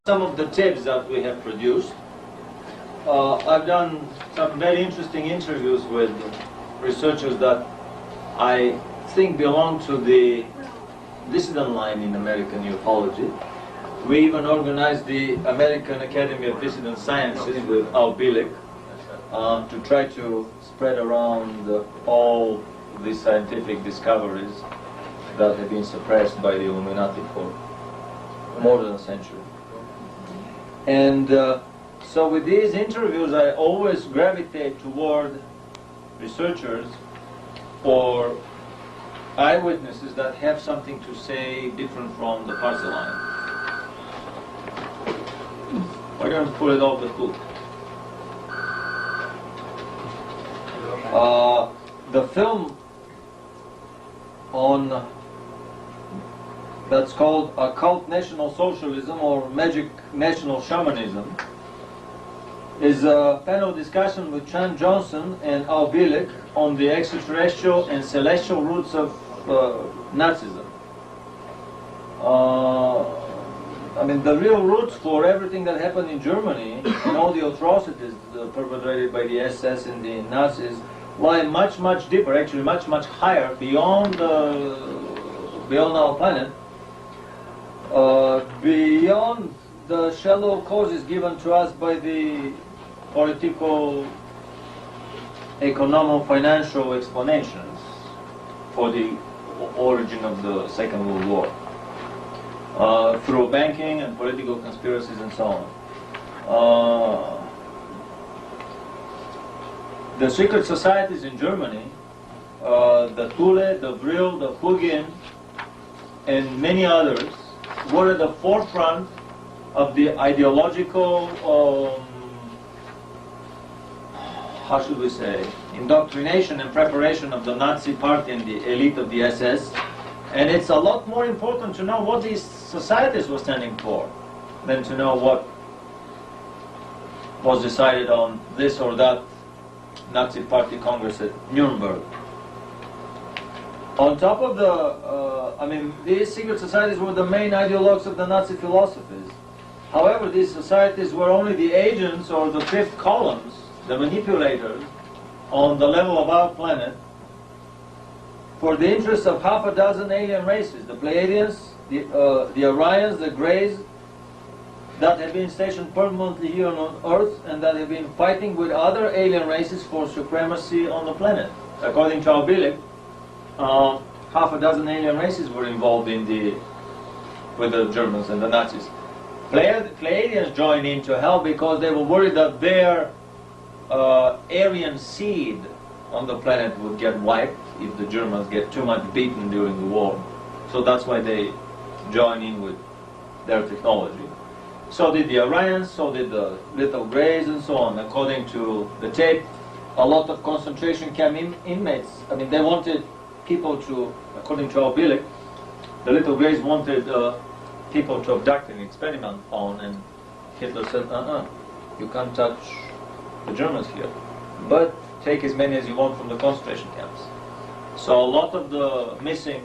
Some of the tapes that we have produced. I've done some very interesting interviews with researchers that I think belong to the dissident line in American ufology. We even organized the American Academy of Dissident Sciences with Al Bielek to try to spread around all the scientific discoveries that have been suppressed by the Illuminati for more than a century. And so with these interviews, I always gravitate toward researchers or eyewitnesses that have something to say different from the party line. We're going to pull it off the hook. The film on that's called Occult National Socialism or Magic National Shamanism is a panel discussion with Chan Johnson and Al Bielek on the extraterrestrial and celestial roots of Nazism. I mean, the real roots for everything that happened in Germany and all the atrocities perpetrated by the SS and the Nazis lie much, much deeper, actually much, much higher beyond our planet, beyond the shallow causes given to us by the political, economic-financial explanations for the origin of the Second World War, through banking and political conspiracies and so on. The secret societies in Germany, the Thule, the Vril, the Hugin, and many others, were at the forefront of the ideological, how should we say, indoctrination and preparation of the Nazi party and the elite of the SS. And it's a lot more important to know what these societies were standing for than to know what was decided on this or that Nazi party congress at Nuremberg. On top of I mean, these secret societies were the main ideologues of the Nazi philosophies. However, these societies were only the agents or the fifth columns, the manipulators, on the level of our planet for the interests of half a dozen alien races, the Pleiadians, the Orions, the Greys, that have been stationed permanently here on Earth and that have been fighting with other alien races for supremacy on the planet. According to Al Bielek, half a dozen alien races were involved with the Germans and the Nazis. Pleiadians joined in to help because they were worried that their Aryan seed on the planet would get wiped if the Germans get too much beaten during the war. So that's why they join in with their technology. So did the Orions, so did the Little Greys, and so on. According to the tape, a lot of concentration camp inmates, I mean, they wanted people to, according to Al Bielek, the Little Greys wanted people to abduct and experiment on, and Hitler said, you can't touch the Germans here, but take as many as you want from the concentration camps. So a lot of the missing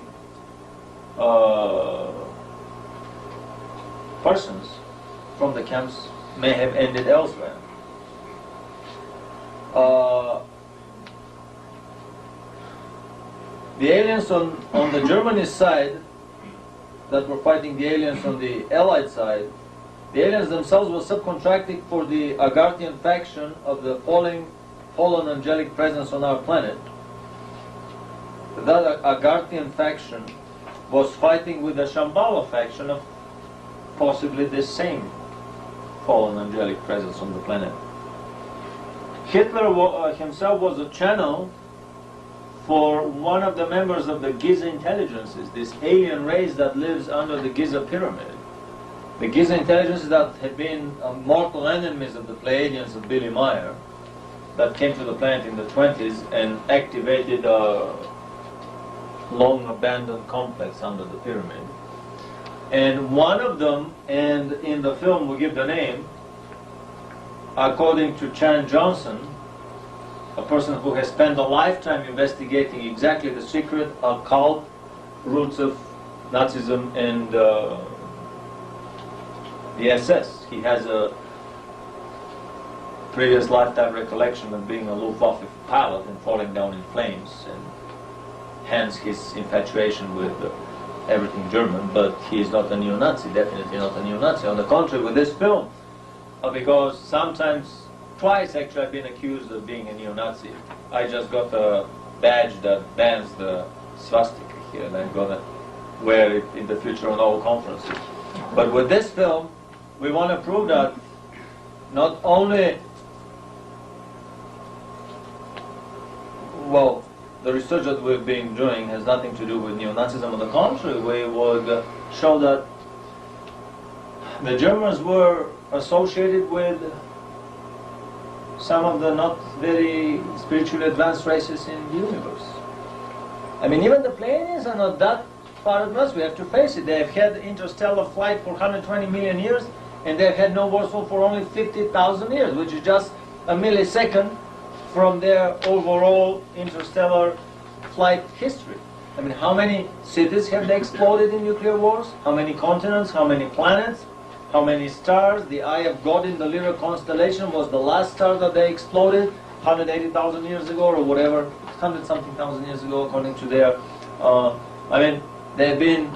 persons from the camps may have ended elsewhere. The aliens on the Germany side that were fighting the aliens on the Allied side, the aliens themselves were subcontracting for the Agarthian faction of the fallen angelic presence on our planet. That Agarthian faction was fighting with the Shambhala faction of possibly this same fallen angelic presence on the planet. Hitler himself was a channel for one of the members of the Giza intelligences, this alien race that lives under the Giza pyramid. The Giza intelligences that had been mortal enemies of the Pleiadians of Billy Meyer, that came to the planet in the 20s and activated a long abandoned complex under the pyramid. And one of them, and in the film we give the name, according to Chan Johnson, a person who has spent a lifetime investigating exactly the secret occult roots of Nazism and the SS. He has a previous lifetime recollection of being a Luftwaffe pilot and falling down in flames, and hence his infatuation with everything German, but he is not a neo-Nazi, definitely not a neo-Nazi. On the contrary, with this film, because sometimes, twice actually I've been accused of being a neo-Nazi. I just got a badge that bans the swastika here, and I'm gonna wear it in the future on all conferences. But with this film, we want to prove that not only, well, the research that we've been doing has nothing to do with neo-Nazism. On the contrary, we would show that the Germans were associated with some of the not very spiritually advanced races in the universe. I mean, even the Pleiadians are not that far advanced. We have to face it. They have had interstellar flight for 120 million years, and they have had no warfare for only 50,000 years, which is just a millisecond from their overall interstellar flight history. I mean, how many cities have they exploded in nuclear wars? How many continents? How many planets? How many stars? The Eye of God in the Lyra constellation was the last star that they exploded 180,000 years ago, or whatever, 100-something thousand years ago, according to their... I mean, they've been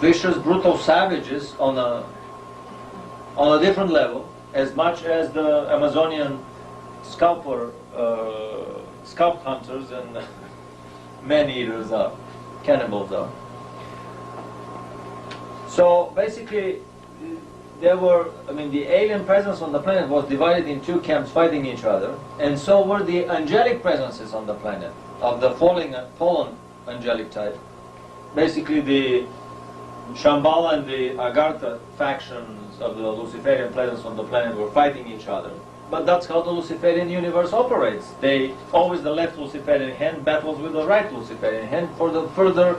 vicious, brutal savages on a different level, as much as the Amazonian scalp hunters and man-eaters are, cannibals are. So basically, there were, I mean, the alien presence on the planet was divided in two camps fighting each other, and so were the angelic presences on the planet, of the fallen angelic type. Basically, the Shambhala and the Agartha factions of the Luciferian presence on the planet were fighting each other. But that's how the Luciferian universe operates. They always, the left Luciferian hand battles with the right Luciferian hand for the further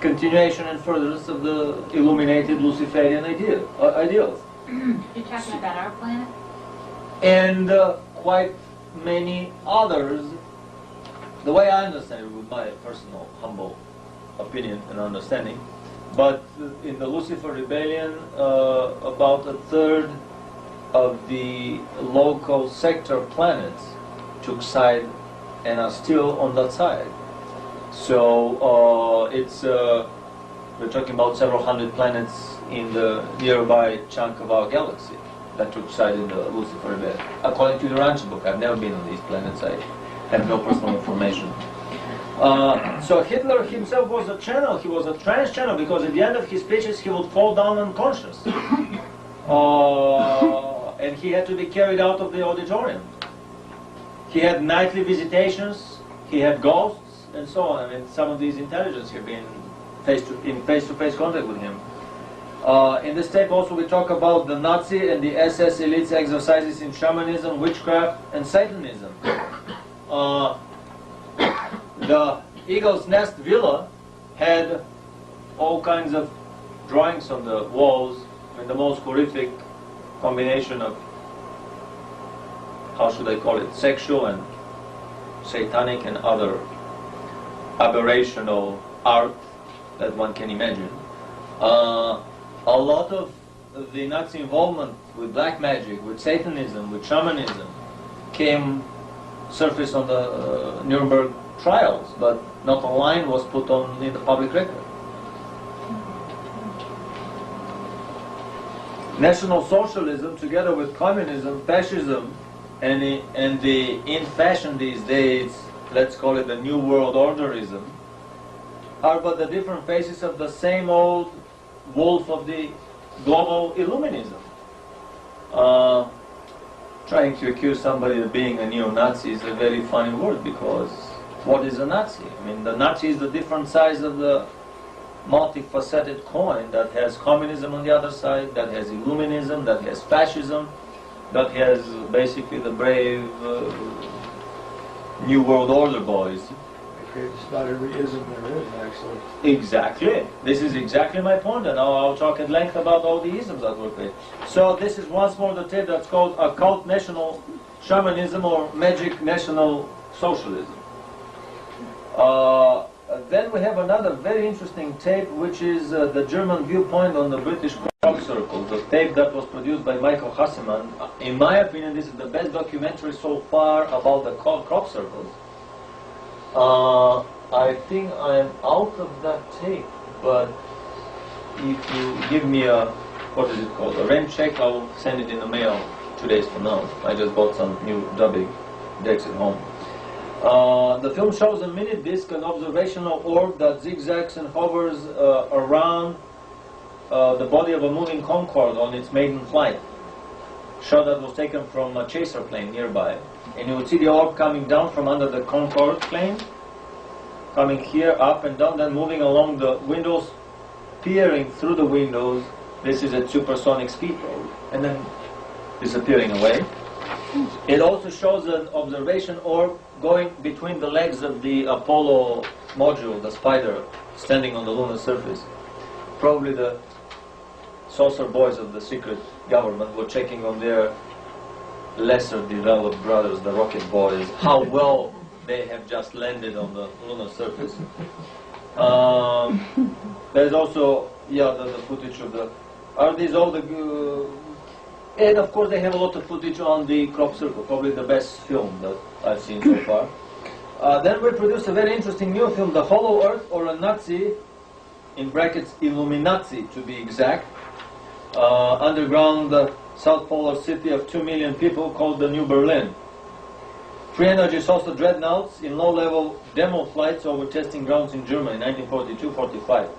continuation and furtherance of the illuminated Luciferian ideals. You're talking about our planet? And quite many others. The way I understand it, with my personal humble opinion and understanding, but in the Lucifer Rebellion, about a third of the local sector planets took side and are still on that side. So we're talking about several hundred planets in the nearby chunk of our galaxy that took side in the Lucifer Rebellion. According to the Ranch book, I've never been on these planets. I have no personal information. So Hitler himself was a channel. He was a trance channel, because at the end of his speeches he would fall down unconscious. And he had to be carried out of the auditorium. He had nightly visitations, he had ghosts, and so on. I mean, some of these intelligence have been in face-to-face contact with him. In this tape also we talk about the Nazi and the SS elites' exercises in shamanism, witchcraft, and Satanism. The Eagle's Nest Villa had all kinds of drawings on the walls, and the most horrific combination of, how should I call it, sexual and satanic and other aberrational art that one can imagine. A lot of the Nazi involvement with black magic, with Satanism, with shamanism surfaced on the Nuremberg trials, but not a line was put on in the public record. National Socialism, together with communism, fascism, and the in fashion these days, let's call it the New World Orderism, are but the different faces of the same old wolf of the global Illuminism. Trying to accuse somebody of being a neo-Nazi is a very funny word, because what is a Nazi? I mean, the Nazi is the different size of the multifaceted coin that has communism on the other side, that has Illuminism, that has fascism, that has basically the brave New World Order boys. It's not every ism there is, actually. Exactly. This is exactly my point, and I'll talk at length about all the isms that were created. So this is once more the tape that's called Occult National Shamanism, or Magic National Socialism. Then we have another very interesting tape, which is the German viewpoint on the British crop circle. The tape that was produced by Michael Hasseman. In my opinion, this is the best documentary so far about the crop circles. I think I'm out of that tape, but if you give me a, what is it called, a rent check, I'll send it in the mail 2 days from now. I just bought some new dubbing decks at home. The film shows a mini disc, an observational orb that zigzags and hovers around the body of a moving Concorde on its maiden flight. Shot that was taken from a chaser plane nearby. And you would see the orb coming down from under the Concorde plane, coming here, up and down, then moving along the windows, peering through the windows. This is at supersonic speed, and then disappearing away. It also shows an observation orb going between the legs of the Apollo module, the Spider, standing on the lunar surface. Probably the saucer boys of the secret government were checking on their lesser developed brothers, the rocket boys, how well they have just landed on the lunar surface. There's also, the footage of the, are these all the, and of course they have a lot of footage on the crop circle, probably the best film that I've seen so far. Then we produced a very interesting new film, The Hollow Earth, or a Nazi, in brackets Illuminati to be exact, underground South Polar city of 2 million people called the New Berlin. Free-energy saucer dreadnoughts in low-level demo flights over testing grounds in Germany, 1942-45.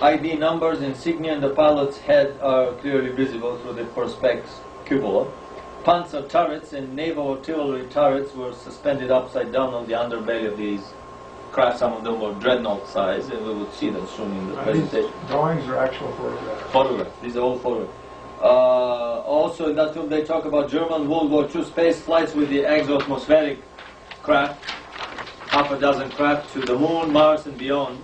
ID numbers, insignia, and the pilot's head are clearly visible through the perspex cupola. Panzer turrets and naval artillery turrets were suspended upside down on the underbelly of these craft. Some of them were dreadnought size, and we would see them soon in the presentation. Drawings or actual photographs? Photographs. These are all photographs. Also in that film they talk about German World War II space flights with the exo-atmospheric craft, half a dozen craft to the moon, Mars and beyond.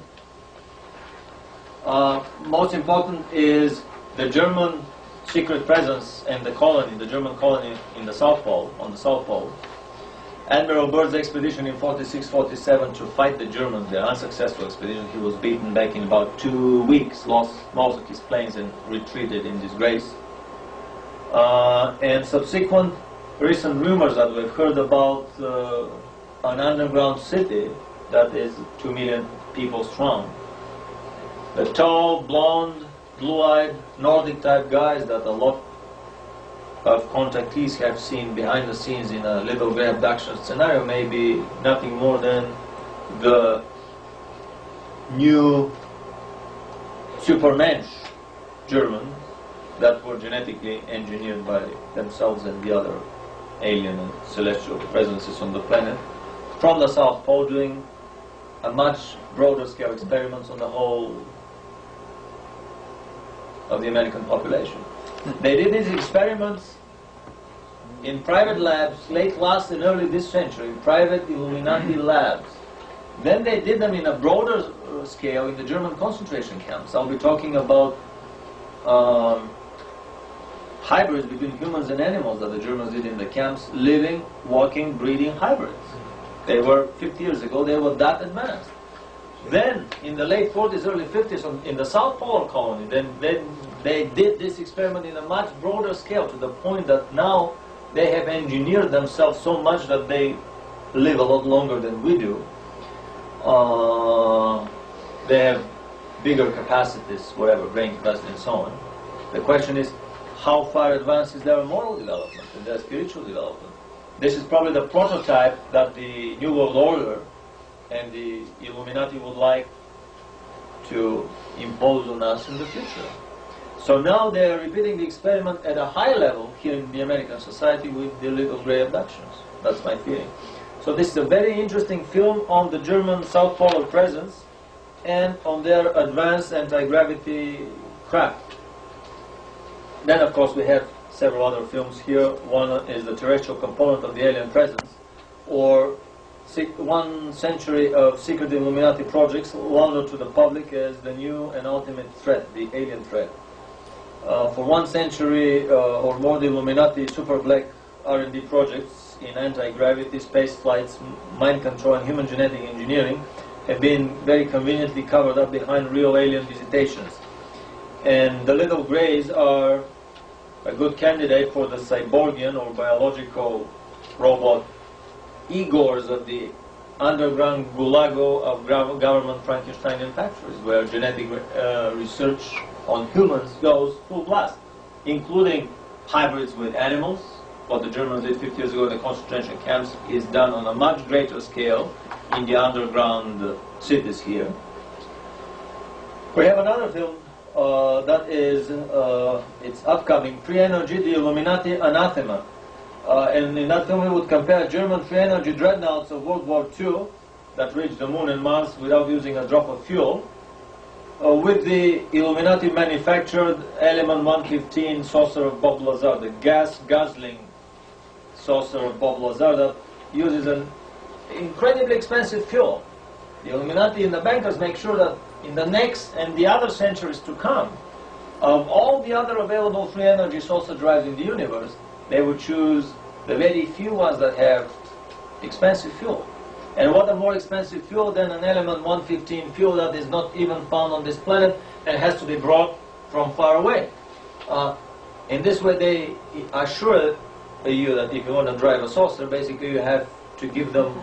Most important is the German secret presence and the colony, the German colony in the South Pole, on the South Pole. Admiral Byrd's expedition in 46-47 to fight the Germans, their unsuccessful expedition. He was beaten back in about 2 weeks, lost most of his planes and retreated in disgrace. And subsequent recent rumors that we've heard about an underground city that is 2 million people strong. The tall, blonde, blue-eyed, Nordic-type guys that a lot of contactees have seen behind the scenes in a little grey abduction scenario may be nothing more than the new Supermensch Germans that were genetically engineered by themselves and the other alien and celestial presences on the planet from the South Pole, doing a much broader scale experiments on the whole of the American population. They did these experiments in private labs late last and early this century, private Illuminati labs. Then they did them in a broader scale in the German concentration camps. I'll be talking about hybrids between humans and animals that the Germans did in the camps, living, walking, breeding hybrids. They were, 50 years ago, they were that advanced. Then, in the late 40s, early 50s, in the South Polar colony, then they did this experiment in a much broader scale, to the point that now they have engineered themselves so much that they live a lot longer than we do. They have bigger capacities, whatever, brain capacity and so on. The question is, how far advanced is their moral development and their spiritual development? This is probably the prototype that the New World Order and the Illuminati would like to impose on us in the future. So now they are repeating the experiment at a high level here in the American society with the little grey abductions. That's my feeling. So this is a very interesting film on the German South Polar presence and on their advanced anti-gravity craft. Then of course we have several other films here. One is the terrestrial component of the alien presence, or 1 century of secret Illuminati projects launched to the public as the new and ultimate threat, the alien threat. For 1 century or more, the Illuminati super black R&D projects in anti-gravity, space flights, mind control, and human genetic engineering have been very conveniently covered up behind real alien visitations. And the little grays are a good candidate for the cyborgian or biological robot Igors of the underground gulago of government Frankensteinian factories, where genetic research on humans goes full blast, including hybrids with animals. What the Germans did 50 years ago in the concentration camps is done on a much greater scale in the underground cities here. We have another film that is it's upcoming, Free Energy, the Illuminati Anathema. And in that film we would compare German free energy dreadnoughts of World War II that reached the moon and Mars without using a drop of fuel with the Illuminati manufactured Element 115 saucer of Bob Lazar, the gas-guzzling saucer of Bob Lazar that uses an incredibly expensive fuel. The Illuminati and the bankers make sure that in the next and the other centuries to come, of all the other available free energy saucer drives in the universe, they would choose the very few ones that have expensive fuel. And what a more expensive fuel than an Element 115 fuel that is not even found on this planet and has to be brought from far away. In this way they assure you that if you want to drive a saucer, basically you have to give them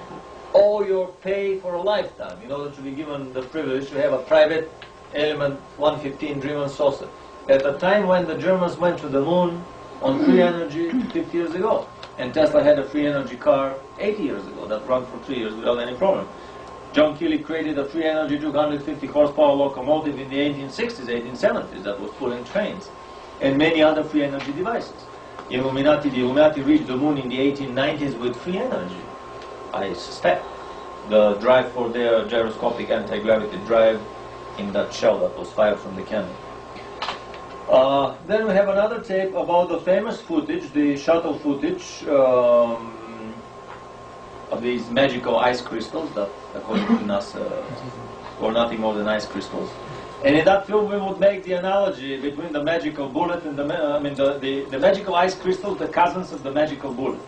all your pay for a lifetime in order to be given the privilege to have a private Element 115 driven saucer. At the time when the Germans went to the moon on free energy 50 years ago, and Tesla had a free energy car 80 years ago that ran for 3 years without any problem. John Keely created a free energy 250 horsepower locomotive in the 1860s, 1870s that was pulling trains, and many other free energy devices. The Illuminati reached the moon in the 1890s with free energy, I suspect. The drive for their gyroscopic anti-gravity drive in that shell that was fired from the cannon. Then we have another tape about the famous footage, the shuttle footage of these magical ice crystals that, according to NASA, were nothing more than ice crystals. And in that film we would make the analogy between the magical bullet and the magical ice crystals, the cousins of the magical bullet.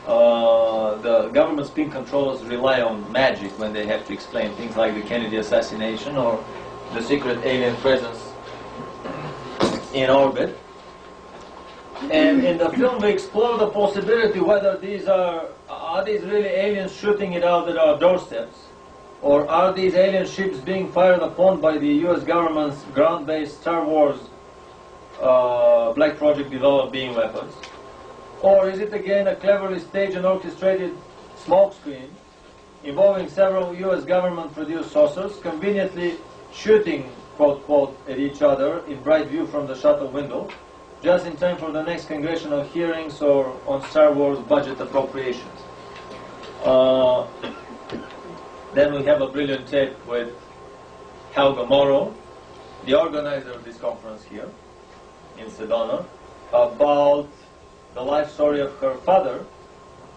The government spin controllers rely on magic when they have to explain things like the Kennedy assassination or the secret alien presence in orbit. And in the film we explore the possibility whether these are these really aliens shooting it out at our doorsteps, or are these alien ships being fired upon by the US government's ground-based Star Wars Black Project developed beam weapons, or is it again a cleverly staged and orchestrated smokescreen involving several US government-produced saucers conveniently shooting quote, at each other in bright view from the shuttle window, just in time for the next congressional hearings or on Star Wars budget appropriations. Then we have a brilliant tape with Helga Morrow, the organizer of this conference here in Sedona, about the life story of her father,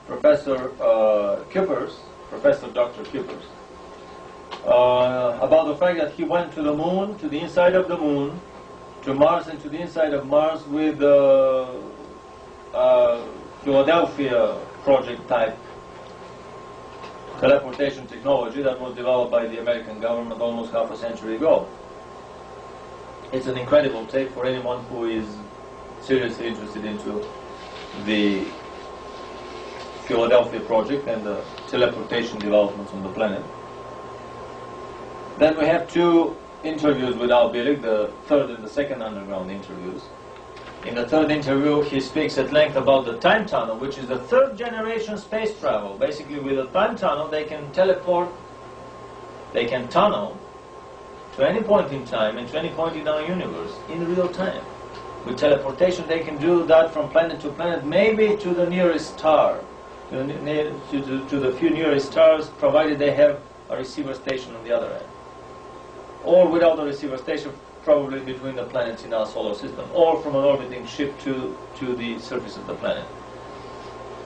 Professor Kuipers, Professor Dr. Kuipers. About the fact that he went to the moon, to the inside of the moon, to Mars and to the inside of Mars with Philadelphia project type teleportation technology that was developed by the American government almost half a century ago. It's an incredible tape for anyone who is seriously interested into the Philadelphia project and the teleportation developments on the planet. Then we have two interviews with Al Bielek, the third and the second underground interviews. In the third interview, he speaks at length about the time tunnel, which is the third generation space travel. Basically, with a time tunnel, they can teleport, they can tunnel to any point in time and to any point in our universe in real time. With teleportation, they can do that from planet to planet, maybe to the nearest star, to the few nearest stars, provided they have a receiver station on the other end. Or without a receiver station, probably between the planets in our solar system, or from an orbiting ship to the surface of the planet.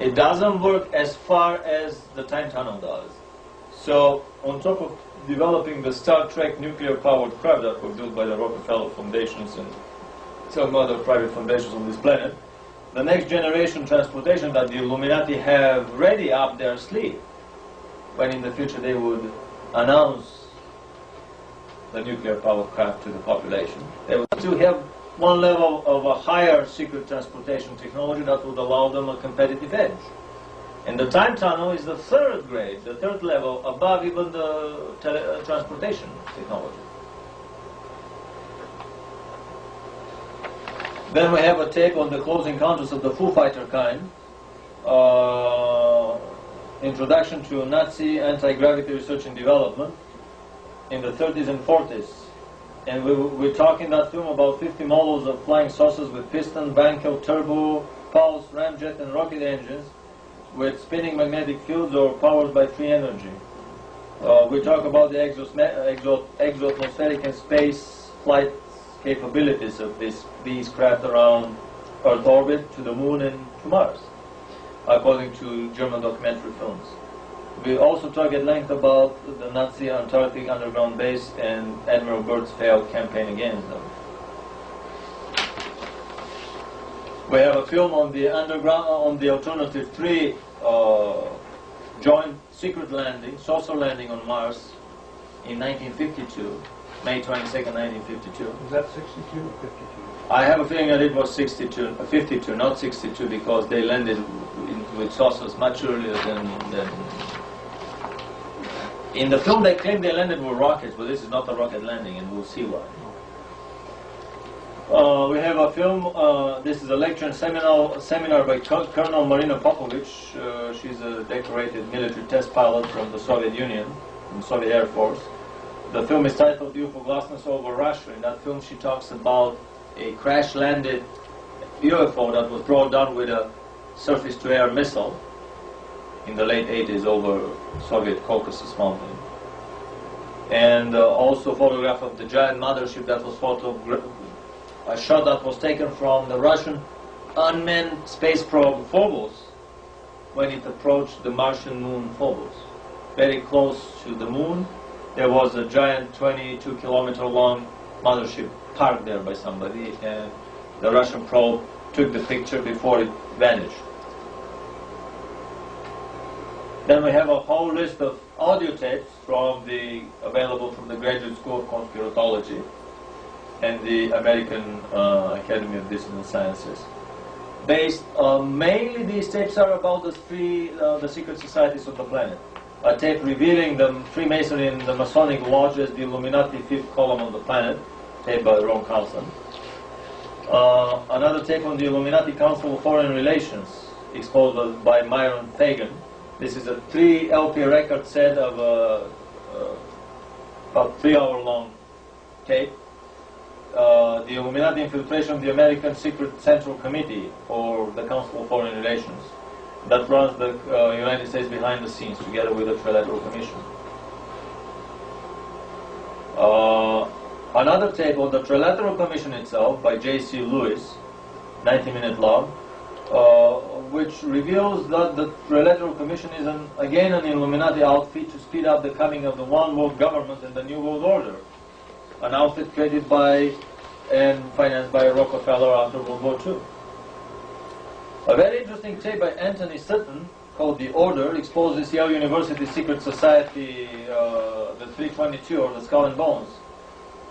It doesn't work as far as the time tunnel does. So, on top of developing the Star Trek nuclear-powered craft that were built by the Rockefeller Foundations and some other private foundations on this planet, the next generation transportation that the Illuminati have ready up their sleeve when in the future they would announce the nuclear power craft to the population. They would still have one level of a higher secret transportation technology that would allow them a competitive edge. And the time tunnel is the third grade, the third level above even the transportation technology. Then we have a tape on the close encounters of the Foo Fighter kind, introduction to Nazi anti-gravity research and development in the 30s and 40s. And we talk in that film about 50 models of flying saucers with piston, Bankel, turbo, pulse, ramjet and rocket engines with spinning magnetic fields or powered by free energy. We talk about the exoatmospheric and space flight capabilities of these craft around Earth orbit, to the Moon and to Mars, according to German documentary films. We also talk at length about the Nazi Antarctic underground base and Admiral Byrd's failed campaign against them. We have a film on the underground, on the alternative 3 joint secret landing, saucer landing on Mars in 1952, May 22nd, 1952. Was that 62 or 52? I have a feeling that it was 52, not 62, because they landed with saucers much earlier than. In the film they claim they landed with rockets, but this is not a rocket landing, and we'll see why. We have a film, this is a lecture and seminar by Colonel Marina Popovich. She's a decorated military test pilot from the Soviet Union, from the Soviet Air Force. The film is titled UFO Glassness over Russia. In that film she talks about a crash-landed UFO that was brought down with a surface-to-air missile in the late 80s over Soviet Caucasus Mountain. And also a photograph of the giant mothership that was a shot that was taken from the Russian unmanned space probe Phobos when it approached the Martian moon Phobos. Very close to the moon, there was a giant 22-kilometer long mothership parked there by somebody, and the Russian probe took the picture before it vanished. Then we have a whole list of audio tapes available from the Graduate School of Conspiratology and the American Academy of Discipline Sciences. Mainly these tapes are about the secret societies of the planet. A tape revealing the Freemasonry and the Masonic Lodge as the Illuminati fifth column on the planet, taped by Ron Carlson. Another tape on the Illuminati Council of Foreign Relations, exposed by Myron Fagan. This is a 3 LP record set of about 3-hour-long tape. The Illuminati infiltration of the American Secret Central Committee, or the Council of Foreign Relations, that runs the United States behind the scenes together with the Trilateral Commission. Another tape on the Trilateral Commission itself by J.C. Lewis, 90-minute long, which reveals that the Trilateral Commission is again an Illuminati outfit to speed up the coming of the one world government and the New World Order, an outfit created by and financed by Rockefeller after World War II. A very interesting tape by Anthony Sutton called The Order exposes Yale University Secret Society, the 322, or the Skull and Bones,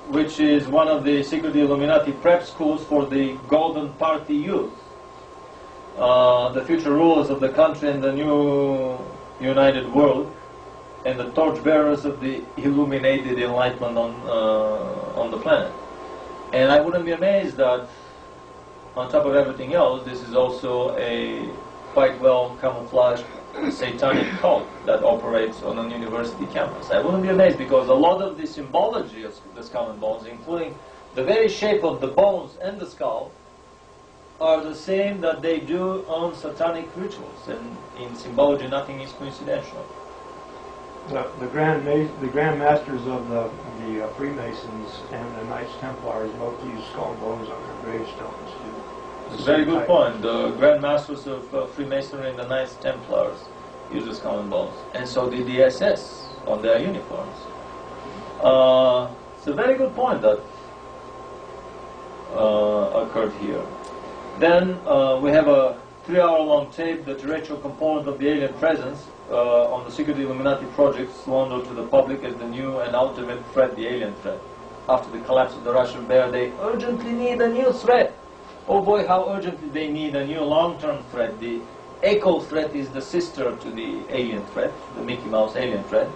which is one of the secret Illuminati prep schools for the Golden Party youth, the future rulers of the country and the new united world, and the torchbearers of the illuminated enlightenment on the planet. And I wouldn't be amazed that, on top of everything else, this is also a quite well camouflaged satanic cult that operates on a university campus. I wouldn't be amazed, because a lot of the symbology of the skull and bones, including the very shape of the bones and the skull, are the same that they do on satanic rituals. And in symbology, nothing is coincidental. The Grand Masters of the Freemasons and the Knights Templars both use skull and bones on their gravestones too. It's a very good point. The Grand Masters of Freemasonry and the Knights Templars use the skull and bones, and so did the SS on their uniforms. It's a very good point that occurred here. Then we have a 3-hour-long tape, the terrestrial component of the alien presence, on the secret Illuminati projects launched to the public as the new and ultimate threat, the alien threat. After the collapse of the Russian bear, they urgently need a new threat. Oh boy, how urgently they need a new long-term threat. The echo threat is the sister to the alien threat, the Mickey Mouse alien threat.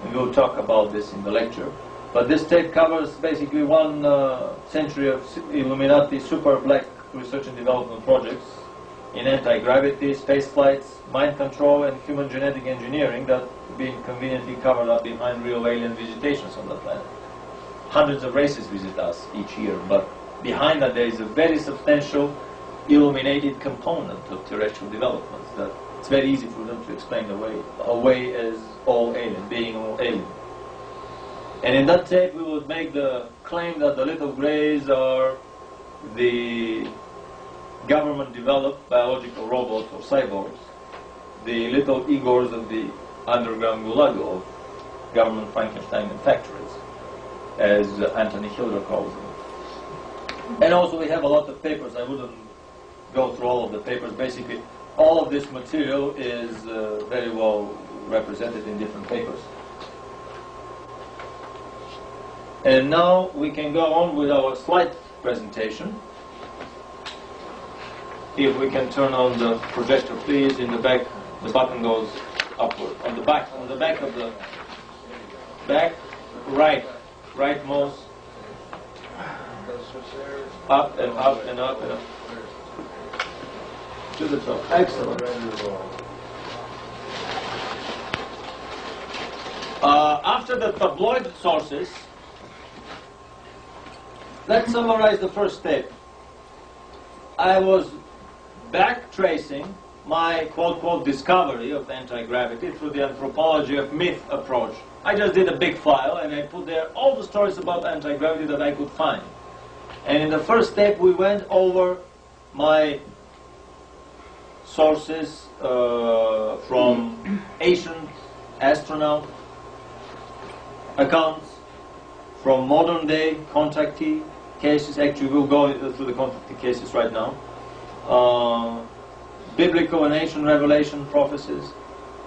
And we'll talk about this in the lecture. But this tape covers basically 1 century of Illuminati super black research and development projects in anti-gravity, space flights, mind control, and human genetic engineering that being conveniently covered up behind real alien visitations on the planet. Hundreds of races visit us each year, but behind that there is a very substantial illuminated component of terrestrial developments that it's very easy for them to explain away as all alien, being all alien. And in that tape we would make the claim that the little greys are the government-developed biological robots or cyborgs, the little Igors of the underground gulag of government Frankenstein factories, as Anthony Hilder calls them. And also we have a lot of papers. I wouldn't go through all of the papers. Basically, all of this material is very well represented in different papers. And now we can go on with our slide presentation. If we can turn on the projector, please. In the back, the button goes upward. On the back of the back, rightmost, up and up and up and up to the top. Excellent. After the tabloid sources, let's summarize the first step. I was back tracing my quote-quote discovery of anti-gravity through the anthropology of myth approach. I just did a big file and I put there all the stories about anti-gravity that I could find. And in the first step we went over my sources from ancient astronaut accounts, from modern day contactee cases. Actually we'll go through the contactee cases right now. Biblical and ancient revelation prophecies,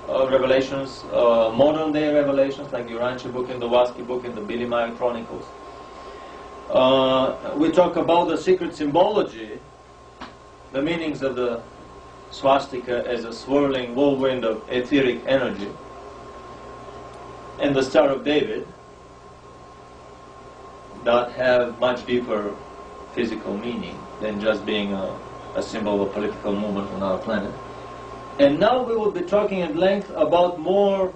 revelations, modern day revelations like the Urantia book and the Waski book and the Billy Meyer Chronicles. We talk about the secret symbology, the meanings of the swastika as a swirling whirlwind of etheric energy, and the Star of David that have much deeper physical meaning than just being a symbol of a political movement on our planet. And now we will be talking at length about more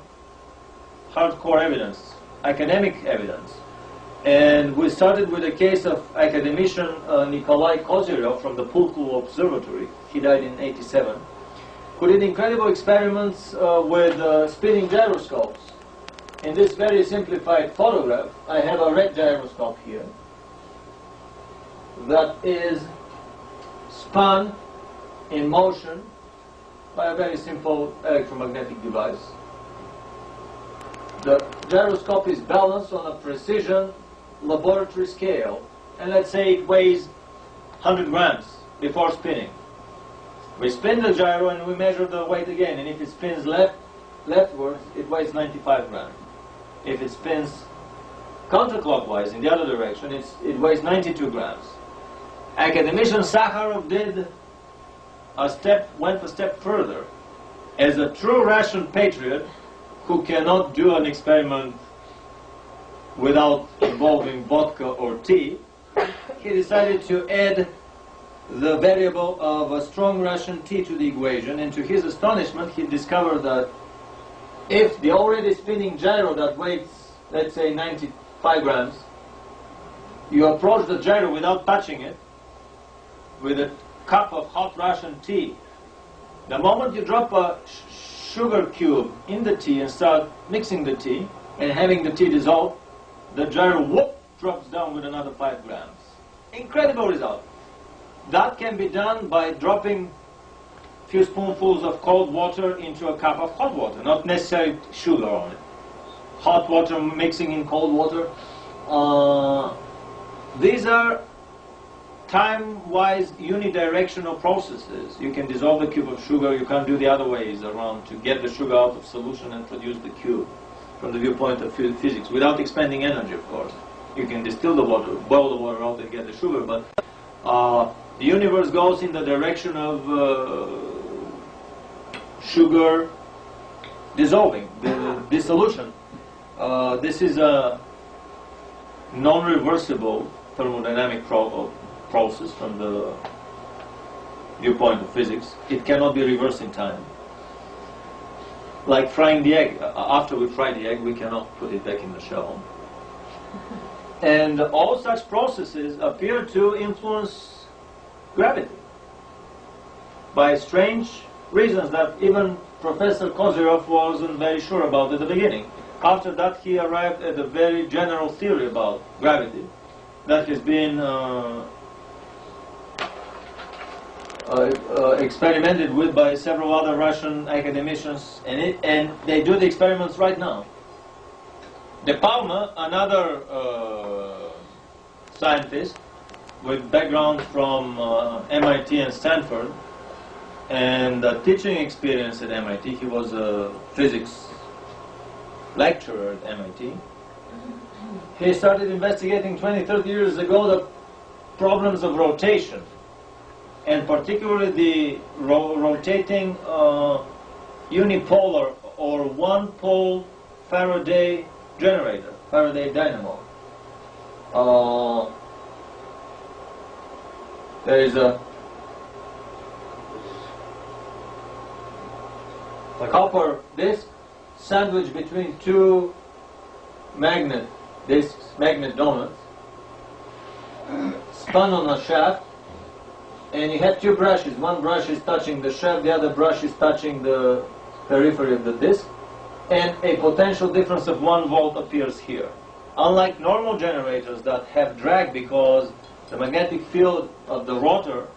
hardcore evidence, academic evidence. And we started with a case of academician Nikolai Kozyrev from the Pulkovo Observatory. He died in '87, who did incredible experiments with spinning gyroscopes. In this very simplified photograph, I have a red gyroscope here that is spun in motion by a very simple electromagnetic device. The gyroscope is balanced on a precision laboratory scale, and let's say it weighs 100 grams before spinning. We spin the gyro and we measure the weight again, and if it spins leftwards, it weighs 95 grams. If it spins counterclockwise in the other direction, it weighs 92 grams. Academician Sakharov went a step further. As a true Russian patriot who cannot do an experiment without involving vodka or tea, he decided to add the variable of a strong Russian tea to the equation, and to his astonishment he discovered that if the already spinning gyro that weighs, let's say, 95 grams, you approach the gyro without touching it, with a cup of hot Russian tea, the moment you drop a sugar cube in the tea and start mixing the tea and having the tea dissolve, the gyro whoop drops down with another 5 grams. Incredible result. That can be done by dropping a few spoonfuls of cold water into a cup of hot water, not necessarily sugar on it. Hot water mixing in cold water. These are time-wise unidirectional processes. You can dissolve the cube of sugar, you can't do the other ways around to get the sugar out of solution and produce the cube from the viewpoint of physics, without expending energy, of course. You can distill the water, boil the water out and get the sugar, but the universe goes in the direction of sugar dissolving, the dissolution. This is a non-reversible thermodynamic process from the viewpoint of physics. It cannot be reversed in time. Like frying the egg. After we fry the egg, we cannot put it back in the shell. And all such processes appear to influence gravity by strange reasons that even Professor Kozyrov wasn't very sure about at the beginning. After that, he arrived at a very general theory about gravity that has been experimented with by several other Russian academicians, and they do the experiments right now. De Palma, another scientist with background from MIT and Stanford, and teaching experience at MIT. He was a physics lecturer at MIT. He started investigating 20-30 years ago the problems of rotation, and particularly the rotating unipolar or one-pole Faraday generator, Faraday dynamo. There is a copper disc sandwiched between two magnet discs, magnet donuts, spun on a shaft, and you have two brushes. One brush is touching the shaft, the other brush is touching the periphery of the disc, and a potential difference of 1 volt appears here. Unlike normal generators that have drag because the magnetic field of the rotor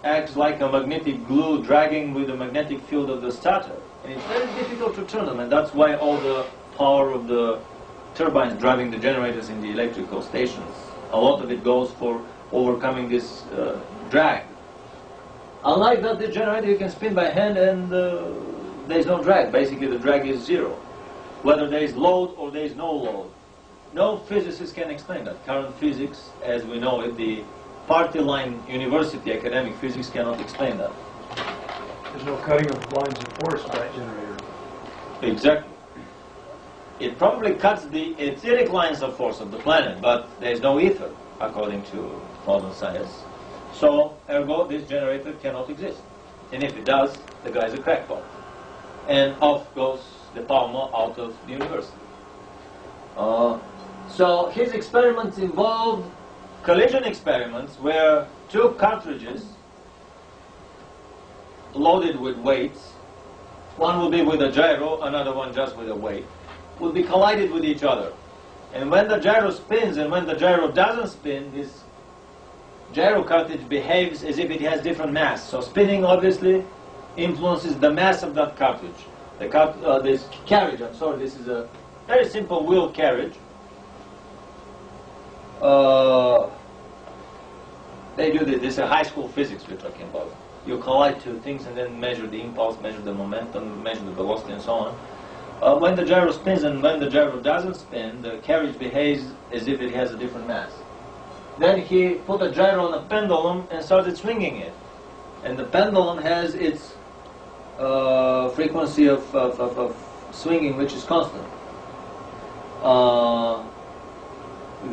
acts like a magnetic glue dragging with the magnetic field of the stator. And it's very difficult to turn them, and that's why all the power of the turbines driving the generators in the electrical stations, a lot of it goes for overcoming this drag. Unlike that, the generator you can spin by hand and there's no drag. Basically the drag is zero. Whether there is load or there is no load. No physicist can explain that. Current physics, as we know it, the party line university academic physics cannot explain that. There's no cutting of lines of force by that generator. Exactly. It probably cuts the etheric lines of force of the planet, but there's no ether, according to modern science. So, ergo, this generator cannot exist. And if it does, the guy's a crackpot. And off goes De Palma out of the university. So his experiments involved collision experiments where two cartridges loaded with weights, one will be with a gyro, another one just with a weight, will be collided with each other. And when the gyro spins and when the gyro doesn't spin, this gyro cartridge behaves as if it has different mass. So spinning obviously influences the mass of that cartridge. This carriage, this is a very simple wheel carriage. They do this. This is high school physics we're talking about. You collide two things and then measure the impulse, measure the momentum, measure the velocity, and so on. When the gyro spins and when the gyro doesn't spin, the carriage behaves as if it has a different mass. Then he put a gyro on a pendulum and started swinging it. And the pendulum has its frequency of swinging, which is constant.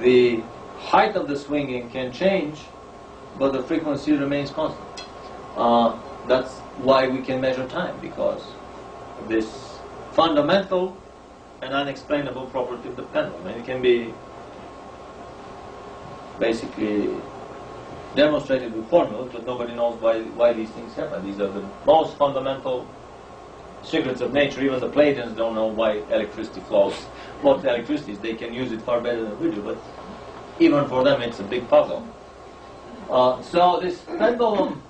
The height of the swinging can change, but the frequency remains constant. That's why we can measure time, because of this fundamental and unexplainable property of the pendulum. And it can be basically demonstrated with formulas, but nobody knows why these things happen. These are the most fundamental secrets of nature. Even the Platonians don't know why electricity flows. What electricity is, they can use it far better than we do, but even for them it's a big puzzle. So this pendulum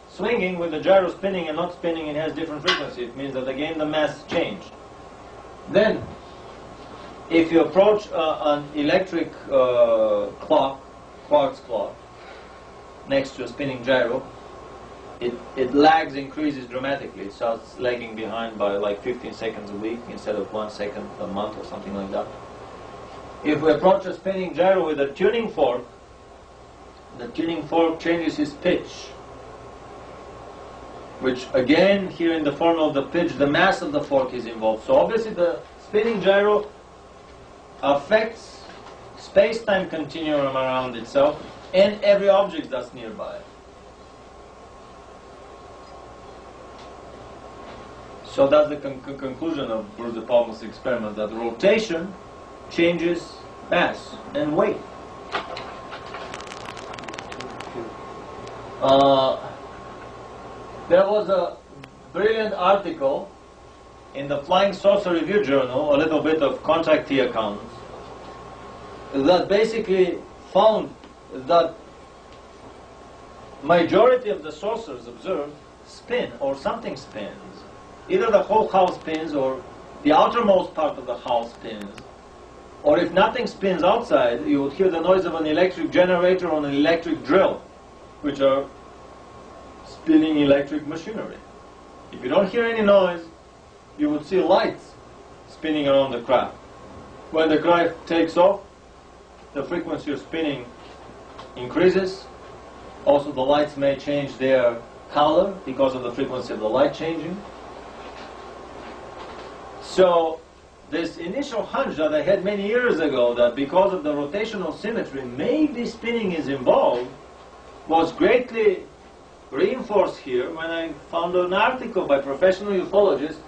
swinging with the gyro spinning and not spinning, it has different frequency. It means that again the mass changed. Then, if you approach an electric clock, quartz clock, next to a spinning gyro, it lags, increases dramatically. It starts lagging behind by like 15 seconds a week instead of 1 second a month or something like that. If we approach a spinning gyro with a tuning fork, the tuning fork changes its pitch, which again, here in the form of the pitch, the mass of the fork is involved. So obviously the spinning gyro affects space-time continuum around itself and every object that's nearby. So that's the conclusion of Bruce de Palma's experiment, that rotation changes mass and weight. There was a brilliant article in the Flying Saucer Review Journal, a little bit of contactee accounts, that basically found that majority of the saucers observed spin, or something spins. Either the whole house spins or the outermost part of the house spins. Or if nothing spins outside, you would hear the noise of an electric generator or an electric drill, which are spinning electric machinery. If you don't hear any noise, you would see lights spinning around the craft. When the craft takes off, the frequency of spinning increases. Also, the lights may change their color because of the frequency of the light changing. So, this initial hunch that I had many years ago, that because of the rotational symmetry, maybe spinning is involved, was greatly reinforced here when I found an article by professional ufologists.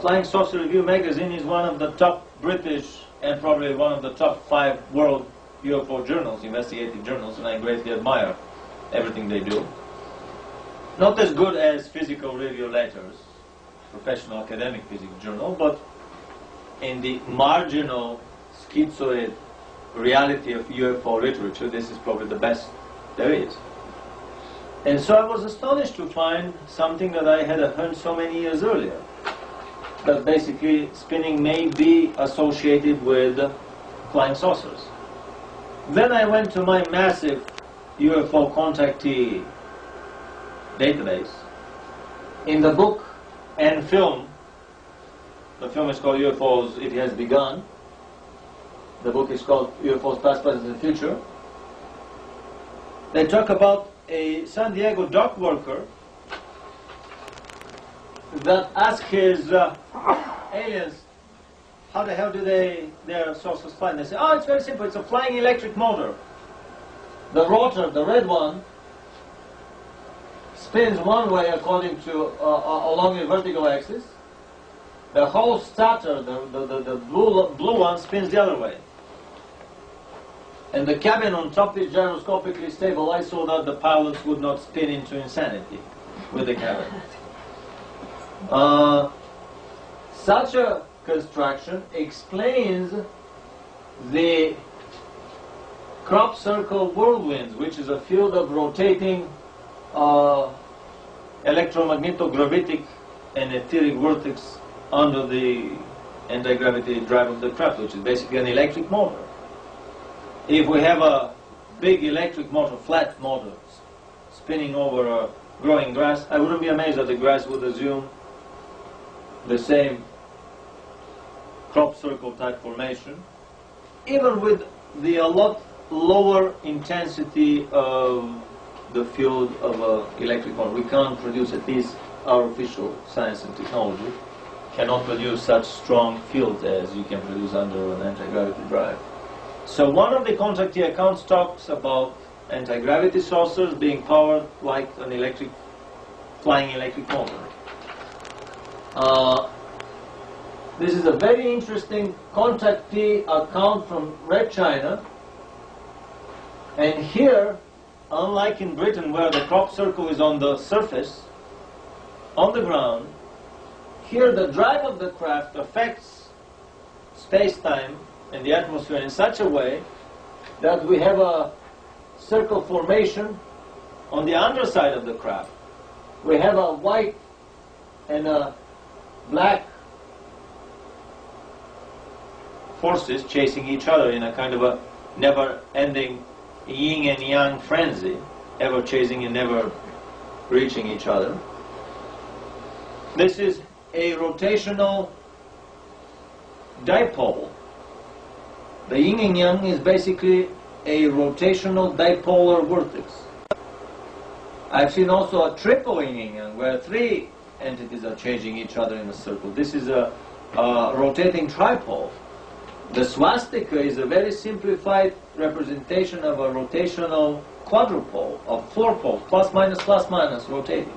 Flying Saucer Review magazine is one of the top British and probably one of the top 5 world UFO journals, investigative journals, and I greatly admire everything they do. Not as good as Physical Review Letters, professional academic physics journal, but in the marginal schizoid reality of UFO literature, this is probably the best there is. And so I was astonished to find something that I had heard so many years earlier, that basically spinning may be associated with flying saucers. Then I went to my massive UFO contactee database. In the book and film, the film is called UFOs, It Has Begun. The book is called UFOs, Past, Present, and Future. They talk about a San Diego dock worker that asked his aliens, how the hell do their saucers fly? And they say, oh, it's very simple, it's a flying electric motor. The rotor, the red one, spins one way according to along a vertical axis. The whole starter, the blue one, spins the other way. And the cabin on top is gyroscopically stabilized so that the pilots would not spin into insanity with the cabin. Such a construction explains the crop circle whirlwinds, which is a field of rotating electromagnetic and etheric vortex under the anti-gravity drive of the craft, which is basically an electric motor. If we have a big electric motor, flat motor, spinning over a growing grass, I wouldn't be amazed that the grass would assume the same crop circle type formation, even with the a lot lower intensity of the field of an electric motor. We can't produce, at least our official science and technology cannot produce such strong fields as you can produce under an anti-gravity drive. So one of the contactee accounts talks about anti-gravity saucers being powered like an flying electric motor. This is a very interesting contactee account from Red China. And here, unlike in Britain where the crop circle is on the surface, on the ground, here the drive of the craft affects space-time and the atmosphere in such a way that we have a circle formation on the underside of the craft. We have a white and a black forces chasing each other in a kind of a never-ending yin and yang frenzy. ever chasing and never reaching each other. This is a rotational dipole. The yin and yang is basically a rotational dipolar vortex. I've seen also a triple yin and yang where three entities are changing each other in a circle. This is a rotating tripole. The swastika is a very simplified representation of a rotational quadrupole of four poles, plus minus, rotating.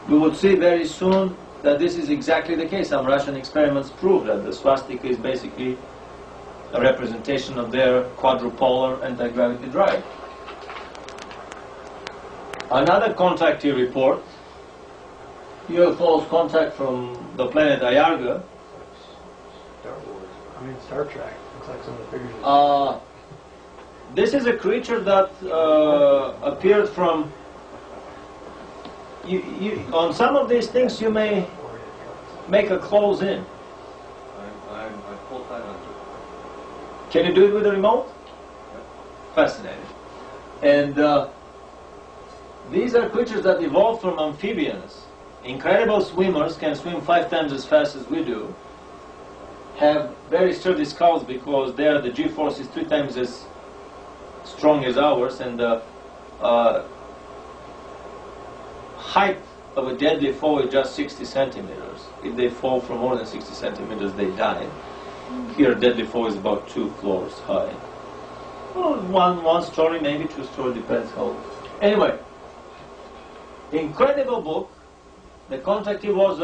We would see very soon that this is exactly the case. Some Russian experiments prove that the swastika is basically a representation of their quadrupolar anti-gravity drive. Another contactee report, UFO's contact from the planet Ayarga. Star Trek. Looks like some of the figures. This is a creature that appeared from. On some of these things, you may make a close in. I'm full-time on it. Can you do it with a remote? Fascinating. And these are creatures that evolved from amphibians. Incredible swimmers, can swim 5 times as fast as we do. Have very sturdy skulls because there the G-force is 3 times as strong as ours, and the height of a deadly foe is just 60 centimeters. If they fall from more than 60 centimeters, they die. Here, a deadly foe is about 2 floors high. Well, one story, maybe 2 story, depends how. Anyway, incredible book. The contactee was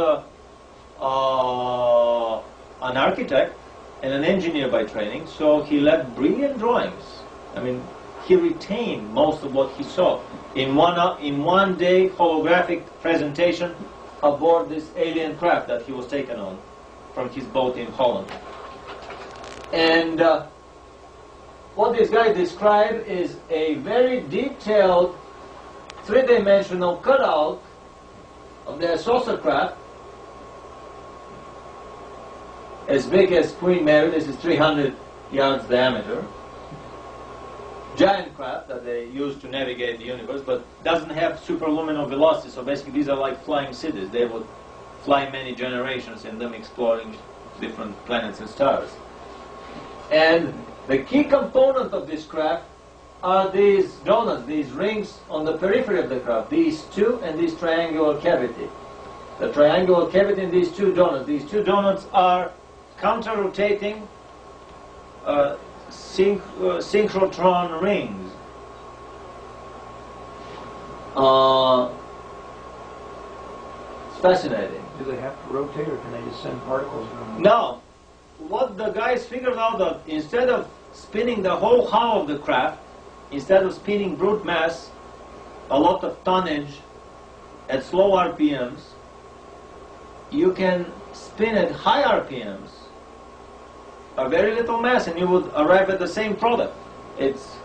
an architect and an engineer by training, so he left brilliant drawings. I mean, he retained most of what he saw in one day holographic presentation aboard this alien craft that he was taken on from his boat in Holland. And what this guy described is a very detailed 3-dimensional cutout of their saucer craft, as big as Queen Mary. This is 300 yards diameter. Giant craft that they use to navigate the universe, but doesn't have superluminal velocity. So basically these are like flying cities. They would fly many generations in them, exploring different planets and stars. And the key component of this craft are these donuts, these rings on the periphery of the craft, these two and this triangular cavity. The triangular cavity and these two donuts. These two donuts are counter-rotating synchrotron rings. It's fascinating. Do they have to rotate, or can they just send particles? No. What the guys figured out that instead of spinning the whole hull of the craft, instead of spinning brute mass, a lot of tonnage at slow RPMs, you can spin at high RPMs a very little mass, and you would arrive at the same product. It's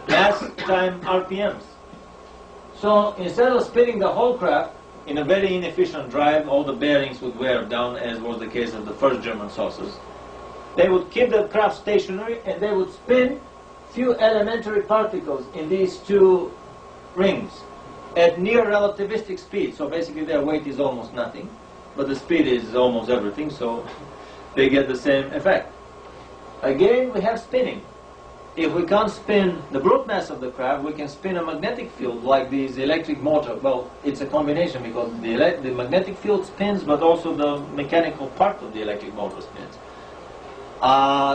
mass times RPMs. So instead of spinning the whole craft in a very inefficient drive, all the bearings would wear down, as was the case of the first German saucers. They would keep the craft stationary, and they would spin few elementary particles in these two rings at near relativistic speed. So basically their weight is almost nothing, but the speed is almost everything, so they get the same effect. Again, we have spinning. If we can't spin the brute mass of the craft, we can spin a magnetic field like these electric motor. Well, it's a combination because the magnetic field spins, but also the mechanical part of the electric motor spins.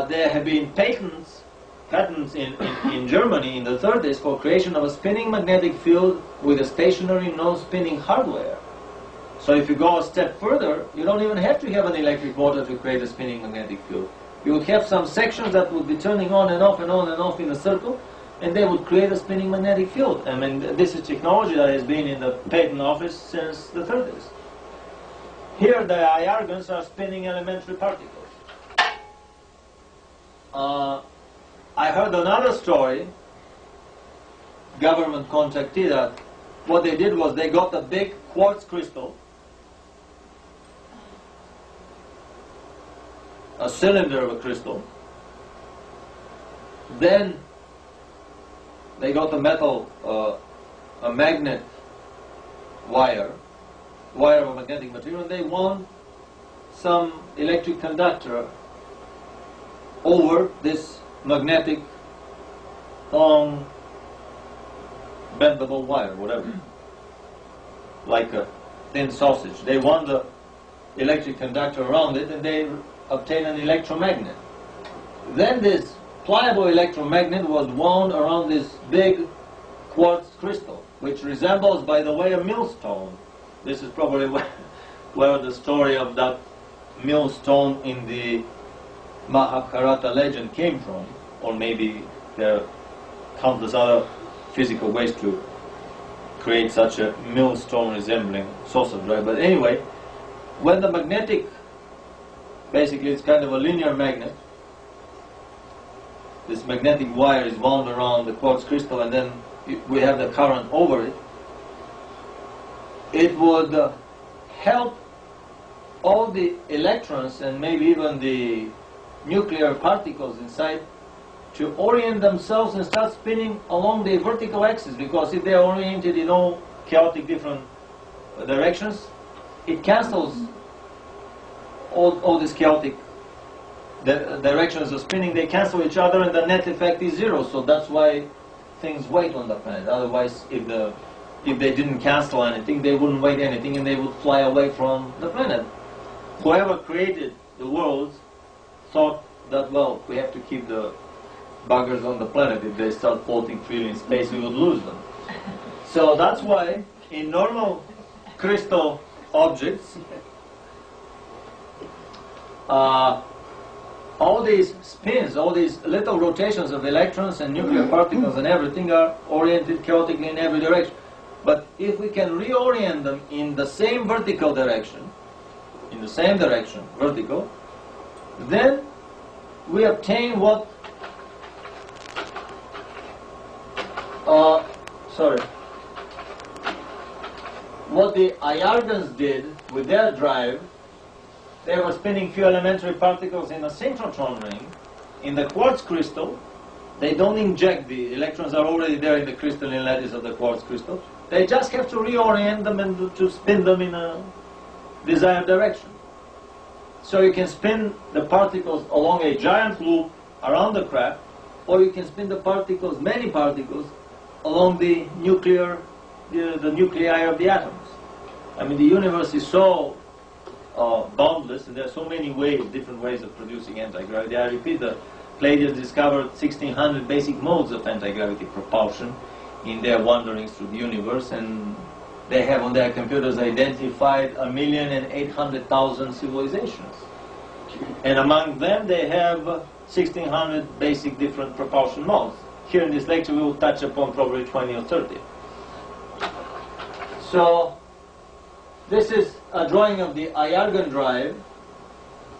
There have been patents in Germany in the 30s for creation of a spinning magnetic field with a stationary non-spinning hardware. So if you go a step further, you don't even have to have an electric motor to create a spinning magnetic field. You would have some sections that would be turning on and off and on and off in a circle, and they would create a spinning magnetic field. I mean, this is technology that has been in the patent office since the 30s. Here the IRGANs are spinning elementary particles. I heard another story, government contactee, that what they did was they got a big quartz crystal, a cylinder of a crystal, then they got a metal, a magnet wire of a magnetic material, and they wound some electric conductor over this magnetic long bendable wire, whatever, like a thin sausage. They wound the electric conductor around it, and they obtained an electromagnet. Then this pliable electromagnet was wound around this big quartz crystal, which resembles, by the way, a millstone. This is probably where the story of that millstone in the Mahabharata legend came from, or maybe there are countless other physical ways to create such a millstone resembling saucer drive. But anyway, when the magnetic, basically it's kind of a linear magnet, this magnetic wire is wound around the quartz crystal, and then we have the current over it, it would help all the electrons and maybe even the nuclear particles inside to orient themselves and start spinning along the vertical axis, because if they are oriented in all chaotic different directions, it cancels all these chaotic directions of spinning. They cancel each other, and the net effect is zero. So that's why things weight on the planet. Otherwise, if they didn't cancel anything, they wouldn't weight anything, and they would fly away from the planet. Whoever created the worlds thought that, well, we have to keep the buggers on the planet. If they start floating freely in space, we would lose them. So that's why in normal crystal objects, all these spins, all these little rotations of electrons and nuclear particles and everything are oriented chaotically in every direction. But if we can reorient them in the same vertical direction, vertical, then we obtain what what the Ayargans did with their drive. They were spinning few elementary particles in a synchrotron ring in the quartz crystal. They don't inject, the electrons are already there in the crystalline lattice of the quartz crystal. They just have to reorient them and to spin them in a desired direction. So you can spin the particles along a giant loop around the craft, or you can spin the particles, many particles, along the nuclei of the atoms. I mean, the universe is so boundless, and there are so many ways, different ways of producing anti-gravity. I repeat, the Pleiadians discovered 1600 basic modes of anti-gravity propulsion in their wanderings through the universe, and they have on their computers identified 1,800,000 civilizations. And among them they have 1600 basic different propulsion modes. Here in this lecture we will touch upon probably 20 or 30. So this is a drawing of the Ayargan drive,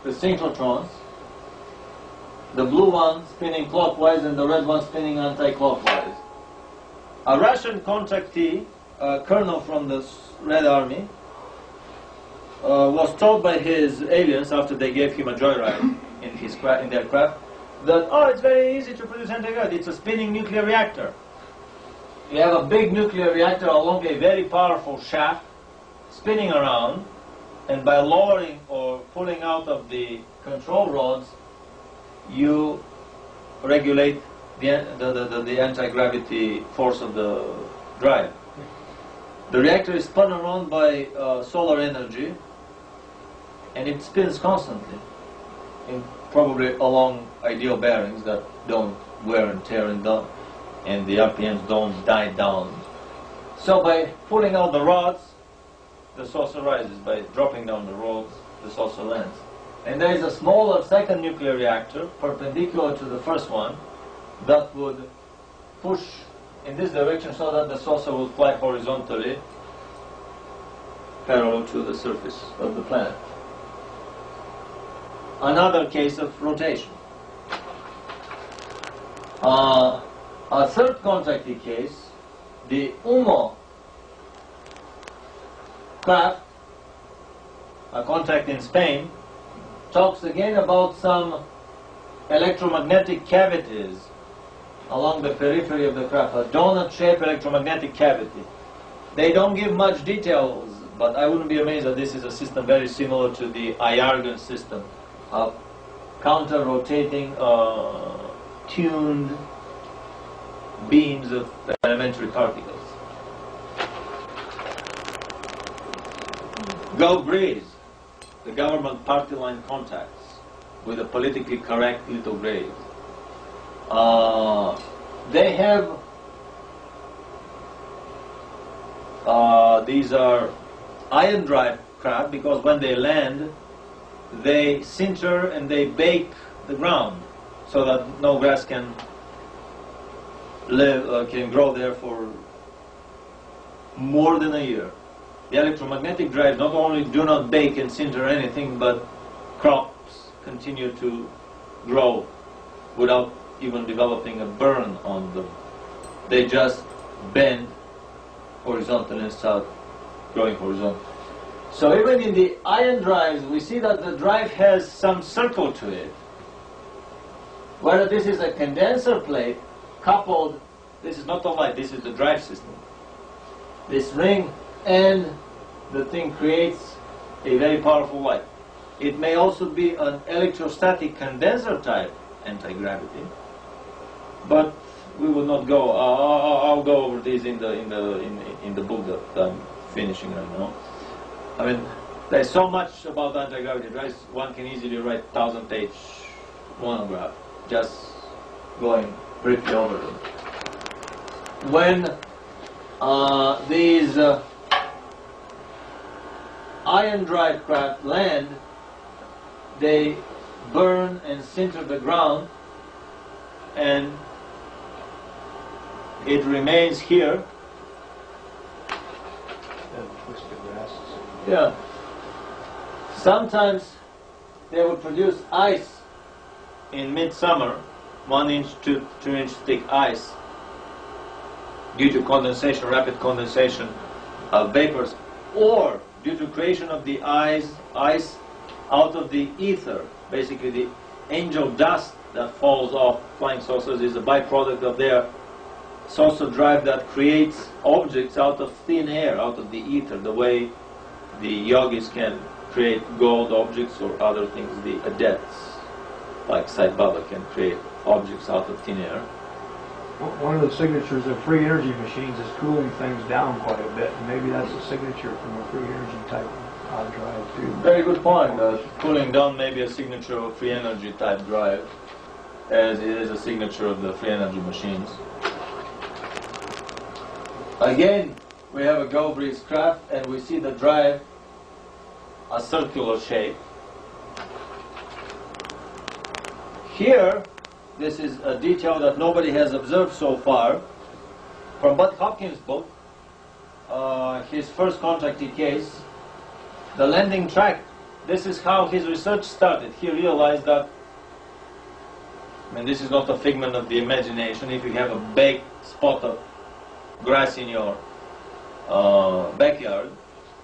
the synchrotrons, the blue one spinning clockwise and the red one spinning anti-clockwise. A Russian contactee, a colonel from the Red Army, was told by his aliens after they gave him a joyride in their craft that, oh, it's very easy to produce anti-gravity. It's a spinning nuclear reactor. You have a big nuclear reactor along a very powerful shaft spinning around, and by lowering or pulling out of the control rods, you regulate the anti-gravity force of the drive. The reactor is spun around by solar energy, and it spins constantly, probably along ideal bearings that don't wear and tear and the RPMs don't die down. So by pulling out the rods, the saucer rises. By dropping down the rods, the saucer lands. And there is a smaller second nuclear reactor, perpendicular to the first one, that would push in this direction so that the saucer will fly horizontally parallel to the surface of the planet. Another case of rotation. A third contactee case, the UMO craft, a contact in Spain, talks again about some electromagnetic cavities along the periphery of the craft, a donut-shaped electromagnetic cavity. They don't give much details, but I wouldn't be amazed that this is a system very similar to the Ayargan system of counter-rotating, tuned beams of elementary particles. Go Breeze, the government party line contacts with a politically correct little grave. They have, these are iron drive craft because when they land, they sinter and they bake the ground so that no grass can live, can grow there for more than a year. The electromagnetic drives not only do not bake and sinter anything, but crops continue to grow without even developing a burn on them. They just bend horizontal and start growing horizontal. So even in the iron drives, we see that the drive has some circle to it. Whether this is a condenser plate coupled, this is not a light, this is the drive system. This ring and the thing creates a very powerful light. It may also be an electrostatic condenser type anti-gravity, but we will not go. I'll go over these in the book that I'm finishing right now. I mean, there's so much about anti-gravity drives. One can easily write 1000-page monograph just going briefly over them. When these iron drive craft land, they burn and sinter the ground, and it remains here. Yeah. Sometimes they would produce ice in midsummer, 1 inch to 2 inch thick ice, due to condensation, rapid condensation of vapors, or due to creation of the ice out of the ether. Basically, the angel dust that falls off flying saucers is a byproduct of their saucer drive that creates objects out of thin air, out of the ether, the way the yogis can create gold objects or other things. The adepts, like Sai Baba, can create objects out of thin air. One of the signatures of free energy machines is cooling things down quite a bit, and maybe that's a signature from a free energy type drive too. Very good point. Cooling down may be a signature of free energy type drive, as it is a signature of the free energy machines. Again, we have a Go Breeze craft, and we see the drive a circular shape. Here, this is a detail that nobody has observed so far. From Bud Hopkins' book, his first contractee case, the landing track, this is how his research started. He realized that, I mean, this is not a figment of the imagination. If you have a big spot of grass in your backyard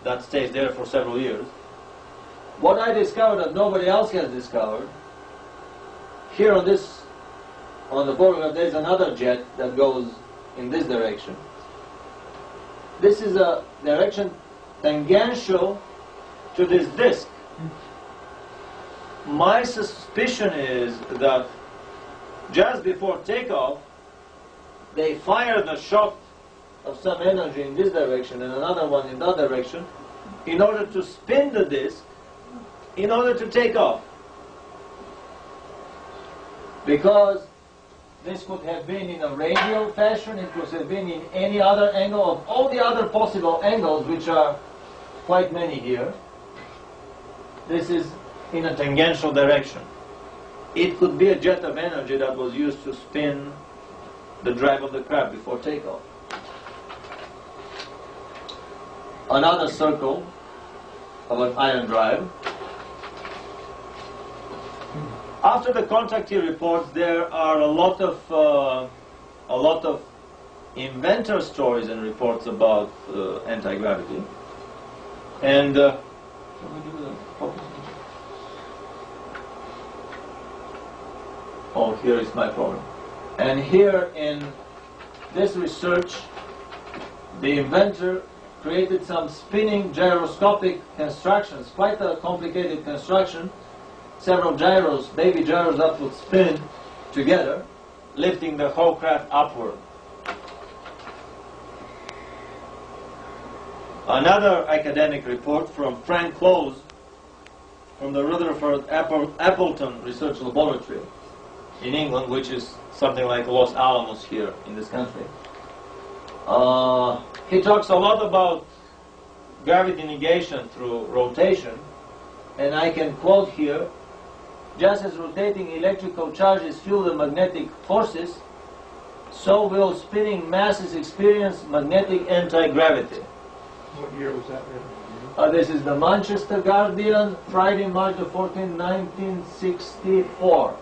that stays there for several years, what I discovered that nobody else has discovered, here on the photograph, there's another jet that goes in this direction. This is a direction tangential to this disk. My suspicion is that just before takeoff, they fired a shot of some energy in this direction and another one in that direction in order to spin the disk in order to take off. Because this could have been in a radial fashion, it could have been in any other angle of all the other possible angles, which are quite many here. This is in a tangential direction. It could be a jet of energy that was used to spin the drive of the craft before takeoff. Another circle of an iron drive. After the contractee reports, there are a lot of inventor stories and reports about anti-gravity. And oh, here is my problem. And here in this research, the inventor created some spinning gyroscopic constructions, quite a complicated construction. Several gyros, baby gyros that would spin together, lifting the whole craft upward. Another academic report from Frank Close from the Rutherford Appleton Research Laboratory in England, which is something like Los Alamos here in this country. He talks a lot about gravity negation through rotation, and I can quote here, just as rotating electrical charges fuel the magnetic forces, so will spinning masses experience magnetic anti-gravity. What year was that written? This is the Manchester Guardian, Friday, March the 14th, 1964.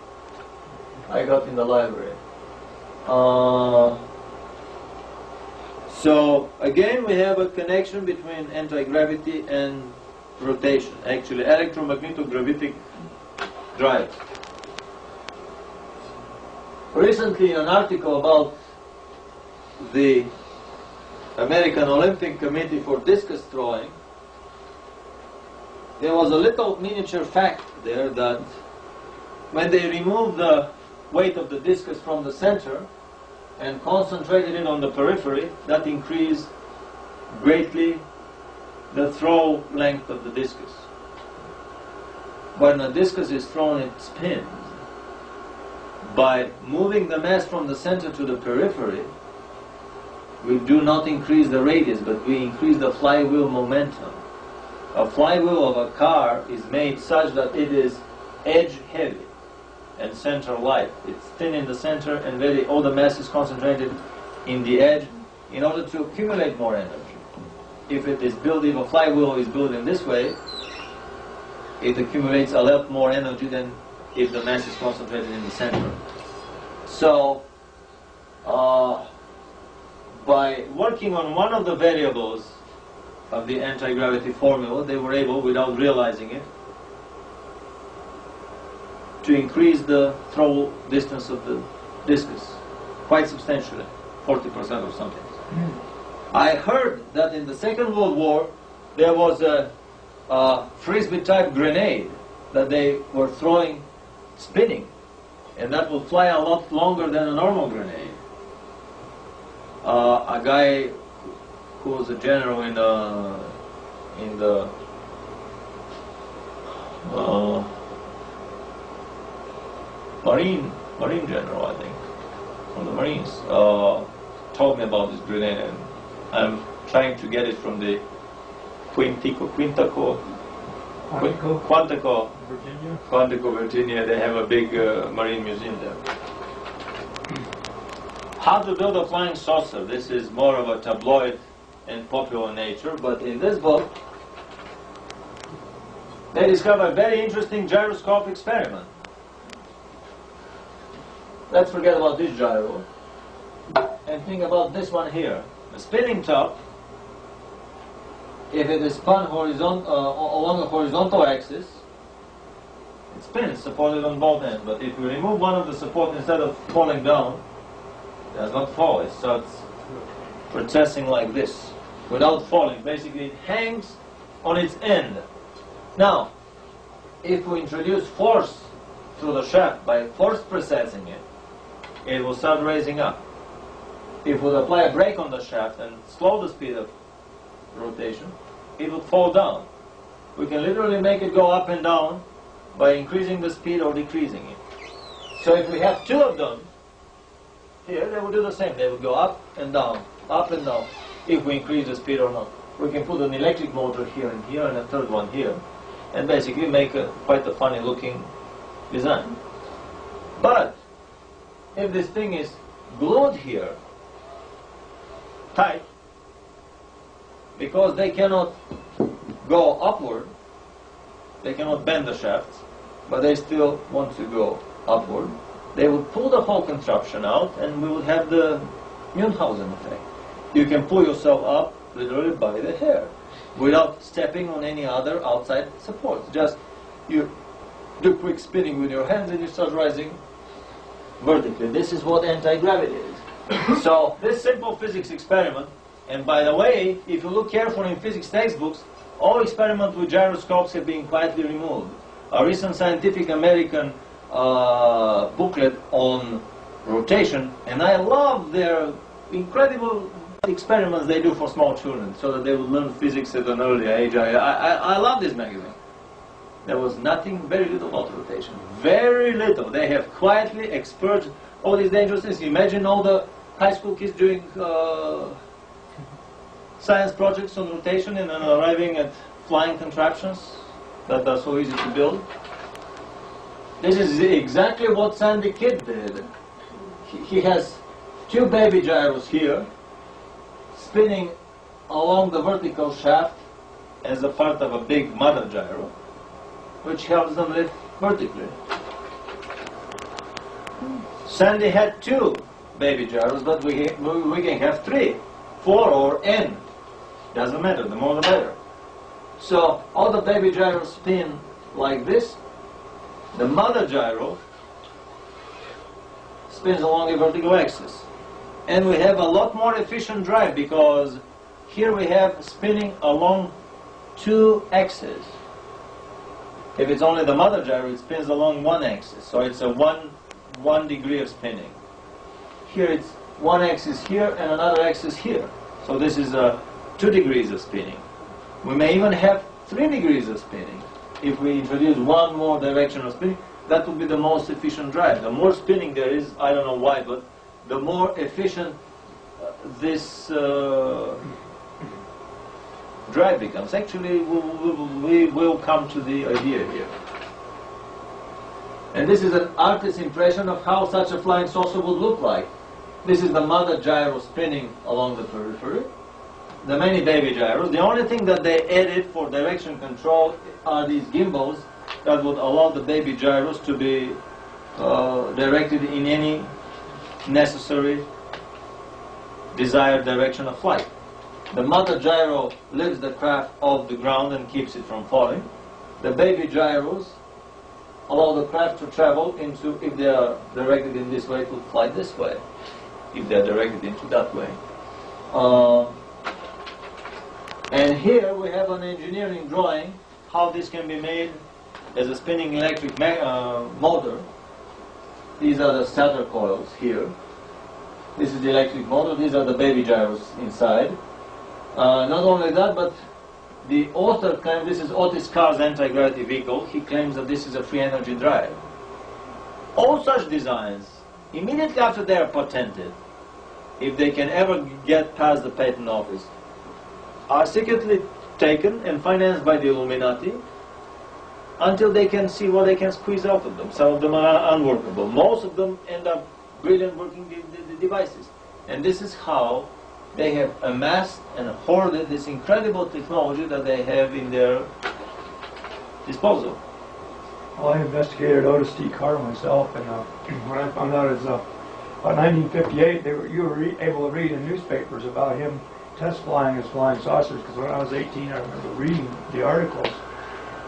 I got in the library. So again, we have a connection between anti-gravity and rotation. Actually, electromagnetic drives. Recently, an article about the American Olympic Committee for discus throwing, there was a little miniature fact there that when they removed the weight of the discus from the center and concentrated it on the periphery, that increased greatly the throw length of the discus. When a discus is thrown, it spins. By moving the mass from the center to the periphery, we do not increase the radius, but we increase the flywheel momentum. A flywheel of a car is made such that it is edge heavy and center light. It's thin in the center and all the mass is concentrated in the edge in order to accumulate more energy. If a flywheel is built in this way, it accumulates a lot more energy than if the mass is concentrated in the center. So, by working on one of the variables of the anti-gravity formula, they were able, without realizing it, to increase the throw distance of the discus quite substantially, 40% or something. I heard that in the Second World War there was a frisbee-type grenade that they were throwing, spinning, and that would fly a lot longer than a normal grenade. A guy who was a general in the Marine general, I think, from the Marines, told me about this grenade, and I'm trying to get it from the Quantico, Virginia. They have a big marine museum there. How to build a flying saucer. This is more of a tabloid and popular nature, but in this book they discover a very interesting gyroscope experiment. Let's forget about this gyro and think about this one here. A spinning top, if it is spun along a horizontal axis, it spins, supported on both ends. But if you remove one of the support, instead of falling down, it does not fall. It starts processing like this, without falling. Basically, it hangs on its end. Now, if we introduce force through the shaft by force processing it, it will start raising up. If we apply a brake on the shaft and slow the speed of rotation, it would fall down. We can literally make it go up and down by increasing the speed or decreasing it. So if we have two of them here, they will do the same. They will go up and down, if we increase the speed or not. We can put an electric motor here and a third one here, and basically make quite a funny looking design. But if this thing is glued here, tight, because they cannot go upward, they cannot bend the shafts, but they still want to go upward, they would pull the whole contraption out and we would have the Munchausen effect. You can pull yourself up literally by the hair without stepping on any other outside supports. Just you do quick spinning with your hands and you start rising vertically. This is what anti-gravity is. So this simple physics experiment, and by the way, if you look carefully in physics textbooks, all experiments with gyroscopes have been quietly removed. A recent Scientific American booklet on rotation, and I love their incredible experiments they do for small children so that they would learn physics at an early age. I love this magazine. There was nothing, very little about rotation. Very little. They have quietly expurged all these dangerous things. Imagine all the high school kids doing science projects on rotation and then arriving at flying contraptions that are so easy to build. This is exactly what Sandy Kidd did. He has two baby gyros here, spinning along the vertical shaft as a part of a big mother gyro, which helps them lift vertically. Sandy had two baby gyros, but we can have 3, 4, or n. Doesn't matter, the more the better. So all the baby gyros spin like this. The mother gyro spins along a vertical axis. And we have a lot more efficient drive because here we have spinning along 2 axes. If it's only the mother gyro, it spins along 1 axis. So it's a one degree of spinning. Here it's 1 axis here and another axis here. So this is 2 degrees of spinning. We may even have 3 degrees of spinning. If we introduce one more direction of spinning, that would be the most efficient drive. The more spinning there is, I don't know why, but the more efficient this drive becomes. Actually, we will come to the idea here. And this is an artist's impression of how such a flying saucer would look like. This is the mother gyro spinning along the periphery. The many baby gyros. The only thing that they added for direction control are these gimbals that would allow the baby gyros to be directed in any necessary desired direction of flight. The mother gyro lifts the craft off the ground and keeps it from falling. The baby gyros allow the craft to travel into, if they are directed in this way, it would fly this way. If they are directed into that way. And here we have an engineering drawing how this can be made as a spinning electric motor. These are the starter coils here. This is the electric motor. These are the baby gyros inside. Not only that, but the author claims, this is Otis Carr's anti-gravity vehicle. He claims that this is a free energy drive. All such designs, immediately after they are patented, if they can ever get past the patent office, are secretly taken and financed by the Illuminati until they can see what they can squeeze out of them. Some of them are unworkable. Most of them end up brilliant working devices. And this is how they have amassed and hoarded this incredible technology that they have in their disposal. Well, I investigated Otis T. Carr myself, and what I found out is about 1958, you were able to read in newspapers about him test flying his flying saucers, because when I was 18 I remember reading the articles.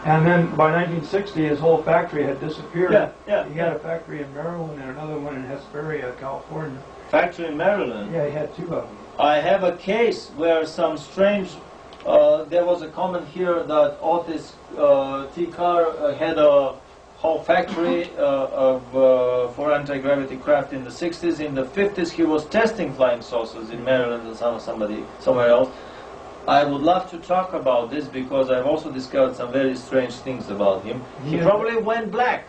And then by 1960 his whole factory had disappeared. He had a factory in Maryland and another one in Hesperia, California. Factory in Maryland? Yeah, he had 2 of them. I have a case where some strange, there was a comment here that Otis T. Carr had a whole factory for anti-gravity craft in the 60s. In the 50s he was testing flying saucers in Maryland and somewhere else. I would love to talk about this because I've also discovered some very strange things about him. He probably went black.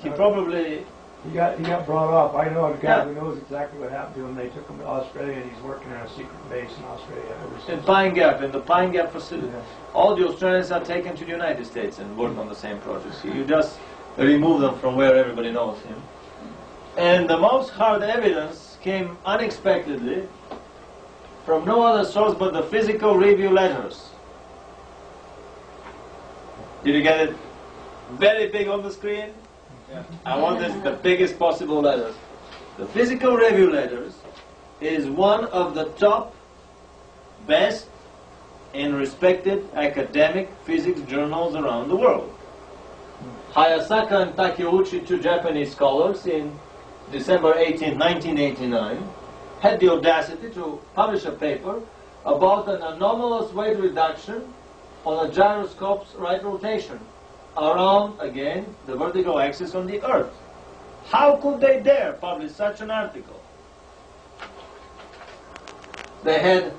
He probably... He got brought off. I know a guy who knows exactly what happened to him. They took him to Australia and he's working in a secret base in Australia ever since. In Pine Gap, in the Pine Gap facility. Yeah. All the Australians are taken to the United States and work on the same projects. You just remove them from where everybody knows him. And the most hard evidence came unexpectedly from no other source but the Physical Review letters. Did you get it very big on the screen? Yeah. I want this the biggest possible letters. The Physical Review letters is one of the top, best, and respected academic physics journals around the world. Hayasaka and Takeuchi, 2 Japanese scholars in December 18, 1989, had the audacity to publish a paper about an anomalous weight reduction on a gyroscope's right rotation around, again, the vertical axis on the Earth. How could they dare publish such an article? They had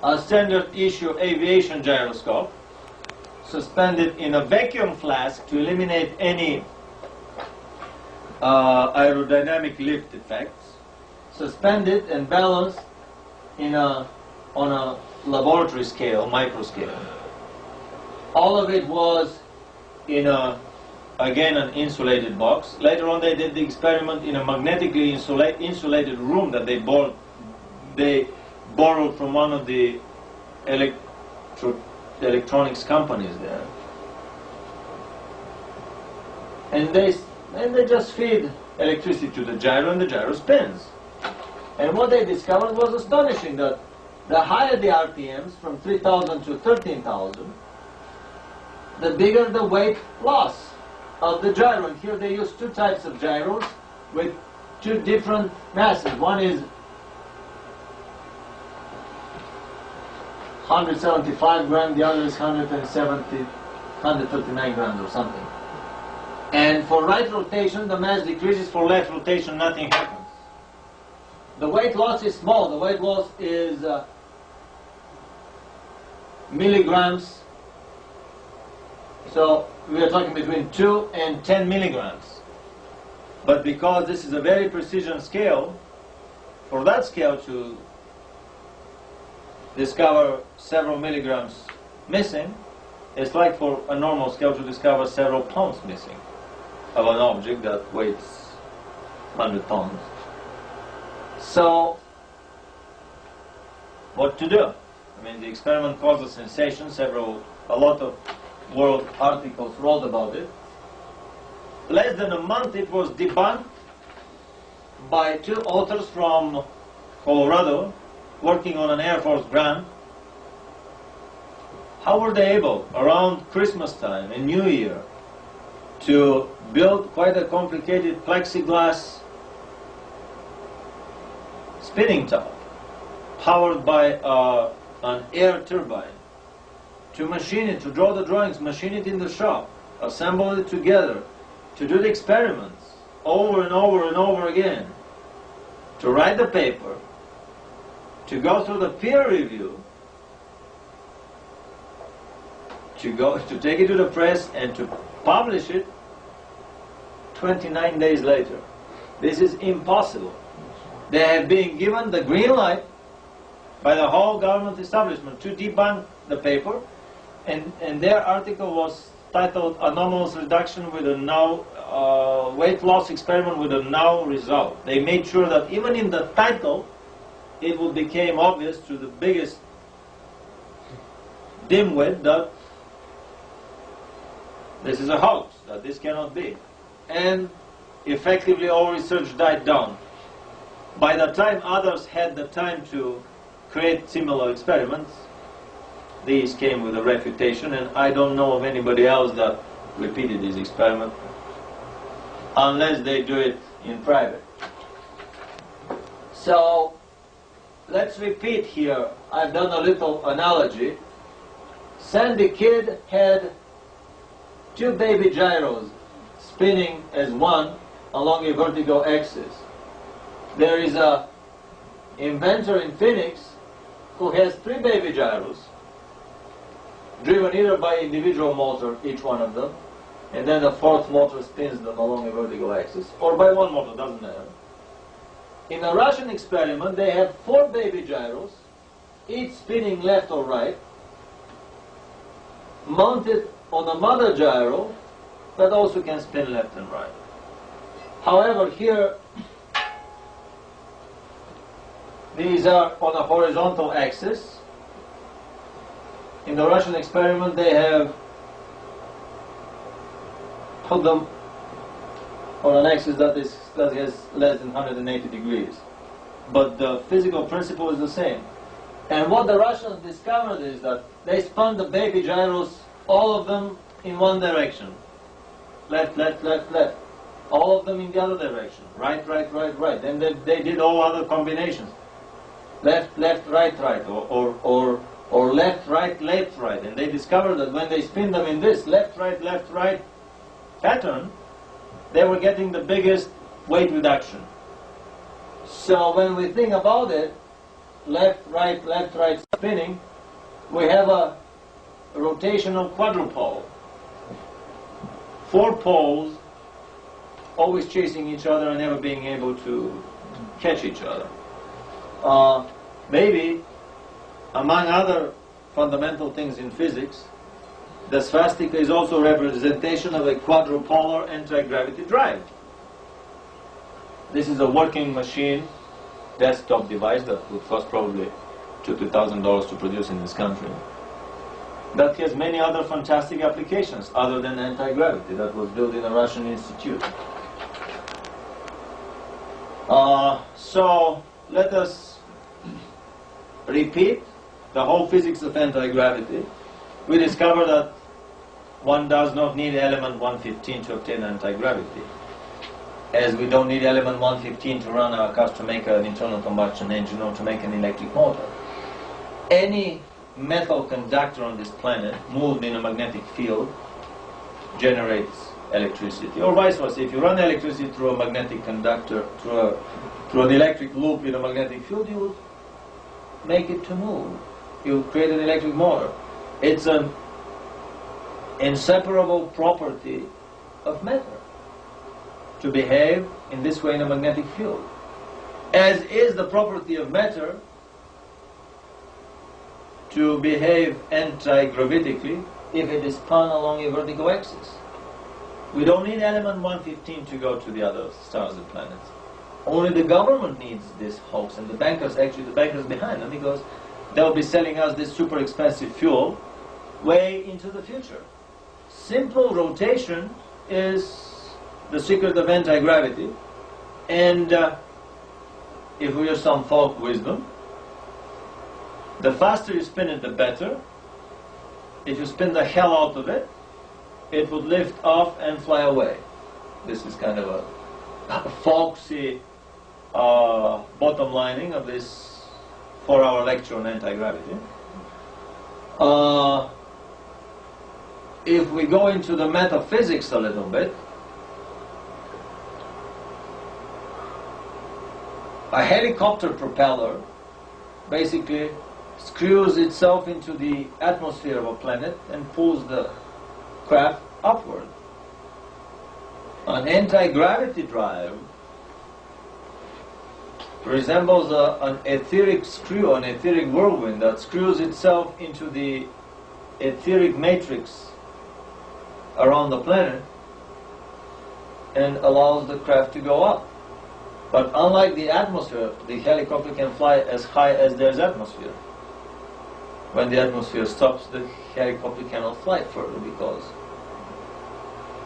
a standard issue aviation gyroscope suspended in a vacuum flask to eliminate any aerodynamic lift effects, suspended and balanced on a laboratory scale, micro scale. All of it was in again an insulated box. Later on they did the experiment in a magnetically insulated room that they borrowed from one of the electronics companies there. And they just feed electricity to the gyro and the gyro spins. And what they discovered was astonishing, that the higher the RPMs, from 3,000 to 13,000, the bigger the weight loss of the gyro. And here they use two types of gyros with two different masses. One is 175 grams, the other is 139 grams or something. And for right rotation, the mass decreases. For left rotation, nothing happens. The weight loss is small. The weight loss is milligrams. So we are talking between 2 and 10 milligrams. But because this is a very precision scale, for that scale to discover several milligrams missing, it's like for a normal scale to discover several pounds missing of an object that weighs 100 pounds. So, what to do? I mean, the experiment caused a sensation. A lot of world articles wrote about it. Less than a month it was debunked by two authors from Colorado working on an Air Force grant. How were they able, around Christmas time and New Year, to build quite a complicated plexiglass spinning top powered by an air turbine, to machine it, to draw the drawings, machine it in the shop, assemble it together, to do the experiments over and over and over again, to write the paper, to go through the peer review, to take it to the press and to publish it 29 days later. This is impossible. They have been given the green light by the whole government establishment to debunk the paper, and their article was titled "Anomalous Reduction with a Now Weight Loss Experiment with a Now Result." They made sure that even in the title it would become obvious to the biggest dimwit that this is a hoax, that this cannot be. And effectively all research died down. By the time others had the time to create similar experiments, these came with a refutation, and I don't know of anybody else that repeated this experiment, unless they do it in private. So, let's repeat here. I've done a little analogy. Sandy Kidd had two baby gyros spinning as one along a vertical axis. There is an inventor in Phoenix who has three baby gyros, driven either by individual motor, each one of them, and then the fourth motor spins them along a vertical axis, or by one motor, doesn't matter. In a Russian experiment, they have four baby gyros, each spinning left or right, mounted on a mother gyro that also can spin left and right. However, here, these are on a horizontal axis. In the Russian experiment, they have put them on an axis that has less than 180 degrees. But the physical principle is the same. And what the Russians discovered is that they spun the baby gyros, all of them, in one direction. Left, left, left, left. all of them in the other direction. Right, right, right, right. Then they did all other combinations. Left, left, right, right, or left, right, left, right. And they discovered that when they spin them in this left, right pattern, they were getting the biggest weight reduction. So when we think about it, left, right spinning, we have a rotational quadrupole. 4 poles always chasing each other and never being able to catch each other. Maybe, among other fundamental things in physics, the swastika is also a representation of a quadrupolar anti-gravity drive. This is a working machine, desktop device that would cost probably $2,000 to $3,000 to produce in this country, that has many other fantastic applications other than anti-gravity, that was built in a Russian institute. So let us repeat the whole physics of anti-gravity. We discover that one does not need element 115 to obtain anti-gravity, as we don't need element 115 to run our cars to make an internal combustion engine or to make an electric motor. Any metal conductor on this planet moved in a magnetic field generates electricity, or vice versa. If you run electricity through a magnetic conductor, through an electric loop in a magnetic field, you will make it to move. You will create an electric motor. It's an inseparable property of matter to behave in this way in a magnetic field, as is the property of matter to behave anti-gravitically if it is spun along a vertical axis. We don't need element 115 to go to the other stars and planets. Only the government needs this hoax, and the bankers behind them, because they'll be selling us this super expensive fuel way into the future. Simple rotation is the secret of anti-gravity, and if we use some folk wisdom, the faster you spin it, the better. If you spin the hell out of it, it would lift off and fly away. This is kind of a folksy bottom lining of this 4-hour lecture on anti-gravity. If we go into the metaphysics a little bit, a helicopter propeller basically screws itself into the atmosphere of a planet and pulls the craft upward. An anti-gravity drive resembles an etheric screw, an etheric whirlwind that screws itself into the etheric matrix around the planet and allows the craft to go up. But unlike the atmosphere, the helicopter can fly as high as there's atmosphere. When the atmosphere stops, the helicopter cannot fly further because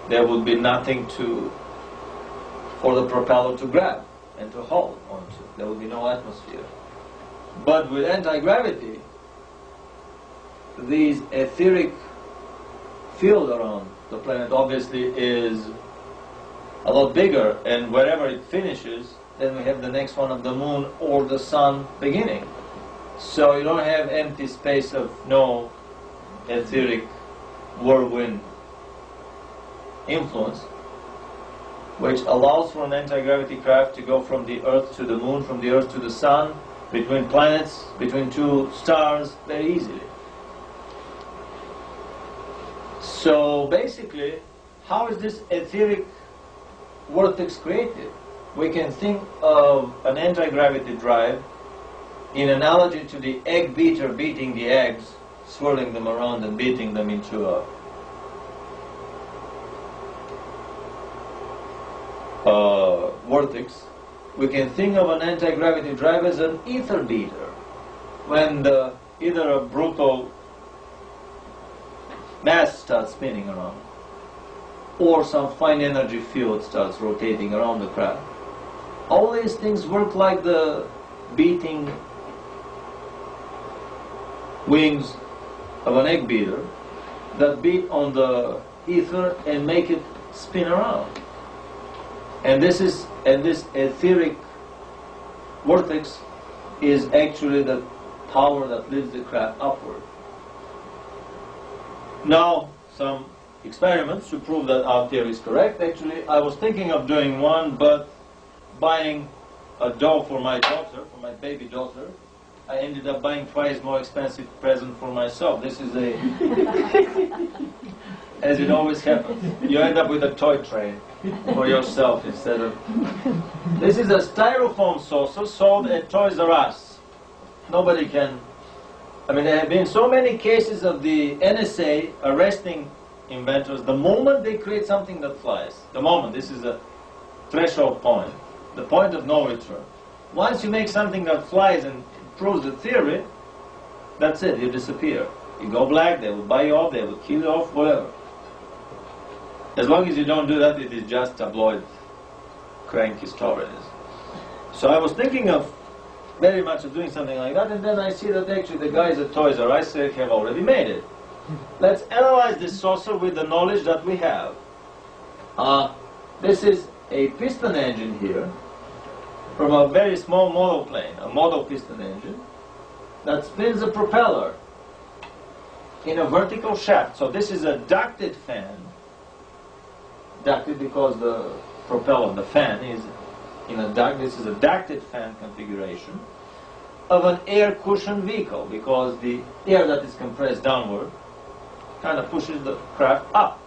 there would be nothing for the propeller to grab and to hold onto. There would be no atmosphere. But with anti-gravity, these etheric field around the planet obviously is a lot bigger, and wherever it finishes, then we have the next one of the moon or the sun beginning. So you don't have empty space of no etheric whirlwind influence, which allows for an anti-gravity craft to go from the Earth to the moon, from the Earth to the sun, between planets, between two stars, very easily. So basically, how is this etheric vortex created? We can think of an anti-gravity drive in analogy to the egg beater beating the eggs, swirling them around and beating them into a vortex. We can think of an anti-gravity drive as an ether beater, when either a brutal mass starts spinning around, or some fine energy field starts rotating around the craft. All these things work like the beating wings of an egg beater that beat on the ether and make it spin around. And this etheric vortex is actually the power that lifts the craft upward. Now, some experiments to prove that our theory is correct. Actually, I was thinking of doing one, but buying a doll for my daughter, for my baby daughter, I ended up buying twice more expensive present for myself. This is a, as it always happens, you end up with a toy train for yourself instead of. This is a styrofoam saucer sold at Toys R Us. Nobody can. I mean, there have been so many cases of the NSA arresting inventors the moment they create something that flies. The moment, this is a threshold point, the point of no return. Once you make something that flies and proves the theory, that's it, you disappear. You go black, they will buy you off, they will kill you off, whatever. As long as you don't do that, it is just tabloid, cranky stories. So I was thinking of very much of doing something like that, and then I see that actually the guys at Toys R Us have already made it. Let's analyze this saucer with the knowledge that we have. This is a piston engine here from a very small model plane, a model piston engine that spins a propeller in a vertical shaft. So this is a ducted fan, ducted because the propeller, the fan, is in a duct. This is a ducted fan configuration of an air cushion vehicle, because the air that is compressed downward kind of pushes the craft up.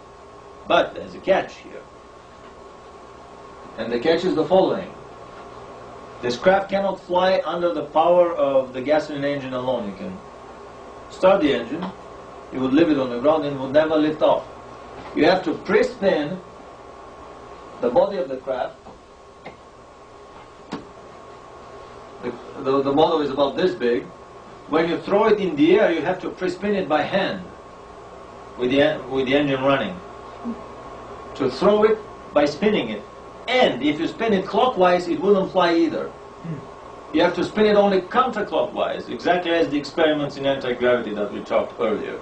But there's a catch here. And the catch is the following. This craft cannot fly under the power of the gasoline engine alone. You can start the engine, you would leave it on the ground and it would never lift off. You have to pre-spin the body of the craft. The model is about this big. When you throw it in the air, you have to pre-spin it by hand with the engine running. To throw it by spinning it. And if you spin it clockwise, it wouldn't fly either. You have to spin it only counterclockwise, exactly as the experiments in anti-gravity that we talked earlier.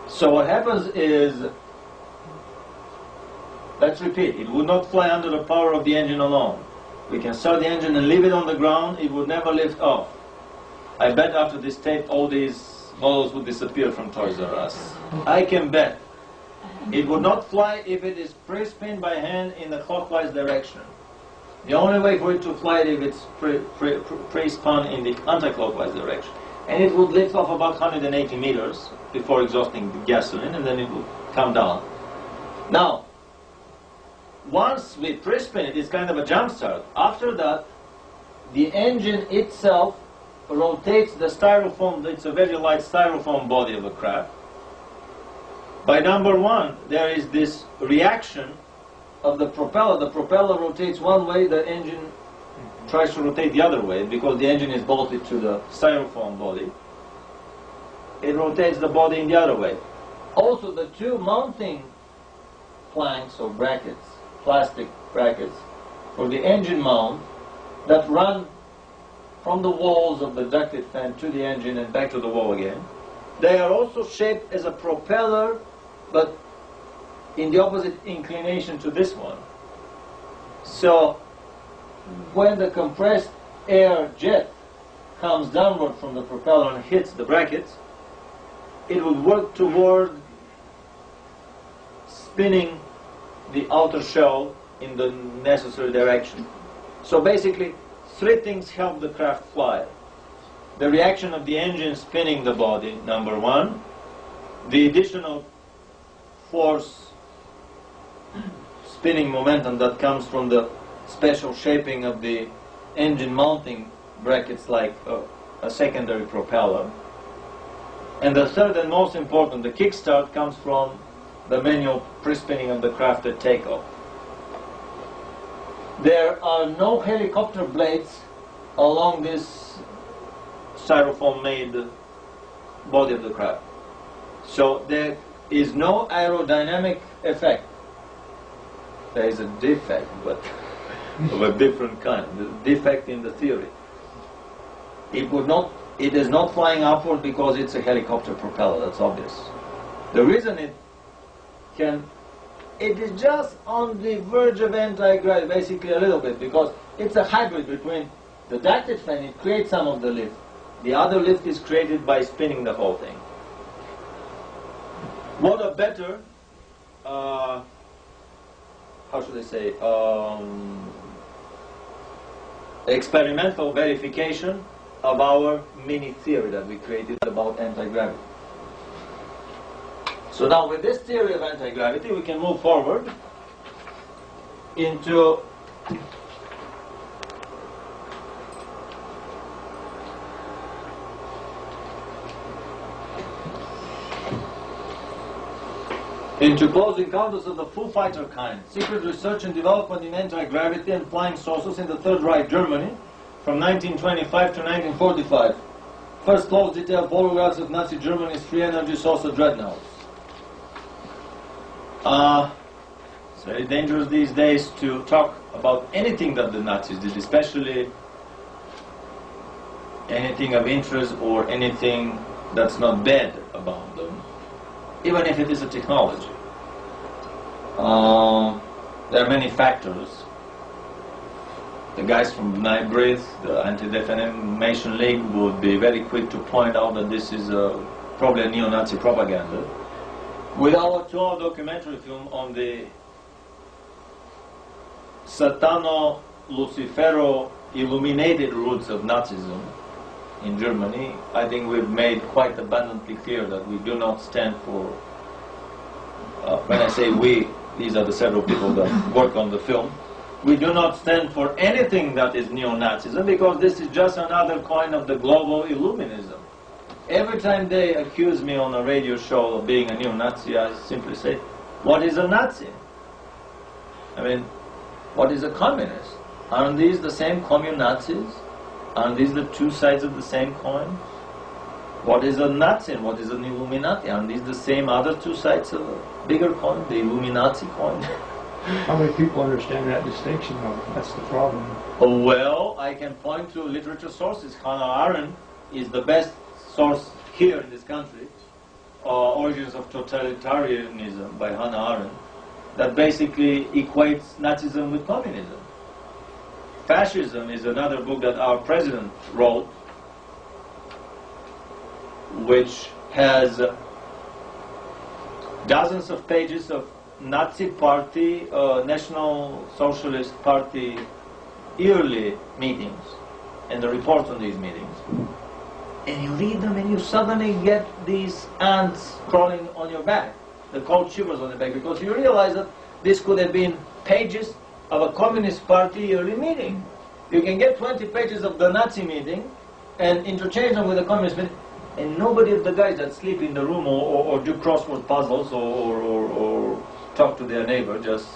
So what happens is, let's repeat, it would not fly under the power of the engine alone. We can start the engine and leave it on the ground, it would never lift off. I bet after this tape all these models would disappear from Toys R Us. I can bet. It would not fly if it is pre-spun by hand in the clockwise direction. The only way for it to fly is if it's pre-spun in the anti-clockwise direction. And it would lift off about 180 meters before exhausting the gasoline, and then it would come down. Now, once we pre-spin it, it's kind of a jump start. After that, the engine itself rotates the styrofoam. It's a very light styrofoam body of a craft. By number one, there is this reaction of the propeller. The propeller rotates one way, the engine tries to rotate the other way, because the engine is bolted to the styrofoam body. It rotates the body in the other way. Also, the two mounting planks or brackets, plastic brackets, for the engine mount that run from the walls of the ducted fan to the engine and back to the wall again, they are also shaped as a propeller, but in the opposite inclination to this one. So when the compressed air jet comes downward from the propeller and hits the brackets, it will work toward spinning the outer shell in the necessary direction. So basically, three things help the craft fly. The reaction of the engine spinning the body, number one. The additional force, spinning momentum that comes from the special shaping of the engine mounting brackets, like a secondary propeller. And the third and most important, the kickstart, comes from the manual pre-spinning of the craft at takeoff. There are no helicopter blades along this styrofoam-made body of the craft. So there is no aerodynamic effect. There is a defect, but of a different kind. The defect in the theory. It is not flying upward because it's a helicopter propeller, that's obvious. The reason it can it is just on the verge of anti-gravity, basically a little bit, because it's a hybrid between the directed fan, it creates some of the lift. The other lift is created by spinning the whole thing. What a better, how should I say, experimental verification of our mini theory that we created about anti-gravity. So now with this theory of anti-gravity, we can move forward into Close Encounters of the Foo Fighter Kind, Secret Research and Development in Anti-Gravity and Flying Saucers in the Third Reich, Germany, from 1925 to 1945. First close detailed photographs of Nazi Germany's free energy saucer dreadnoughts. It's very dangerous these days to talk about anything that the Nazis did, especially anything of interest or anything that's not bad about them, even if it is a technology. There are many factors. The guys from Nybrid, the Anti-Defamation League, would be very quick to point out that this is probably a neo-Nazi propaganda. With our 2-hour documentary film on the Satano-Lucifero illuminated roots of Nazism in Germany, I think we've made quite abundantly clear that we do not stand for, when I say we, these are the several people that work on the film, we do not stand for anything that is neo-Nazism, because this is just another coin of the global Illuminism. Every time they accuse me on a radio show of being a neo-Nazi, I simply say, what is a Nazi? I mean, what is a communist? Aren't these the same commun-Nazis? Aren't these the two sides of the same coin? What is a Nazi and what is an Illuminati? Aren't these the same other two sides of a bigger coin, the Illuminati coin? How many people understand that distinction, though? That's the problem. Well, I can point to literature sources. Hannah Arendt is the best source here in this country, Origins of Totalitarianism by Hannah Arendt, that basically equates Nazism with communism. Fascism is another book that our president wrote, which has dozens of pages of Nazi Party, National Socialist Party yearly meetings and the reports on these meetings. And you read them and you suddenly get these ants crawling on your back, the cold shivers on the back, because you realize that this could have been pages of a Communist Party yearly meeting. You can get 20 pages of the Nazi meeting and interchange them with the Communist meeting, and nobody of the guys that sleep in the room or do crossword puzzles or talk to their neighbor, just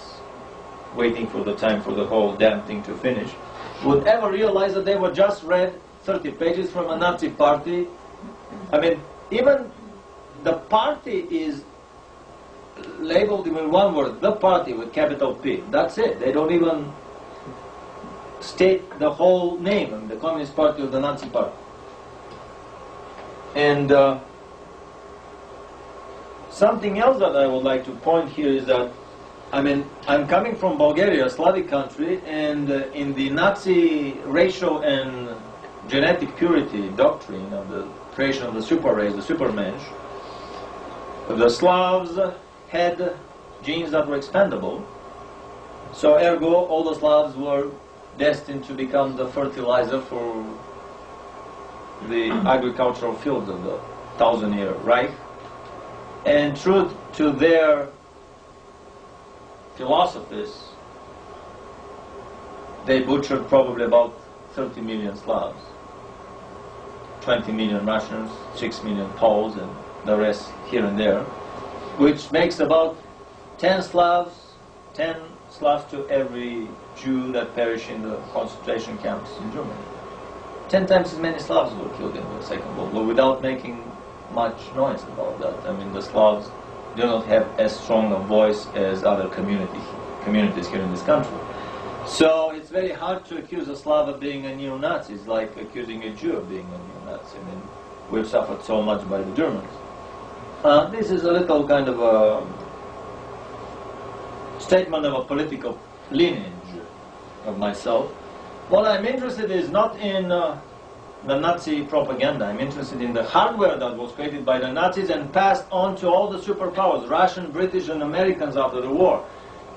waiting for the time for the whole damn thing to finish, would ever realize that they were just read 30 pages from a Nazi party. I mean, even the party is labeled in one word, the party with capital P. That's it. They don't even state the whole name, I mean, the Communist Party or the Nazi Party. And something else that I would like to point here is that, I mean, I'm coming from Bulgaria, a Slavic country, and in the Nazi racial and genetic purity doctrine of the creation of the super race, the supermensch, the Slavs had genes that were expendable, so ergo all the Slavs were destined to become the fertilizer for the agricultural fields of the 1,000-year Reich. And true to their philosophies, they butchered probably about 30 million Slavs, 20 million Russians, 6 million Poles, and the rest here and there, which makes about 10 Slavs to every Jew that perished in the concentration camps in Germany. 10 times as many Slavs were killed in the Second World War without making much noise about that. I mean, the Slavs do not have as strong a voice as other communities here in this country. So it's very hard to accuse a Slav of being a neo-Nazi. It's like accusing a Jew of being a neo-Nazi. I mean, we've suffered so much by the Germans. This is a little kind of a statement of a political lineage of myself. What I'm interested is not in the Nazi propaganda. I'm interested in the hardware that was created by the Nazis and passed on to all the superpowers, Russian, British, and Americans after the war,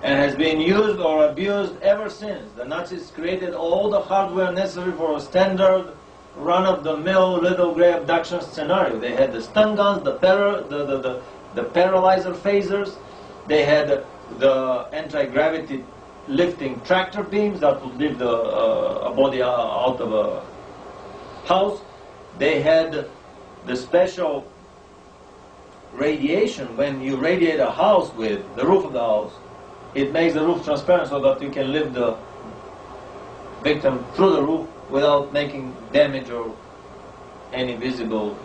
and has been used or abused ever since. The Nazis created all the hardware necessary for a standard run-of-the-mill little grey abduction scenario. They had the stun guns, the paralyzer phasers, they had the anti-gravity lifting tractor beams that would lift a body out of a house. They had the special radiation. When you radiate a house with the roof of the house, it makes the roof transparent so that you can lift the victim through the roof without making damage or any visible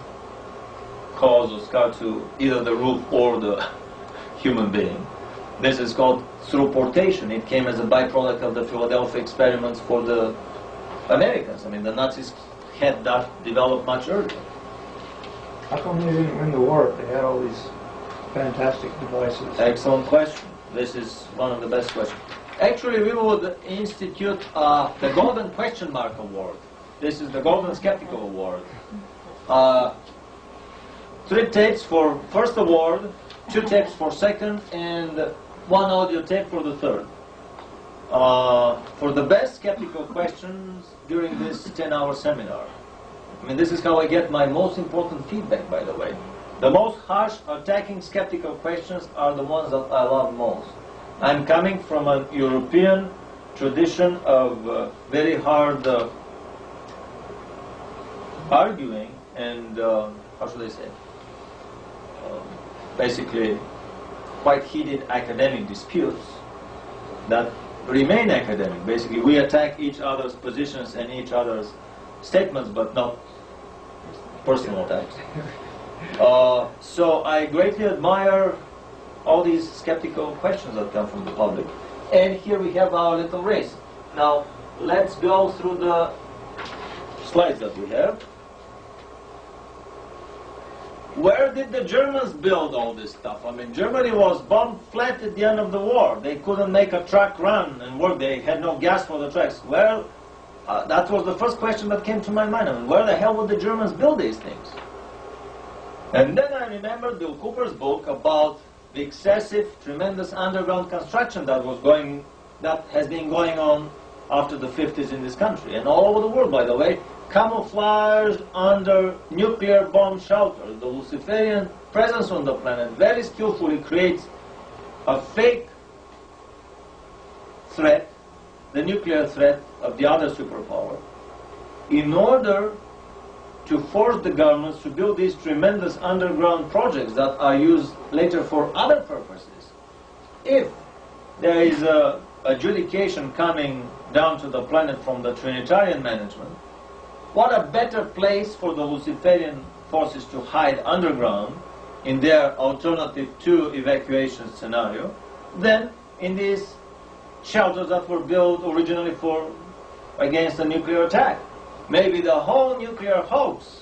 cause or scar to either the roof or the human being. This is called throughportation. It came as a byproduct of the Philadelphia experiments for the Americans. I mean, the Nazis had that developed much earlier. How come they didn't win the war if they had all these fantastic devices? Excellent question. This is one of the best questions. Actually, we would institute the Golden Question Mark Award. This is the Golden Skeptical Award. 3 tapes for first award, 2 tapes for second, and 1 audio tape for the third. For the best skeptical questions during this 10-hour seminar. I mean, this is how I get my most important feedback, by the way. The most harsh, attacking, skeptical questions are the ones that I love most. I'm coming from a European tradition of very hard arguing and, how should I say, basically quite heated academic disputes that remain academic. Basically, we attack each other's positions and each other's statements, but not personal attacks. So I greatly admire all these skeptical questions that come from the public. And here we have our little race. Now, let's go through the slides that we have. Where did the Germans build all this stuff? I mean, Germany was bombed flat at the end of the war. They couldn't make a truck run and work. They had no gas for the trucks. Well, that was the first question that came to my mind. I mean, where the hell would the Germans build these things? And then I remembered Bill Cooper's book about the excessive, tremendous underground construction that has been going on after the 50s in this country and all over the world, by the way, camouflaged under nuclear bomb shelters. The Luciferian presence on the planet very skillfully creates a fake threat, the nuclear threat of the other superpower, in order to force the governments to build these tremendous underground projects that are used later for other purposes. If there is a adjudication coming down to the planet from the Trinitarian management, what a better place for the Luciferian forces to hide underground in their alternative to evacuation scenario than in these shelters that were built originally against a nuclear attack. Maybe the whole nuclear hoax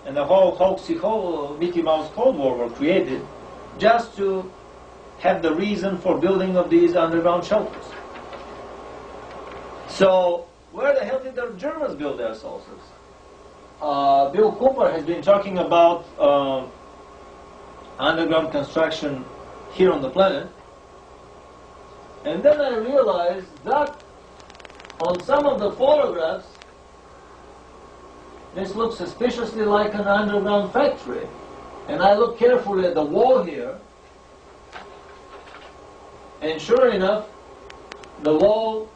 and the whole Mickey Mouse Cold War were created just to have the reason for building of these underground shelters. So, where the hell did the Germans build their saucers? Bill Cooper has been talking about underground construction here on the planet. And then I realized that on some of the photographs, this looks suspiciously like an underground factory. And I look carefully at the wall here, and sure enough, the walls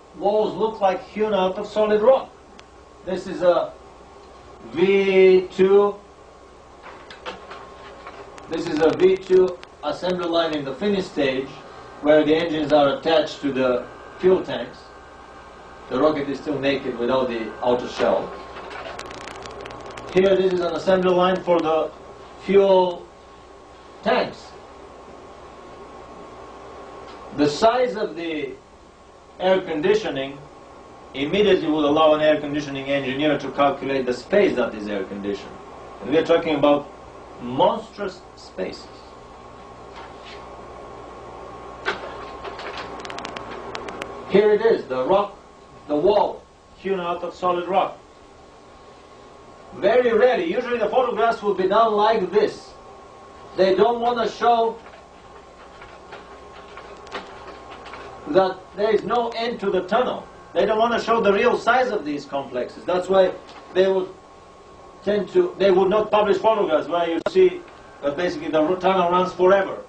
look like hewn out of solid rock. This is a V2. This is a V2 assembly line in the finish stage, where the engines are attached to the fuel tanks. The rocket is still naked without the outer shell. Here, this is an assembly line for the fuel tanks. The size of the air conditioning immediately would allow an air conditioning engineer to calculate the space that is air conditioned. And we are talking about monstrous spaces. Here it is, the rock, the wall, hewn out of solid rock. Very rarely, usually the photographs will be done like this. They don't want to show that there is no end to the tunnel. They don't want to show the real size of these complexes. That's why they would they would not publish photographs where you see that basically the tunnel runs forever.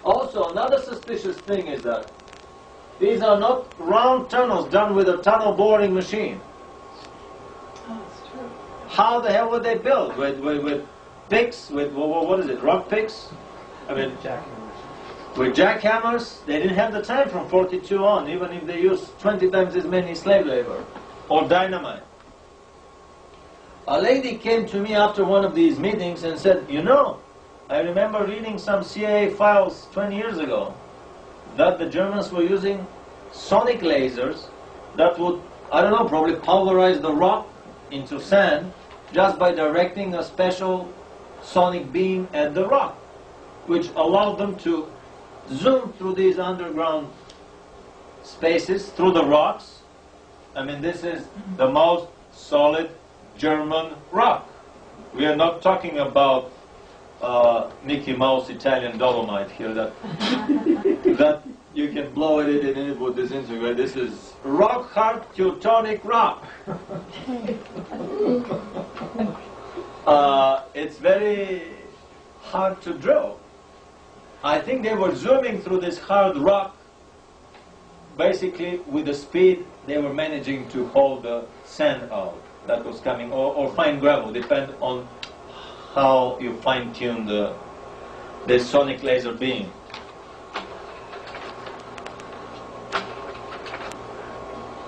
Also, another suspicious thing is that these are not round tunnels done with a tunnel boring machine. Oh, it's true. How the hell would they build? With picks? With, what is it, rock picks? I mean, with jackhammers? They didn't have the time from 42 on, even if they used 20 times as many slave labor. Or dynamite. A lady came to me after one of these meetings and said, you know, I remember reading some CIA files 20 years ago that the Germans were using sonic lasers that would, I don't know, probably pulverize the rock into sand just by directing a special sonic beam at the rock, which allowed them to zoom through these underground spaces, through the rocks. I mean, this is the most solid German rock. We are not talking about Mickey Mouse Italian dolomite here that that you can blow it in and it would disintegrate. This is rock hard Teutonic rock. It's very hard to drill. I think they were zooming through this hard rock basically with the speed they were managing to hold the sand out that was coming, or fine gravel, depend on how you fine-tune the sonic laser beam.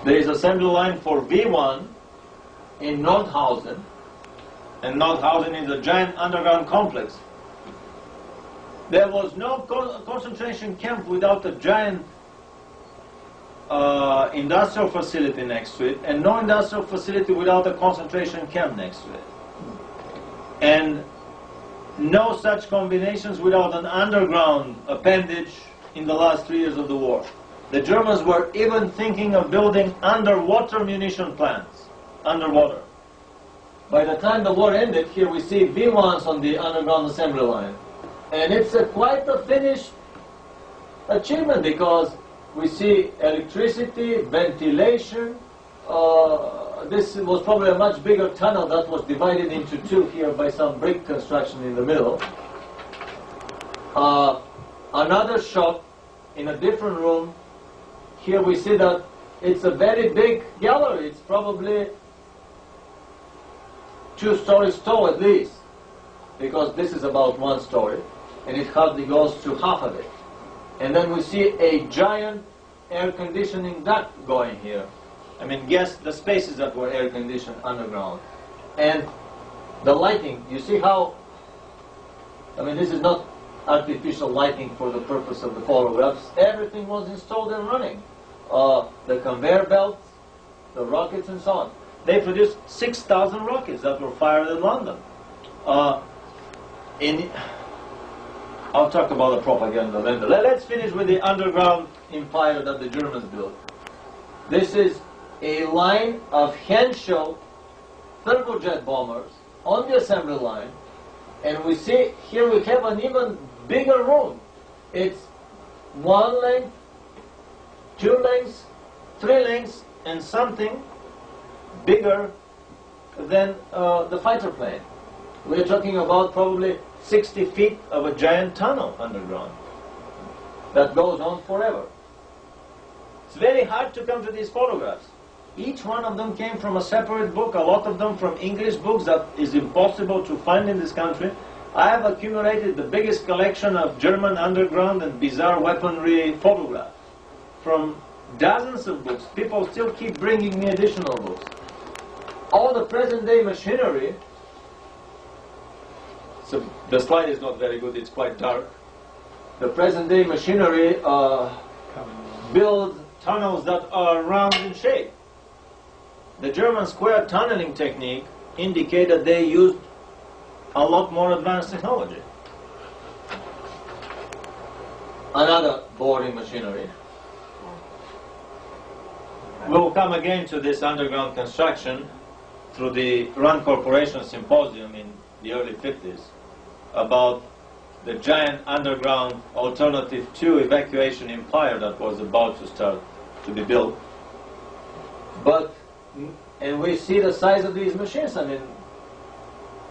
There is assembly line for V1 in Nordhausen, and Nordhausen is a giant underground complex. There was no concentration camp without a giant industrial facility next to it, and no industrial facility without a concentration camp next to it. And no such combinations without an underground appendage in the last 3 years of the war. The Germans were even thinking of building underwater munition plants, underwater. By the time the war ended, here we see V1s on the underground assembly line. And it's quite a finished achievement because we see electricity, ventilation. This was probably a much bigger tunnel that was divided into two here by some brick construction in the middle. Another shot in a different room. Here we see that it's a very big gallery. It's probably 2 stories tall at least, because this is about 1 story, and it hardly goes to half of it. And then we see a giant air conditioning duct going here. I mean, guess the spaces that were air conditioned underground. And the lighting, you see how, I mean, this is not artificial lighting for the purpose of the photographs. Everything was installed and running. The conveyor belts, the rockets and so on. They produced 6,000 rockets that were fired in London. I'll talk about the propaganda later. Let's finish with the underground empire that the Germans built. This is a line of Henschel turbojet bombers on the assembly line, and we see here we have an even bigger room. It's 1 length, 2 lengths, 3 lengths, and something bigger than the fighter plane. We're talking about probably 60 feet of a giant tunnel underground that goes on forever. It's very hard to come to these photographs. Each one of them came from a separate book, a lot of them from English books that is impossible to find in this country. I have accumulated the biggest collection of German underground and bizarre weaponry photographs from dozens of books. People still keep bringing me additional books. All the present-day machinery, so the slide is not very good, it's quite dark. The present-day machinery builds tunnels that are round in shape. The German square tunneling technique indicated that they used a lot more advanced technology. Another boring machinery. We'll come again to this underground construction through the Rand Corporation Symposium in the early 50s about the giant underground alternative to evacuation empire that was about to start to be built. And we see the size of these machines. I mean,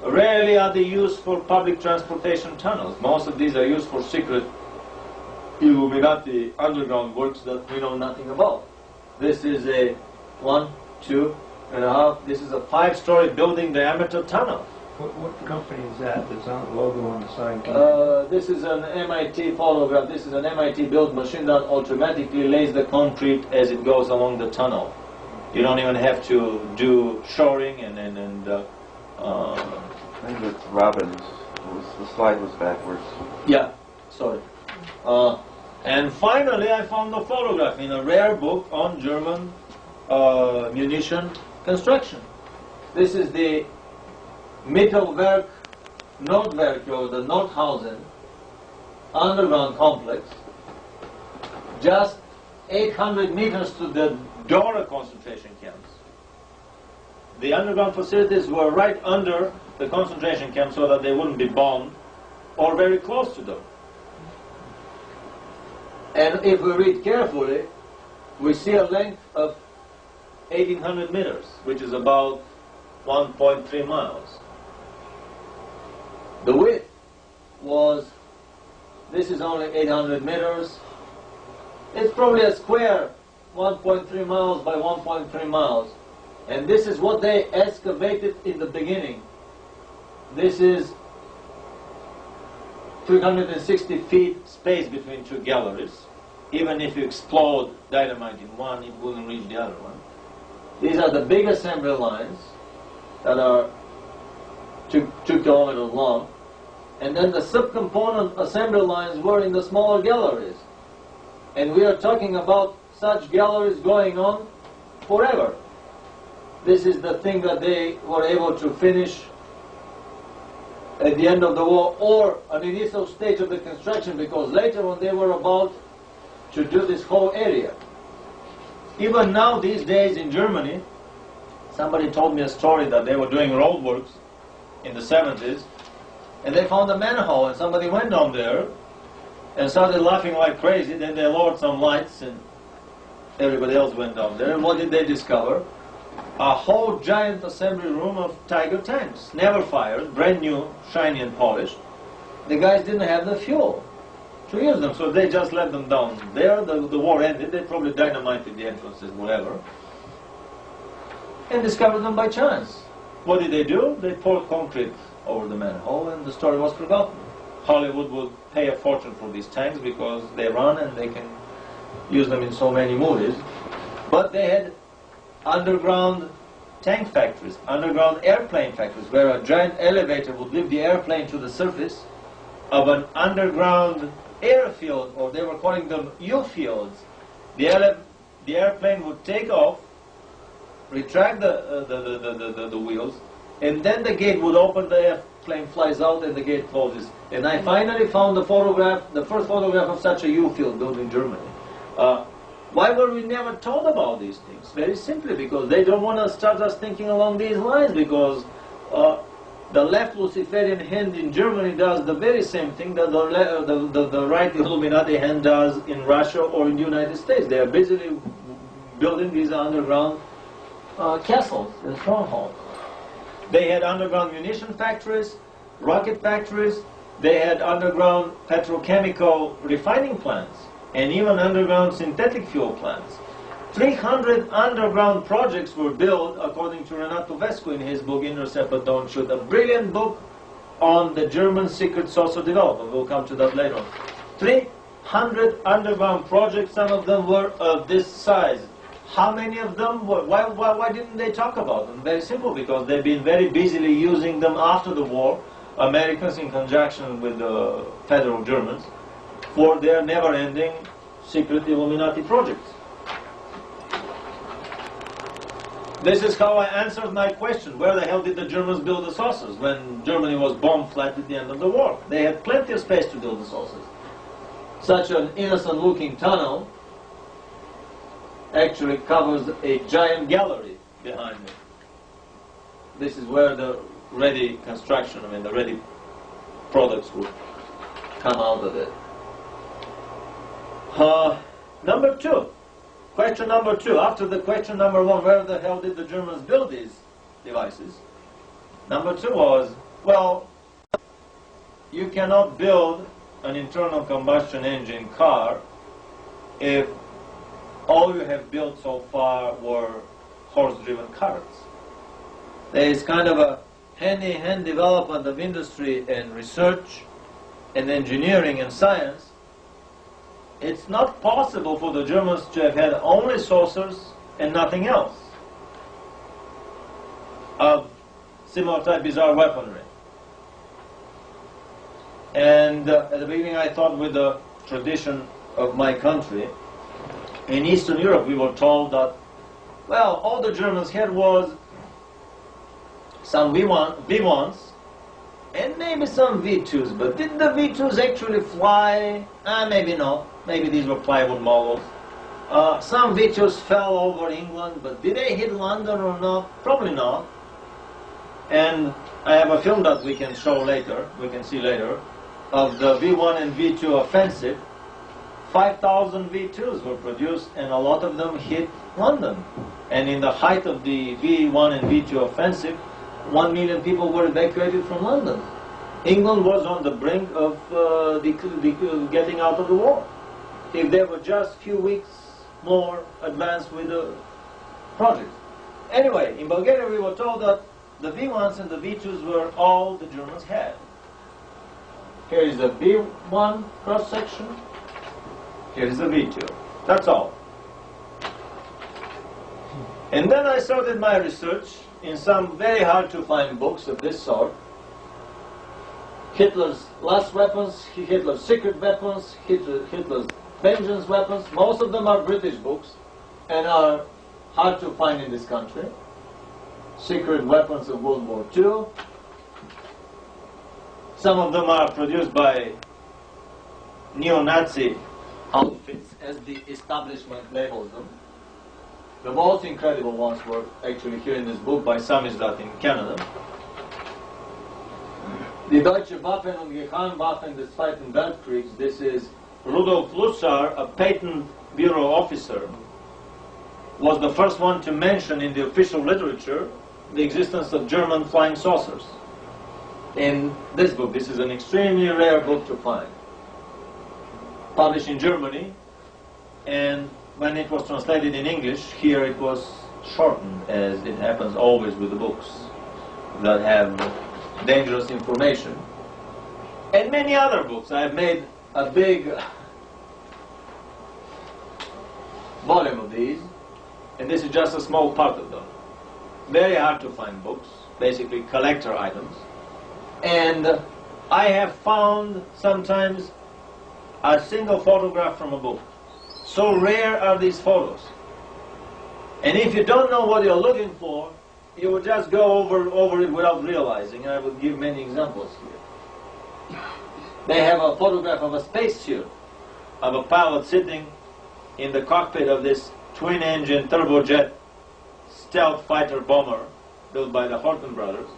rarely are they used for public transportation tunnels. Most of these are used for secret Illuminati underground works that we know nothing about. This is a 1, 2.5, this is a 5-story building diameter tunnel. What company is that that's on the logo on the side? This is an MIT photograph. This is an MIT built machine that automatically lays the concrete as it goes along the tunnel. You don't even have to do shoring I think it's Robbins. The slide was backwards. yeah, sorry. And finally, I found a photograph in a rare book on German munition construction. This is the Mittelwerk Nordwerk, or the Nordhausen underground complex, just 800 meters to the Dora concentration camps. The underground facilities were right under the concentration camps so that they wouldn't be bombed, or very close to them. And if we read carefully, we see a length of 1,800 meters, which is about 1.3 miles. The width was, this is only 800 meters. It's probably a square 1.3 miles by 1.3 miles. And this is what they excavated in the beginning. This is 360 feet space between two galleries. Even if you explode dynamite in one, it wouldn't reach the other one. These are the big assembly lines that are 2 kilometers long. And then the subcomponent assembly lines were in the smaller galleries. And we are talking about such galleries going on forever. This is the thing that they were able to finish at the end of the war, or an initial stage of the construction, because later on they were about to do this whole area. Even now, these days in Germany, somebody told me a story that they were doing roadworks in the 70s, and they found a manhole, and somebody went down there and started laughing like crazy. Then they lowered some lights, and everybody else went down there. And what did they discover? A whole giant assembly room of Tiger tanks, never fired, brand new, shiny and polished. The guys didn't have the fuel to use them, so they just let them down there. The war ended. They probably dynamited the entrances, whatever, and discovered them by chance. What did they do? They poured concrete over the manhole, and the story was forgotten. Hollywood would pay a fortune for these tanks because they run and they can use them in so many movies. But they had underground tank factories, underground airplane factories, where a giant elevator would lift the airplane to the surface of an underground airfield, or they were calling them U-fields. The airplane would take off, retract the wheels, and then the gate would open, the airplane flies out, and the gate closes. And I finally found the photograph, the first photograph of such a U-field built in Germany. Why were we never told about these things? Very simply because they don't want to start us thinking along these lines, because the left Luciferian hand in Germany does the very same thing that the right Illuminati hand does in Russia or in the United States. They are busily building these underground castles and strongholds. They had underground munition factories, rocket factories, they had underground petrochemical refining plants, and even underground synthetic fuel plants. 300 underground projects were built, according to Renato Vesco in his book Intercept But Don't Shoot, a brilliant book on the German secret source of development. We'll come to that later on. 300 underground projects, some of them were of this size. How many of them were? Why didn't they talk about them? Very simple, because they've been very busily using them after the war, Americans in conjunction with the federal Germans, for their never-ending secret Illuminati projects. This is how I answered my question. Where the hell did the Germans build the saucers when Germany was bombed flat at the end of the war? They had plenty of space to build the saucers. Such an innocent-looking tunnel actually covers a giant gallery behind me. This is where the ready construction, the ready products would come out of it. Number two, question number two. After the question number one, where the hell did the Germans build these devices? Number two was, well, you cannot build an internal combustion engine car if all you have built so far were horse-driven carts. There is kind of a hand-in-hand development of industry and research and engineering and science. It's not possible for the Germans to have had only saucers and nothing else of similar type bizarre weaponry. And at the beginning I thought with the tradition of my country, in Eastern Europe we were told that, well, all the Germans had was some V1s and maybe some V2s, but did the V2s actually fly? Maybe not. Maybe these were plywood models. Some V2s fell over England, but did they hit London or not? Probably not. And I have a film that we can show later, we can see later, of the V1 and V2 offensive. 5,000 V2s were produced and a lot of them hit London. And in the height of the V1 and V2 offensive, 1 million people were evacuated from London. England was on the brink of getting out of the war. If they were just a few weeks more advanced with the project. Anyway, in Bulgaria we were told that the V1s and the V2s were all the Germans had. Here is the V1 cross-section. Here is the V2. That's all. And then I started my research in some very hard-to-find books of this sort. Hitler's last weapons, Hitler's secret weapons, Hitler's vengeance weapons. Most of them are British books and are hard to find in this country. Secret weapons of World War II. Some of them are produced by neo-Nazi outfits, as the establishment labels them. The most incredible ones were actually here in this book by Samizdat in Canada. Die Deutsche Waffen und Geheimwaffen des Zweiten Weltkriegs. This is Rudolf Lussar, a patent bureau officer, was the first one to mention in the official literature the existence of German flying saucers. In this book, this is an extremely rare book to find. Published in Germany, and when it was translated in English, here it was shortened, as it happens always with the books that have dangerous information. And many other books. I have made a big volume of these, and this is just a small part of them. Very hard to find books, basically collector items. And I have found sometimes a single photograph from a book. So rare are these photos. And if you don't know what you're looking for, you will just go over it without realizing. I will give many examples here. They have a photograph of a spacesuit, of a pilot sitting in the cockpit of this twin-engine turbojet stealth fighter bomber built by the Horten brothers.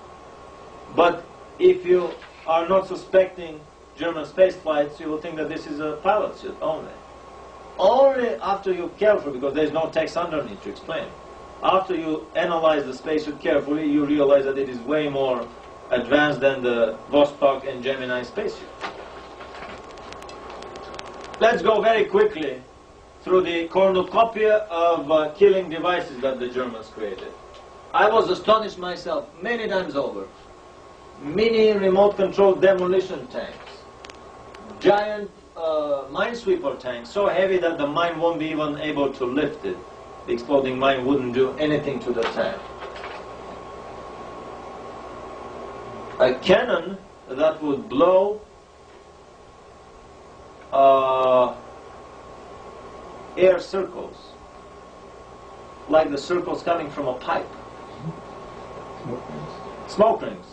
But if you are not suspecting German space flights, you will think that this is a pilot suit only. Only after you carefully, because there's no text underneath to explain, after you analyze the spacesuit carefully, you realize that it is way more advanced than the Vostok and Gemini spacesuit. Let's go very quickly through the cornucopia of killing devices that the Germans created. I was astonished myself many times over. Mini remote-controlled demolition tanks, giant minesweeper tanks, so heavy that the mine won't be even able to lift it. The exploding mine wouldn't do anything to the tank. A cannon that would blow air circles, like the circles coming from a pipe. Smoke rings.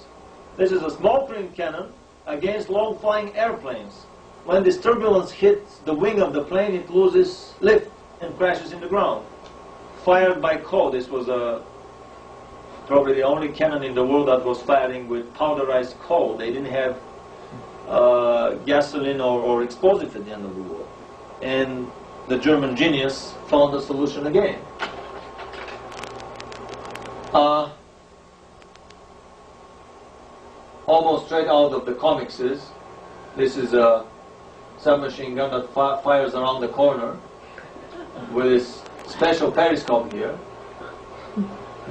This is a smoke ring cannon against low-flying airplanes. When this turbulence hits the wing of the plane, it loses lift and crashes in the ground. fired by coal. This was probably the only cannon in the world that was firing with powderized coal. They didn't have gasoline or explosives at the end of the war. And the German genius found a solution again. Almost straight out of the comics this is a submachine gun that fires around the corner with this special periscope here.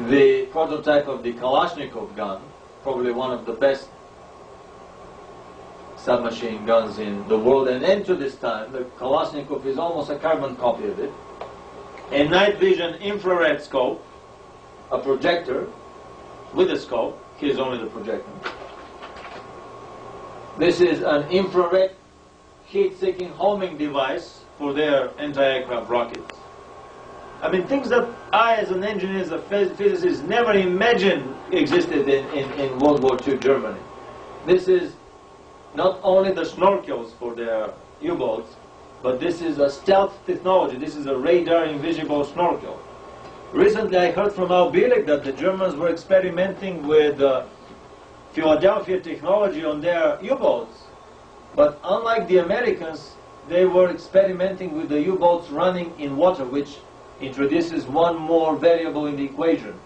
The prototype of the Kalashnikov gun, probably one of the best submachine guns in the world, and to this time the Kalashnikov is almost a carbon copy of it. A night vision infrared scope, a projector with a scope. Here's only the projector. This is an infrared heat-seeking homing device for their anti-aircraft rockets. I mean, things that I, as an engineer, as a physicist, never imagined existed in World War II Germany. This is not only the snorkels for their U-boats, but this is a stealth technology. This is a radar invisible snorkel. Recently I heard from Al Bielek that the Germans were experimenting with Philadelphia technology on their U-boats. But unlike the Americans, they were experimenting with the U-boats running in water, which introduces one more variable in the equation.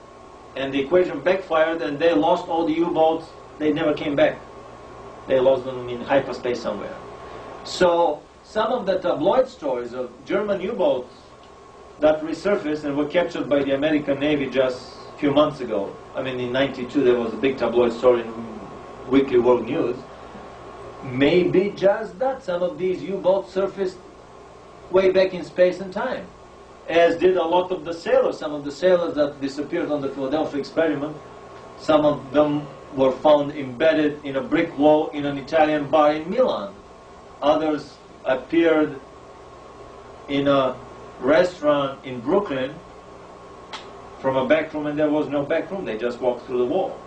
And the equation backfired and they lost all the U-boats. They never came back. They lost them in hyperspace somewhere. So some of the tabloid stories of German U-boats that resurfaced and were captured by the American Navy just a few months ago. I mean, in '92 there was a big tabloid story in Weekly World News. Maybe just that. Some of these U-boats surfaced way back in space and time, as did a lot of the sailors. Some of the sailors that disappeared on the Philadelphia experiment, some of them were found embedded in a brick wall in an Italian bar in Milan. Others appeared in a restaurant in Brooklyn from a back room, and there was no back room. They just walked through the wall.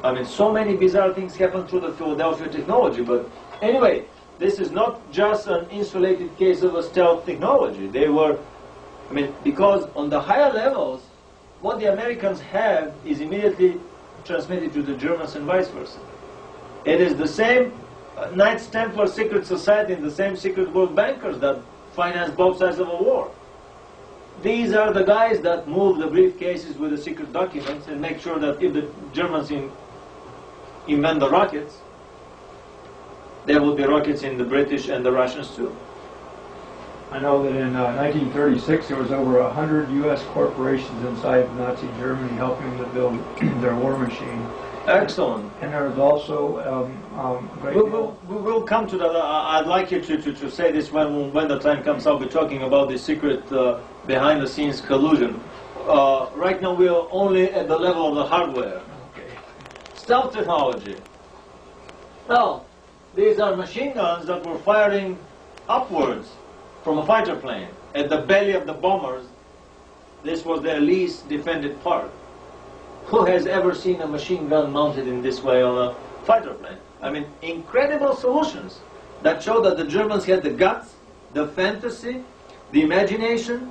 I mean, so many bizarre things happened through the Philadelphia technology. But anyway, this is not just an insulated case of a stealth technology. They were, I mean, because on the higher levels, what the Americans have is immediately transmitted to the Germans and vice versa. It is the same Knights Templar secret society and the same secret world bankers that finance both sides of a war. These are the guys that move the briefcases with the secret documents and make sure that if the Germans invent the rockets, there will be rockets in the British and the Russians too. I know that in 1936 there was over 100 U.S. corporations inside Nazi Germany helping them to build their war machine. Excellent. And there was also we'll come to that. I'd like you to say this when the time comes. I'll be talking about the secret behind-the-scenes collusion. Right now we are only at the level of the hardware. Okay. Stealth technology. Now, these are machine guns that were firing upwards from a fighter plane. At the belly of the bombers, this was their least defended part. Who has ever seen a machine gun mounted in this way on a fighter plane? I mean, incredible solutions that show that the Germans had the guts, the fantasy, the imagination,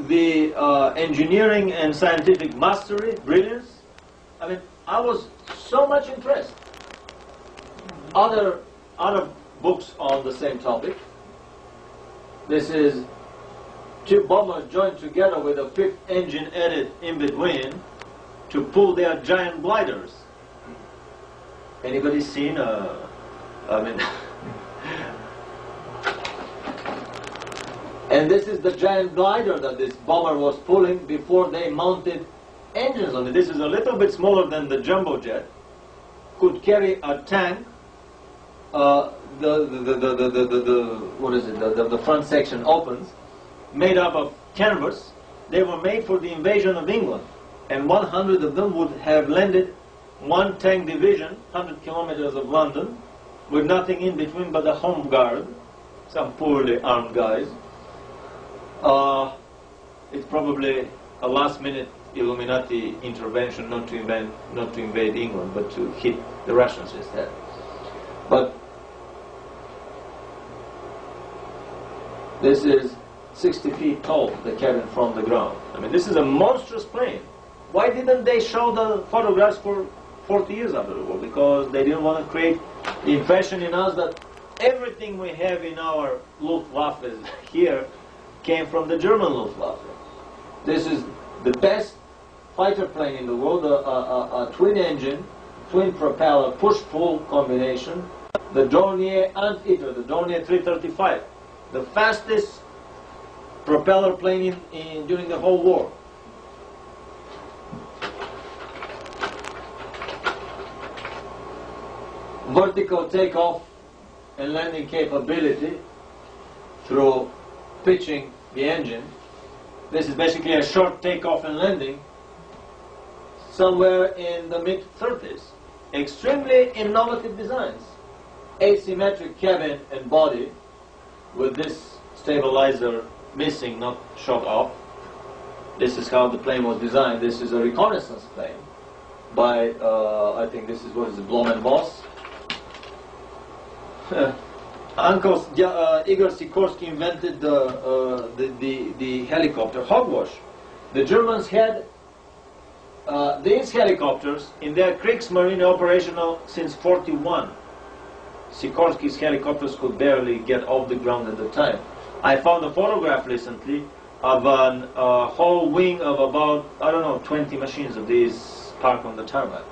the engineering and scientific mastery, brilliance. I mean, I was so much impressed. Other books on the same topic. This is two bombers joined together with a fifth engine added in between to pull their giant gliders. Anybody seen and this is the giant glider that this bomber was pulling before they mounted engines on it. This is a little bit smaller than the jumbo jet. Could carry a tank. The front section opens, made up of canvas. They were made for the invasion of England, and 100 of them would have landed one tank division, 100 kilometers of London, with nothing in between but the home guard, some poorly armed guys. It's probably a last-minute Illuminati intervention, not to invade England, but to hit the Russians instead. But this is 60 feet tall, the cabin from the ground. I mean, this is a monstrous plane. Why didn't they show the photographs for 40 years after the war? Because they didn't want to create the impression in us that everything we have in our Luftwaffe here came from the German Luftwaffe. This is the best fighter plane in the world, a twin engine, twin propeller, push-pull combination, the Dornier Anteater, the Dornier 335, the fastest propeller plane during the whole war. Vertical takeoff and landing capability through pitching the engine. This is basically a short takeoff and landing somewhere in the mid-30s. Extremely innovative designs. Asymmetric cabin and body with this stabilizer missing, not shot off. This is how the plane was designed. This is a reconnaissance plane by, I think this is, what is it, Blom and Voss. Uncle Igor Sikorsky invented the helicopter, hogwash. The Germans had these helicopters in their Kriegsmarine operational since '41. Sikorsky's helicopters could barely get off the ground at the time. I found a photograph recently of a whole wing of about, I don't know, 20 machines of these parked on the tarmac.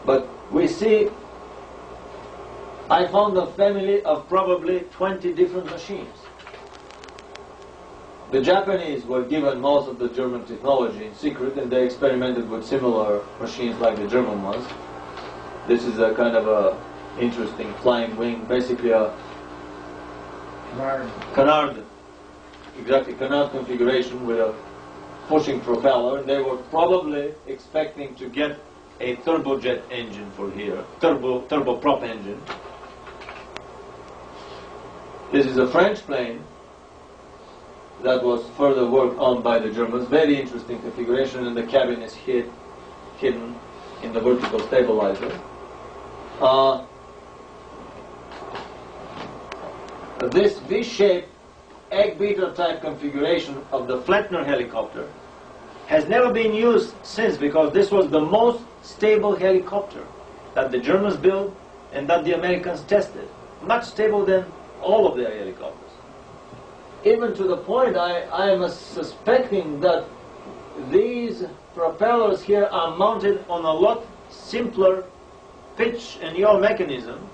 But we see, I found a family of probably 20 different machines. The Japanese were given most of the German technology in secret, and they experimented with similar machines like the German ones. This is a kind of a interesting flying wing, basically a canard, exactly, canard configuration with a pushing propeller. They were probably expecting to get a turbojet engine for here, turboprop engine. This is a French plane that was further worked on by the Germans. Very interesting configuration, and the cabin is hidden in the vertical stabilizer. This V-shaped egg beater type configuration of the Flettner helicopter has never been used since, because this was the most stable helicopter that the Germans built and that the Americans tested. Much stable than all of their helicopters. Even to the point I am suspecting that these propellers here are mounted on a lot simpler pitch and yaw mechanism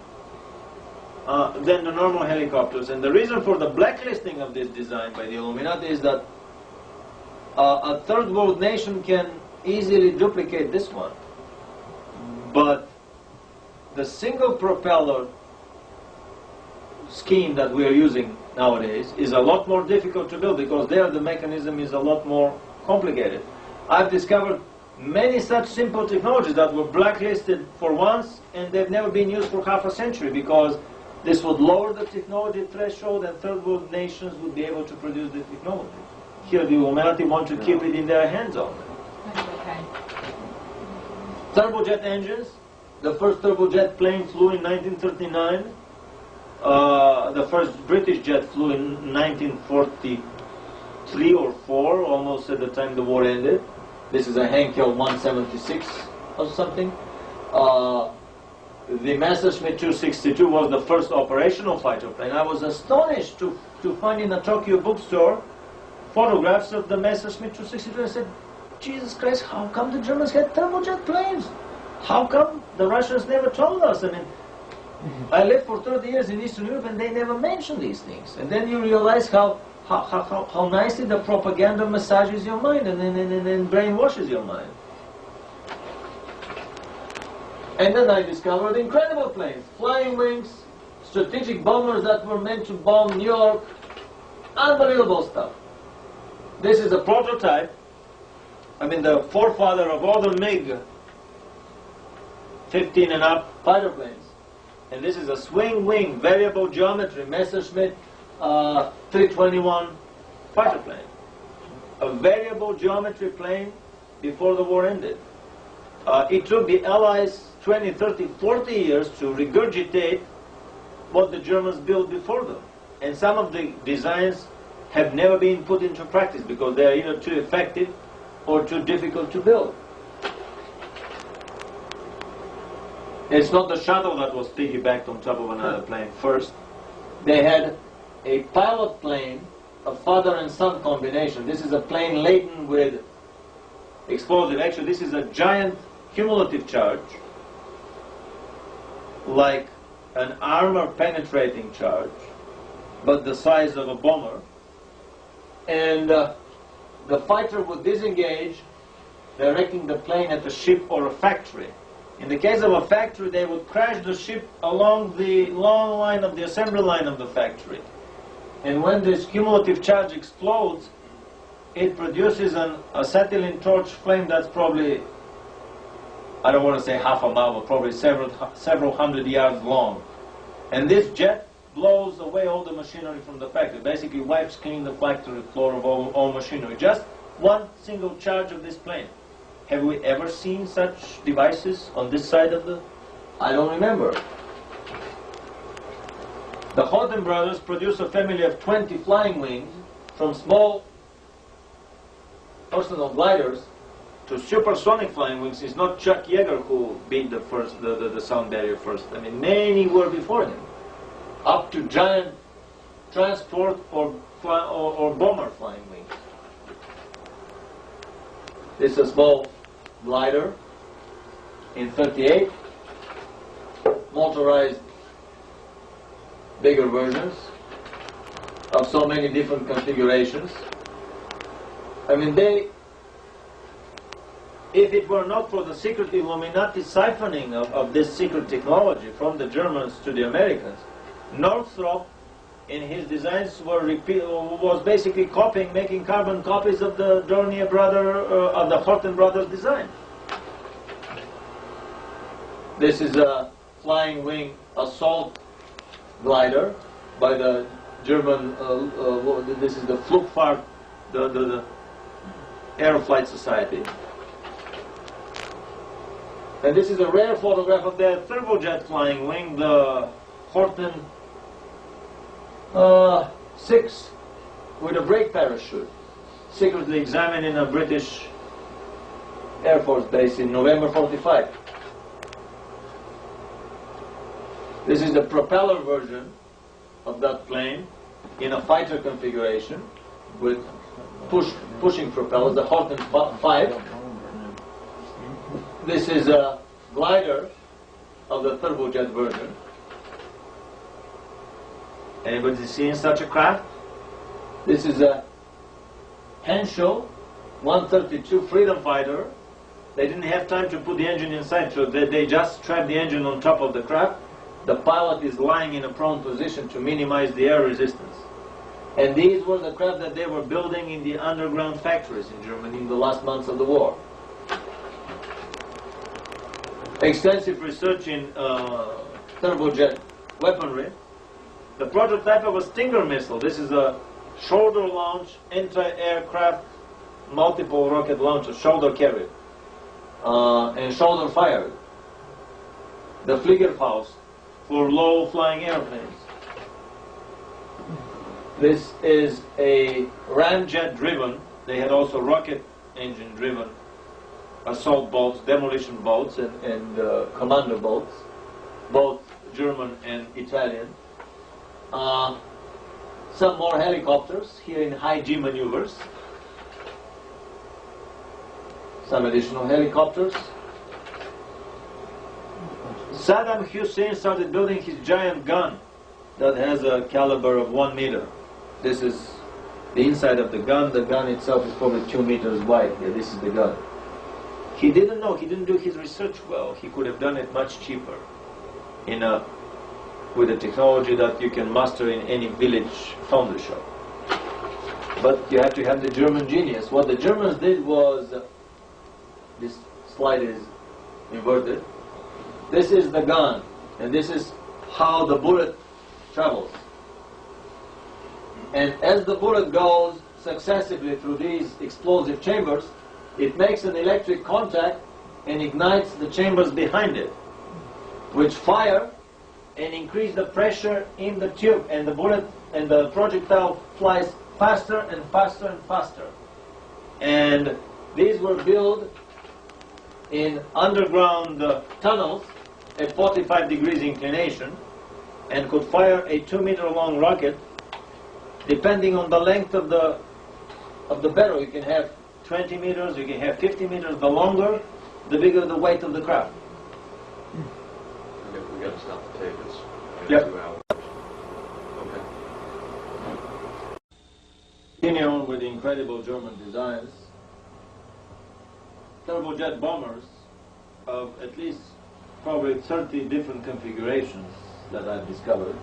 than the normal helicopters. And the reason for the blacklisting of this design by the Illuminati is that a third world nation can easily duplicate this one. But the single propeller scheme that we are using nowadays is a lot more difficult to build, because there the mechanism is a lot more complicated. I've discovered many such simple technologies that were blacklisted for once, and they've never been used for half a century, because this would lower the technology threshold and third world nations would be able to produce the technology. Here the Illuminati want to keep it in their hands only. Okay. Turbojet engines. The first turbojet plane flew in 1939. The first British jet flew in 1943 or 4, almost at the time the war ended. This is a Henkel 176 or something. The Messerschmitt 262 was the first operational fighter plane. I was astonished to find in a Tokyo bookstore photographs of the Messerschmitt 262. I said, Jesus Christ, how come the Germans had turbojet planes? How come the Russians never told us? I mean, I lived for 30 years in Eastern Europe and they never mentioned these things. And then you realize how nicely the propaganda massages your mind and then brainwashes your mind. And then I discovered incredible planes, flying wings, strategic bombers that were meant to bomb New York. Unbelievable stuff. This is a prototype. I mean, the forefather of all the MiG 15 and up fighter planes. And this is a swing wing, variable geometry, Messerschmitt 321 fighter plane. A variable geometry plane before the war ended. It took the Allies 20, 30, 40 years to regurgitate what the Germans built before them. And some of the designs have never been put into practice because they are either too effective or too difficult to build. It's not the shuttle that was piggybacked on top of another plane first. They had a pilot plane, a father and son combination. This is a plane laden with explosive. Actually, this is a giant cumulative charge, like an armor-penetrating charge, but the size of a bomber. And the fighter would disengage, directing the plane at a ship or a factory. In the case of a factory, they would crash the ship along the long line of the assembly line of the factory. And when this cumulative charge explodes, it produces an acetylene torch flame that's probably, I don't want to say half a mile, but probably several hundred yards long. And this jet blows away all the machinery from the factory, basically wipes clean the factory floor of all machinery. Just one single charge of this plane. Have we ever seen such devices on this side of the... I don't remember. The Horten brothers produced a family of 20 flying wings, from small personal gliders to supersonic flying wings. It's not Chuck Yeager who beat the sound barrier first. I mean, many were before him. Up to giant transport or bomber flying wings. This is a small glider in 38, motorized bigger versions of so many different configurations. I mean, if it were not for the secret Illuminati siphoning of this secret technology from the Germans to the Americans, Northrop in his designs was basically copying, making carbon copies of the Dornier of the Horten brothers' design. This is a flying wing assault glider by the German, this is the Flugfahrt, the Aeroflight Society. And this is a rare photograph of the turbojet flying wing, the Horten 6 with a brake parachute, secretly examined in a British Air Force base in November 45. This is the propeller version of that plane in a fighter configuration with pushing propellers, the Horten 5. This is a glider of the turbojet version. Anybody seen such a craft? This is a Henschel 132 Freedom Fighter. They didn't have time to put the engine inside, so they just strapped the engine on top of the craft. The pilot is lying in a prone position to minimize the air resistance. And these were the craft that they were building in the underground factories in Germany in the last months of the war. Extensive research in turbojet weaponry. The prototype of a Stinger missile. This is a shoulder launch anti-aircraft multiple rocket launcher, shoulder carried and shoulder fired. The Fliegerfaust for low flying airplanes. This is a ramjet driven. They had also rocket engine driven assault boats, demolition boats, and commando boats, both German and Italian. Some more helicopters here in high G maneuvers. Some additional helicopters. Saddam Hussein started building his giant gun that has a caliber of 1 meter. This is the inside of the gun. The gun itself is probably 2 meters wide. Yeah, this is the gun. He didn't know, he didn't do his research well. He could have done it much cheaper with a technology that you can master in any village foundry shop. But you have to have the German genius. What the Germans did was, this slide is inverted. This is the gun, and this is how the bullet travels. And as the bullet goes successively through these explosive chambers, it makes an electric contact and ignites the chambers behind it, which fire and increase the pressure in the tube, and the bullet and the projectile flies faster and faster and faster. And These were built in underground tunnels at 45 degrees inclination and could fire a 2-meter long rocket depending on the length of the barrel. You can have 20 meters, you can have 50 meters. The longer, the bigger the weight of the craft. We got to stop the tape. It's Yep. 2 hours. Okay. Continue on with the incredible German designs. Turbojet bombers of at least probably 30 different configurations that I've discovered,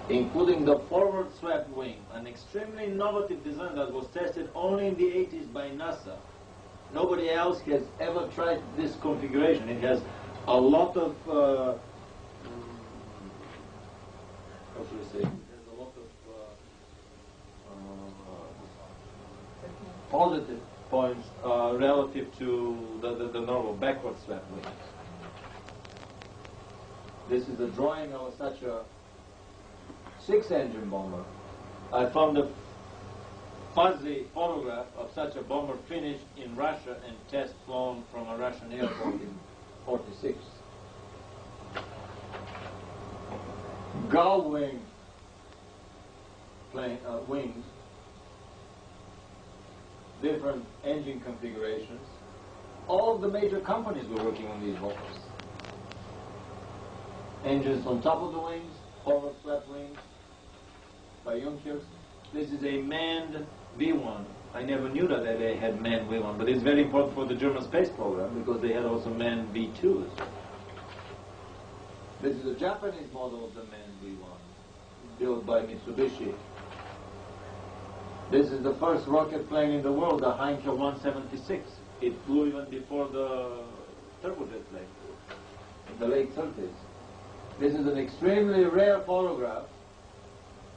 including the forward swept wing, an extremely innovative design that was tested only in the 80s by NASA. Nobody else has ever tried this configuration. It has a lot of, how should I say, it has a lot of positive points relative to the normal backward swept wings. This is a drawing of such a 6-engine bomber. I found a fuzzy photograph of such a bomber finished in Russia and test flown from a Russian airport in '46. Gull wing wings, different engine configurations. All of the major companies were working on these bombers. Engines on top of the wings, forward swept wings by Junkers. This is a manned V1. I never knew that they had manned V1, but it's very important for the German space program because they had also manned V2s. This is a Japanese model of the manned V1, built by Mitsubishi. This is the first rocket plane in the world, the Heinkel 176. It flew even before the turbojet plane in the late 30s. This is an extremely rare photograph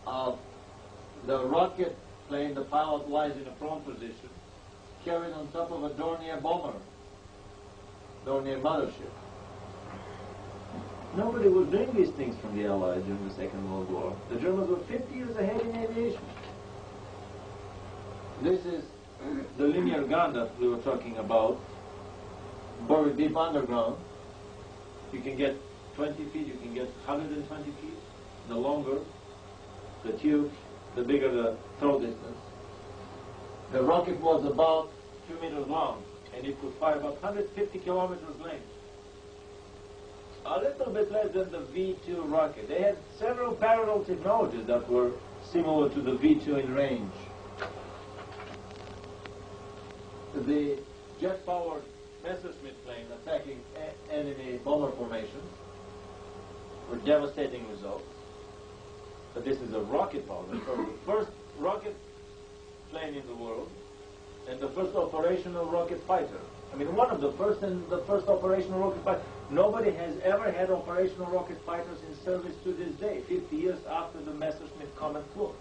of the rocket plane. The pilot lies in a prone position, carried on top of a Dornier bomber, Dornier mothership. Nobody was doing these things from the Allies during the Second World War. The Germans were 50 years ahead in aviation. This is the linear gun that we were talking about, buried deep underground. You can get 20 feet, you can get 120 feet. The longer the tube, the bigger the throw distance. The rocket was about 2 meters long, and it could fire about 150 kilometers length. A little bit less than the V2 rocket. They had several parallel technologies that were similar to the V2 in range. The jet-powered Messerschmitt plane attacking enemy bomber formations were devastating results. But this is a rocket power. The first rocket plane in the world and the first operational rocket fighter. I mean, one of the first and the first operational rocket fighter. Nobody has ever had operational rocket fighters in service to this day, 50 years after the Messerschmitt Comet flew.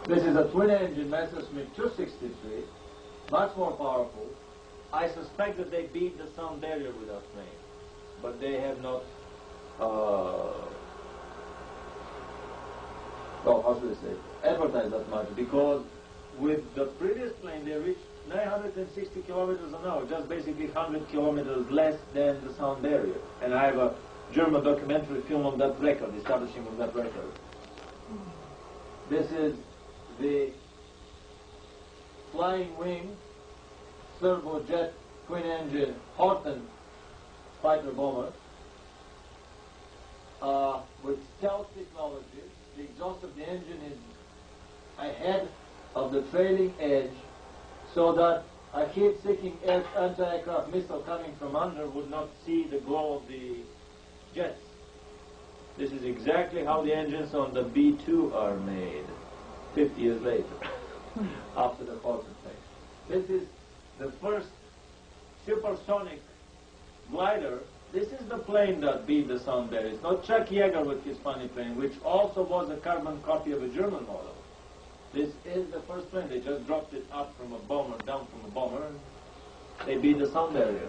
This is a twin-engine Messerschmitt 263, much more powerful. I suspect that they beat the sound barrier with that plane, but they have not, well, how should I say, advertised that much, because with the previous plane they reached 960 kilometers an hour, just basically 100 kilometers less than the sound barrier. And I have a German documentary film on that record, establishing of that record. This is the flying wing turbojet twin-engine Horten fighter bomber with stealth technology. The exhaust of the engine is ahead of the trailing edge, so that a heat-seeking anti-aircraft missile coming from under would not see the glow of the jets. This is exactly how the engines on the B-2 are made 50 years later, after the Horten plane. This is the first supersonic glider. This is the plane that beat the sound barrier. It's not Chuck Yeager with his funny plane, which also was a carbon copy of a German model. This is the first plane. They just dropped it up from a bomber, down from a bomber, and they beat the sound barrier.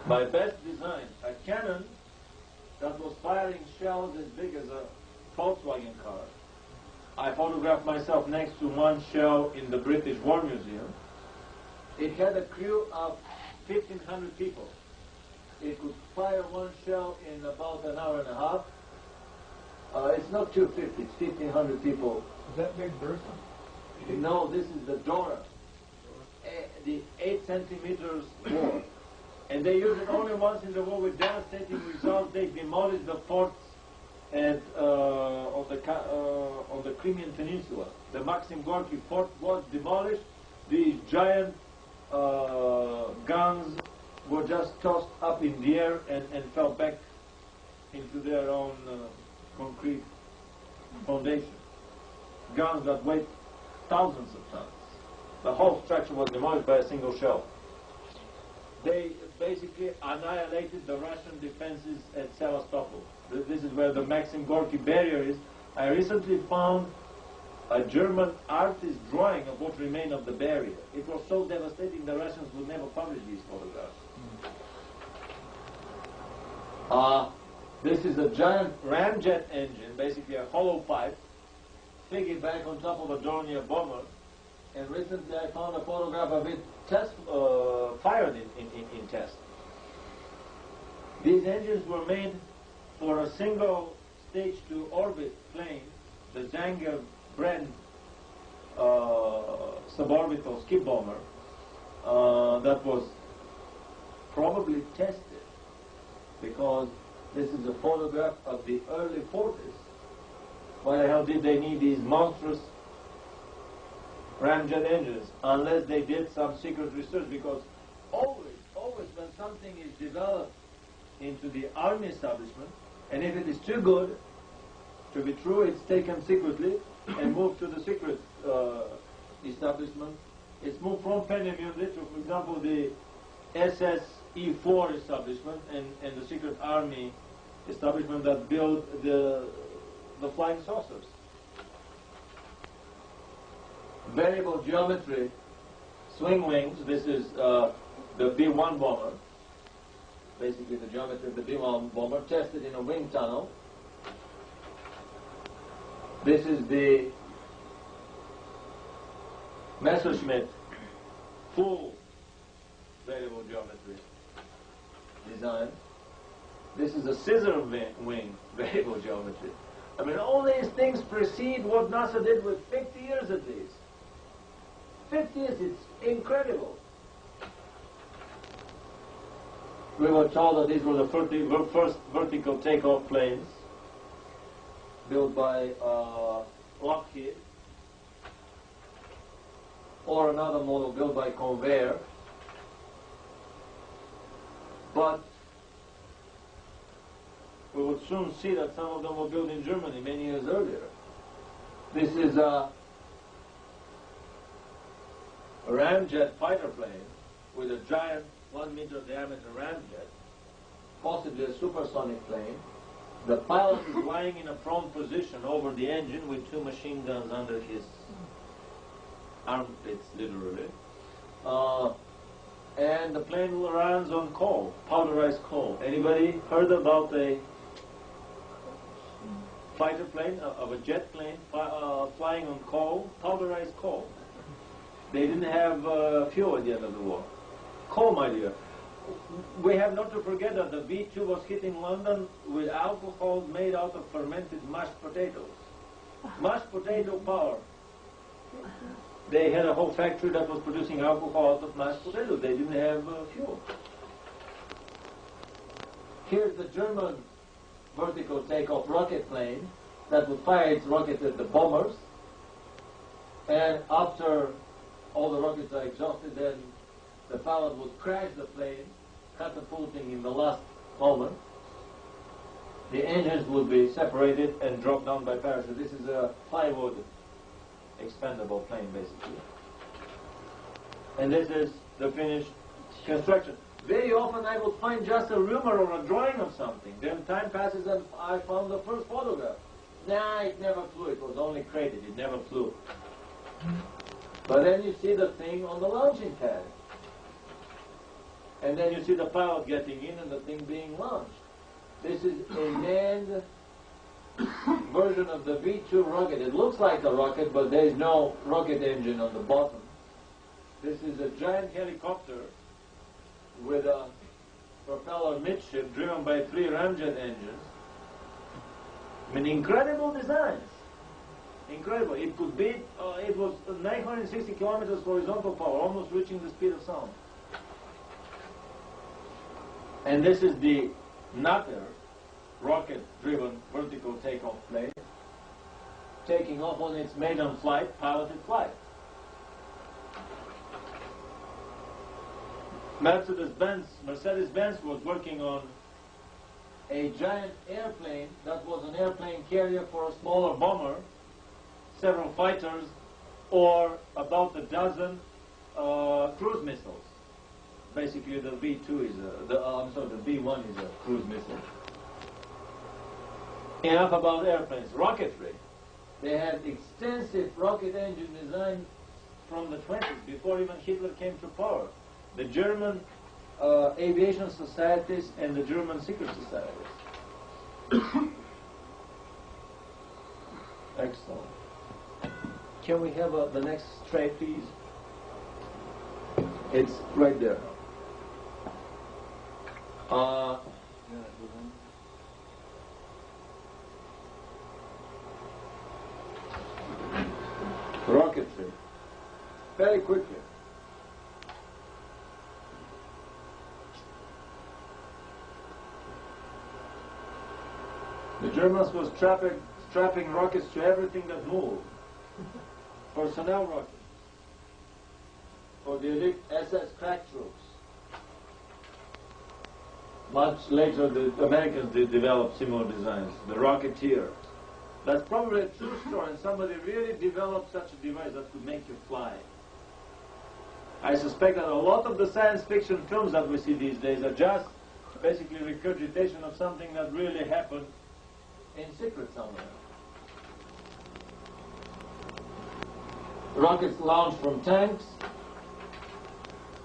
My best design, a cannon that was firing shells as big as a Volkswagen car, I photographed myself next to one shell in the British War Museum. It had a crew of 1,500 people. It could fire one shell in about an hour and a half. It's not 250, it's 1,500 people. Is that big Bertha? No, this is the Dora, the 8 centimeters bore. And they use it only once in the war with devastating results. They demolished the forts on the Crimean Peninsula. The Maxim Gorky fort was demolished. These giant guns were just tossed up in the air and fell back into their own concrete foundation. Guns that weighed thousands of tons. The whole structure was demolished by a single shell. They basically annihilated the Russian defenses at Sevastopol. This is where the Maxim Gorky barrier is. I recently found a German artist drawing of what remained of the barrier. It was so devastating the Russians would never publish these photographs. This is a giant ramjet engine, basically a hollow pipe, figured back on top of a Dornier bomber. And recently I found a photograph of it fired in test. These engines were made for a single stage-to-orbit plane, the Zanger brand suborbital skip bomber, that was probably tested, because this is a photograph of the early 40s. Why the hell did they need these monstrous ramjet engines unless they did some secret research? Because always when something is developed into the army establishment, and if it is too good to be true, it's taken secretly and moved to the secret establishment. It's moved from Peenemünde to, for example, the SSE4 establishment and the secret army establishment that built the flying saucers. Variable geometry, swing wings. This is the B-1 bomber. Basically the geometry of the B-1 bomber tested in a wind tunnel. This is the Messerschmitt full variable geometry design. This is a scissor wing variable geometry. I mean, all these things precede what NASA did with 50 years at least. 50 years, it's incredible. We were told that these were the first vertical takeoff planes built by Lockheed, or another model built by Convair. But we would soon see that some of them were built in Germany many years earlier. This is a ramjet fighter plane with a giant 1 meter diameter ramjet, possibly a supersonic plane. The pilot is lying in a prone position over the engine with 2 machine guns under his armpits, literally. And the plane runs on coal, powderized coal. Anybody heard about a fighter plane, of a jet plane flying on coal, powderized coal? They didn't have fuel at the end of the war. Coal, my dear. We have not to forget that the V-2 was hitting London with alcohol made out of fermented mashed potatoes. Mashed potato power. They had a whole factory that was producing alcohol out of mashed potatoes. They didn't have fuel. Here's the German vertical takeoff rocket plane that would fire its rockets at the bombers. And after all the rockets are exhausted, then the pilot would crash the plane, catapulting in the last moment. The engines would be separated and dropped down by parachute. This is a plywood expandable plane, basically. And this is the finished construction. Very often I would find just a rumor or a drawing of something. Then time passes and I found the first photograph. Nah, it never flew. It was only crated. It never flew. But then you see the thing on the launching pad. And then you see the pilot getting in and the thing being launched. This is a manned version of the V2 rocket. It looks like a rocket, but there is no rocket engine on the bottom. This is a giant helicopter with a propeller midship driven by 3 ramjet engines. I mean, incredible designs. Incredible. It could beat, it was 960 kilometers horizontal power, almost reaching the speed of sound. And this is the Natter rocket-driven vertical takeoff plane, taking off on its maiden flight, piloted flight. Mercedes-Benz was working on a giant airplane that was an airplane carrier for a smaller bomber, several fighters, or about a dozen cruise missiles. Basically, the V2 is the V1 is a cruise missile. Enough about airplanes. Rocketry. They had extensive rocket engine design from the 20s, before even Hitler came to power. The German aviation societies and the German secret societies. Excellent. Can we have the next tray, please? It's right there. Rocketry. Very quickly. The Germans were strapping rockets to everything that moved. Personnel rockets. For the elite SS crack troops. Much later, the Americans did develop similar designs. The Rocketeer. That's probably a true story, and somebody really developed such a device that could make you fly. I suspect that a lot of the science fiction films that we see these days are just basically regurgitation of something that really happened in secret somewhere. Rockets launched from tanks,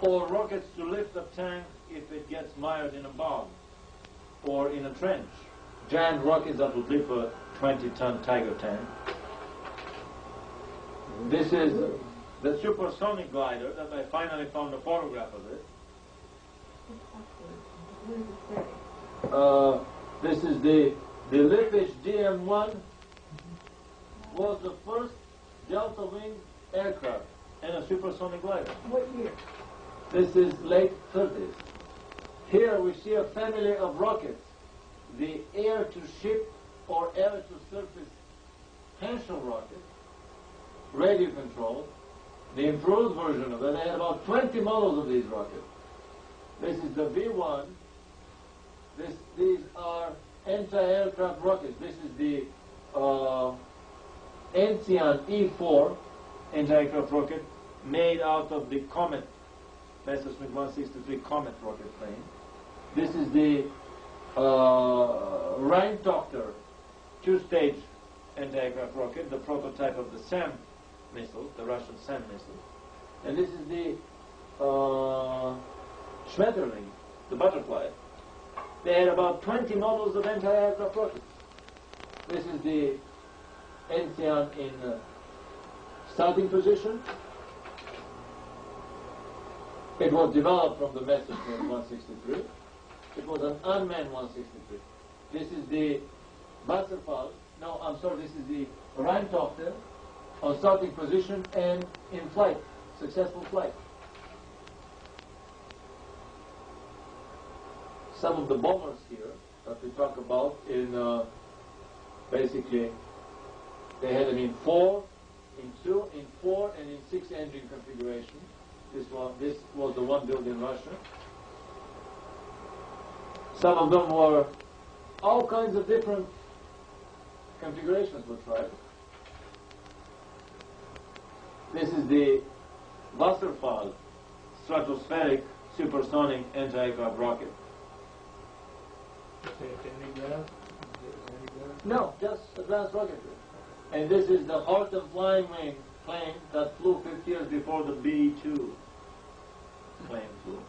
or rockets to lift a tank if it gets mired in a bog or in a trench. Giant rockets that would lift a 20-ton Tiger tank. This is the supersonic glider that I finally found a photograph of it. This is the Lippisch DM-1 was the first delta wing aircraft and a supersonic glider. What year? This is late 30s. Here we see a family of rockets. The air-to-ship or air-to-surface Henschel rocket, radio controlled. The improved version of it. They had about 20 models of these rockets. This is the V1. These are anti-aircraft rockets. This is the Enzian E4 anti-aircraft rocket made out of the Comet, Messerschmitt 163 Comet rocket plane. This is the Rheintochter two-stage anti-aircraft rocket, the prototype of the SAM missile, the Russian SAM missile. And this is the Schmetterling, the butterfly. They had about 20 models of anti-aircraft rockets. This is the Enzian in starting position. It was developed from the Messerschmitt 163. It was an unmanned 163. This is the Wasserfall. No, I'm sorry, this is the Rheintochter on starting position and in flight, successful flight. Some of the bombers here that we talk about in basically they had them in 4, in 2, in 4, and in 6 engine configuration. This was the one built in Russia. Some of them were all kinds of different configurations were tried. This is the Wasserfall stratospheric supersonic anti-aircraft rocket. No, just advanced rocketry. And this is the Horten flying wing plane that flew 50 years before the B-2 plane flew.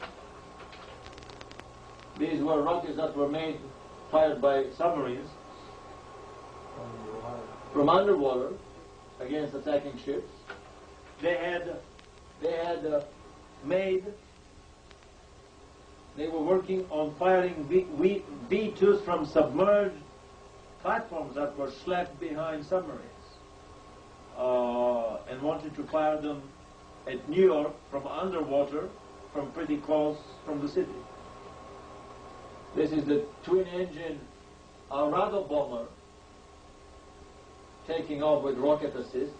These were rockets that were fired by submarines. from underwater against attacking ships. They were working on firing V2s from submerged platforms that were schlepped behind submarines, and wanted to fire them at New York from underwater, from pretty close from the city. This is the twin-engine Arado bomber taking off with rocket assists.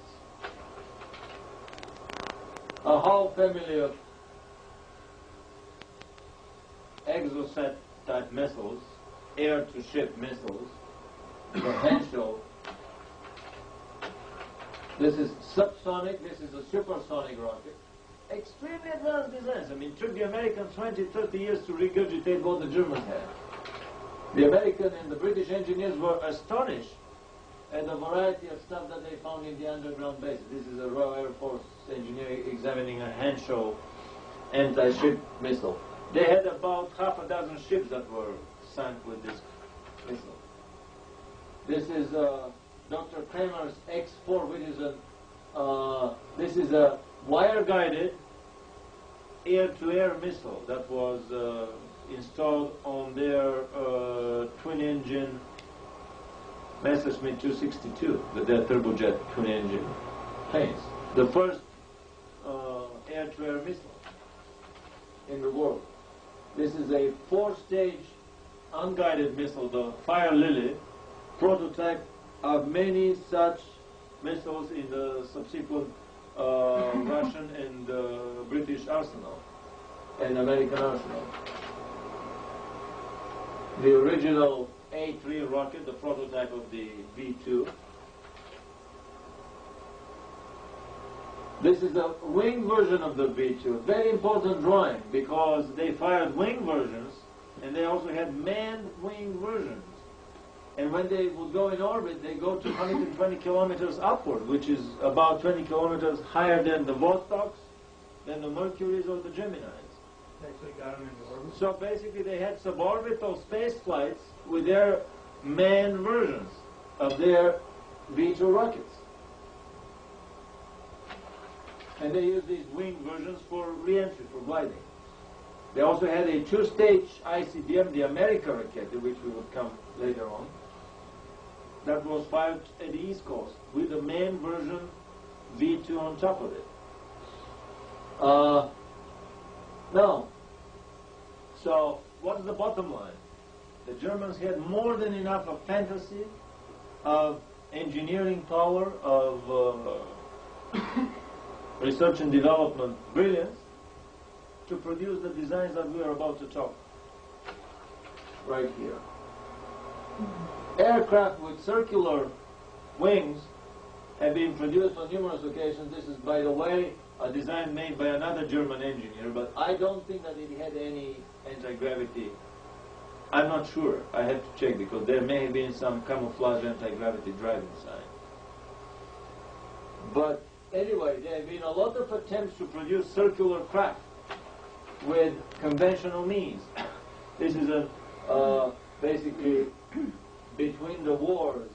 A whole family of exocet type missiles, air-to-ship missiles, the Henschel. This is subsonic, this is a supersonic rocket. Extremely advanced designs. I mean, it took the Americans 20, 30 years to regurgitate what the Germans had. The American and the British engineers were astonished at the variety of stuff that they found in the underground bases. This is a Royal Air Force engineer examining a Henschel anti-ship missile. They had about half a dozen ships that were sunk with this missile. This is Dr. Kramer's X-4, which is this is a wire-guided air-to-air missile that was installed on their twin-engine Messerschmitt 262, their turbojet twin-engine planes. The first air-to-air missile in the world. This is a 4-stage unguided missile, the Fire Lily, prototype of many such missiles in the subsequent Russian and British arsenal and American arsenal. The original A3 rocket, the prototype of the V2. This is a wing version of the V2. Very important drawing because they fired wing versions and they also had manned wing versions. And when they would go in orbit, they go to 120 kilometers upward, which is about 20 kilometers higher than the Vostoks, than the Mercuries or the Geminis. Actually got them into orbit. So basically they had suborbital space flights with their manned versions of their V2 rockets. And they used these wing versions for re-entry, for gliding. They also had a 2-stage ICBM, the America rocket, to which we would come later on, that was fired at the East Coast with the main version V2 on top of it. Now, so what's the bottom line? The Germans had more than enough of fantasy, of engineering power, of research and development brilliance to produce the designs that we are about to talk right here. Aircraft with circular wings have been produced on numerous occasions. This is, by the way, a design made by another German engineer, but I don't think that it had any anti-gravity. I'm not sure. I have to check because there may have been some camouflage anti-gravity drive inside. But anyway, there have been a lot of attempts to produce circular craft with conventional means. This is a basically between the wars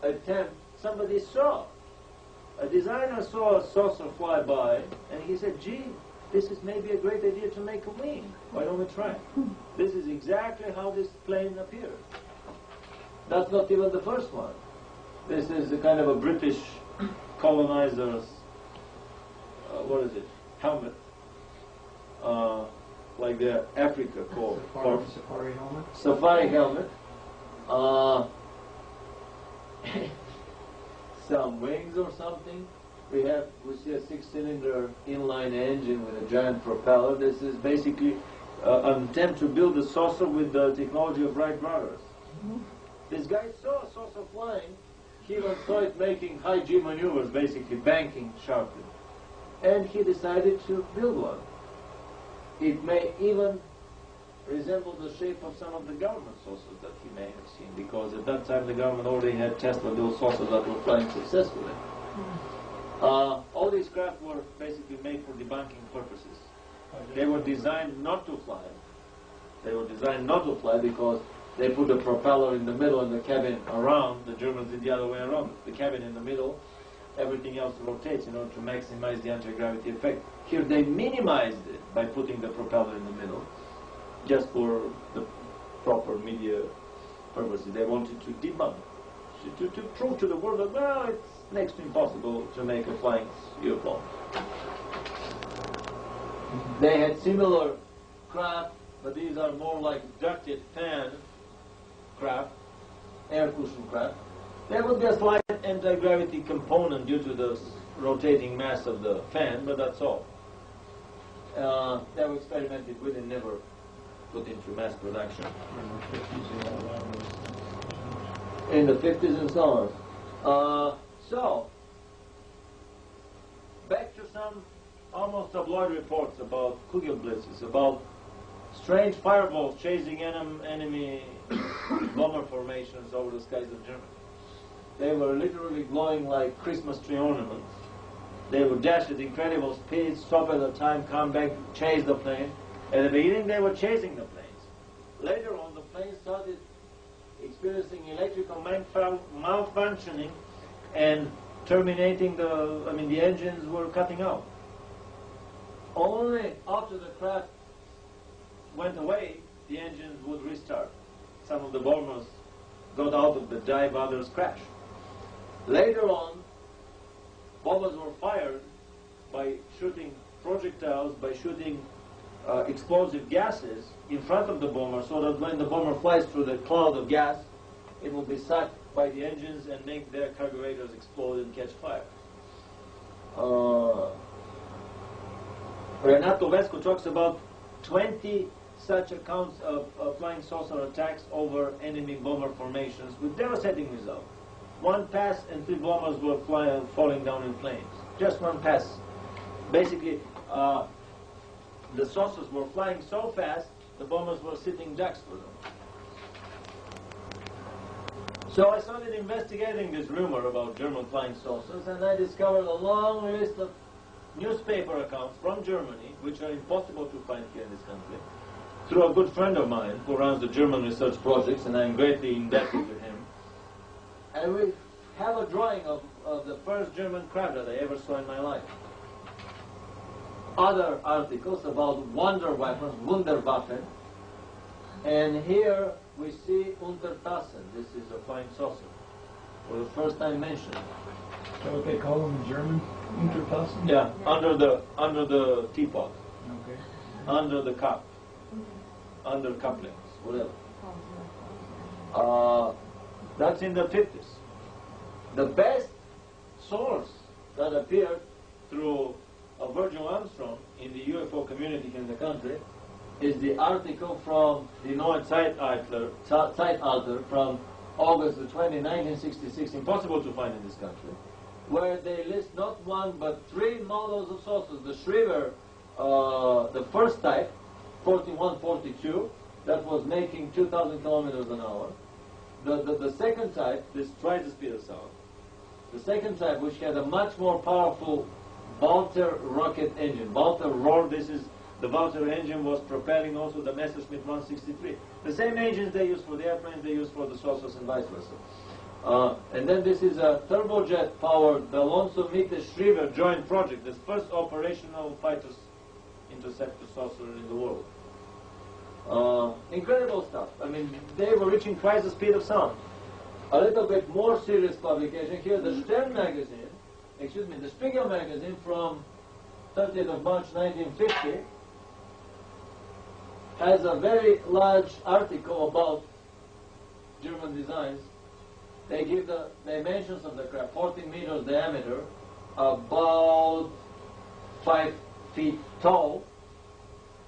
attempt. Somebody saw, a designer saw a saucer fly by, and he said, gee, this is maybe a great idea to make a wing. Why don't we try it? This is exactly how this plane appeared. That's not even the first one. This is a kind of a British colonizer's, what is it, helmet, like the Africa Corps. Safari helmet? Safari helmet. Some wings or something. We see a 6-cylinder inline engine with a giant propeller. This is basically an attempt to build a saucer with the technology of Wright brothers. This guy saw a saucer flying. He even saw it making high G maneuvers, basically banking sharply. And he decided to build one. It may even resemble the shape of some of the government saucers that he may have seen, because at that time the government already had Tesla built saucers that were flying successfully. All these craft were basically made for debunking purposes. They were designed not to fly. They were designed not to fly because They put a propeller in the middle and the cabin around. The Germans did the other way around. The cabin in the middle, everything else rotates in order to maximize the anti-gravity effect. Here they minimized it by putting the propeller in the middle, just for the proper media purposes. They wanted to debunk, to prove to the world that, well, it's next to impossible to make a flying airplane. They had similar craft, but these are more like ducted fan craft, air cushion craft. There would be a slight anti-gravity component due to the rotating mass of the fan, but that's all. They were experimented with and never put into mass production. In the 50s and so on. So, back to some almost tabloid reports about Kugelblitzes, about strange fireballs chasing enemy bomber formations over the skies of Germany. They were literally glowing like Christmas tree ornaments. They would dash at incredible speeds, stop at a time, come back, chase the plane. At the beginning they were chasing the planes. Later on the planes started experiencing electrical malfunctioning and terminating the engines were cutting out. Only after the craft went away, the engines would restart. Some of the bombers got out of the dive, others crashed. Later on, bombers were fired by shooting projectiles, by shooting explosive gases in front of the bomber, so that when the bomber flies through the cloud of gas, it will be sucked by the engines and make their carburetors explode and catch fire. Renato Vesco talks about 20 such accounts of flying saucer attacks over enemy bomber formations with devastating results. One pass and 3 bombers were falling down in flames. Just one pass. Basically, the saucers were flying so fast, the bombers were sitting ducks for them. So I started investigating this rumor about German flying saucers, and I discovered a long list of newspaper accounts from Germany, which are impossible to find here in this country, through a good friend of mine who runs the German research projects, and I'm greatly indebted to him. And we have a drawing of the first German craft that I ever saw in my life. Other articles about wonder weapons, Wunderwaffen, and here we see Untertassen. This is a flying saucer, for the first time mentioned. Is that what they call them in German? Untertassen? Yeah, under the teapot, Okay. under the cup, under couplings, whatever. That's in the 50s. The best source that appeared through Virgil Armstrong in the UFO community in the country is the article from the Neue Zeitalter from August the 20, 1966, impossible to find in this country, where they list not one but 3 models of saucers. The Schriever, the first type, 4142, that was making 2,000 kilometers an hour. The second type, this twice the speed of sound. The second type, which had a much more powerful Walter rocket engine. Walter roared. This is the Walter engine was propelling also the Messerschmitt 163. The same engines they use for the airplanes, they use for the saucers and vice versa. And then this is a turbojet powered the Alonso Miete Schriever joint project, this first operational fighter interceptor saucer in the world. Incredible stuff. I mean, they were reaching twice the speed of sound. A little bit more serious publication here, the Stern magazine, the Spiegel magazine from 30th of March 1950 has a very large article about German designs. They give the dimensions of the craft, 14 meters diameter, about 5 feet tall.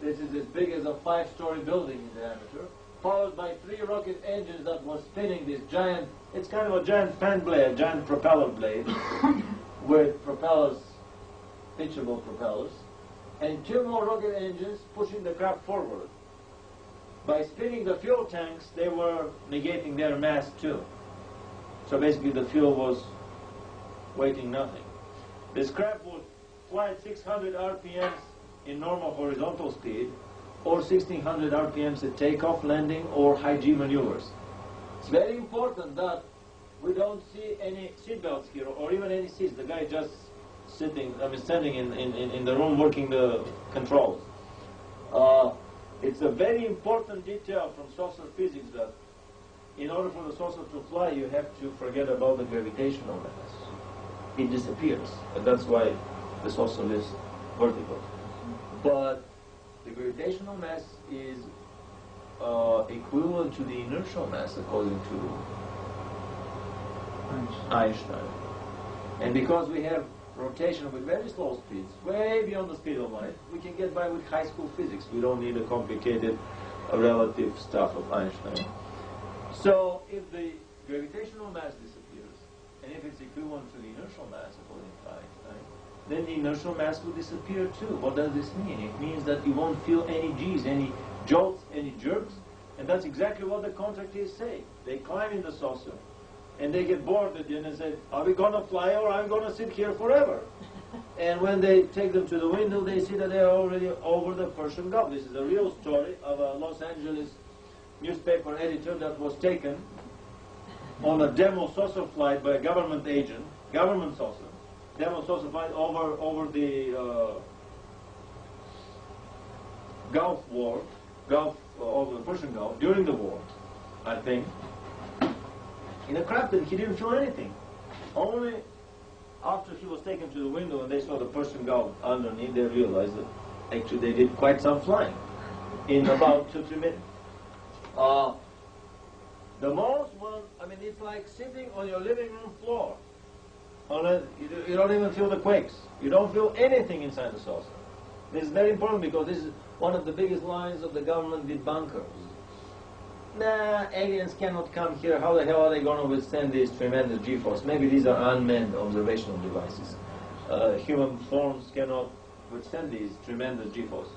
This is as big as a 5-story building in diameter, powered by 3 rocket engines that were spinning this giant, it's kind of a giant fan blade, a giant propeller blade, with propellers, pitchable propellers, and 2 more rocket engines pushing the craft forward. By spinning the fuel tanks, they were negating their mass too. So basically the fuel was weighing nothing. This craft would fly at 600 RPMs in normal horizontal speed, or 1600 RPMs at takeoff, landing, or high G maneuvers. It's very important that we don't see any seat belts here, or even any seats. The guy just standing in the room working the controls. It's a very important detail from saucer physics that in order for the saucer to fly, you have to forget about the gravitational mass. It disappears, and that's why the saucer is vertical. But the gravitational mass is equivalent to the inertial mass according to Einstein. And because we have rotation with very slow speeds, way beyond the speed of light, we can get by with high school physics. We don't need the complicated relative stuff of Einstein. So if the gravitational mass disappears, and if it's equivalent to the inertial mass according to Einstein, then the inertial mass will disappear too. What does this mean? It means that you won't feel any G's, any jolts, any jerks, and that's exactly what the contractors say. They climb in the saucer, and they get bored at the end and say, are we going to fly or I'm going to sit here forever? And when they take them to the window, they see that they're already over the Persian Gulf. This is a real story of a Los Angeles newspaper editor that was taken on a demo saucer flight by a government agent, government saucer, demo saucer flight over the Gulf War, over the Persian Gulf, during the war, I think, in a craft that he didn't feel anything. Only after he was taken to the window and they saw the Persian Gulf underneath, they realized that actually they did quite some flying in about 2-3 minutes. The most one, I mean, it's like sitting on your living room floor. You don't even feel the quakes. You don't feel anything inside the saucer. This is very important because this is one of the biggest lines of the government debunkers. Nah, aliens cannot come here. How the hell are they going to withstand this tremendous G-force? Maybe these are unmanned observational devices. Human forms cannot withstand these tremendous G-force.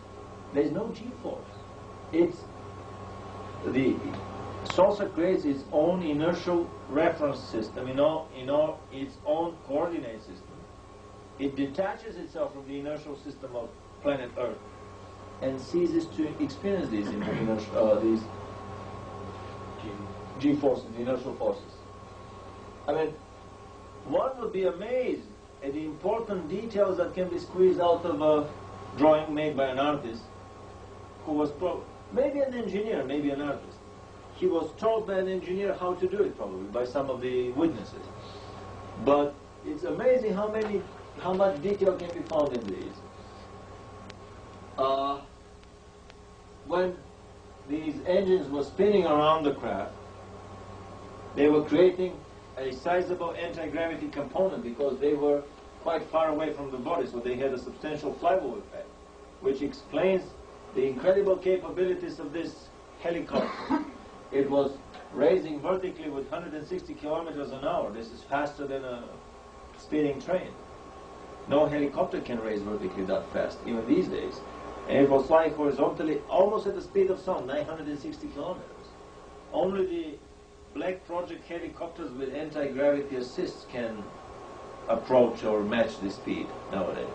There is no G-force. It's the saucer creates its own inertial reference system, its own coordinate system. It detaches itself from the inertial system of planet Earth and ceases to experience these these G-forces, inertial forces. I mean, one would be amazed at the important details that can be squeezed out of a drawing made by an artist who was maybe an engineer, maybe an artist. He was told by an engineer how to do it, probably, by some of the witnesses. But it's amazing how much detail can be found in these. When these engines were spinning around the craft, they were creating a sizable anti-gravity component because they were quite far away from the body, so they had a substantial flywheel effect, which explains the incredible capabilities of this helicopter. It was raising vertically with 160 kilometers an hour. This is faster than a speeding train. No helicopter can raise vertically that fast, even these days. And it was flying horizontally almost at the speed of sound, 960 kilometers. Only the Black Project helicopters with anti-gravity assists can approach or match this speed nowadays.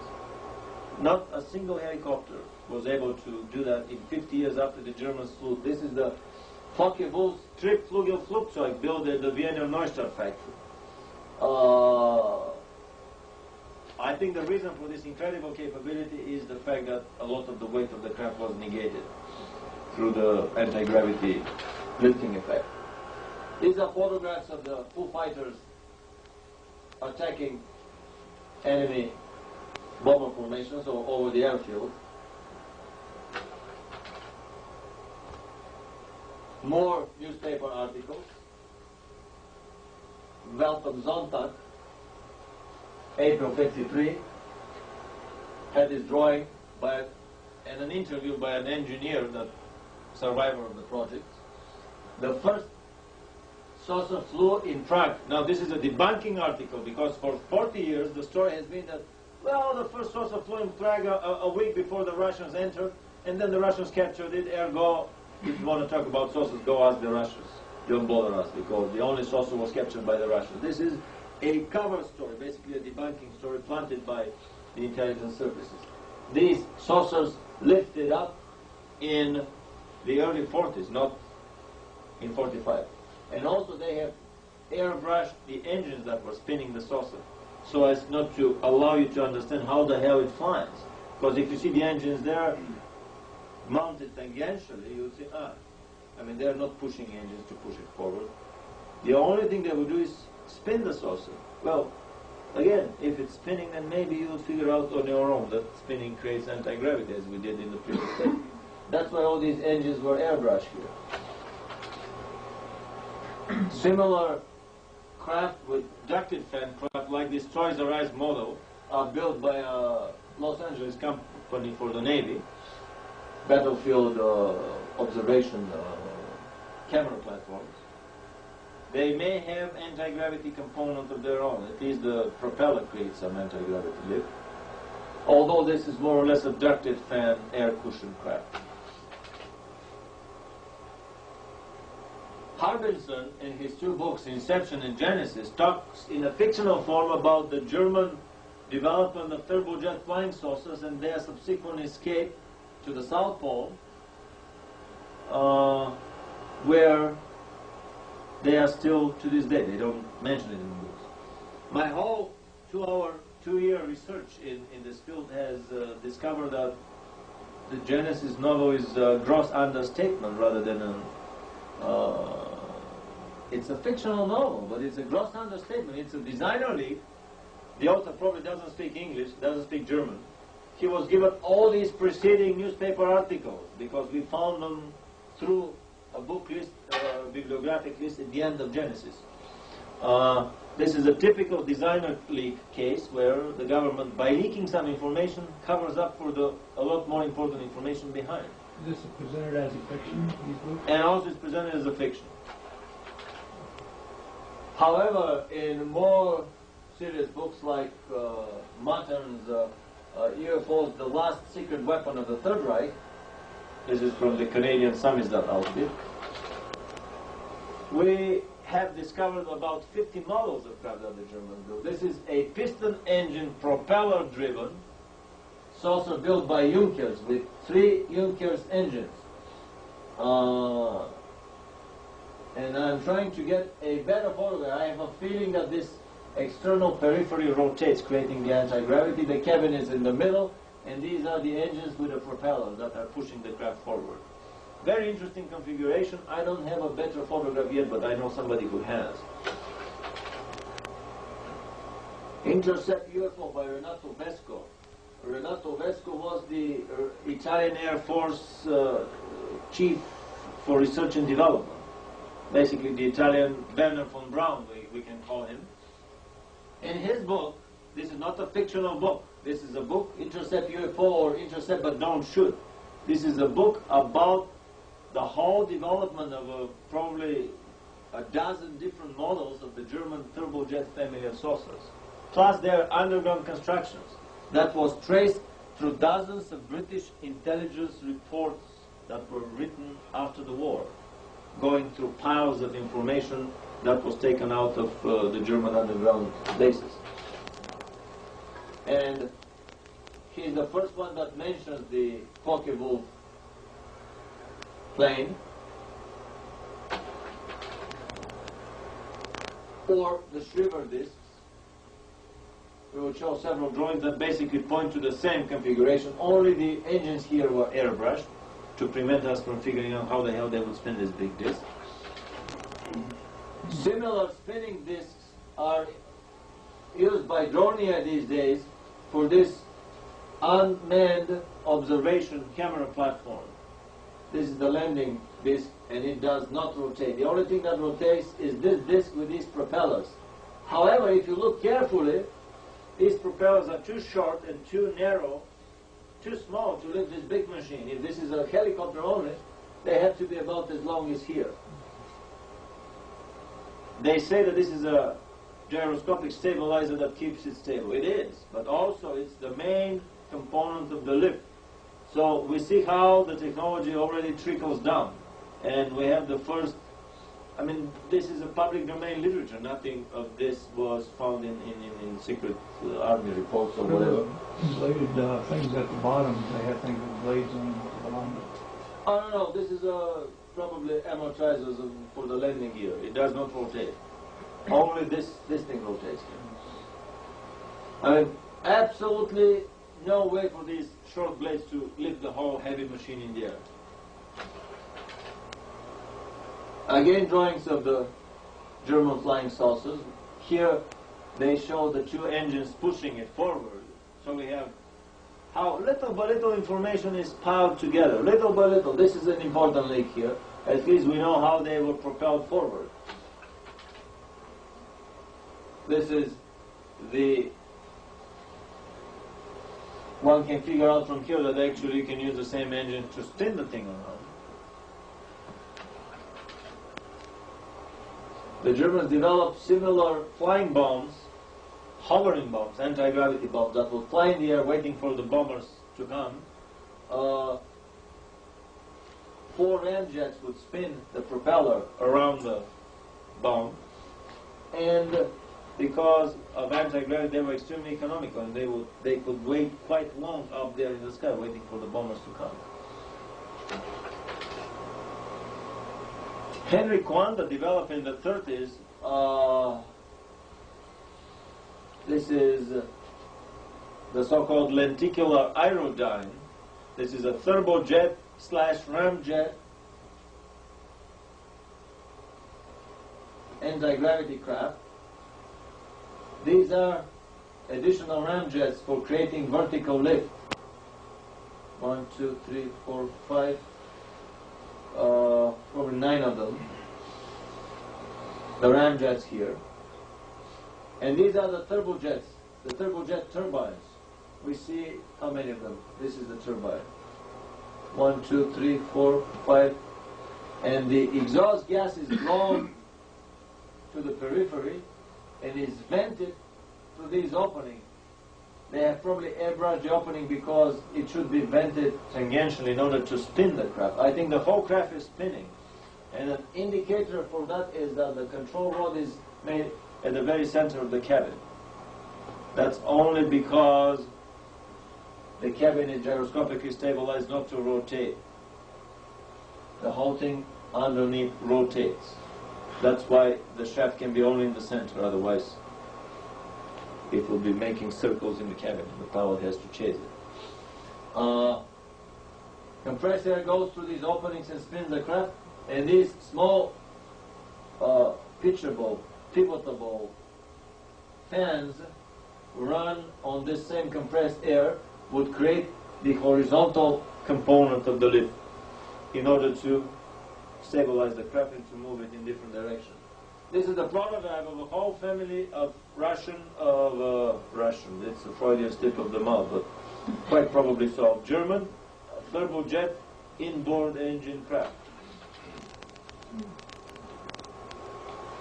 Not a single helicopter was able to do that in 50 years after the Germans flew. This is the Focke-Wulf's Triebflugelflugzeug built at the Wiener Neustadt factory. I think the reason for this incredible capability is the fact that a lot of the weight of the craft was negated through the anti-gravity lifting effect. These are photographs of the Foo Fighters attacking enemy bomber formations over the airfield. More newspaper articles. Welt am Sonntag, April 53, had this drawing and an interview by an engineer, the survivor of the project. The first saucer flew in Prague. Now this is a debunking article because for 40 years the story has been that, well, the first saucer flew in Prague a week before the Russians entered, and then the Russians captured it. Ergo, if you want to talk about saucers, go ask the Russians. Don't bother us because the only saucer was captured by the Russians. This is a cover story, basically a debunking story planted by the intelligence services. These saucers lifted up in the early 40s, not in 45. And also they have airbrushed the engines that were spinning the saucer, so as not to allow you to understand how the hell it flies. Because if you see the engines there mounted tangentially, you'll see, I mean, they're not pushing engines to push it forward. The only thing they would do is spin the saucer. Well, again, if it's spinning, then maybe you'll figure out on your own that spinning creates anti-gravity, as we did in the previous step. That's why all these engines were airbrushed here. Similar craft with ducted fan craft, like this Toys R Us model, are built by a Los Angeles company for the Navy, battlefield observation camera platforms. They may have anti-gravity component of their own. At least the propeller creates some anti-gravity lift. Although this is more or less a ducted fan air cushion craft. Harbinson, in his two books, Inception and Genesis, talks in a fictional form about the German development of turbojet flying saucers and their subsequent escape to the South Pole, where they are still to this day. They don't mention it in the books. My whole two-year research in this field has discovered that the Genesis novel is a gross understatement rather than it's a fictional novel, but it's a gross understatement. It's a designer leak. The author probably doesn't speak English, doesn't speak German. He was given all these preceding newspaper articles because we found them through a book list, bibliographic list at the end of Genesis. This is a typical designer leak case where the government, by leaking some information, covers up for a lot more important information behind. This is presented as a fiction, these books? And also it's presented as a fiction. However, in more serious books like Mutton's UFOs, The Last Secret Weapon of the Third Reich, this is from the Canadian Samizdat outfit, we have discovered about 50 models of craft that the Germans built. This is a piston engine propeller driven saucer built by Junkers with 3 Junkers engines. And I'm trying to get a better photograph. I have a feeling that this external periphery rotates, creating the anti-gravity. The cabin is in the middle, and these are the engines with the propellers that are pushing the craft forward. Very interesting configuration. I don't have a better photograph yet, but I know somebody who has. Intercept UFO by Renato Vesco. Renato Vesco was the Italian Air Force chief for research and development. Basically the Italian Werner von Braun, we can call him. In his book, this is not a fictional book. This is a book, Intercept UFO or Intercept But Don't Shoot. This is a book about the whole development of probably a dozen different models of the German turbojet family of saucers, plus their underground constructions. That was traced through dozens of British intelligence reports that were written after the war, going through piles of information that was taken out of the German underground bases. And he's the first one that mentions the Focke-Wulf plane, or the Shriver discs. We will show several drawings that basically point to the same configuration, only the engines here were airbrushed to prevent us from figuring out how the hell they would spin this big disc. Similar spinning discs are used by Dornier these days for this unmanned observation camera platform. This is the landing disc, and it does not rotate. The only thing that rotates is this disc with these propellers. However, if you look carefully, these propellers are too short and too narrow, too small to lift this big machine. If this is a helicopter only, they have to be about as long as here. They say that this is a gyroscopic stabilizer that keeps it stable. It is, but also it's the main component of the lift. So we see how the technology already trickles down. And we have the first, I mean, this is a public domain literature. Nothing of this was found in secret army reports or whatever. Bladed things at the bottom, they have things with blades on the bottom. Oh no, this is probably amortizers for the landing gear. It does not rotate. Only this thing rotates here. I mean, absolutely no way for these short blades to lift the whole heavy machine in the air. Again, drawings of the German flying saucers. Here they show the two engines pushing it forward. So we have how little by little information is piled together. Little by little. This is an important link here. At least we know how they were propelled forward. This is the... One can figure out from here that actually you can use the same engine to spin the thing around. The Germans developed similar flying bombs, hovering bombs, anti-gravity bombs that would fly in the air waiting for the bombers to come. 4 ramjets would spin the propeller around the bomb, and because of anti-gravity they were extremely economical, and they could wait quite long up there in the sky waiting for the bombers to come. Henry Coanda developed in the 30s, this is the so-called lenticular aerodyne. This is a turbojet / ramjet anti-gravity craft. These are additional ramjets for creating vertical lift. 1, 2, 3, 4, 5, probably 9 of them. The ramjets here. And these are the turbojets, the turbojet turbines. We see how many of them. This is the turbine. 1, 2, 3, 4, 5. And the exhaust gas is blown to the periphery and is vented through these openings. They have probably airbrushed the opening because it should be vented tangentially in order to spin the craft. I think the whole craft is spinning. And an indicator for that is that the control rod is made at the very center of the cabin. That's only because the cabin is gyroscopically stabilized not to rotate. The whole thing underneath rotates. That's why the shaft can be only in the center, otherwise it will be making circles in the cabin. The pilot has to chase it. Compressed air goes through these openings and spins the craft, and these small pitchable, pivotable fans run on this same compressed air would create the horizontal component of the lift in order to stabilize the craft and to move it in different directions. This is the prototype of a whole family of Russian, it's a Freudian slip of the mouth, but quite probably so, German turbojet inboard engine craft.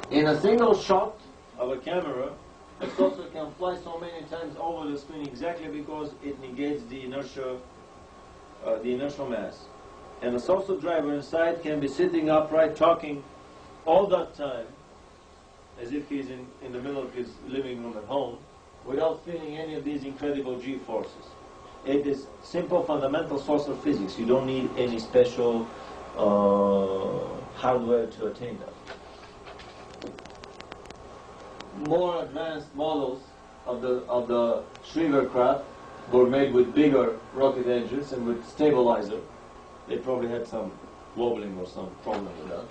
In a single shot of a camera, a saucer can fly so many times over the screen exactly because it negates the inertia, the inertial mass. And the saucer driver inside can be sitting upright talking all that time as if he's in the middle of his living room at home without feeling any of these incredible G-forces. It is simple fundamental saucer physics. You don't need any special hardware to attain that. More advanced models of the Schriever craft were made with bigger rocket engines and with stabilizer. They probably had some wobbling or some problem with that.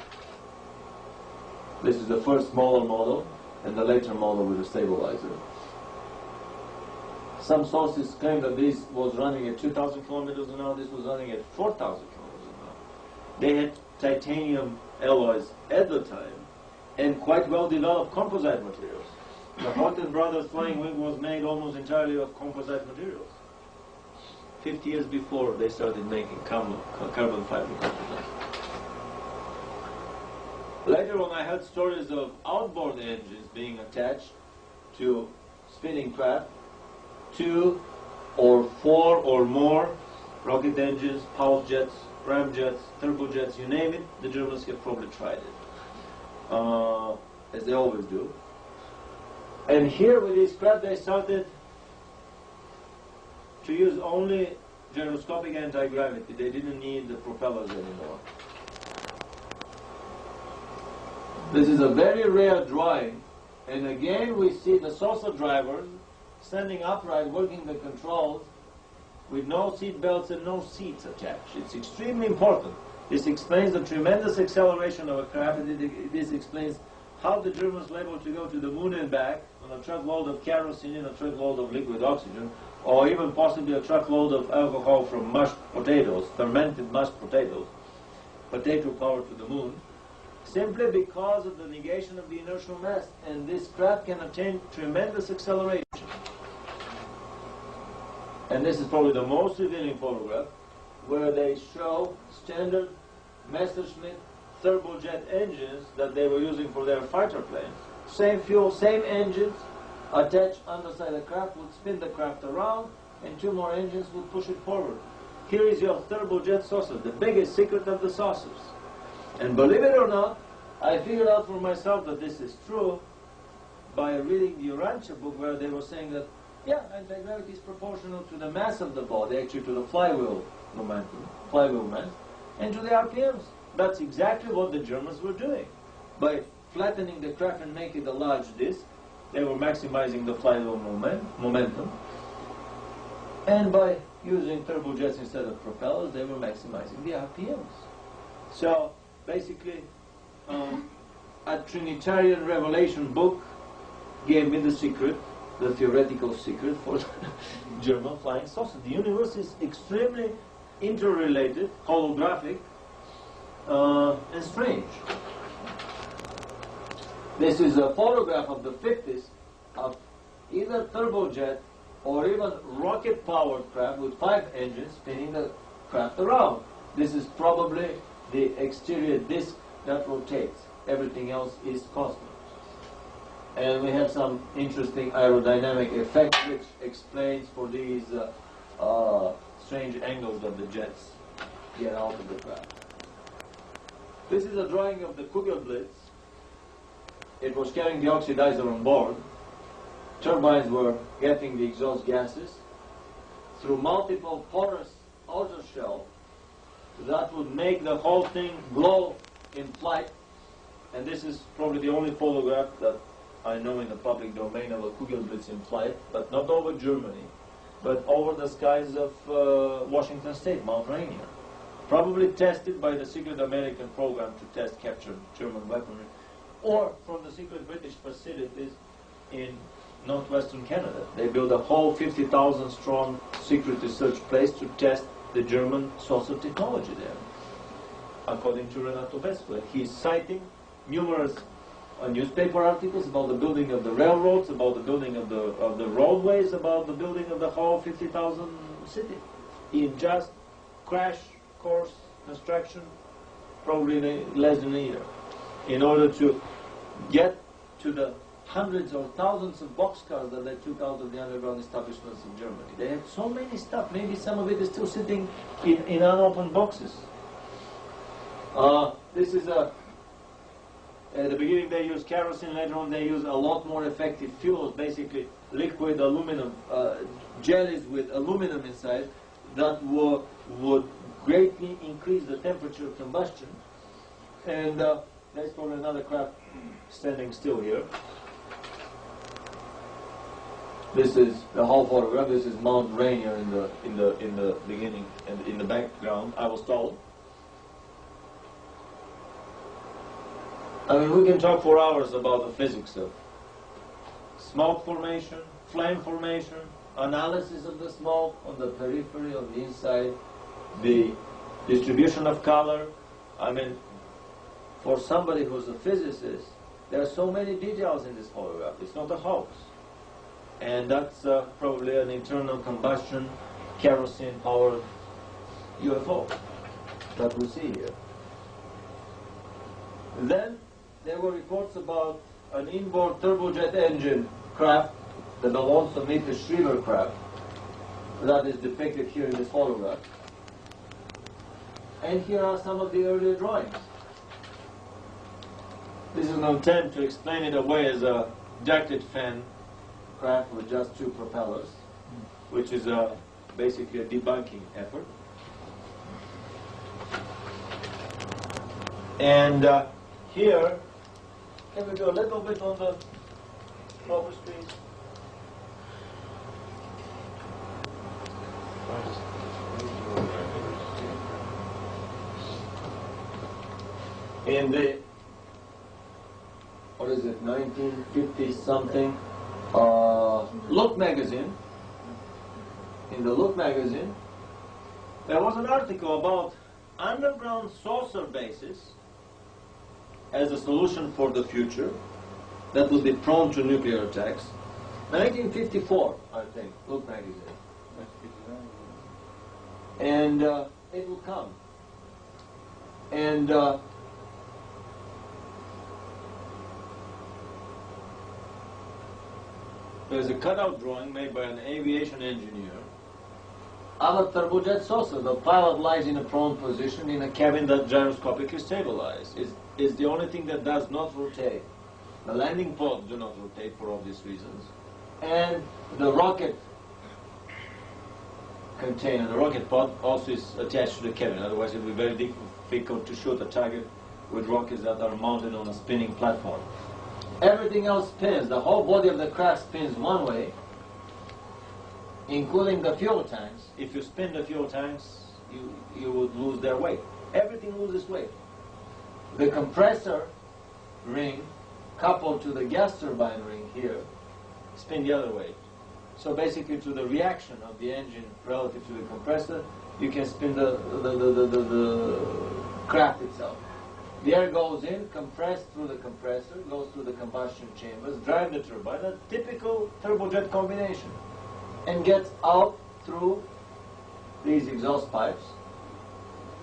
This is the first smaller model and the later model with a stabilizer. Some sources claim that this was running at 2,000 kilometers an hour, this was running at 4,000 kilometers an hour. They had titanium alloys at the time and quite well developed composite materials. The Horten Brothers flying wing was made almost entirely of composite materials. 50 years before they started making carbon fiber composite. Later on I heard stories of outboard engines being attached to spinning craft, 2 or 4 or more rocket engines, pulse jets, ramjets, turbojets, you name it, the Germans have probably tried it, as they always do. And here with this craft they started to use only gyroscopic anti-gravity. They didn't need the propellers anymore. This is a very rare drawing, and again we see the saucer drivers standing upright, working the controls with no seat belts and no seats attached. It's extremely important. This explains the tremendous acceleration of a craft, and this explains how the Germans were able to go to the moon and back on a truckload of kerosene and a truckload of liquid oxygen, or even possibly a truckload of alcohol from mashed potatoes, fermented mashed potatoes, potato power to the moon, simply because of the negation of the inertial mass. And this craft can attain tremendous acceleration. And this is probably the most revealing photograph, where they show standard Messerschmitt turbojet engines that they were using for their fighter planes. Same fuel, same engines attached underside the craft would spin the craft around, and two more engines would push it forward. Here is your turbojet saucer, the biggest secret of the saucers. And believe it or not, I figured out for myself that this is true by reading the Urantia book, where they were saying that, yeah, anti-gravity is proportional to the mass of the body, actually to the flywheel momentum, flywheel mass, and to the RPMs. That's exactly what the Germans were doing. By flattening the craft and making it a large disc, they were maximizing the flywheel momentum. And by using turbojets instead of propellers, they were maximizing the RPMs. So, basically, a Trinitarian Revelation book gave me the secret, the theoretical secret for German flying saucer. The universe is extremely interrelated, holographic, and strange. This is a photograph of the 50s of either turbojet or even rocket-powered craft with 5 engines spinning the craft around. This is probably the exterior disc that rotates. Everything else is constant. And we have some interesting aerodynamic effect which explains for these strange angles that the jets get out of the craft. This is a drawing of the Kugelblitz. It was carrying the oxidizer on board. Turbines were getting the exhaust gases through multiple porous outer shell that would make the whole thing blow in flight. And this is probably the only photograph that I know in the public domain of a Kugelblitz in flight, but not over Germany, but over the skies of Washington State, Mount Rainier. Probably tested by the secret American program to test captured German weaponry, or from the secret British facilities in northwestern Canada. They built a whole 50,000 strong secret research place to test the German saucer technology there, according to Renato Vesco. He's citing numerous newspaper articles about the building of the railroads, about the building of the roadways, about the building of the whole 50,000 city in just crash course construction, probably in less than a year, in order to get to the hundreds or thousands of boxcars that they took out of the underground establishments in Germany. They had so many stuff. Maybe some of it is still sitting in unopened boxes. This is at the beginning they used kerosene, later on they used a lot more effective fuels, basically liquid aluminum, jellies with aluminum inside that would greatly increase the temperature of combustion. And there's probably another craft standing still here. This is the whole photograph. This is Mount Rainier in the beginning and in the background, I was told. I mean, we can talk for hours about the physics of smoke formation, flame formation, analysis of the smoke on the periphery, on the inside, the distribution of color. I mean, for somebody who's a physicist, there are so many details in this photograph. It's not a hoax. And that's probably an internal combustion, kerosene-powered UFO that we see here. Then there were reports about an inboard turbojet engine craft that will also meet the Schriever craft that is depicted here in this photograph. And here are some of the earlier drawings. This is an attempt to explain it away as a ducted fan craft with just 2 propellers, which is a basically a debunking effort. And here, can we do a little bit on the progress, please? In the, what is it, 1950 something, Look magazine, in the Look magazine, there was an article about underground saucer bases as a solution for the future that would be prone to nuclear attacks. 1954, I think, Look magazine. And it will come. And there's a cutout drawing made by an aviation engineer of a turbojet saucer. The pilot lies in a prone position in a cabin that gyroscopically stabilized. It's the only thing that does not rotate. The landing pods do not rotate for obvious reasons. And the rocket container, the rocket pod, also is attached to the cabin. Otherwise it would be very difficult to shoot a target with rockets that are mounted on a spinning platform. Everything else spins. The whole body of the craft spins one way, including the fuel tanks. If you spin the fuel tanks, you would lose their weight. Everything loses weight. The compressor ring, coupled to the gas turbine ring here, spin the other way. So basically, to the reaction of the engine relative to the compressor, you can spin the craft itself. The air goes in, compressed through the compressor, goes through the combustion chambers, drive the turbine, a typical turbojet combination, and gets out through these exhaust pipes,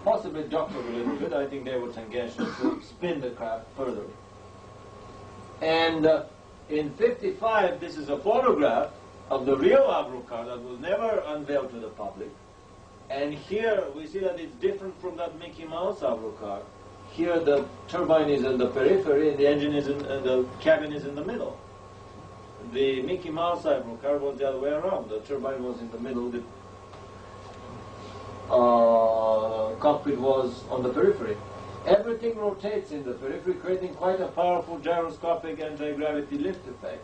possibly docked a little bit. I think they were tangential to spin the craft further. And in 55, this is a photograph of the real Avro car that was never unveiled to the public. And here we see that it's different from that Mickey Mouse Avro car. Here the turbine is in the periphery and the engine is in, the cabin is in the middle. The Mickey Mouse Avro car was the other way around. The turbine was in the middle, the cockpit was on the periphery. Everything rotates in the periphery, creating quite a powerful gyroscopic anti-gravity lift effect.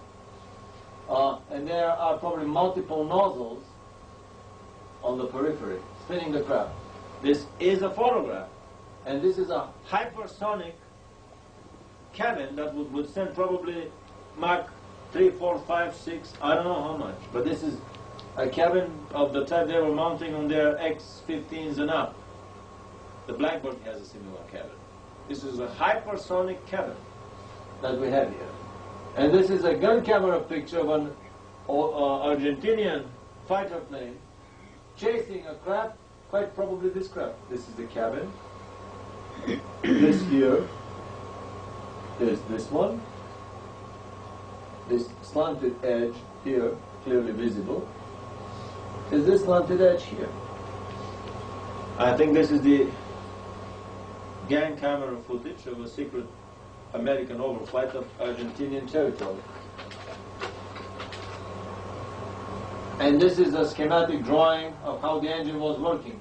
And there are probably multiple nozzles on the periphery, spinning the craft. This is a photograph. And this is a hypersonic cabin that would send probably Mach 3, 4, 5, 6, I don't know how much. But this is a cabin of the type they were mounting on their X-15s and up. The Blackbird has a similar cabin. This is a hypersonic cabin that we have here. And this is a gun camera picture of an Argentinian fighter plane chasing a craft, quite probably this craft. This is the cabin. This here is this one. This slanted edge here, clearly visible, is this slanted edge here. I think this is the gang camera footage of a secret American overflight of Argentinian territory. And this is a schematic drawing of how the engine was working.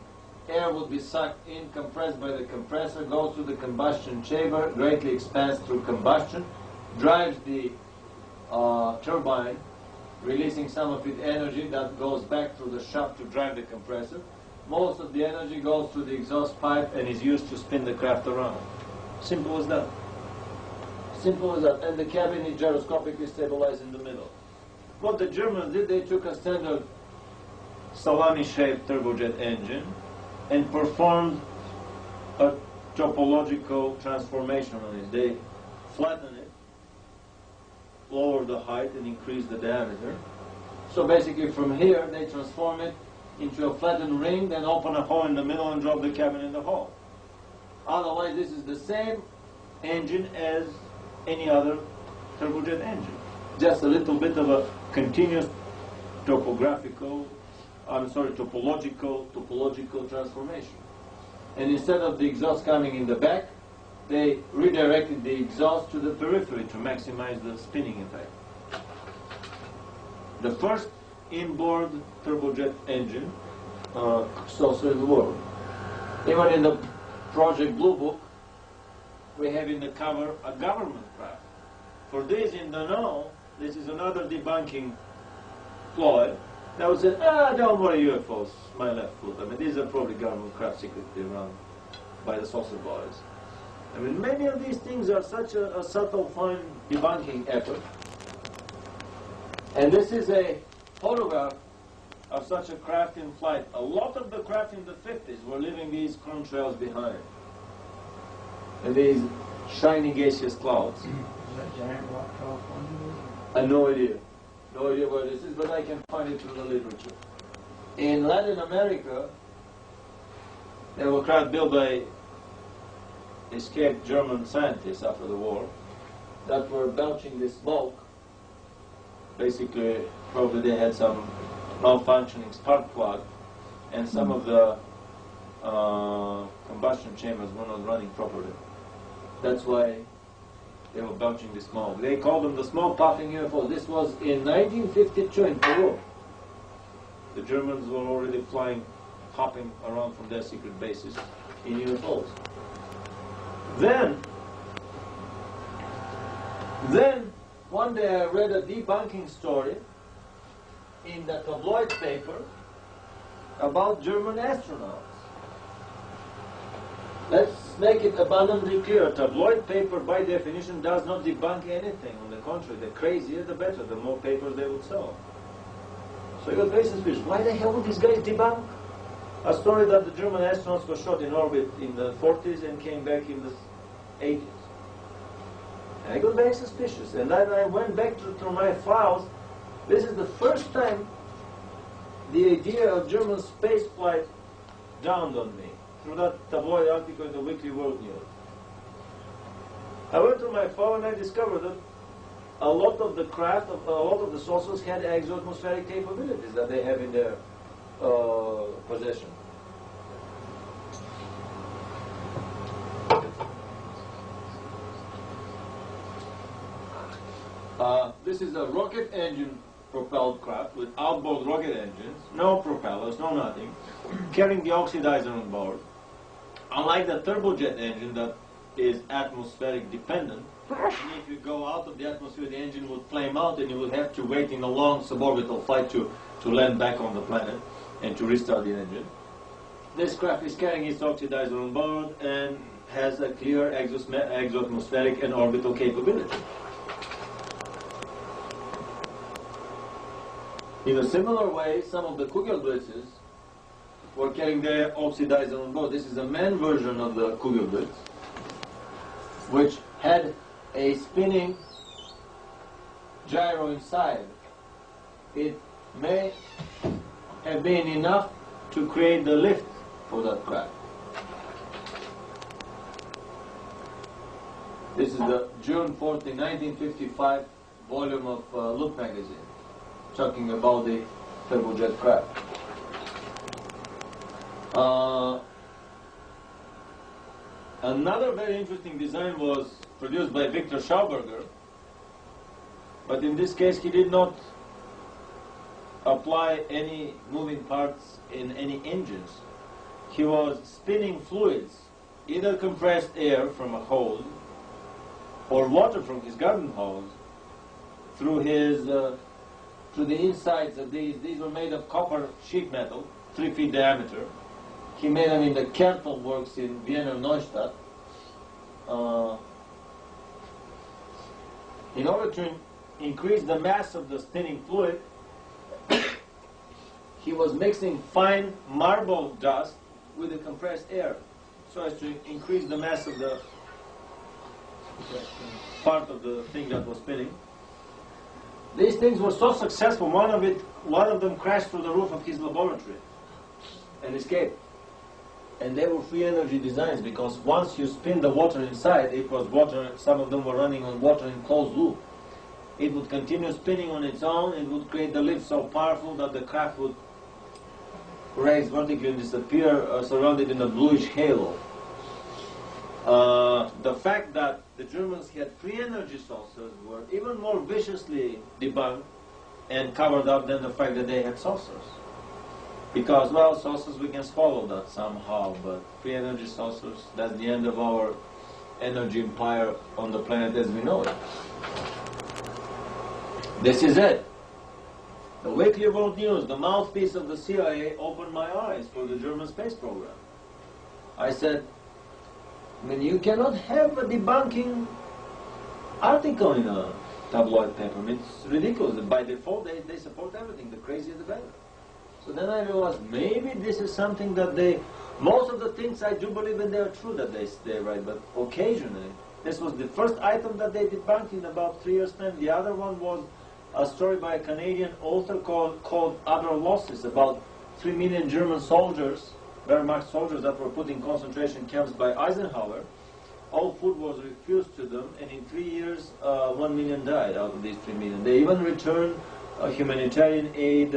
Air would be sucked in, compressed by the compressor, goes to the combustion chamber, greatly expands through combustion, drives the turbine, releasing some of its energy that goes back through the shaft to drive the compressor. Most of the energy goes to the exhaust pipe and is used to spin the craft around. Simple as that. Simple as that. And the cabin is gyroscopically stabilized in the middle. What the Germans did, they took a standard salami-shaped turbojet engine and performed a topological transformation on it. They flattened it, lowered the height, and increased the diameter. So basically from here, they transform it into a flattened ring, then open a hole in the middle and drop the cabin in the hole. Otherwise, this is the same engine as any other turbojet engine. Just a little bit of a continuous topological transformation. And instead of the exhaust coming in the back, they redirected the exhaust to the periphery to maximize the spinning effect. The first inboard turbojet engine saucer in the world. Even in the Project Blue Book, we have in the cover a government craft. For these in the know, this is another debunking ploy. They would say, don't worry, UFOs, my left foot. I mean, these are probably government craft secretly run by the saucer boys. I mean, many of these things are such a subtle, fine debunking effort. And this is a photograph of such a craft in flight. A lot of the craft in the 50s were leaving these chrome trails behind. And these shiny gaseous clouds. Is that giant rock California? I have no idea. No idea where this is, but I can find it through the literature. In Latin America, there were craft built by escaped German scientists after the war that were belching this smoke. Basically, probably they had some malfunctioning spark plug, and some of the combustion chambers were not running properly. That's why they were belching the smoke. They called them the smoke puffing UFOs. This was in 1952 in Peru. The Germans were already flying, hopping around from their secret bases in UFOs. Then, one day I read a debunking story in the tabloid paper about German astronauts. Let's make it abundantly clear. A tabloid paper, by definition, does not debunk anything. On the contrary, the crazier the better, the more papers they would sell. So you got very suspicious. Why the hell would these guys debunk a story that the German astronauts were shot in orbit in the 40s and came back in the 80s? And I got very suspicious. And then I went back to my files. This is the first time the idea of German spaceflight dawned on me, through that tabloid article in the Weekly World News. I went to my file and I discovered that a lot of the craft, a lot of the saucers had exo-atmospheric capabilities that they have in their possession. This is a rocket engine propelled craft with outboard rocket engines, no propellers, no nothing, carrying the oxidizer on board. Unlike the turbojet engine that is atmospheric dependent, if you go out of the atmosphere, the engine would flame out and you would have to wait in a long suborbital flight to land back on the planet and to restart the engine. This craft is carrying its oxidizer on board and has a clear exo-atmospheric and orbital capability. In a similar way, some of the Kugelblitzes were carrying their oxidizer on board. This is a manned version of the Kugelblitz, which had a spinning gyro inside. It may have been enough to create the lift for that craft. This is the June 14, 1955 volume of Look magazine, talking about the turbojet craft. Another very interesting design was produced by Victor Schauberger, but in this case he did not apply any moving parts in any engines. He was spinning fluids, either compressed air from a hose or water from his garden hose through the insides of these. These were made of copper sheet metal, 3 feet diameter. He made them in the Kertel works in Vienna, Neustadt. In order to increase the mass of the spinning fluid, he was mixing fine marble dust with the compressed air so as to increase the mass of the part of the thing that was spinning. These things were so successful, one of them crashed through the roof of his laboratory and escaped. And they were free energy designs, because once you spin the water inside, it was water, some of them were running on water in closed loop. It would continue spinning on its own, it would create the lift so powerful that the craft would raise vertically and disappear, surrounded in a bluish halo. The fact that the Germans had free energy saucers were even more viciously debunked and covered up than the fact that they had saucers. Because, well, saucers, we can swallow that somehow, but free energy saucers, that's the end of our energy empire on the planet as we know it. This is it. The Weekly World News, the mouthpiece of the CIA, opened my eyes for the German space program. I said, I mean, you cannot have a debunking article in a tabloid paper. I mean, it's ridiculous. By default, they support everything. The crazier the better. So then I realized maybe this is something that most of the things I do believe in, they are true that they write, but occasionally. This was the first item that they debunked in about 3 years' time. The other one was a story by a Canadian author called Other Losses, about 3 million German soldiers, Wehrmacht soldiers that were put in concentration camps by Eisenhower. All food was refused to them, and in 3 years, 1 million died out of these 3 million. They even returned humanitarian aid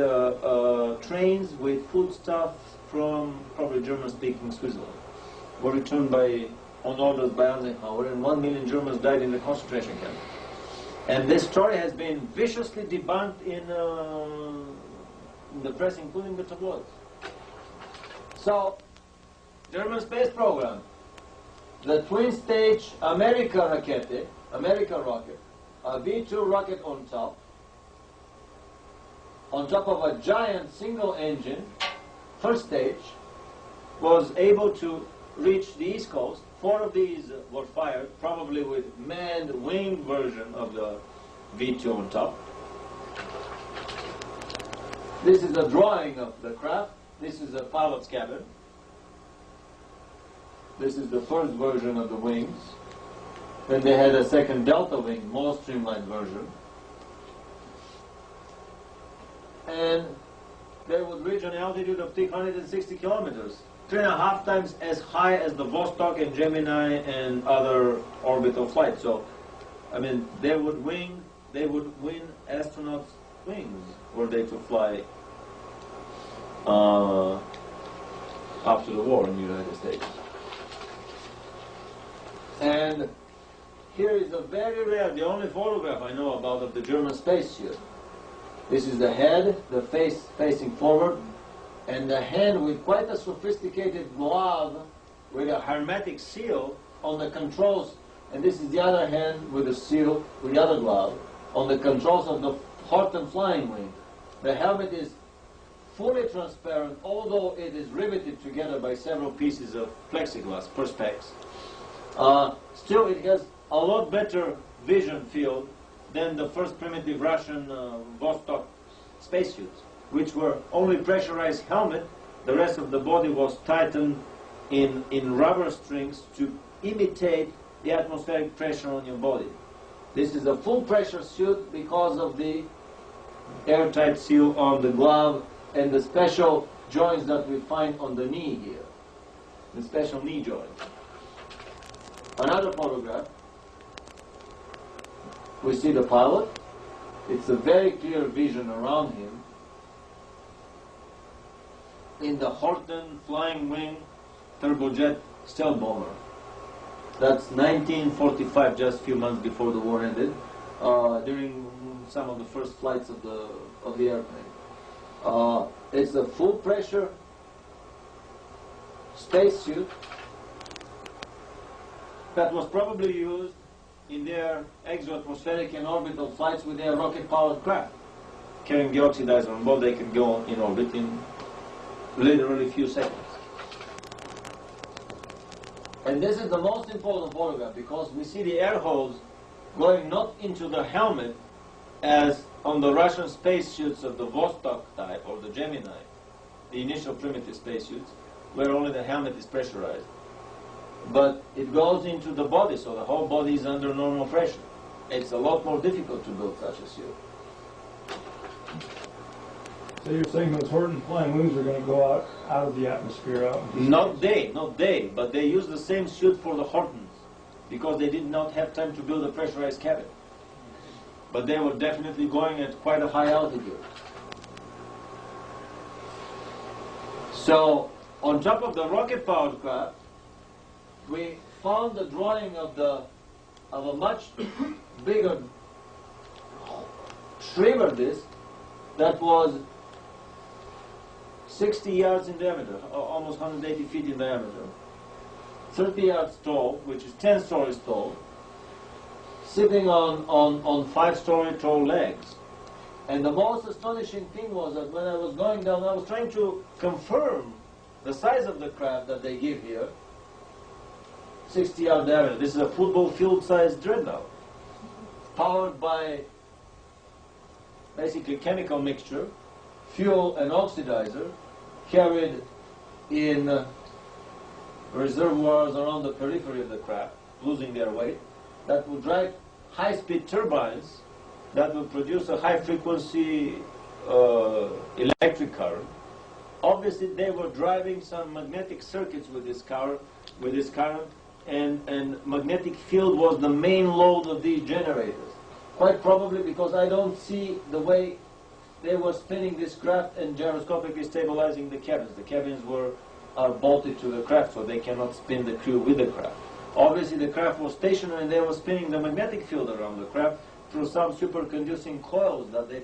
trains with foodstuffs from probably German-speaking Switzerland. Were returned on orders by Eisenhower, and 1 million Germans died in the concentration camp. And this story has been viciously debunked in the press, including the tabloids. So, German space program, the twin-stage America rocket, a V2 rocket on top of a giant single engine, first stage, was able to reach the East Coast. 4 of these were fired, probably with manned wing version of the V2 on top. This is a drawing of the craft. This is a pilot's cabin. This is the first version of the wings. Then they had a second delta wing, more streamlined version. And they would reach an altitude of 360 kilometers, 3.5 times as high as the Vostok and Gemini and other orbital flights. So, I mean, they would win astronauts' wings were they to fly after the war in the United States. And here is a very rare, the only photograph I know about of the German spacesuit. This is the head, the face facing forward, and the hand with quite a sophisticated glove with a hermetic seal on the controls. And this is the other hand with a seal, with the other glove, on the controls of the Horten flying wing. The helmet is fully transparent, although it is riveted together by several pieces of plexiglass, perspex. Still, it has a lot better vision field than the first primitive Russian Vostok spacesuits, which were only pressurized helmet. The rest of the body was tightened in rubber strings to imitate the atmospheric pressure on your body. This is a full pressure suit because of the airtight seal on the glove and the special joints that we find on the knee here, the special knee joint. Another photograph. We see the pilot. It's a very clear vision around him. In the Horten flying wing turbojet stealth bomber. That's 1945, just a few months before the war ended, during some of the first flights of the airplane. It's a full pressure spacesuit that was probably used in their exoatmospheric and orbital flights with their rocket-powered craft. Carrying the oxidizer on board, they can go in orbit in literally few seconds. And this is the most important photograph because we see the air holes going not into the helmet as on the Russian spacesuits of the Vostok type or the Gemini, the initial primitive spacesuits, where only the helmet is pressurized. But it goes into the body, so the whole body is under normal pressure. It's a lot more difficult to build such a suit. So you're saying those Horten flying wings are going to go out of the atmosphere, out into space? Not they, but they use the same suit for the Hortens because they did not have time to build a pressurized cabin. But they were definitely going at quite a high altitude. So, on top of the rocket-powered craft, we found the drawing of a much bigger streamer disc that was 60 yards in diameter, almost 180 feet in diameter, 30 yards tall, which is 10 stories tall, sitting on 5-story tall legs. And the most astonishing thing was that when I was going down, I was trying to confirm the size of the craft that they give here. 60-yard diameter. This is a football field-sized dreadnought, powered by basically chemical mixture, fuel and oxidizer, carried in reservoirs around the periphery of the craft, losing their weight, that would drive high-speed turbines that will produce a high-frequency electric current. Obviously, they were driving some magnetic circuits with this current, and magnetic field was the main load of these generators. Quite probably because I don't see the way they were spinning this craft and gyroscopically stabilizing the cabins. The cabins are bolted to the craft, so they cannot spin the crew with the craft. Obviously, the craft was stationary, and they were spinning the magnetic field around the craft through some superconducting coils that they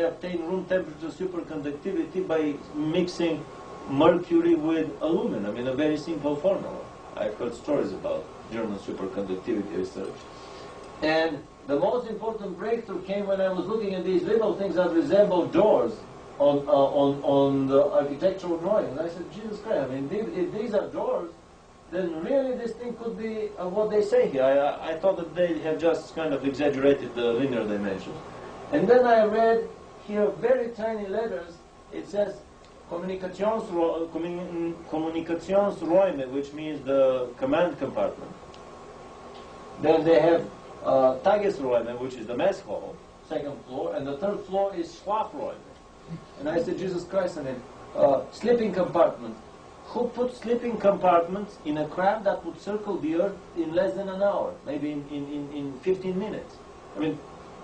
obtain room temperature superconductivity by mixing mercury with aluminum in a very simple formula. I've heard stories about German superconductivity research. And the most important breakthrough came when I was looking at these little things that resemble doors on the architectural drawings. I said, Jesus Christ, if these are doors, then really this thing could be what they say here. I thought that they have just kind of exaggerated the linear dimensions. And then I read here very tiny letters. It says Kommunikationsräume, which means the command compartment. Then they have Tagesräume, which is the mess hall, second floor, and the third floor is Schlafräume. And I said, Jesus Christ, sleeping compartment. Who put sleeping compartments in a craft that would circle the Earth in less than an hour, maybe in 15 minutes?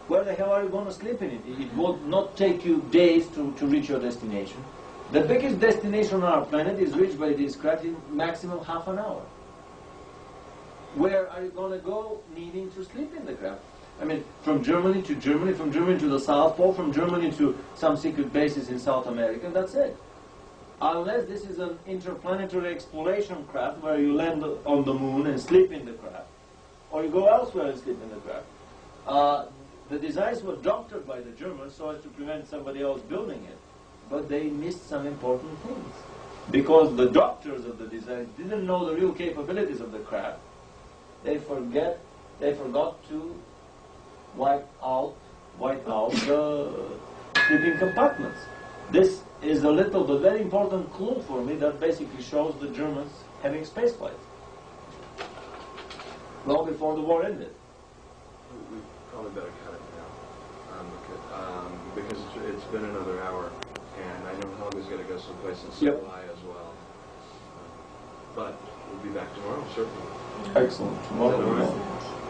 Where the hell are you going to sleep in it? It will not take you days to reach your destination. The biggest destination on our planet is reached by this craft in maximum half an hour. Where are you going to go needing to sleep in the craft? From Germany to Germany, from Germany to the South Pole, from Germany to some secret bases in South America, and that's it. Unless this is an interplanetary exploration craft where you land on the moon and sleep in the craft, or you go elsewhere and sleep in the craft. The designs were doctored by the Germans so as to prevent somebody else building it, but they missed some important things. Because the doctors of the design didn't know the real capabilities of the craft, they forgot to wipe out the sleeping compartments. This is a little but very important clue for me that basically shows the Germans having space flights long before the war ended. We probably better cut it now because it's been another hour, and I know Helga's got to go someplace in July as well. But we'll be back tomorrow, certainly. Excellent. Tomorrow. Is that all right?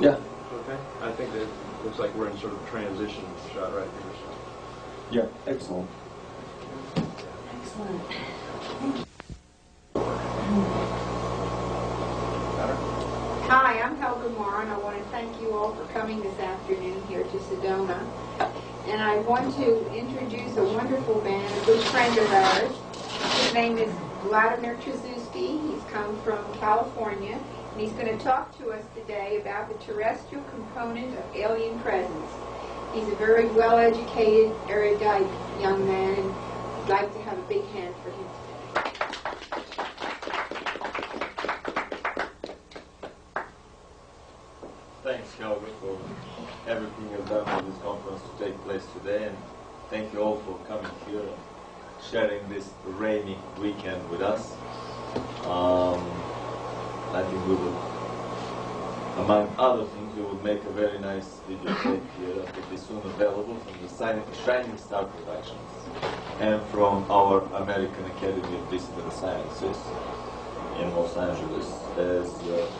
Yeah. Okay. I think that looks like we're in sort of transition shot right here. So. Yeah. Excellent. Excellent. Hi, I'm Helga Moore, and I want to thank you all for coming this afternoon here to Sedona. And I want to introduce a wonderful band, a good friend of ours. His name is Vladimir Terziski. He's come from California, and he's going to talk to us today about the terrestrial component of alien presence. He's a very well-educated, erudite young man, and I'd like to have a big hand for him today. Thanks, Helga, for everything you've done for this conference to take place today, and thank you all for coming here and sharing this rainy weekend with us. I think we will, among other things, we will make a very nice videotape here that will be soon available from the Shining Star Productions and from our American Academy of Discipline Sciences in Los Angeles, as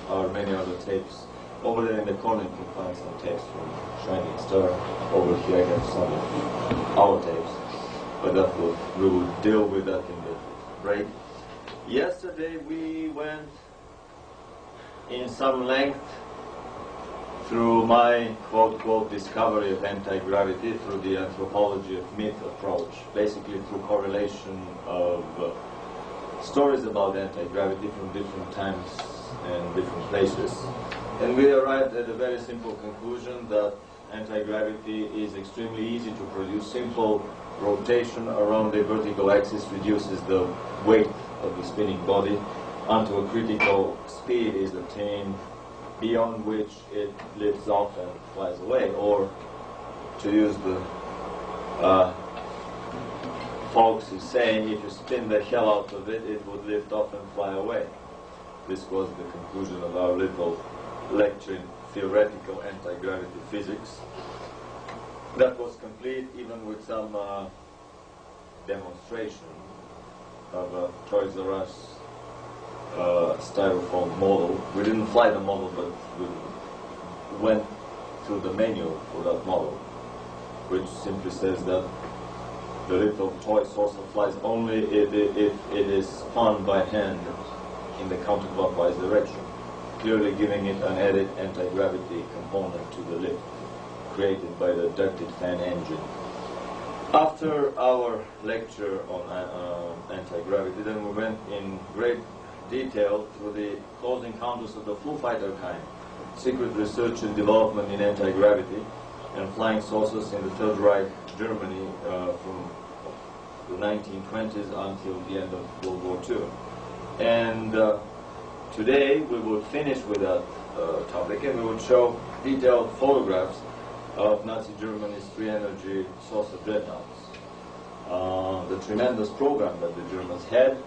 are many other tapes. Over there in the corner you can find some tapes from Shining Star. Over here I have some of our tapes, but we will deal with that in the break. Yesterday we went in some length through my quote discovery of anti-gravity through the anthropology of myth approach, basically through correlation of stories about anti-gravity from different times and different places. And we arrived at a very simple conclusion that anti-gravity is extremely easy to produce. Simple rotation around the vertical axis reduces the weight of the spinning body until a critical speed is attained, beyond which it lifts off and flies away. Or, to use the folks is saying, if you spin the hell out of it, it would lift off and fly away. This was the conclusion of our little lecture in theoretical anti-gravity physics. That was complete even with some demonstration of a Toys R Us styrofoam model. We didn't fly the model, but we went through the manual for that model, which simply says that the little toy saucer flies only if it is spun by hand in the counterclockwise direction, clearly giving it an added anti-gravity component to the lift created by the ducted fan engine. After our lecture on anti-gravity, then we went in great detail through the close encounters of the full fighter kind, secret research and development in anti-gravity, and flying saucers in the Third Reich, Germany, from the 1920s until the end of World War II. And today we would finish with that topic, and we would show detailed photographs of Nazi Germany's free-energy saucer dreadnoughts. The tremendous program that the Germans had,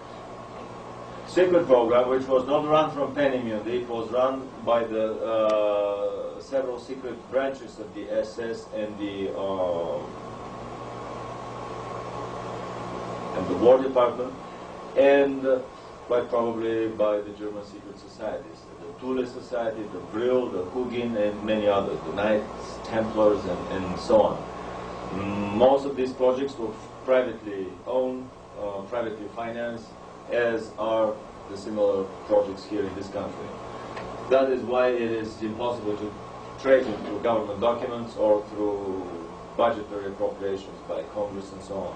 secret program, which was not run from Peenemünde, it was run by the several secret branches of the SS and the War Department, and quite probably by the German secret societies, the Thule Society, the Brill, the Hugin, and many others, the Knights, Templars, and so on. Most of these projects were privately owned, privately financed, as are the similar projects here in this country. That is why it is impossible to trace it through government documents or through budgetary appropriations by Congress and so on.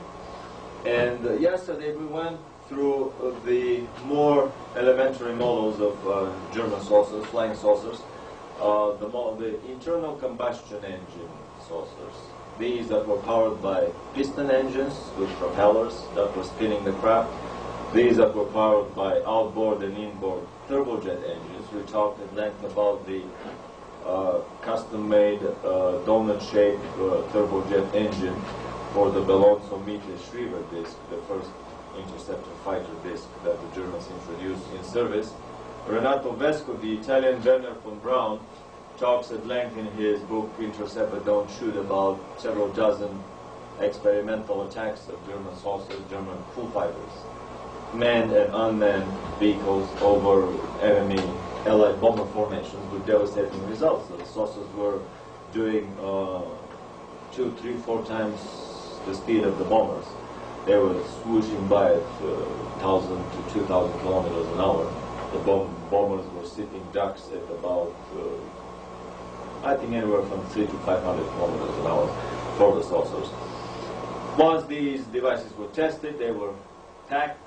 And yesterday we went through the more elementary models of German saucers, flying saucers, the internal combustion engine saucers. These that were powered by piston engines with propellers that were spinning the craft. These that were powered by outboard and inboard turbojet engines. We talked at length about the custom-made donut-shaped turbojet engine for the Belonzo Miete Schriever disc, the first interceptor fighter disc that the Germans introduced in service. Renato Vesco, the Italian Werner von Braun, talks at length in his book Intercept But Don't Shoot about several dozen experimental attacks of German saucers, German full fighters, manned and unmanned vehicles over enemy Allied bomber formations with devastating results. The saucers were doing 2, 3, 4 times the speed of the bombers. They were swooshing by at 1,000 to 2,000 kilometers an hour. The bombers were sitting ducks at about, I think, anywhere from 300 to 500 kilometers an hour for the saucers. Once these devices were tested, they were packed,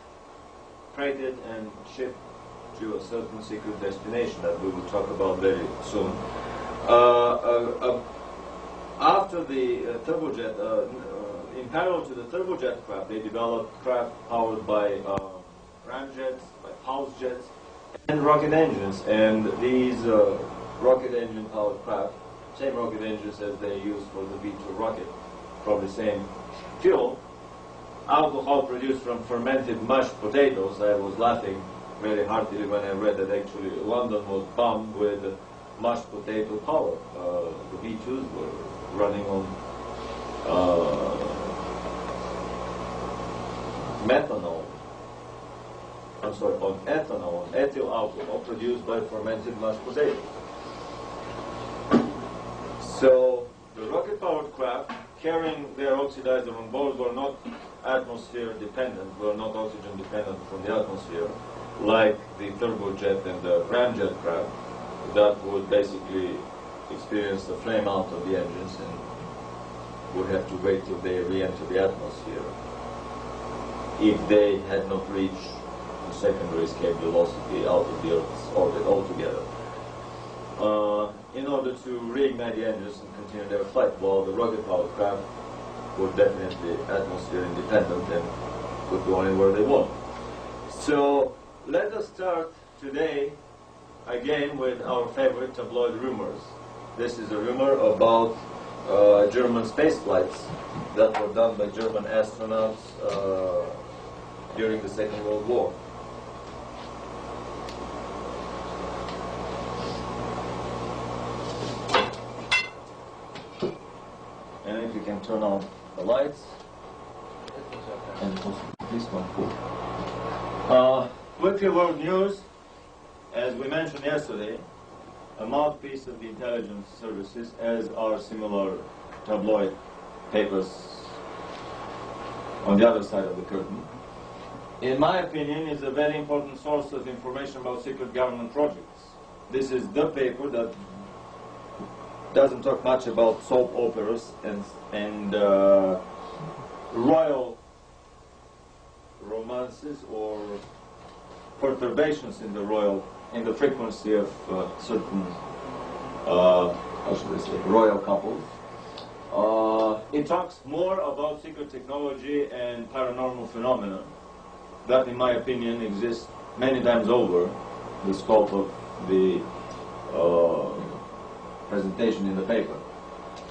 freighted, and shipped to a certain secret destination that we will talk about very soon. After the turbojet, in parallel to the turbojet craft, they developed craft powered by ramjets, by pulse jets, and rocket engines. And these rocket engine powered craft, same rocket engines as they used for the V2 rocket, from the same fuel, alcohol produced from fermented mashed potatoes. I was laughing very heartily when I read that actually London was bombed with mashed potato power. The V2s were running on methanol, I'm sorry, on ethanol, on ethyl alcohol produced by fermented mashed potatoes. So the rocket-powered craft carrying their oxidizer on board were not atmosphere dependent, were not oxygen dependent from the atmosphere, like the turbojet and the ramjet craft that would basically experience the flame out of the engines and would have to wait till they re-enter the atmosphere if they had not reached the secondary escape velocity out of the Earth's orbit altogether. In order to reignite the engines and continue their flight, while the rocket-powered craft were definitely atmosphere independent and could go anywhere they want. So let us start today again with our favorite tabloid rumors. This is a rumor about German space flights that were done by German astronauts during the Second World War. And if you can turn on the lights, and this one, cool. Quickly world news, as we mentioned yesterday, a mouthpiece of the intelligence services, as are similar tabloid papers on the other side of the curtain, in my opinion, is a very important source of information about secret government projects. This is the paper that doesn't talk much about soap operas and royal romances or perturbations in the frequency of certain, how should I say, royal couples. It talks more about secret technology and paranormal phenomena that, in my opinion, exist many times over the scope of the presentation in the paper.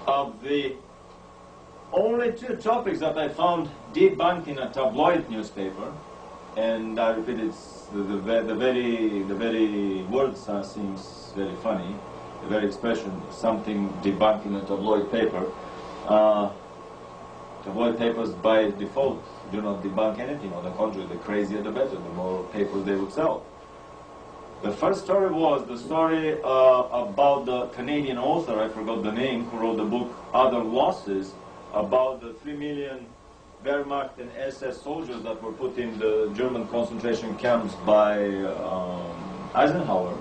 Of the only two topics that I found debunked in a tabloid newspaper, and I repeat, it's the very word seems very funny, the very expression, something debunked in a tabloid paper. Tabloid papers by default do not debunk anything. On the contrary, the crazier the better, the more papers they would sell. The first story was the story about the Canadian author, I forgot the name, who wrote the book Other Losses, about the 3 million Wehrmacht and SS soldiers that were put in the German concentration camps by Eisenhower.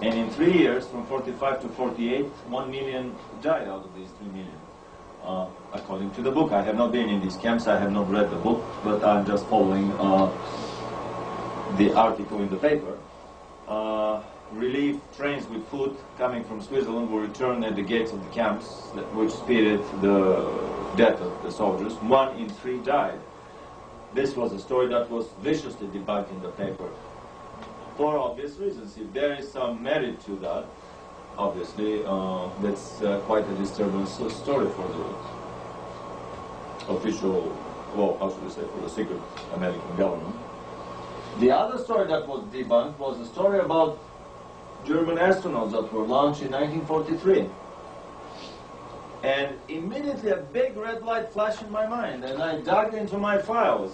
And in 3 years, from 45 to 48, 1 million died out of these 3 million. According to the book, I have not been in these camps, I have not read the book, but I'm just following the article in the paper. Relief trains with food coming from Switzerland were returned at the gates of the camps, which speeded the death of the soldiers. 1 in 3 died. This was a story that was viciously debunked in the paper. For obvious reasons. If there is some merit to that, obviously, that's quite a disturbing story for the official, well, how should we say, for the secret American government. The other story that was debunked was a story about German astronauts that were launched in 1943. And immediately a big red light flashed in my mind, and I dug into my files.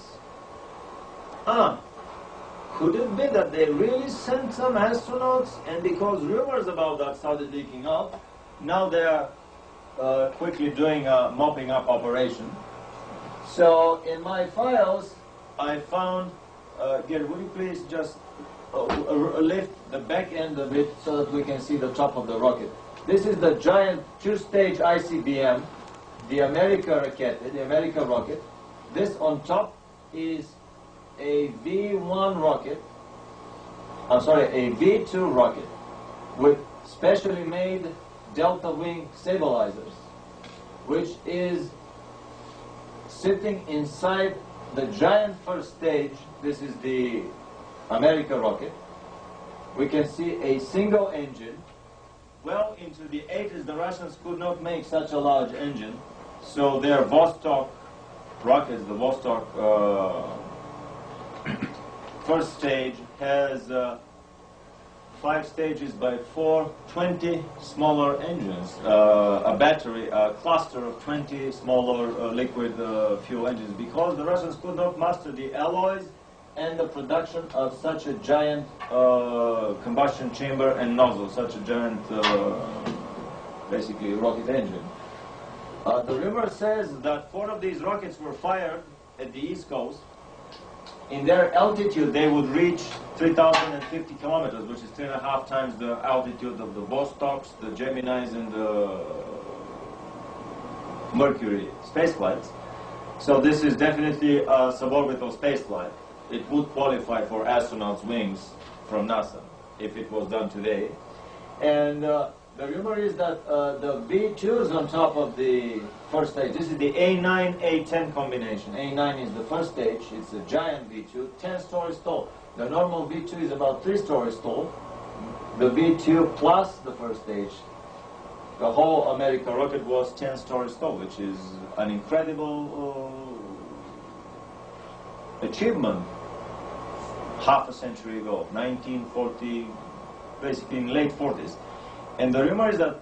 Could it be that they really sent some astronauts, and because rumors about that started leaking out, now they are quickly doing a mopping up operation. So in my files, I found, Gary, would you please just lift the back end of it so that we can see the top of the rocket. This is the giant two-stage ICBM, the America rocket. This on top is a V1 rocket, a V2 rocket with specially made delta wing stabilizers, which is sitting inside the giant first stage. This is the America rocket. We can see a single engine. Well into the 80s, the Russians could not make such a large engine, so their Vostok rockets, the Vostok first stage, has 5 stages by 4, 20 smaller engines, a battery, a cluster of 20 smaller liquid fuel engines, because the Russians could not master the alloys and the production of such a giant combustion chamber and nozzle, such a giant, basically, rocket engine. The rumor says that 4 of these rockets were fired at the East Coast in their altitude they would reach 3,050 kilometers, which is 3.5 times the altitude of the Vostoks, the Geminis, and the Mercury space flights. So this is definitely a suborbital space flight. It would qualify for astronauts' wings from NASA if it was done today. And the rumor is that the V2s on top of the first stage, this is the A9-A10 combination. A9 is the first stage, it's a giant V2, 10 stories tall. The normal V2 is about 3 stories tall. The V2 plus the first stage, the whole America rocket was 10 stories tall, which is an incredible achievement half a century ago, 1940, basically in late 40s. And the rumor is that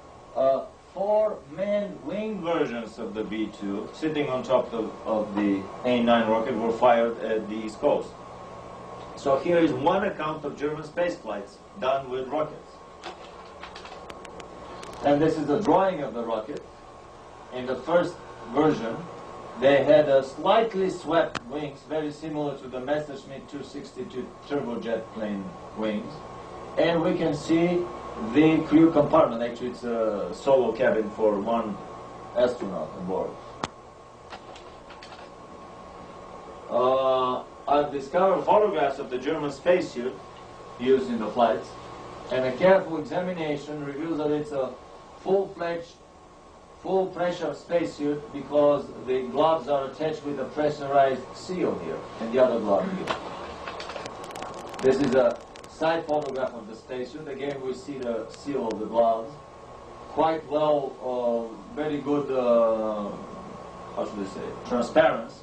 4 manned wing versions of the V2 sitting on top of the A9 rocket were fired at the East Coast. So here is one account of German space flights done with rockets. And this is a drawing of the rocket. In the first version, they had a slightly swept wings, very similar to the Messerschmitt 262 turbojet plane wings. And we can see the crew compartment. Actually, it's a solo cabin for one astronaut on board. I've discovered photographs of the German spacesuit used in the flights, and a careful examination reveals that it's a full-fledged, full-pressure spacesuit because the gloves are attached with a pressurized seal here, and the other glove here. This is a side photograph of the spacesuit. Again, we see the seal of the gloves. Quite well, very good, how should I say, transparency.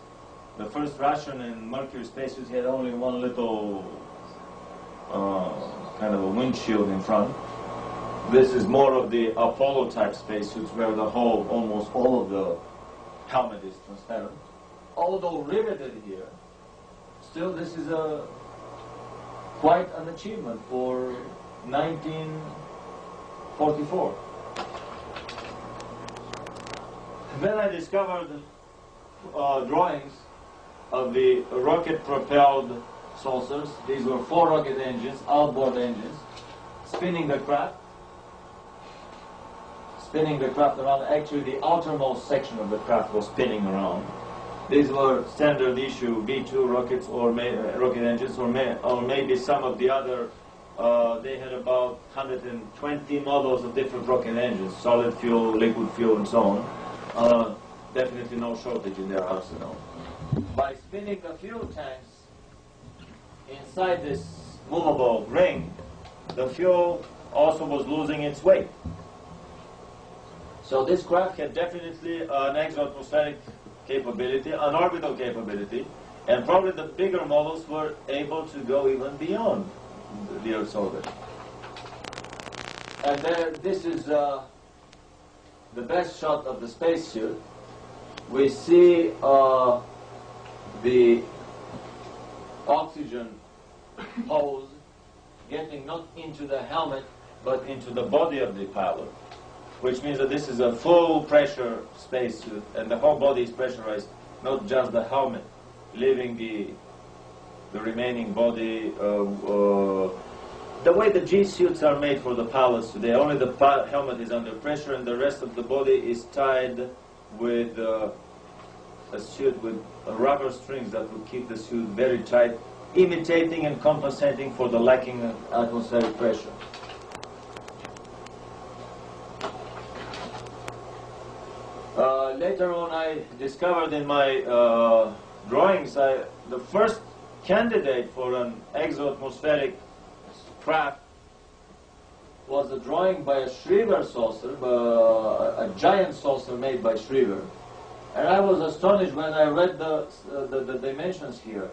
The first Russian and Mercury spacesuits had only one little kind of a windshield in front. This is more of the Apollo type spacesuits where the whole, almost all of the helmet is transparent. Although riveted here, still this is quite an achievement for 1944. Then I discovered drawings of the rocket-propelled saucers. These were 4 rocket engines, outboard engines, spinning the craft around. Actually, the outermost section of the craft was spinning around. These were standard issue V2 rockets or rocket engines, or maybe some of the other. They had about 120 models of different rocket engines, solid fuel, liquid fuel, and so on. Definitely no shortage in their arsenal. By spinning the fuel tanks inside this movable ring, the fuel also was losing its weight. So this craft had definitely an exo-atmospheric capability, an orbital capability, and probably the bigger models were able to go even beyond the Earth's orbit. And there, this is the best shot of the spacesuit. We see the oxygen hose getting not into the helmet but into the body of the pilot, which means that this is a full pressure spacesuit and the whole body is pressurized, not just the helmet, leaving the remaining body the way the G suits are made for the pilots today. Only the helmet is under pressure and the rest of the body is tied with a suit with rubber strings that will keep the suit very tight, imitating and compensating for the lacking atmospheric pressure. Later on, I discovered in my drawings the first candidate for an exo-atmospheric craft was a drawing by a Schriever saucer, a giant saucer made by Schriever. And I was astonished when I read the dimensions here.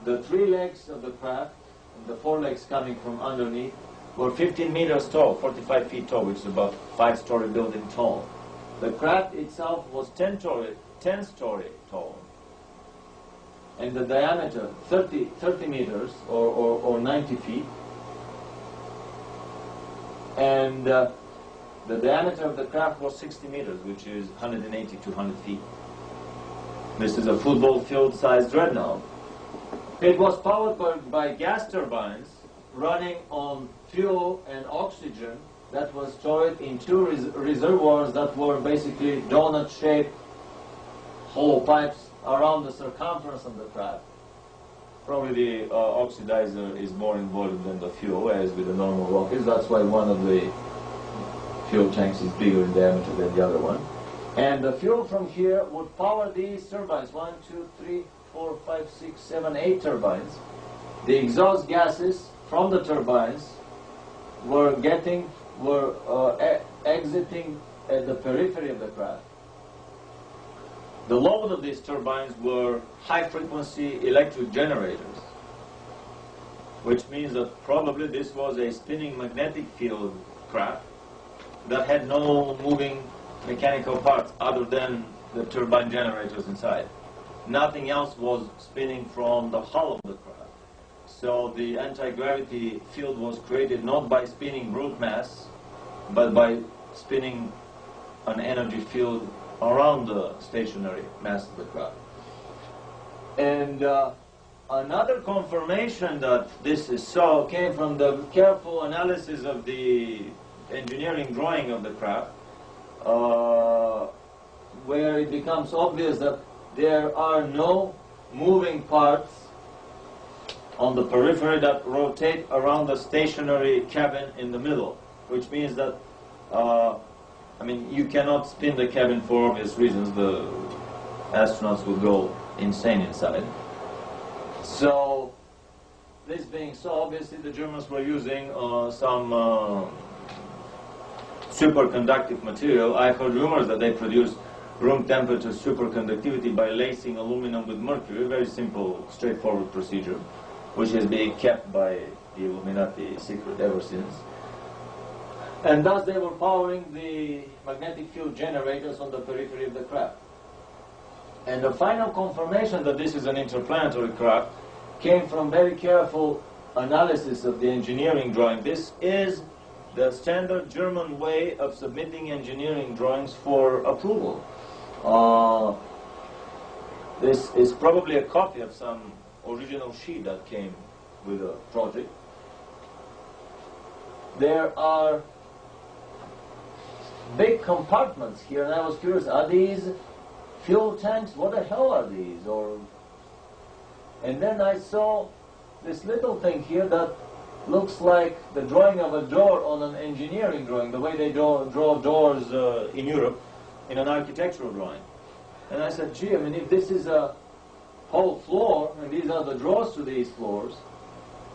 The 3 legs of the craft, and the 4 legs coming from underneath, were 15 meters tall, 45 feet tall, which is about 5-story building tall. The craft itself was 10-story tall. And the diameter, 30 meters, or 90 feet. And the diameter of the craft was 60 meters, which is 180 to 200 feet. This is a football field-sized dreadnought. It was powered by gas turbines running on fuel and oxygen that was stored in two reservoirs that were basically donut-shaped hollow pipes around the circumference of the craft. Probably the oxidizer is more in volume than the fuel, as with the normal rockets. That's why one of the fuel tanks is bigger in diameter than the other one. And the fuel from here would power these turbines. 1, 2, 3, 4, 5, 6, 7, 8 turbines. The exhaust gases from the turbines were exiting at the periphery of the craft. The load of these turbines were high-frequency electric generators, which means that probably this was a spinning magnetic field craft that had no moving mechanical parts other than the turbine generators inside. Nothing else was spinning from the hull of the craft. So the anti-gravity field was created not by spinning brute mass, but by spinning an energy field around the stationary mass of the craft. And another confirmation that this is so came from the careful analysis of the engineering drawing of the craft, where it becomes obvious that there are no moving parts on the periphery that rotate around the stationary cabin in the middle, which means that you cannot spin the cabin for obvious reasons. The astronauts will go insane inside. So, this being so, obviously the Germans were using some superconductive material. I heard rumors that they produced room temperature superconductivity by lacing aluminum with mercury. Very simple, straightforward procedure, which has been kept by the Illuminati secret ever since. And thus they were powering the magnetic field generators on the periphery of the craft. And the final confirmation that this is an interplanetary craft came from very careful analysis of the engineering drawing. This is the standard German way of submitting engineering drawings for approval. This is probably a copy of some original sheet that came with the project. There are big compartments here, and I was curious, are these fuel tanks? What the hell are these? And then I saw this little thing here that looks like the drawing of a door on an engineering drawing, the way they draw doors in Europe in an architectural drawing. And I said, gee, if this is a whole floor, and these are the drawers to these floors,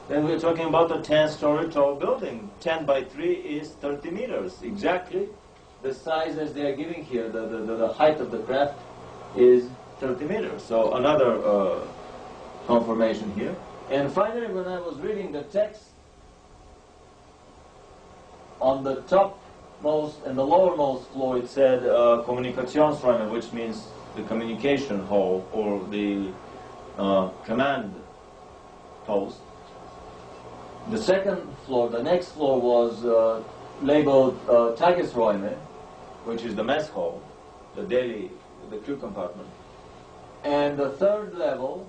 then we're talking about a 10-story tall building. 10 by 3 is 30 meters, exactly the size as they are giving here. The height of the craft is 30 meters. So another confirmation here. And finally, when I was reading the text, on the topmost and the lowermost floor it said Kommunikationsräume, which means the communication hall or the command post. The second floor, the next floor, was labeled Tagesräume, which is the mess hall, the crew compartment. And the third level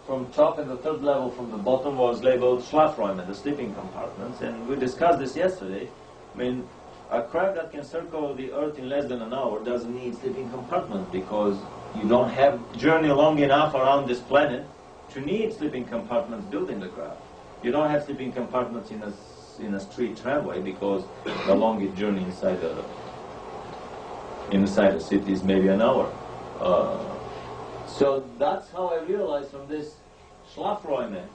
from top and the third level from the bottom was labeled Schlafräume, the sleeping compartments. And we discussed this yesterday. A craft that can circle the Earth in less than an hour doesn't need sleeping compartments, because you don't have journey long enough around this planet to need sleeping compartments built in the craft. You don't have sleeping compartments in a street tramway, because the longest journey inside a city is maybe an hour. So that's how I realized from this Schlafräume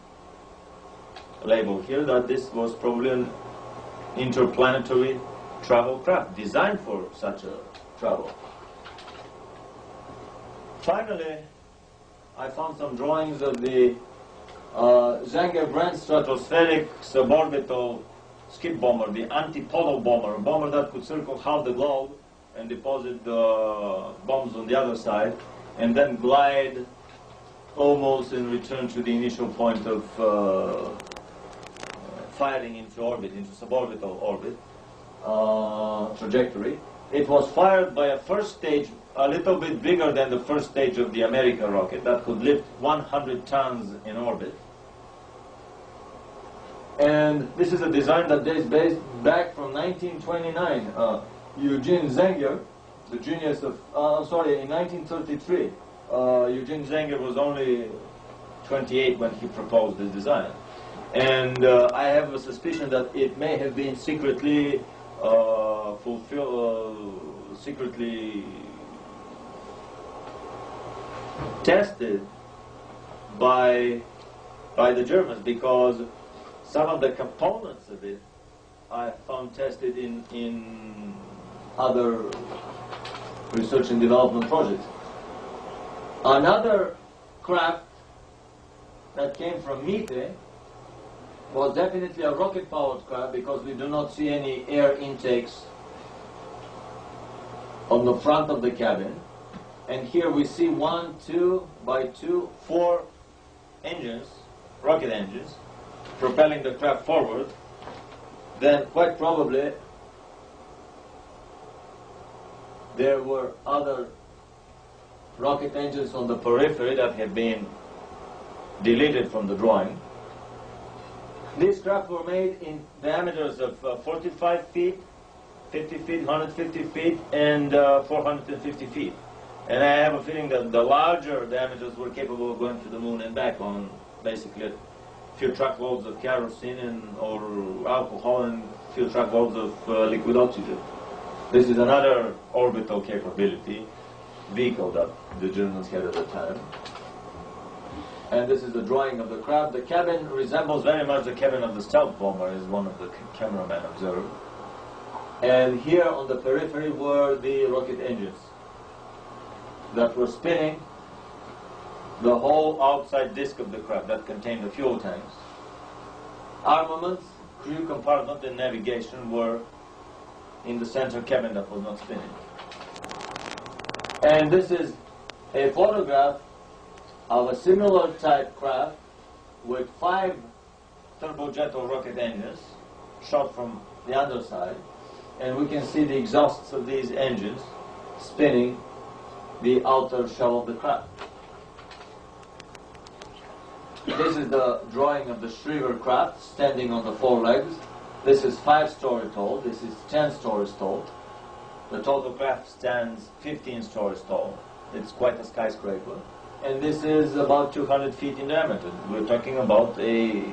label here that this was probably an interplanetary travel craft designed for such a travel. Finally, I found some drawings of the Zenger-Brand stratospheric suborbital skip bomber, the antipodal bomber, a bomber that could circle half the globe and deposit the bombs on the other side, and then glide almost and return to the initial point of firing into orbit, into suborbital orbit trajectory. it was fired by a first stage a little bit bigger than the first stage of the American rocket that could lift 100 tons in orbit. And this is a design that dates back from 1929. Eugene Zenger, the genius of, in 1933, Eugene Zenger was only 28 when he proposed this design. And I have a suspicion that it may have been secretly secretly tested by the Germans, because some of the components of it I found tested in other research and development projects. Another craft that came from Mitre was definitely a rocket-powered craft, because we do not see any air intakes on the front of the cabin. And here we see 1, 2 by 2, 4 engines, rocket engines, propelling the craft forward. Then quite probably there were other rocket engines on the periphery that have been deleted from the drawing. These craft were made in diameters of 45 feet, 50 feet, 150 feet, and 450 feet. And I have a feeling that the larger diameters were capable of going to the moon and back on basically a few truckloads of kerosene or alcohol and a few truckloads of liquid oxygen. This is another orbital capability vehicle that the Germans had at the time. And this is the drawing of the craft. The cabin resembles very much the cabin of the stealth bomber, as one of the cameramen observed. And here on the periphery were the rocket engines that were spinning the whole outside disk of the craft that contained the fuel tanks. Armaments, crew compartment, and navigation were in the center cabin that was not spinning. And this is a photograph of a similar type craft with 5 turbojet or rocket engines shot from the underside, and we can see the exhausts of these engines spinning the outer shell of the craft. This is the drawing of the Shriver craft standing on the 4 legs. This is 5 stories tall, this is 10 stories tall. The total craft stands 15 stories tall. It's quite a skyscraper. And this is about 200 feet in diameter. We're talking about a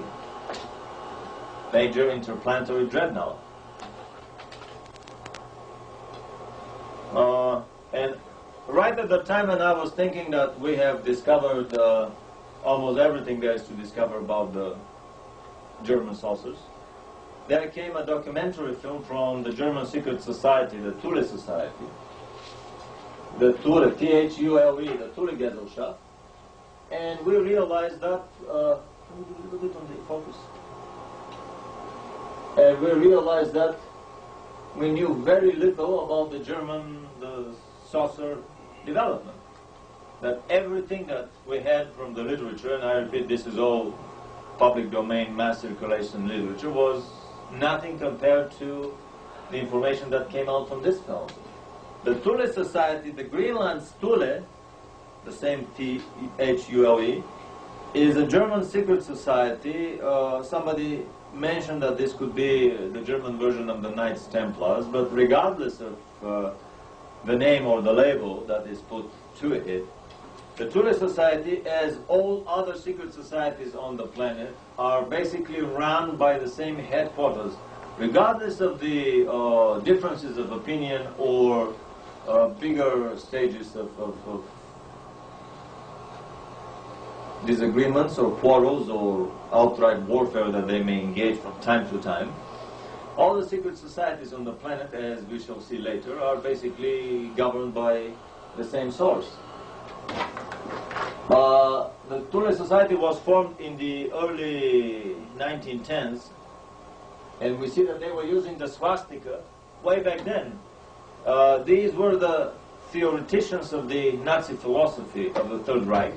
major interplanetary dreadnought. And right at the time when I was thinking that we have discovered almost everything there is to discover about the German saucers, there came a documentary film from the German secret society, the Thule Society. The Thule, T-H-U-L-E, the Thule Gesellschaft. And we realized that, can we do a little bit on the focus? And we realized that we knew very little about the German saucer development. That everything that we had from the literature, and I repeat, this is all public domain mass circulation literature, was nothing compared to the information that came out from this film. The Thule Society, the Greenland Thule, the same T-H-U-L-E, is a German secret society. Somebody mentioned that this could be the German version of the Knights Templars, but regardless of the name or the label that is put to it, the Thule Society, as all other secret societies on the planet, are basically run by the same headquarters, regardless of the differences of opinion or bigger stages of disagreements or quarrels or outright warfare that they may engage from time to time. All the secret societies on the planet, as we shall see later, are basically governed by the same source. The Thule Society was formed in the early 1910s, and we see that they were using the swastika way back then. These were the theoreticians of the Nazi philosophy of the Third Reich,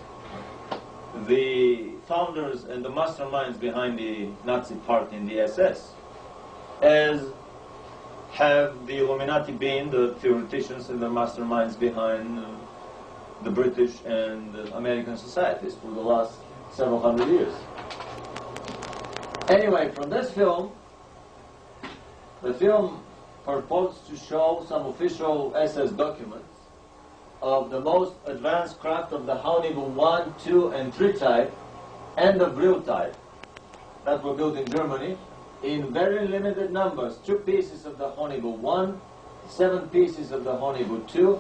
the founders and the masterminds behind the Nazi party in the SS. As have the Illuminati been the theoreticians and the masterminds behind the British and American societies for the last several hundred years. Anyway, from this film, the film purports to show some official SS documents of the most advanced craft of the Haunibu 1, 2, and 3 type and the Brill type that were built in Germany in very limited numbers. 2 pieces of the Haunibu 1, 7 pieces of the Haunibu 2,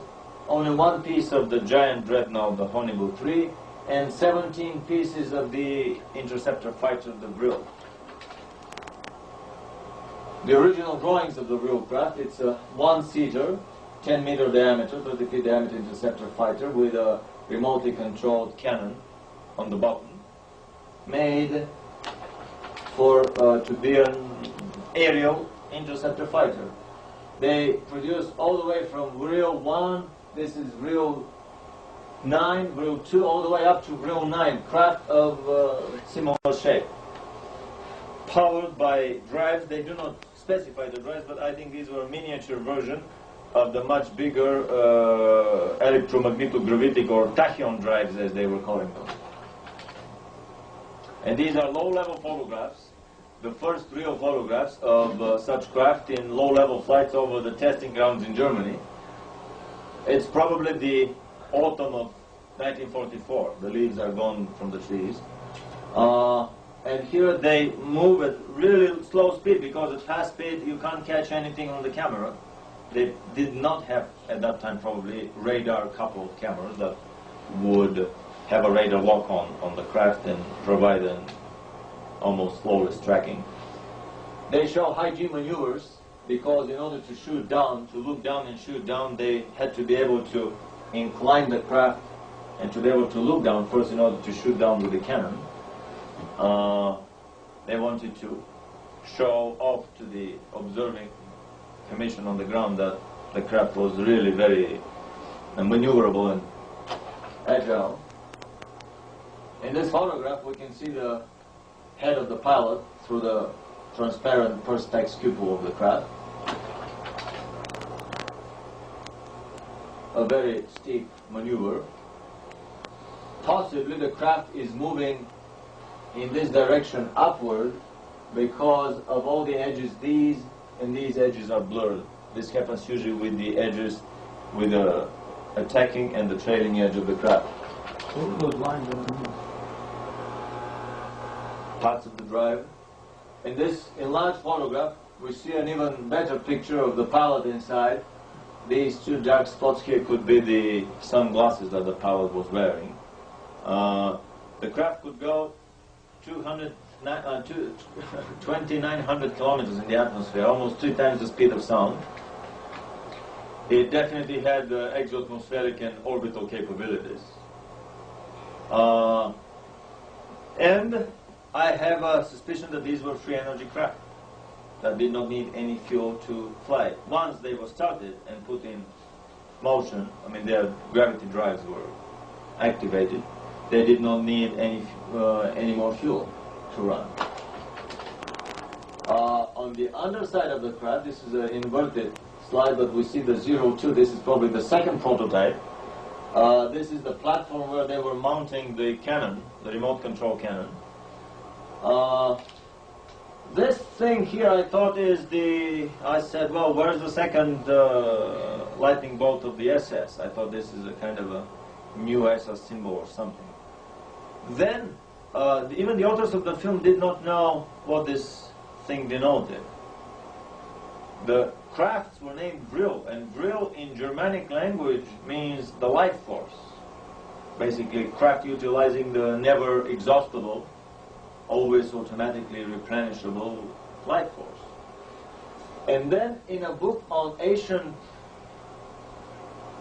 only 1 piece of the giant dreadnought, the Haunibu 3, and 17 pieces of the interceptor fighter, the Brill. The original drawings of the Brill craft, it's a 1-seater, 10-meter diameter, 30 feet diameter interceptor fighter with a remotely controlled cannon on the bottom, made for to be an aerial interceptor fighter. They produce all the way from Brill 1, this is Brill 9, Brill 2, all the way up to Brill 9, craft of similar shape. Powered by drives, they do not specify the drives, but I think these were a miniature version of the much bigger electromagnetogravitic or tachyon drives, as they were calling them. And these are low-level photographs, the first real photographs of such craft in low-level flights over the testing grounds in Germany. It's probably the autumn of 1944. The leaves are gone from the trees. And here they move at really slow speed, because at fast speed you can't catch anything on the camera. They did not have, at that time probably, radar-coupled cameras that would have a radar lock on the craft and provide an almost flawless tracking. They show high G maneuvers, because in order to shoot down, to look down and shoot down, they had to be able to incline the craft and to be able to look down first in order to shoot down with the cannon. They wanted to show off to the observing commission on the ground that the craft was really very maneuverable and agile. In this photograph we can see the head of the pilot through the transparent perspex cupola of the craft. A very steep maneuver. Possibly the craft is moving in this direction upward because of all the edges. These and these edges are blurred. This happens usually with the edges, with the attacking and the trailing edge of the craft. What are those lines underneath? Parts of the drive. In this enlarged photograph, we see an even better picture of the pilot inside. These 2 dark spots here could be the sunglasses that the pilot was wearing. The craft could go 2,900 kilometers in the atmosphere, almost 3 times the speed of sound. It definitely had exoatmospheric and orbital capabilities. And I have a suspicion that these were free energy craft that did not need any fuel to fly. Once they were started and put in motion, I mean their gravity drives were activated, they did not need any more fuel to run. On the underside of the craft, this is an inverted slide, but we see the 02. This is probably the second prototype. This is the platform where they were mounting the cannon, the remote control cannon. This thing here I thought is I said, well, where's the second lightning bolt of the SS? I thought this is a kind of a new SS symbol or something. Then, even the authors of the film did not know what this thing denoted. The crafts were named Brill, and Brill in Germanic language means the life force. Basically, craft utilizing the never exhaustible, always automatically replenishable life force. And then in a book on Asian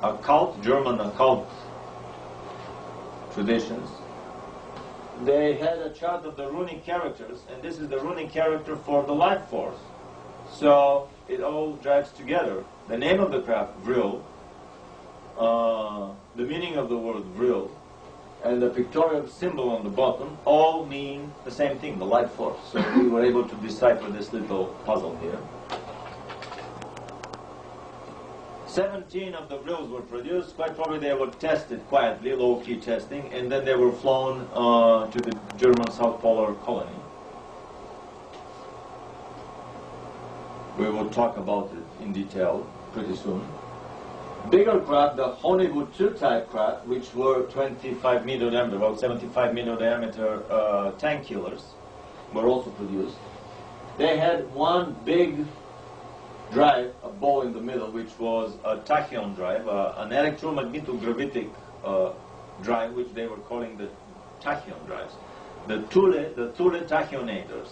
occult, German occult traditions, they had a chart of the runic characters, and this is the runic character for the life force. So it all drives together. The name of the craft, Brill, the meaning of the word Brill, and the pictorial symbol on the bottom all mean the same thing, the life force. So we were able to decipher this little puzzle here. 17 of the grills were produced. Quite probably they were tested quietly, low-key testing, and then they were flown to the German South Polar colony. We will talk about it in detail pretty soon. Bigger craft, the Honeywood II type craft, which were 25 meter diameter, about 75 meter diameter tank killers, were also produced. They had one big drive, a ball in the middle, which was a tachyon drive, an electromagnetic drive, which they were calling the tachyon drives. The Thule tachyonators.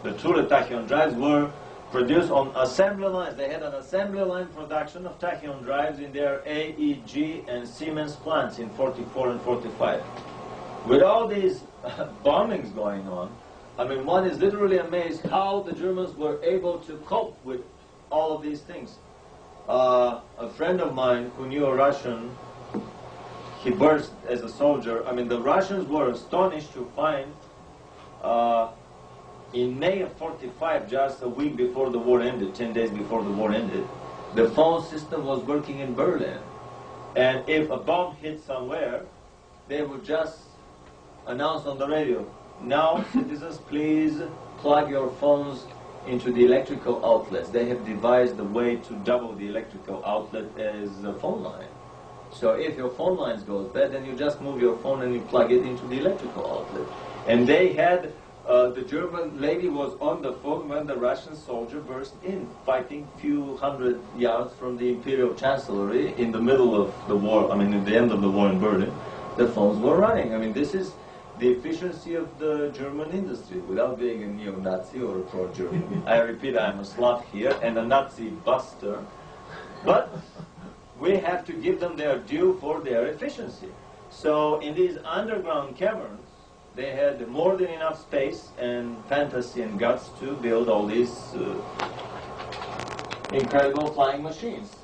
The Thule tachyon drives were produced on assembly lines. They had an assembly line production of tachyon drives in their AEG and Siemens plants in 44 and 45. With all these bombings going on, I mean, one is literally amazed how the Germans were able to cope with all of these things. A friend of mine who knew a Russian, he burst as a soldier. I mean, the Russians were astonished to find in May of 45, just a week before the war ended, 10 days before the war ended, the phone system was working in Berlin. And if a bomb hit somewhere, they would just announce on the radio, "Now, citizens, please plug your phones into the electrical outlets." They have devised a way to double the electrical outlet as a phone line. So if your phone lines goes bad, then you just move your phone and you plug it into the electrical outlet. And they had the German lady was on the phone when the Russian soldier burst in, fighting few hundred yards from the Imperial Chancellery in the middle of the war, I mean, at the end of the war in Berlin. The phones were running. I mean, this is the efficiency of the German industry, without being a neo-Nazi or a pro-German. I repeat, I'm a Slav here and a Nazi buster, but we have to give them their due for their efficiency. So in these underground caverns, they had more than enough space and fantasy and guts to build all these incredible flying machines.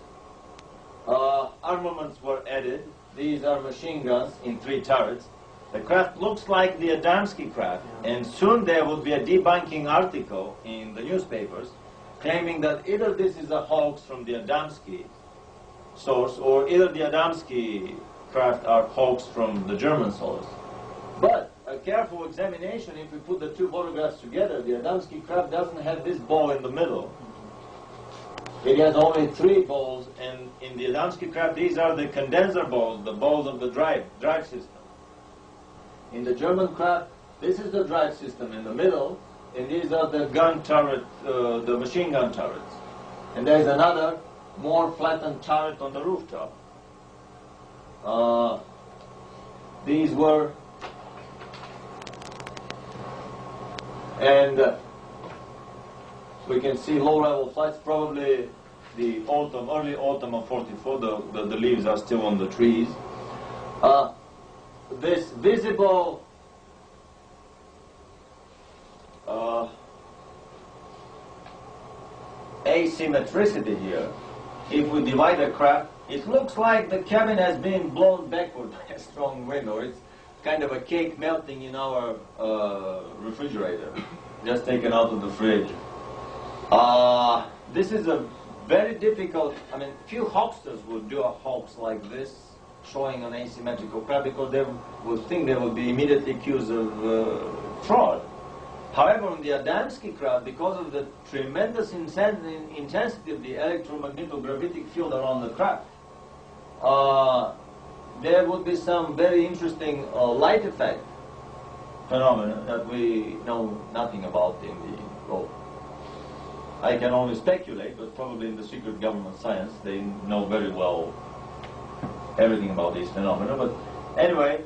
Armaments were added. These are machine guns in 3 turrets. The craft looks like the Adamski craft, and soon there will be a debunking article in the newspapers claiming that either this is a hoax from the Adamski source, or either the Adamski craft are hoax from the German source. But a careful examination, if we put the 2 photographs together, the Adamski craft doesn't have this ball in the middle. It has only 3 balls, and in the Adamski craft, these are the condenser balls, the balls of the drive system. In the German craft, this is the drive system in the middle, and these are the gun turret, the machine gun turrets. And there's another, more flattened turret on the rooftop. These were, and we can see low-level flights, probably the autumn, early autumn of 44, the leaves are still on the trees. This visible asymmetricity here, if we divide the craft, it looks like the cabin has been blown backward by a strong wind, or it's kind of a cake melting in our refrigerator, just taken out of the fridge. This is a very difficult, I mean, few hoaxers would do a hoax like this, showing an asymmetrical craft, because they would think they would be immediately accused of fraud. However, on the Adamski craft, because of the tremendous intensity of the electromagnetic field around the craft, there would be some very interesting light effect phenomena that we know nothing about in the, well, I can only speculate, but probably in the secret government science, they know very well everything about these phenomena. But anyway,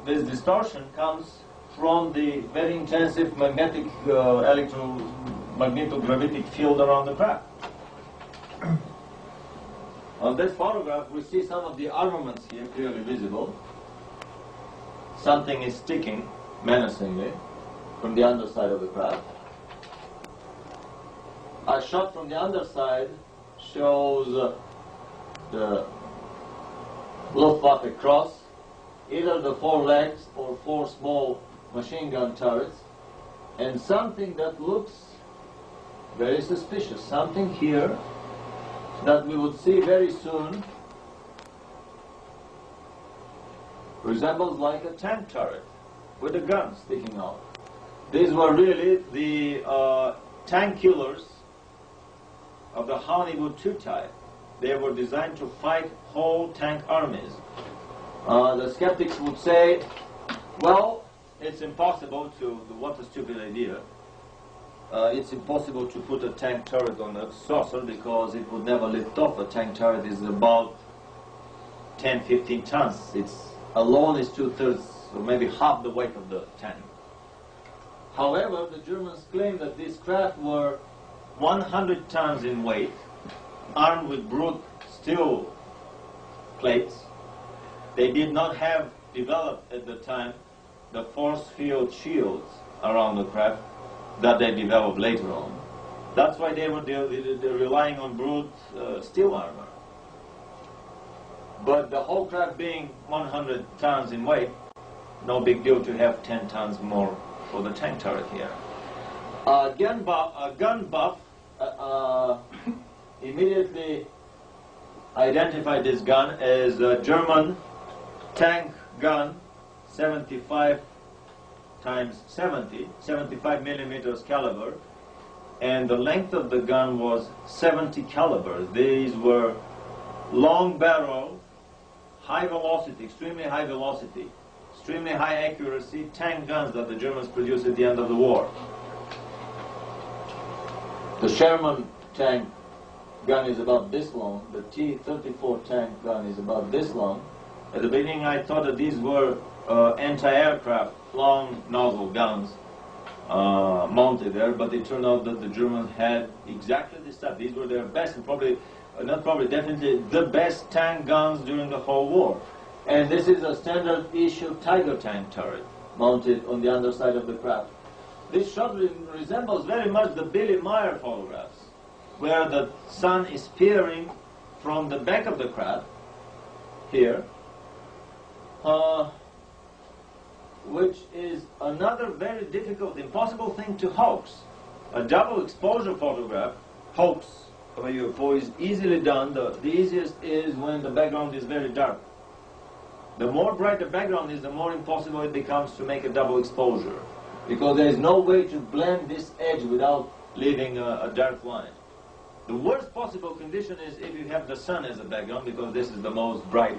this distortion comes from the very intensive magnetic electromagnetic field around the craft. On this photograph, we see some of the armaments here clearly visible. Something is sticking menacingly from the underside of the craft. A shot from the underside shows the Luftwaffe cross, either the 4 legs or 4 small machine gun turrets, and something that looks very suspicious. Something here that we would see very soon resembles like a tank turret with a gun sticking out. These were really the tank killers of the Hollywood II type. They were designed to fight whole tank armies. The skeptics would say, well, it's impossible to, what a stupid idea. It's impossible to put a tank turret on a saucer because it would never lift off. A tank turret is about 10-15 tons. It's alone is 2/3 or maybe half the weight of the tank. However, the Germans claimed that these craft were 100 tons in weight, armed with brute steel plates. They did not have developed at the time the force field shields around the craft that they developed later on. That's why they were they're relying on brute steel armor. But the whole craft being 100 tons in weight, no big deal to have 10 tons more for the tank turret here. A gun buff immediately identified this gun as a German tank gun 75 times 70, 75 millimeters caliber, and the length of the gun was 70 caliber. These were long barrel, high velocity, extremely high velocity, extremely high accuracy tank guns that the Germans produced at the end of the war. The Sherman tank gun is about this long. The T-34 tank gun is about this long. At the beginning I thought that these were anti-aircraft, long nozzle guns mounted there, but it turned out that the Germans had exactly this type. These were their best, and probably, not probably, definitely the best tank guns during the whole war. And this is a standard issue Tiger tank turret mounted on the underside of the craft. This shot resembles very much the Billy Meyer photographs, where the sun is peering from the back of the craft, here, which is another very difficult, impossible thing to hoax. A double exposure photograph, hoax of a UFO, is easily done. The easiest is when the background is very dark. The more bright the background is, the more impossible it becomes to make a double exposure, because there is no way to blend this edge without leaving a dark line. The worst possible condition is if you have the sun as a background, because this is the most bright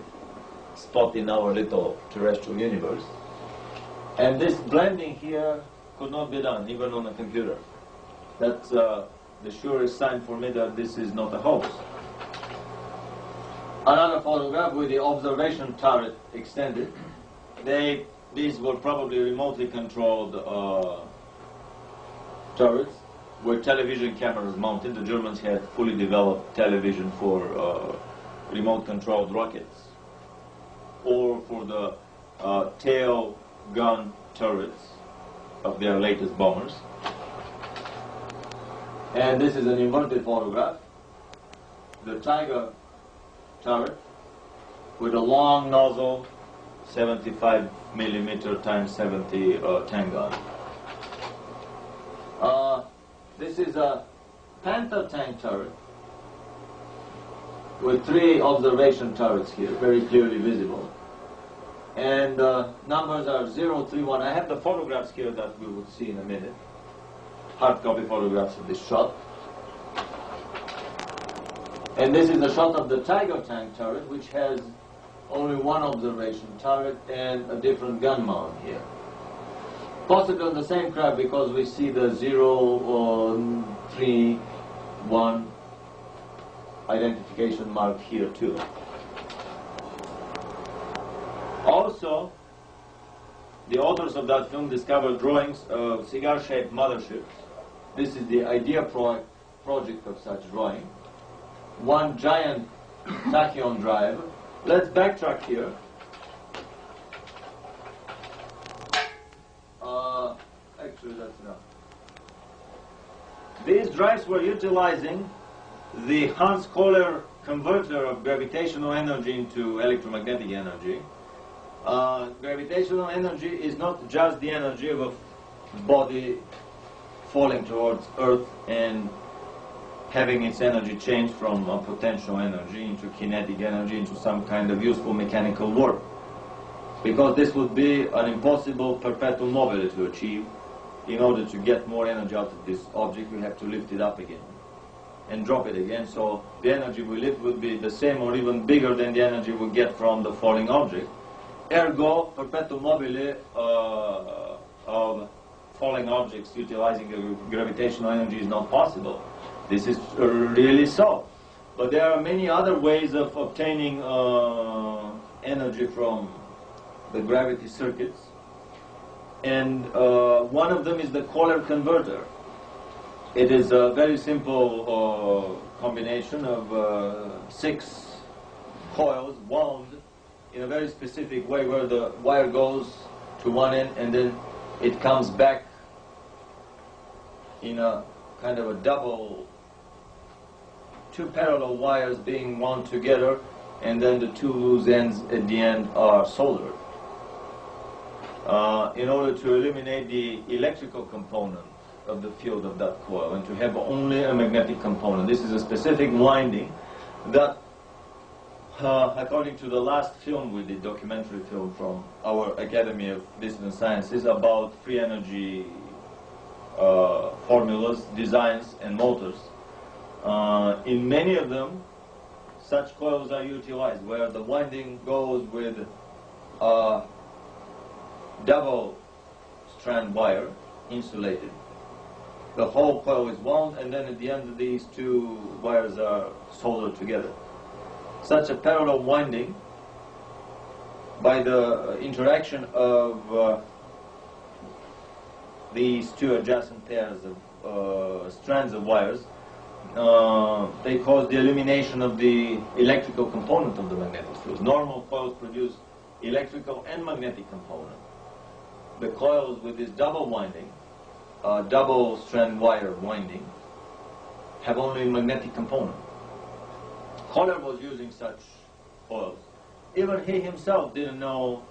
spot in our little terrestrial universe. And this blending here could not be done, even on a computer. That's the surest sign for me that this is not a hoax. Another photograph with the observation turret extended. These were probably remotely controlled turrets with television cameras mounted. The Germans had fully developed television for remote controlled rockets, or for the tail gun turrets of their latest bombers. And this is an inverted photograph. The Tiger turret with a long nozzle, 75 millimeter times 70 tank gun. This is a Panther tank turret with 3 observation turrets here, very clearly visible. And numbers are 0, 3, 1. I have the photographs here that we will see in a minute. Hard copy photographs of this shot. And this is a shot of the Tiger tank turret, which has only 1 observation turret and a different gun mount here. Possibly on the same craft, because we see the 0, 3, 1 identification mark here too. Also, the authors of that film discovered drawings of cigar-shaped motherships. This is the idea project of such drawing. 1 giant tachyon drive. Let's backtrack here. Actually, that's enough. These drives were utilizing the Hans Kohler converter of gravitational energy into electromagnetic energy. Gravitational energy is not just the energy of a body falling towards Earth and having its energy change from potential energy into kinetic energy into some kind of useful mechanical work. Because this would be an impossible perpetual mobility to achieve. In order to get more energy out of this object, we have to lift it up again and drop it again. So the energy we lift would be the same or even bigger than the energy we get from the falling object. Ergo, perpetual mobility of falling objects utilizing gravitational energy is not possible. This is really so. But there are many other ways of obtaining energy from the gravity circuits. And one of them is the Kohler converter. It is a very simple combination of 6 coils wound in a very specific way, where the wire goes to one end and then it comes back in a kind of a double, 2 parallel wires being wound together, and then the 2 loose ends at the end are soldered. In order to eliminate the electrical component of the field of that coil and to have only a magnetic component. This is a specific winding that, according to the last film we did, documentary film from our Academy of Business Sciences about free energy formulas, designs and motors, in many of them such coils are utilized, where the winding goes with double strand wire insulated. The whole coil is wound, and then at the end these 2 wires are soldered together. Such a parallel winding, by the interaction of these 2 adjacent pairs of strands of wires, they cause the elimination of the electrical component of the magnetic field. Normal coils produce electrical and magnetic component. The coils with this double winding, double strand wire winding, have only magnetic component. Kohler was using such coils. Even he himself didn't know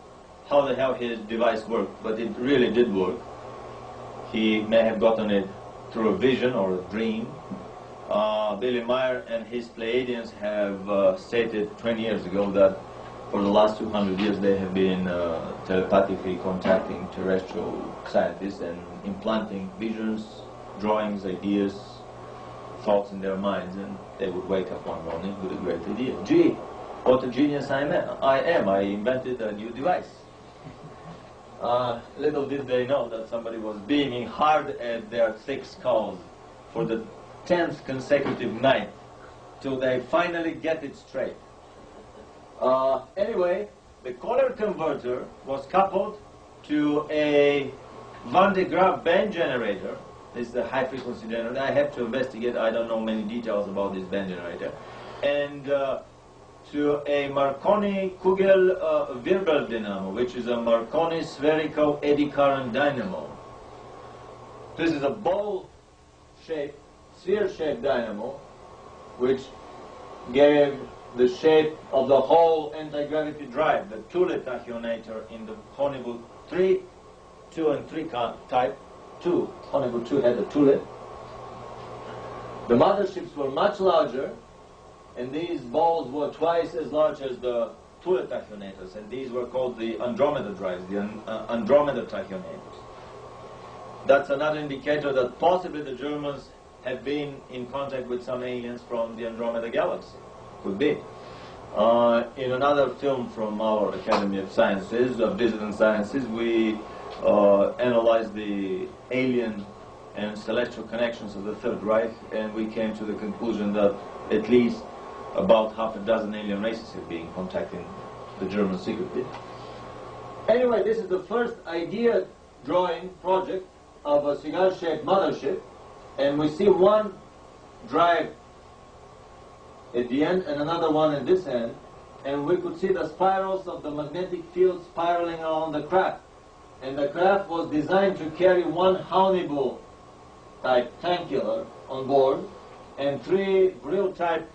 how the hell his device worked, but it really did work. He may have gotten it through a vision or a dream. Billy Meyer and his Pleiadians have stated 20 years ago that for the last 200 years they have been telepathically contacting terrestrial scientists and implanting visions, drawings, ideas, thoughts in their minds, and they would wake up one morning with a great idea. Gee, what a genius I am. I invented a new device. Little did they know that somebody was beaming hard at their thick skulls for the 10th consecutive night till they finally get it straight. Anyway, the Kohler converter was coupled to a Van de Graaff band generator. This is a high frequency generator. I have to investigate. I don't know many details about this band generator. And to a Marconi Kugel Wirbel dynamo, which is a Marconi spherical eddy current dynamo. This is a ball-shaped, sphere-shaped dynamo, which gave the shape of the whole anti-gravity drive, the Thule tachyonator in the Honeywell 3, 2 and 3 type. Honeywell 2 had a Thule. The motherships were much larger, and these balls were twice as large as the Thule tachyonators, and these were called the Andromeda drives, the Andromeda tachyonators. That's another indicator that possibly the Germans have been in contact with some aliens from the Andromeda galaxy. Could be. In another film from our Academy of Sciences, of Business Sciences, we analyzed the alien and celestial connections of the Third Reich, and we came to the conclusion that at least about half a dozen alien races have been contacting the Germans secretly. Anyway, this is the first idea drawing project of a cigar-shaped mothership, and we see one drive at the end and another one at this end, and we could see the spirals of the magnetic field spiraling along the craft. And the craft was designed to carry one Honeywell type tank-killer on board and 3 Vril type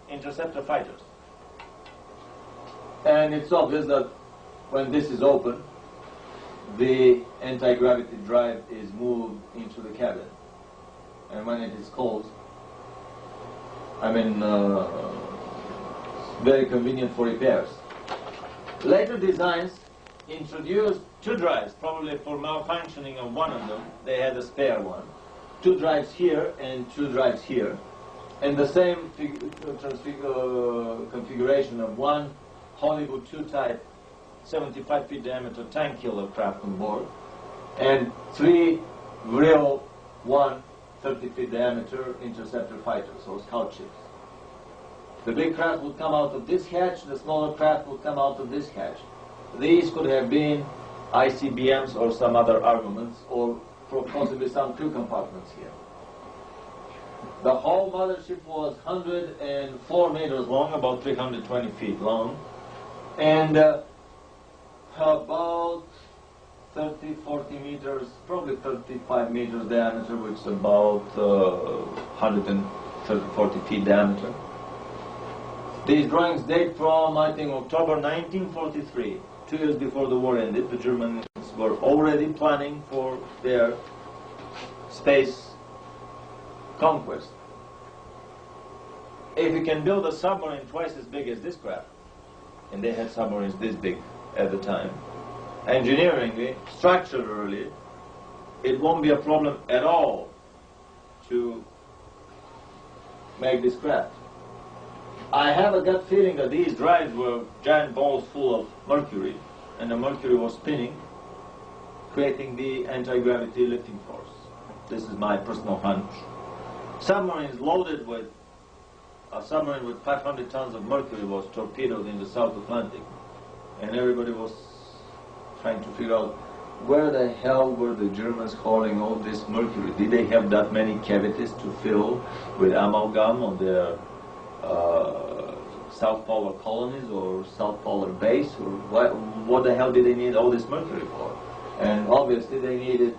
interceptor fighters. And it's obvious that when this is open, the anti-gravity drive is moved into the cabin. And when it is closed, very convenient for repairs. Later designs introduced two drives, probably for malfunctioning of one of them. They had a spare one. Two drives here and two drives here. And the same configuration of one Hollywood 2 type 75 feet diameter tank killer craft on board, and three real 30 feet diameter interceptor fighters, or scout ships. The big craft would come out of this hatch, the smaller craft would come out of this hatch. These could have been ICBMs or some other armaments, or possibly some crew compartments here. The whole mothership was 104 meters long, about 320 feet long, and about 30, 40 meters, probably 35 meters diameter, which is about 130, 40 feet diameter. These drawings date from, I think, October 1943, 2 years before the war ended. The Germans were already planning for their space conquest. If you can build a submarine twice as big as this craft, and they had submarines this big at the time, engineeringly, structurally, it won't be a problem at all to make this craft. I have a gut feeling that these drives were giant balls full of mercury, and the mercury was spinning, creating the anti-gravity lifting force. This is my personal hunch. Submarines loaded with a submarine with 500 tons of mercury was torpedoed in the South Atlantic, and everybody was trying to figure out where the hell were the Germans hauling all this mercury? Did they have that many cavities to fill with amalgam on their South Polar colonies or South Polar base? Or what the hell did they need all this mercury for? And obviously they needed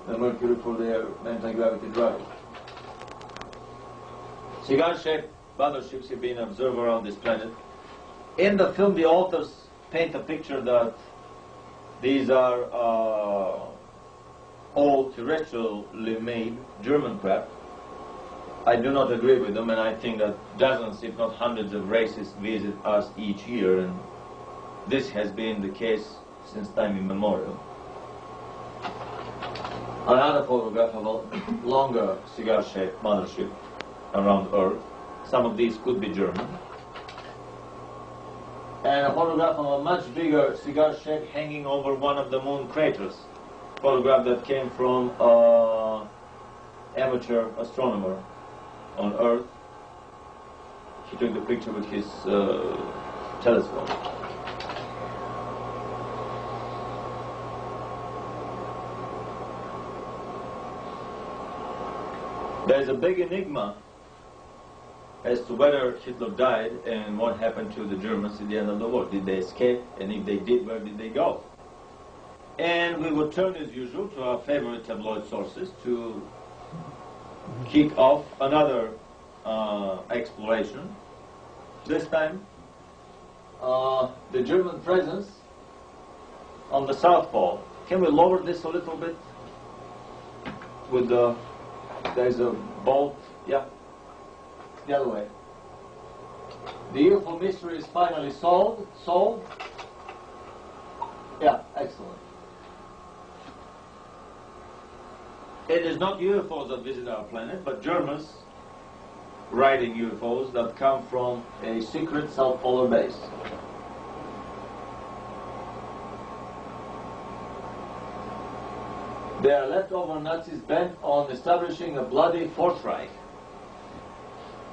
the mercury for their anti-gravity drive. Cigar-shaped motherships have been observed around this planet. In the film, the authors paint a picture that these are all terrestrially made German craft. I do not agree with them, and I think that dozens, if not hundreds, of races visit us each year, and this has been the case since time immemorial. Another photograph of a longer cigar-shaped mothership around Earth. Some of these could be German. And a photograph of a much bigger cigar shape hanging over one of the moon craters. Photograph that came from an amateur astronomer on Earth. He took the picture with his telescope. There's a big enigma as to whether Hitler died and what happened to the Germans at the end of the war. Did they escape? And if they did, where did they go? And we would turn, as usual, to our favorite tabloid sources to kick off another exploration. This time, the German presence on the South Pole. Can we lower this a little bit? With the, there's a bolt, yeah. The other way. The UFO mystery is finally solved. Solved? Yeah, excellent. It is not UFOs that visit our planet, but Germans riding UFOs that come from a secret South Polar base. They are leftover Nazis bent on establishing a bloody Fourth Reich.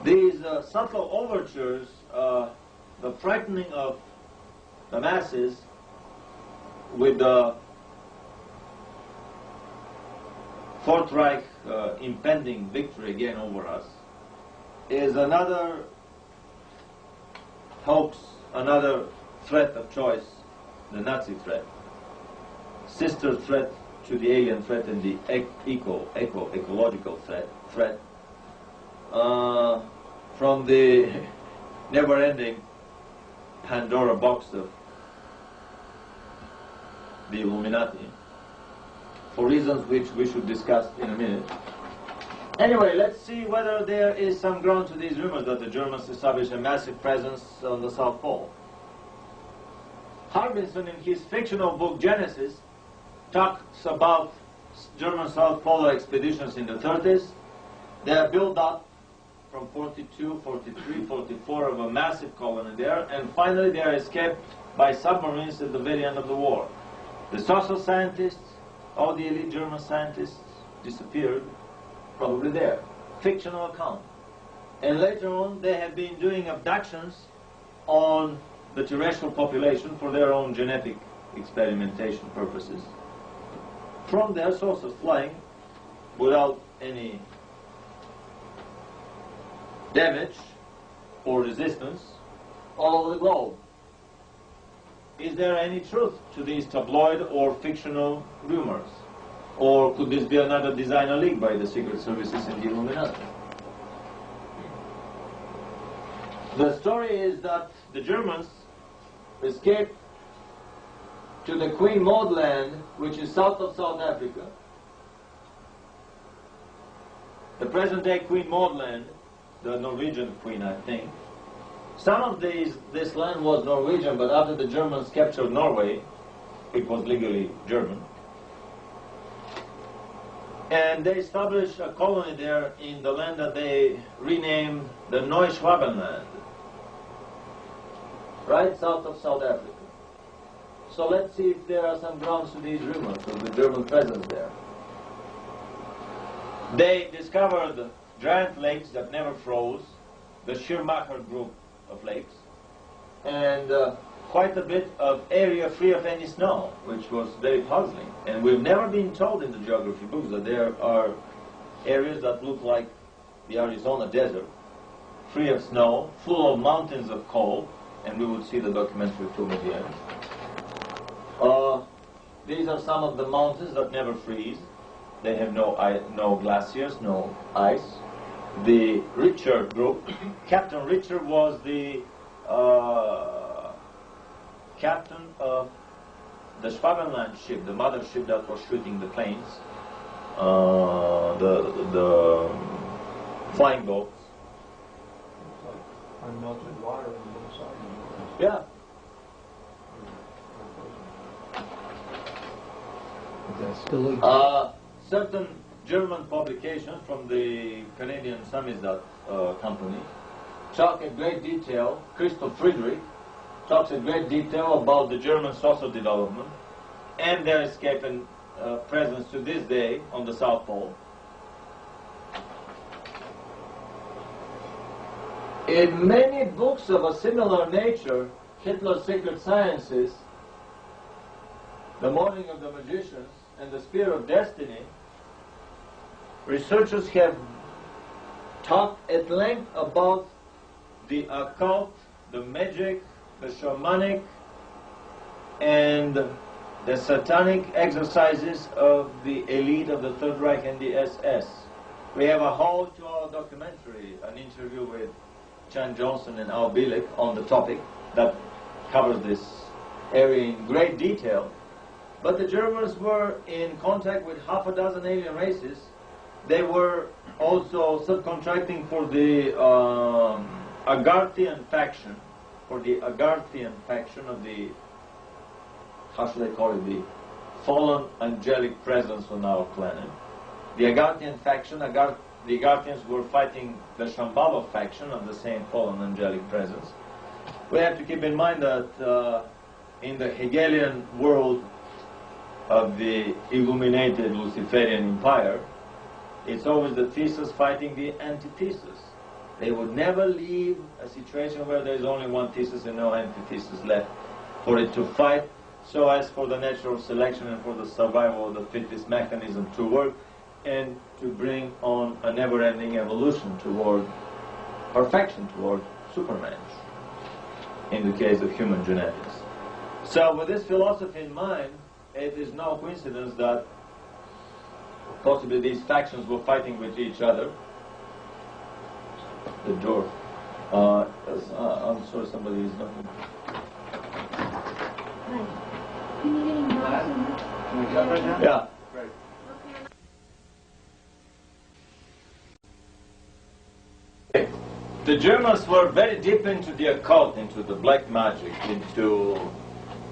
These subtle overtures, the frightening of the masses with the Fourth Reich impending victory again over us, is another hoax, another threat of choice, the Nazi threat, sister threat to the alien threat and the ecological threat. From the never-ending Pandora box of the Illuminati, for reasons which we should discuss in a minute. Anyway, let's see whether there is some ground to these rumors that the Germans established a massive presence on the South Pole. Harbinson, in his fictional book Genesis, talks about German South Polar expeditions in the 30s. They are built up from 42, 43, 44 of a massive colony there, and finally they are escaped by submarines at the very end of the war. The social scientists, all the elite German scientists, disappeared, probably there. Fictional account. And later on they have been doing abductions on the terrestrial population for their own genetic experimentation purposes. From their saucers flying without any damage or resistance all over the globe. Is there any truth to these tabloid or fictional rumors? Or could this be another designer leak by the secret services and the Illuminati? The story is that the Germans escaped to the Queen Maud Land, which is south of South Africa. The present-day Queen Maud Land, the Norwegian queen, I think. Some of this land was Norwegian, but after the Germans captured Norway, it was legally German. And they established a colony there in the land that they renamed the Neuschwabenland, right south of South Africa. So let's see if there are some grounds to these rumors of the German presence there. They discovered giant lakes that never froze, the Schirmacher group of lakes, and quite a bit of area free of any snow, which was very puzzling. And we've never been told in the geography books that there are areas that look like the Arizona desert, free of snow, full of mountains of coal, and we would see the documentary film at the end. These are some of the mountains that never freeze. They have no glaciers, no ice. The Richter group, Captain Richter was the captain of the Schwabenland ship, the mother ship that was shooting the planes, the flying boats. It's like unmelted water on the other side. Yeah. Certain German publications from the Canadian Samizdat company talk in great detail, Christoph Friedrich talks in great detail about the German social development and their escape and presence to this day on the South Pole. In many books of a similar nature, Hitler's Secret Sciences, The Morning of the Magicians, and The Spear of Destiny, researchers have talked at length about the occult, the magic, the shamanic, and the satanic exercises of the elite of the Third Reich and the SS. We have a whole 2-hour documentary, an interview with Chan Johnson and Al Bielek on the topic that covers this area in great detail. But the Germans were in contact with half a dozen alien races. They were also subcontracting for the Agarthian faction, of the, how should I call it, the fallen angelic presence on our planet. The Agarthian faction, the Agarthians were fighting the Shambhala faction of the same fallen angelic presence. We have to keep in mind that in the Hegelian world of the illuminated Luciferian empire, it's always the thesis fighting the antithesis. They would never leave a situation where there is only one thesis and no antithesis left for it to fight, so as for the natural selection and for the survival of the fittest mechanism to work and to bring on a never-ending evolution toward perfection, toward Superman, in the case of human genetics. So with this philosophy in mind, it is no coincidence that possibly these factions were fighting with each other. The door. I'm sorry, somebody is knocking. Hi. Can you get him Can we cut right now? Yeah. the Germans were very deep into the occult, into the black magic, into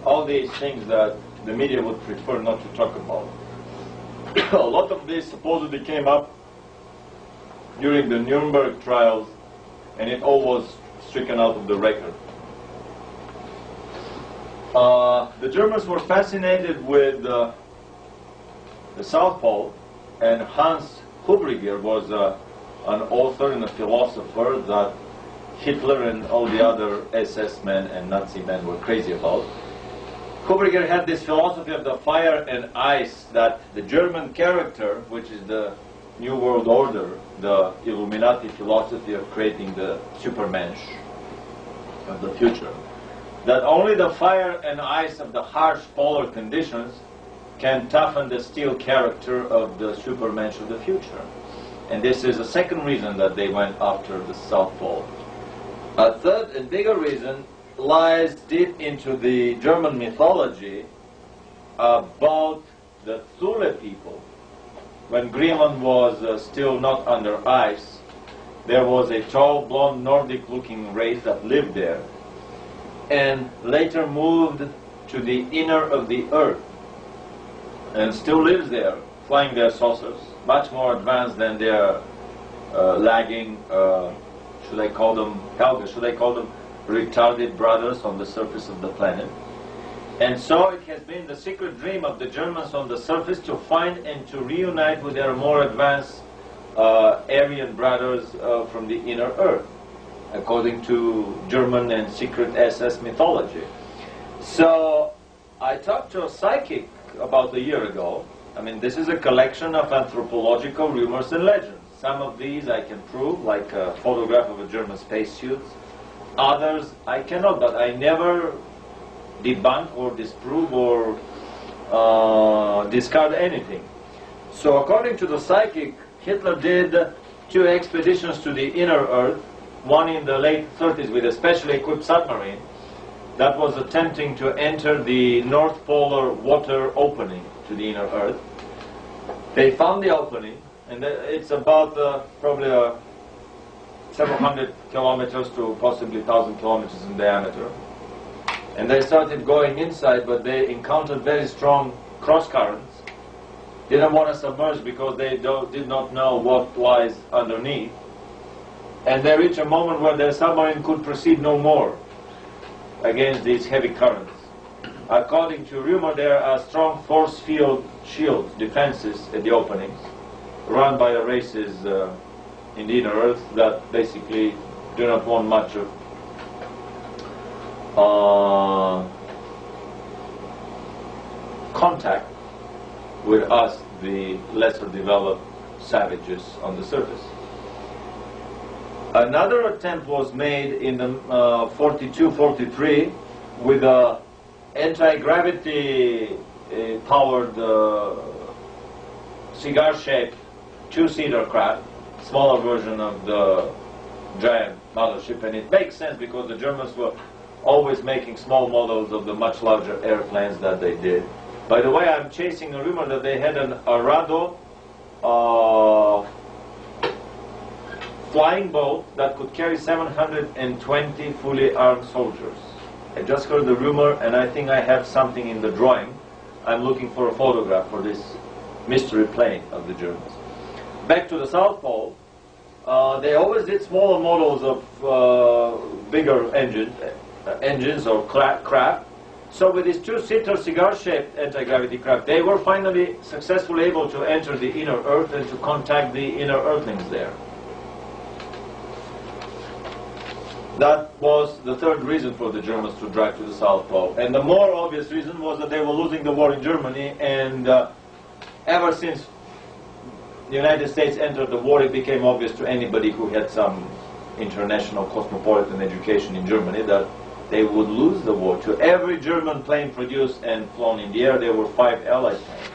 all these things that the media would prefer not to talk about. A lot of this supposedly came up during the Nuremberg trials, and it all was stricken out of the record. The Germans were fascinated with the South Pole, and Hans Hubriger was an author and a philosopher that Hitler and all the other SS men and Nazi men were crazy about. Hubriger had this philosophy of the fire and ice, that the German character, which is the New World Order, the Illuminati philosophy of creating the Supermensch of the future, that only the fire and ice of the harsh polar conditions can toughen the steel character of the Supermensch of the future. And this is a second reason that they went after the South Pole. A third and bigger reason lies deep into the German mythology about the Thule people. When Greenland was still not under ice, there was a tall, blonde, Nordic-looking race that lived there, and later moved to the inner of the earth, and still lives there, flying their saucers, much more advanced than their lagging, should I call them, Helga, should I call them retarded brothers on the surface of the planet. And so it has been the secret dream of the Germans on the surface to find and to reunite with their more advanced Aryan brothers from the inner earth, according to German and secret SS mythology. So I talked to a psychic about a year ago. I mean, this is a collection of anthropological rumors and legends. Some of these I can prove, like a photograph of a German spacesuit. Others I cannot, but I never debunk or disprove or discard anything. So according to the psychic, Hitler did 2 expeditions to the inner earth, one in the late 30s with a specially equipped submarine that was attempting to enter the North Polar water opening to the inner earth. They found the opening, and it's about probably several hundred kilometers to possibly 1,000 kilometers in diameter. And they started going inside, but they encountered very strong cross currents. Didn't want to submerge because they did not know what lies underneath. And they reached a moment where their submarine could proceed no more against these heavy currents. According to rumor, there are strong force field shields, defenses at the openings, run by the races in the inner earth that basically do not want much of contact with us, the lesser developed savages on the surface. Another attempt was made in the 42-43 with a anti-gravity powered cigar-shaped 2-seater craft, smaller version of the giant mothership, and it makes sense because the Germans were always making small models of the much larger airplanes that they did. By the way, I'm chasing a rumor that they had an Arado flying boat that could carry 720 fully armed soldiers. I just heard the rumor, and I think I have something in the drawing. I'm looking for a photograph for this mystery plane of the Germans. Back to the South Pole, they always did smaller models of bigger engines or craft. So with these 2-seater cigar-shaped anti-gravity craft, they were finally successfully able to enter the inner earth and to contact the inner earthlings there. That was the third reason for the Germans to drive to the South Pole. And the more obvious reason was that they were losing the war in Germany, and ever since the United States entered the war, it became obvious to anybody who had some international cosmopolitan education in Germany that they would lose the war. To every German plane produced and flown in the air, there were 5 Allied planes.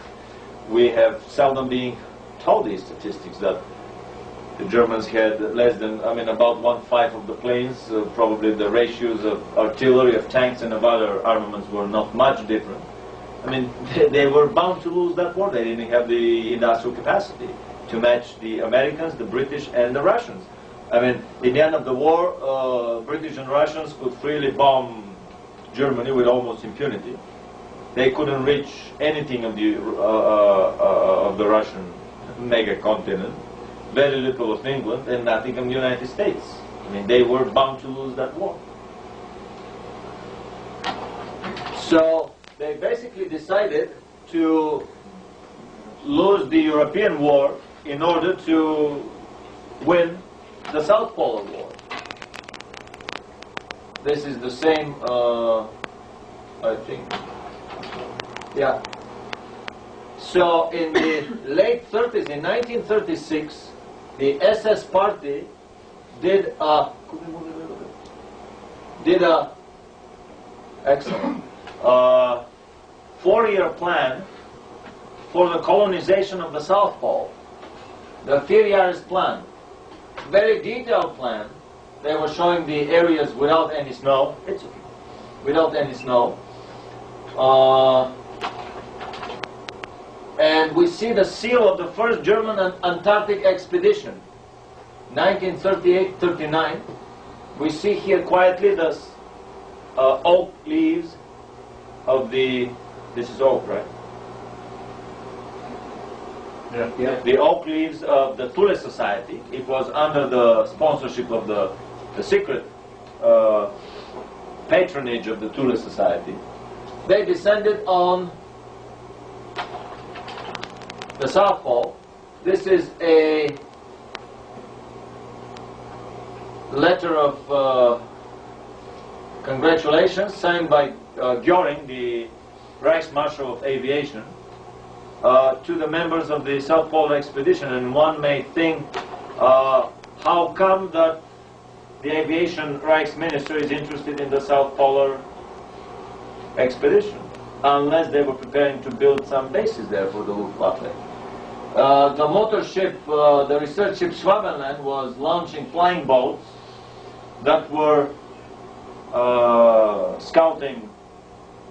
We have seldom been told these statistics, that the Germans had less than, about 1/5 of the planes. Probably the ratios of artillery, of tanks, and of other armaments were not much different. They were bound to lose that war. They didn't have the industrial capacity to match the Americans, the British, and the Russians. I mean, in the end of the war, British and Russians could freely bomb Germany with almost impunity. They couldn't reach anything of the Russian mega continent, very little of England, and nothing of the United States. I mean, they were bound to lose that war. So they basically decided to lose the European war in order to win the South Polar War. This is the same, I think. Yeah. So in the late 30s, in 1936, the SS party did a excellent 4-year plan for the colonization of the South Pole. The 4-year plan, very detailed plan. They were showing the areas without any snow. It's okay. Without any snow. And we see the seal of the first German Antarctic expedition, 1938-39. We see here quietly the oak leaves of the, this is oak, right? Yeah. The oak leaves of the Thule Society. It was under the sponsorship of the secret patronage of the Thule Society. They descended on the South Pole. This is a letter of congratulations signed by Göring, the Reichs Marshal of Aviation, to the members of the South Polar expedition. And one may think, how come that the aviation Reichs minister is interested in the South Polar expedition, unless they were preparing to build some bases there for the Luftwaffe. The motor ship, the research ship Schwabenland, was launching flying boats that were scouting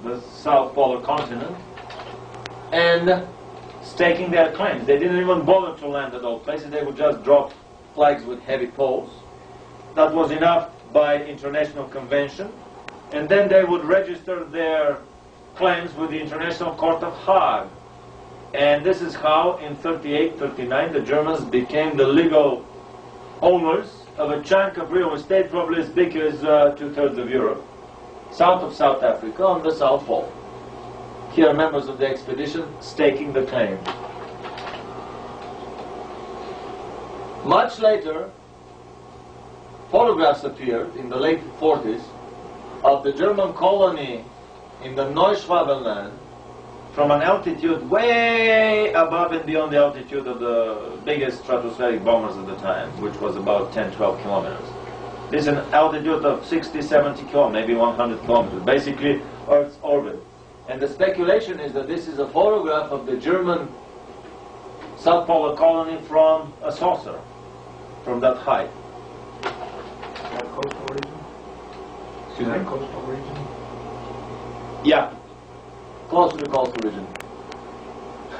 the South Polar continent and staking their claims. They didn't even bother to land at all places. They would just drop flags with heavy poles. That was enough by international convention. And then they would register their claims with the International Court of Hague. And this is how, in 38-39, the Germans became the legal owners of a chunk of real estate probably as big as 2/3 of Europe, south of South Africa, on the South Pole. Here are members of the expedition staking the claim. Much later, photographs appeared in the late 40s of the German colony in the Neuschwabenland from an altitude way above and beyond the altitude of the biggest stratospheric bombers at the time, which was about 10-12 kilometers. This is an altitude of 60-70 kilometers, maybe 100 kilometers, basically Earth's orbit. And the speculation is that this is a photograph of the German South Polar colony from a saucer, from that height. That coastal region? Excuse me? That coastal region? Yeah, close to the coastal region.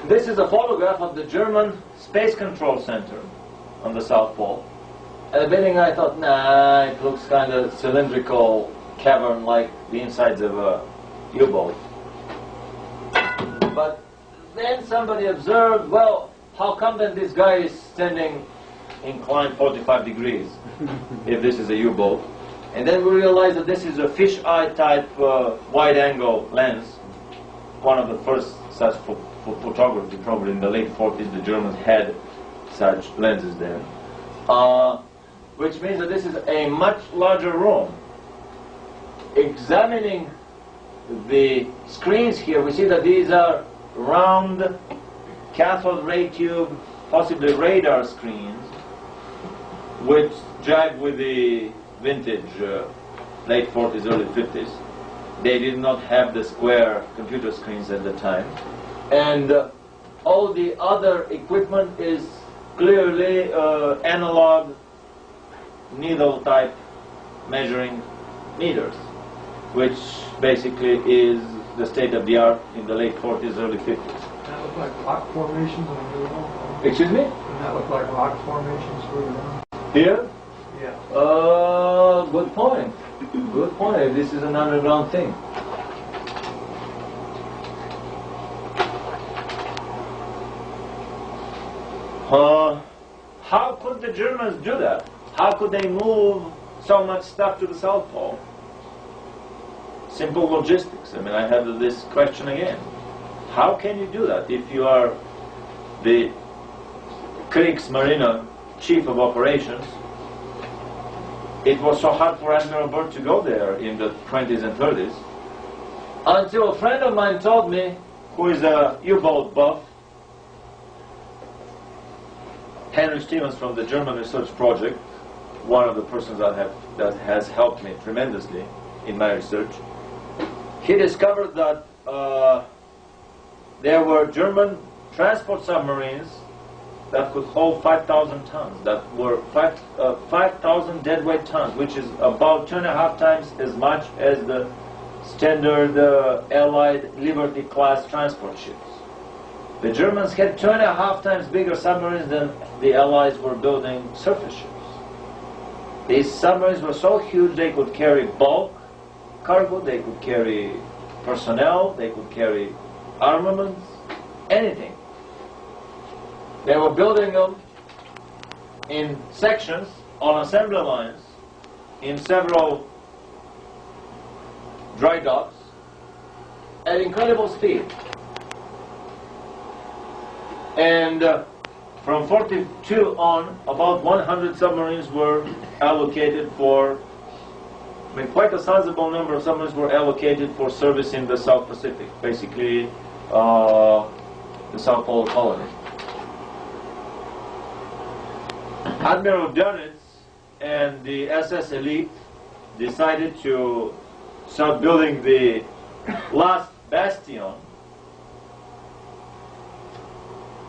This is a photograph of the German Space Control Center on the South Pole. At the beginning I thought, nah, it looks kind of cylindrical cavern like the insides of a U-boat. But then somebody observed, well, how come then this guy is standing inclined 45 degrees if this is a U-boat? And then we realized that this is a fisheye type wide-angle lens, one of the first such for photography. Probably in the late 40s the Germans had such lenses there, which means that this is a much larger room. Examining the screens here, we see that these are round cathode ray tube, possibly radar screens, which jive with the vintage late 40s, early 50s. They did not have the square computer screens at the time. And all the other equipment is clearly analog needle type measuring meters, which basically is the state of the art in the late 40s, early 50s. That look like rock formations on the wall? Excuse me? Doesn't that look like rock formations further down? Here? Yeah. Good point. Good point. This is an underground thing. How could the Germans do that? How could they move so much stuff to the South Pole? Simple logistics. I mean, I have this question again. How can you do that if you are the Kriegsmarine chief of operations? It was so hard for Admiral Byrd to go there in the 20s and 30s, until a friend of mine told me, who is a U-boat buff, Henry Stevens from the German Research Project, one of the persons that has helped me tremendously in my research. He discovered that there were German transport submarines that could hold 5,000 tons, that were 5,000 deadweight tons, which is about 2.5 times as much as the standard Allied Liberty class transport ships. The Germans had 2.5 times bigger submarines than the Allies were building surface ships. These submarines were so huge they could carry bulk cargo, they could carry personnel, they could carry armaments, anything. They were building them in sections on assembly lines in several dry docks at incredible speed. And from 42 on, about 100 submarines were allocated for, I mean, quite a sizable number of submarines were allocated for service in the South Pacific, basically the South Pole colony. Admiral Dönitz and the SS elite decided to start building the last bastion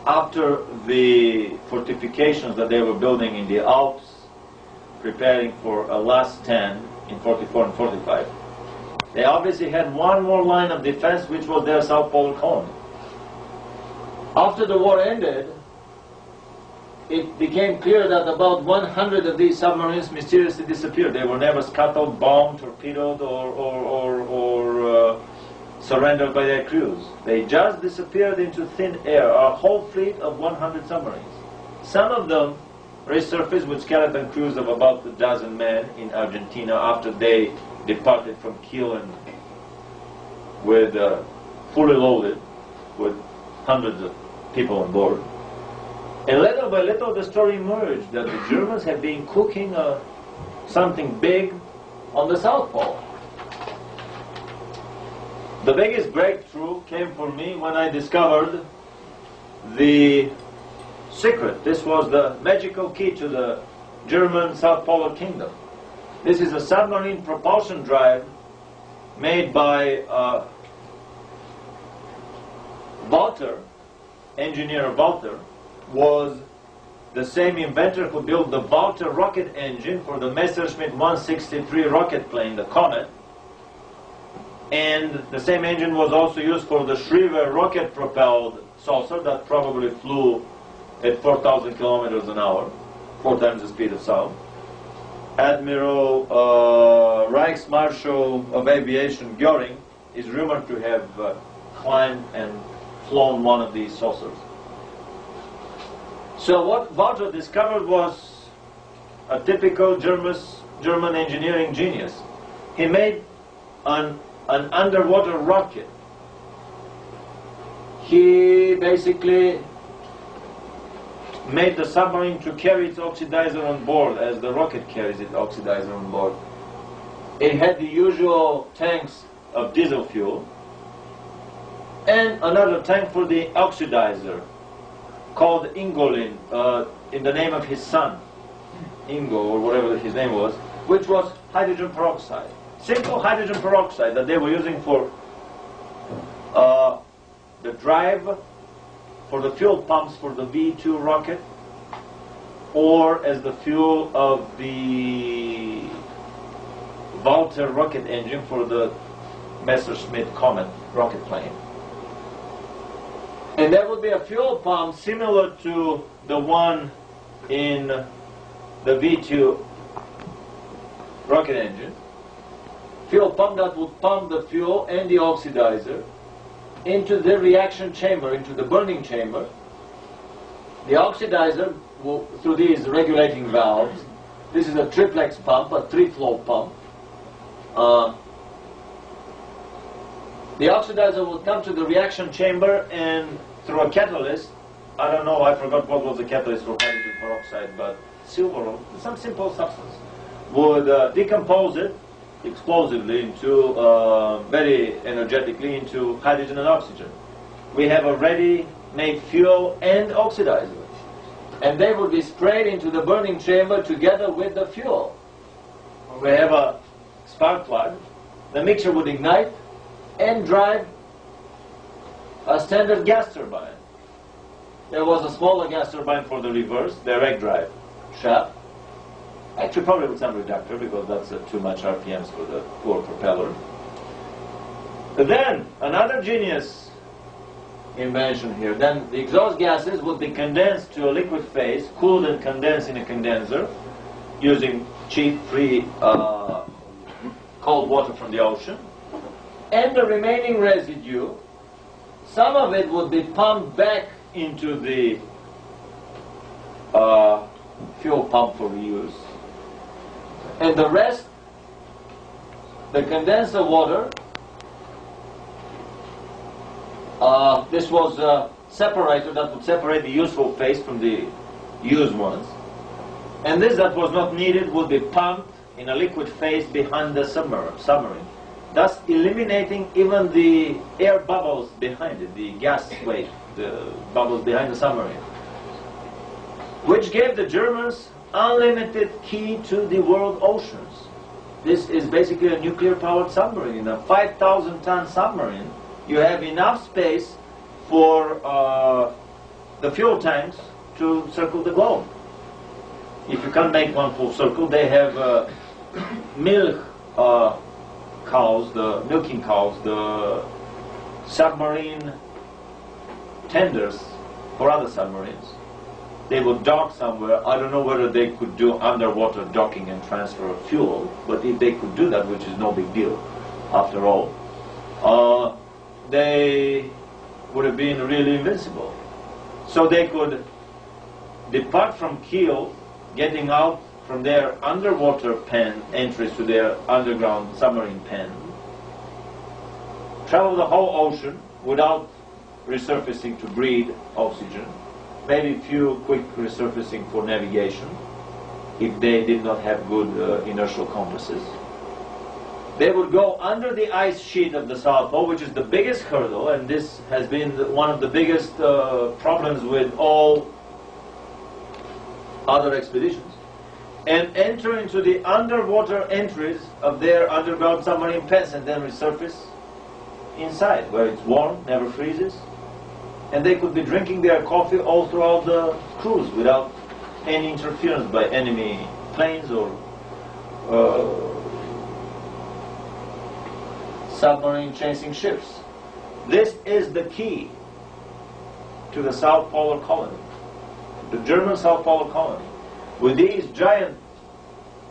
after the fortifications that they were building in the Alps, preparing for a last stand in 44 and 45. They obviously had one more line of defense, which was their South Pole colony. After the war ended, it became clear that about 100 of these submarines mysteriously disappeared. They were never scuttled, bombed, torpedoed, or surrendered by their crews. They just disappeared into thin air, a whole fleet of 100 submarines. Some of them resurfaced with skeleton crews of about a dozen men in Argentina after they departed from Kiel and with fully loaded with hundreds of people on board. And little by little the story emerged that the Germans had been cooking something big on the South Pole. The biggest breakthrough came for me when I discovered the secret. This was the magical key to the German South Polar Kingdom. This is a submarine propulsion drive made by Walter, engineer Walter, was the same inventor who built the Walter rocket engine for the Messerschmitt 163 rocket plane, the Comet. And the same engine was also used for the Schriever rocket-propelled saucer that probably flew at 4,000 kilometers an hour, 4 times the speed of sound. Admiral Reichs Marshal of Aviation Göring is rumored to have climbed and flown one of these saucers. So what Walter discovered was a typical German engineering genius. He made an underwater rocket. He basically made the submarine to carry its oxidizer on board as the rocket carries its oxidizer on board. It had the usual tanks of diesel fuel and another tank for the oxidizer called Ingolin, in the name of his son, Ingo, or whatever his name was, which was hydrogen peroxide. Simple hydrogen peroxide that they were using for the drive for the fuel pumps for the V2 rocket, or as the fuel of the Walter rocket engine for the Messerschmitt Comet rocket plane. And there would be a fuel pump similar to the one in the V2 rocket engine, fuel pump that would pump the fuel and the oxidizer into the reaction chamber, into the burning chamber. The oxidizer, through these regulating valves, this is a triplex pump, a three-flow pump. The oxidizer will come to the reaction chamber and through a catalyst, I don't know, I forgot what was the catalyst for hydrogen peroxide, but silver or some simple substance, would decompose it explosively into, very energetically, into hydrogen and oxygen. We have a ready-made fuel and oxidizer. And they would be sprayed into the burning chamber together with the fuel. We have a spark plug. The mixture would ignite and drive a standard gas turbine. There was a smaller gas turbine for the reverse, direct drive shaft. Actually, probably with some reductor because that's too much RPMs for the poor propeller. But then, another genius invention here. Then the exhaust gases would be condensed to a liquid phase, cooled and condensed in a condenser, using cheap, free cold water from the ocean. And the remaining residue, some of it would be pumped back into the fuel pump for reuse. And the rest, the condenser water, this was a separator that would separate the useful phase from the used ones. And this that was not needed would be pumped in a liquid phase behind the submarine, thus eliminating even the air bubbles behind it, the gas wave, the bubbles behind the submarine, which gave the Germans unlimited key to the world oceans. This is basically a nuclear-powered submarine. In a 5,000-ton submarine, you have enough space for the fuel tanks to circle the globe. If you can't make one full circle, they have milk cows, the milking cows, the submarine tenders for other submarines. They would dock somewhere. I don't know whether they could do underwater docking and transfer of fuel, but if they could do that, which is no big deal after all, they would have been really invincible. So they could depart from Kiel, getting out from their underwater pen entries to their underground submarine pen, travel the whole ocean without resurfacing to breathe oxygen, maybe few quick resurfacing for navigation if they did not have good inertial compasses. They would go under the ice sheet of the South Pole, which is the biggest hurdle, and this has been one of the biggest problems with all other expeditions, and enter into the underwater entries of their underground submarine pens and then resurface inside, where it's warm, never freezes, and they could be drinking their coffee all throughout the cruise without any interference by enemy planes or submarine chasing ships. This is the key to the South Polar Colony, the German South Polar Colony. With these giant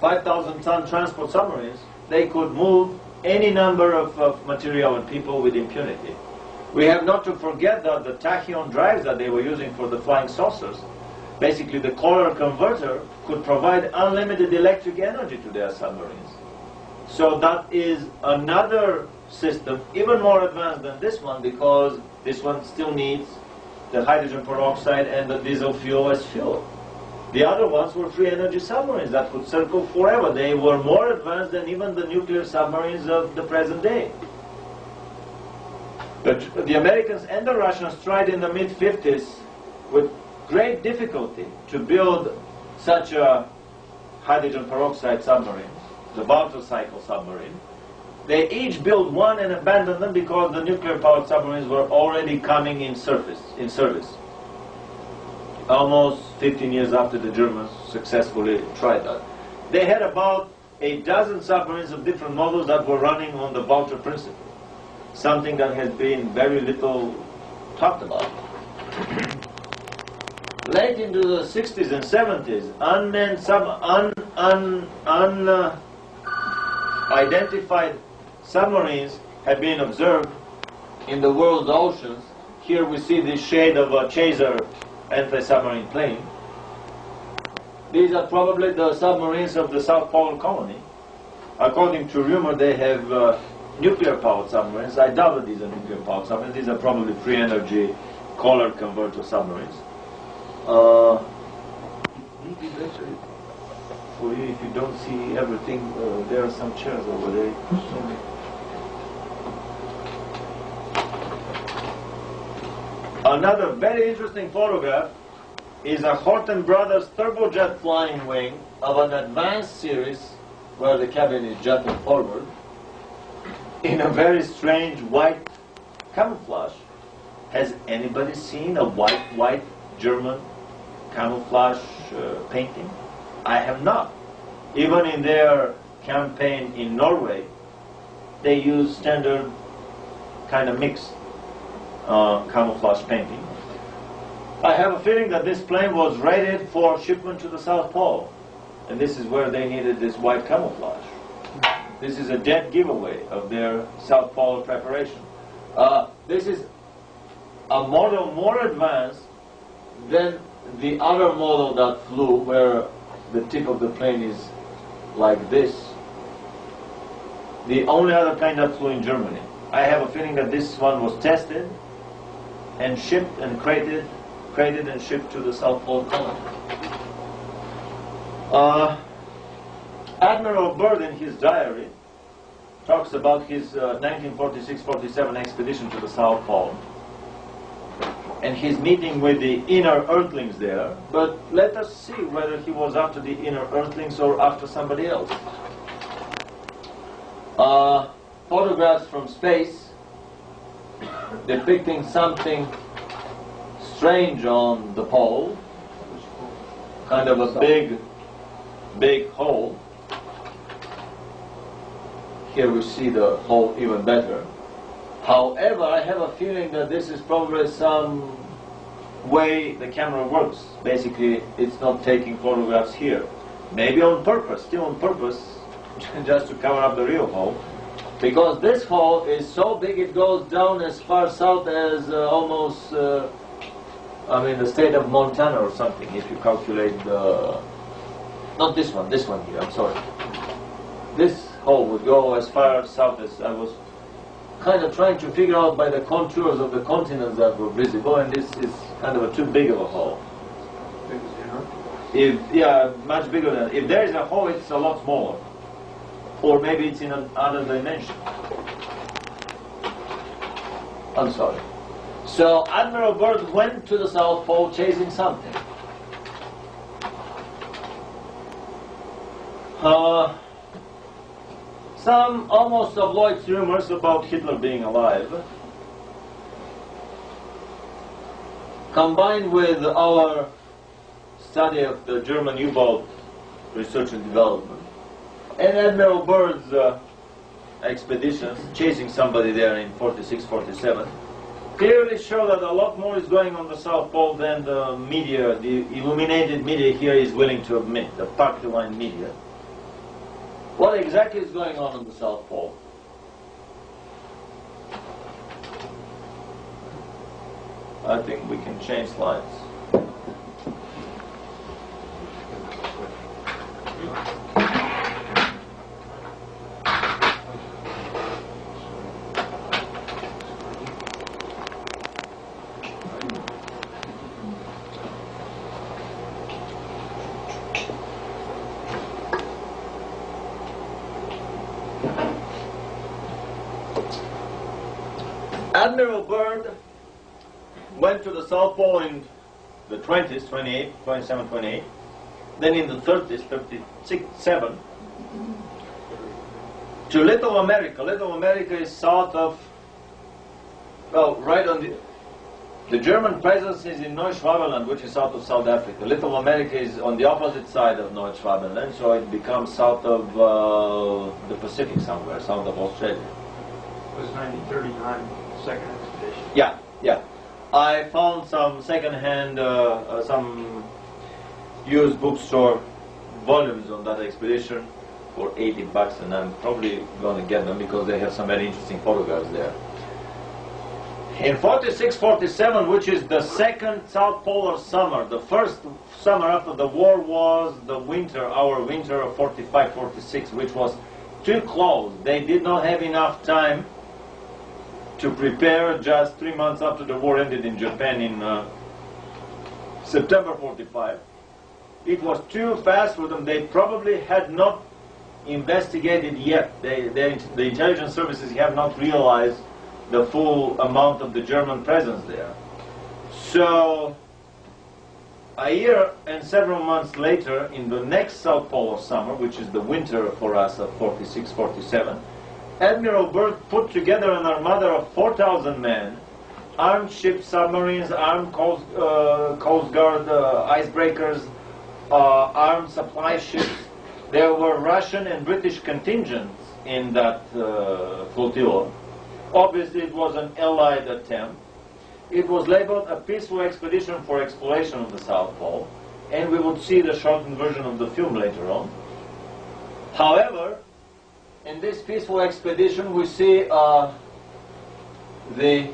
5,000-ton transport submarines, they could move any number of material and people with impunity. We have not to forget that the tachyon drives that they were using for the flying saucers, basically the color converter could provide unlimited electric energy to their submarines. So that is another system, even more advanced than this one, because this one still needs the hydrogen peroxide and the diesel fuel as fuel. The other ones were free energy submarines that could circle forever. They were more advanced than even the nuclear submarines of the present day. But the Americans and the Russians tried in the mid-50s with great difficulty to build such a hydrogen peroxide submarine, the Bartle cycle submarine. They each built one and abandoned them because the nuclear-powered submarines were already coming in service. Almost 15 years after the Germans successfully tried that. They had about a dozen submarines of different models that were running on the Bartle principle, something that has been very little talked about. Late into the 60s and 70s, unmanned identified submarines have been observed in the world's oceans. Here we see the shade of a chaser anti-submarine plane. These are probably the submarines of the South Polar Colony. According to rumor, they have nuclear-powered submarines. I doubt that these are nuclear-powered submarines. These are probably free-energy color converter submarines. Maybe better for you if you don't see everything. There are some chairs over there. Another very interesting photograph is a Horten Brothers turbojet flying wing of an advanced series where the cabin is jutting forward in a very strange white camouflage. Has anybody seen a white German camouflage painting? I have not. Even in their campaign in Norway, they use standard kind of mixed camouflage painting. I have a feeling that this plane was rated for shipment to the South Pole, and this is where they needed this white camouflage. This is a dead giveaway of their South Pole preparation. This is a model more advanced than the other model that flew, where the tip of the plane is like this. The only other plane that flew in Germany. I have a feeling that this one was tested and shipped and crated and shipped to the South Pole Colony. Admiral Byrd in his diary talks about his 1946-47 expedition to the South Pole and his meeting with the inner Earthlings there, but let us see whether he was after the inner Earthlings or after somebody else. Photographs from space depicting something strange on the pole, kind of a big hole. Here we see the hole even better. However, I have a feeling that this is probably some way the camera works. Basically, it's not taking photographs here. Maybe on purpose, still on purpose, just to cover up the real hole. Because this hole is so big it goes down as far south as almost, the state of Montana or something, if you calculate the... Not this one here, I'm sorry. This hole would go as far south as I was kind of trying to figure out by the contours of the continents that were visible, and this is kind of too big of a hole. Yeah, much bigger than... If there is a hole, it's a lot smaller. Or maybe it's in another dimension. I'm sorry. So Admiral Byrd went to the South Pole chasing something. Some almost tabloid rumors about Hitler being alive, combined with our study of the German U-boat research and development, and Admiral Byrd's expeditions, chasing somebody there in 46-47, clearly show that a lot more is going on the South Pole than the media, the illuminated media here is willing to admit, the party line media. What exactly is going on the South Pole? I think we can change slides. Admiral Byrd went to the South Pole in the 20s, 27, 28, then in the 30s, 36, 7, to Little America. Little America is south of, well, right on the German presence is in Neuschwabenland, which is south of South Africa. Little America is on the opposite side of Neuschwabenland, so it becomes south of the Pacific somewhere, south of Australia. It was 1939. Second expedition. Yeah. I found some second-hand, some used bookstore volumes on that expedition. for $80, and I'm probably going to get them because they have some very interesting photographs there. In 46-47, which is the second South Polar summer, the first summer after the war was the winter, our winter of 45-46, which was too close. They did not have enough time to prepare just 3 months after the war ended in Japan in September 45. It was too fast for them. They probably had not investigated yet. The intelligence services have not realized the full amount of the German presence there. So, a year and several months later, in the next South Polar summer, which is the winter for us of 46-47, Admiral Byrd put together an armada of 4,000 men, armed ships, submarines, armed Coast Guard icebreakers, armed supply ships. There were Russian and British contingents in that flotilla. Obviously, it was an Allied attempt. It was labeled a peaceful expedition for exploration of the South Pole, and we would see the shortened version of the film later on. However, in this peaceful expedition, we see the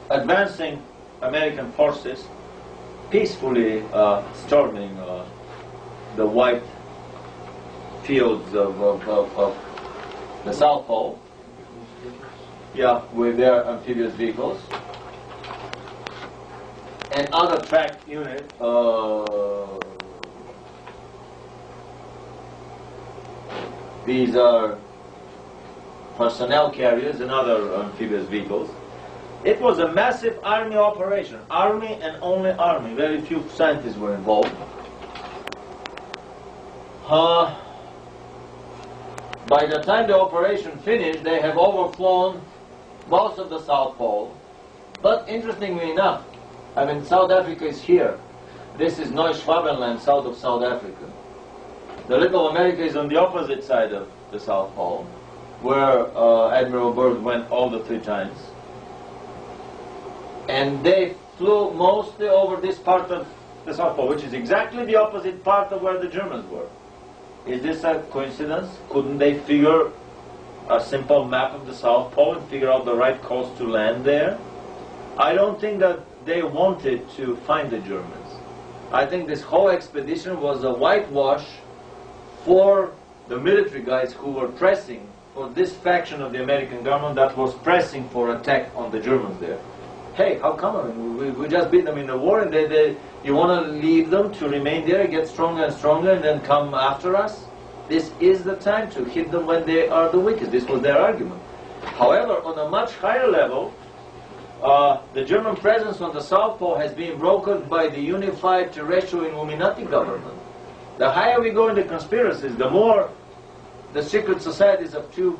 advancing American forces peacefully storming the white fields of the South Pole, yeah, with their amphibious vehicles, and other tracked unit. These are personnel carriers and other amphibious vehicles. It was a massive army operation, army and only army. Very few scientists were involved. By the time the operation finished, they have overflown most of the South Pole. But interestingly enough, I mean, South Africa is here. This is Neuschwabenland, south of South Africa. The Little America is on the opposite side of the South Pole, where Admiral Byrd went all the 3 times. And they flew mostly over this part of the South Pole, which is exactly the opposite part of where the Germans were. Is this a coincidence? Couldn't they figure a simple map of the South Pole and figure out the right coast to land there? I don't think that they wanted to find the Germans. I think this whole expedition was a whitewash for the military guys who were pressing for this faction of the American government that was pressing for attack on the Germans there. Hey, how come? I mean, we just beat them in the war, and you want to leave them to remain there, get stronger and stronger, and then come after us? This is the time to hit them when they are the weakest. This was their argument. However, on a much higher level, the German presence on the South Pole has been brokered by the unified terrestrial Illuminati government. The higher we go in the conspiracies, the more the secret societies of two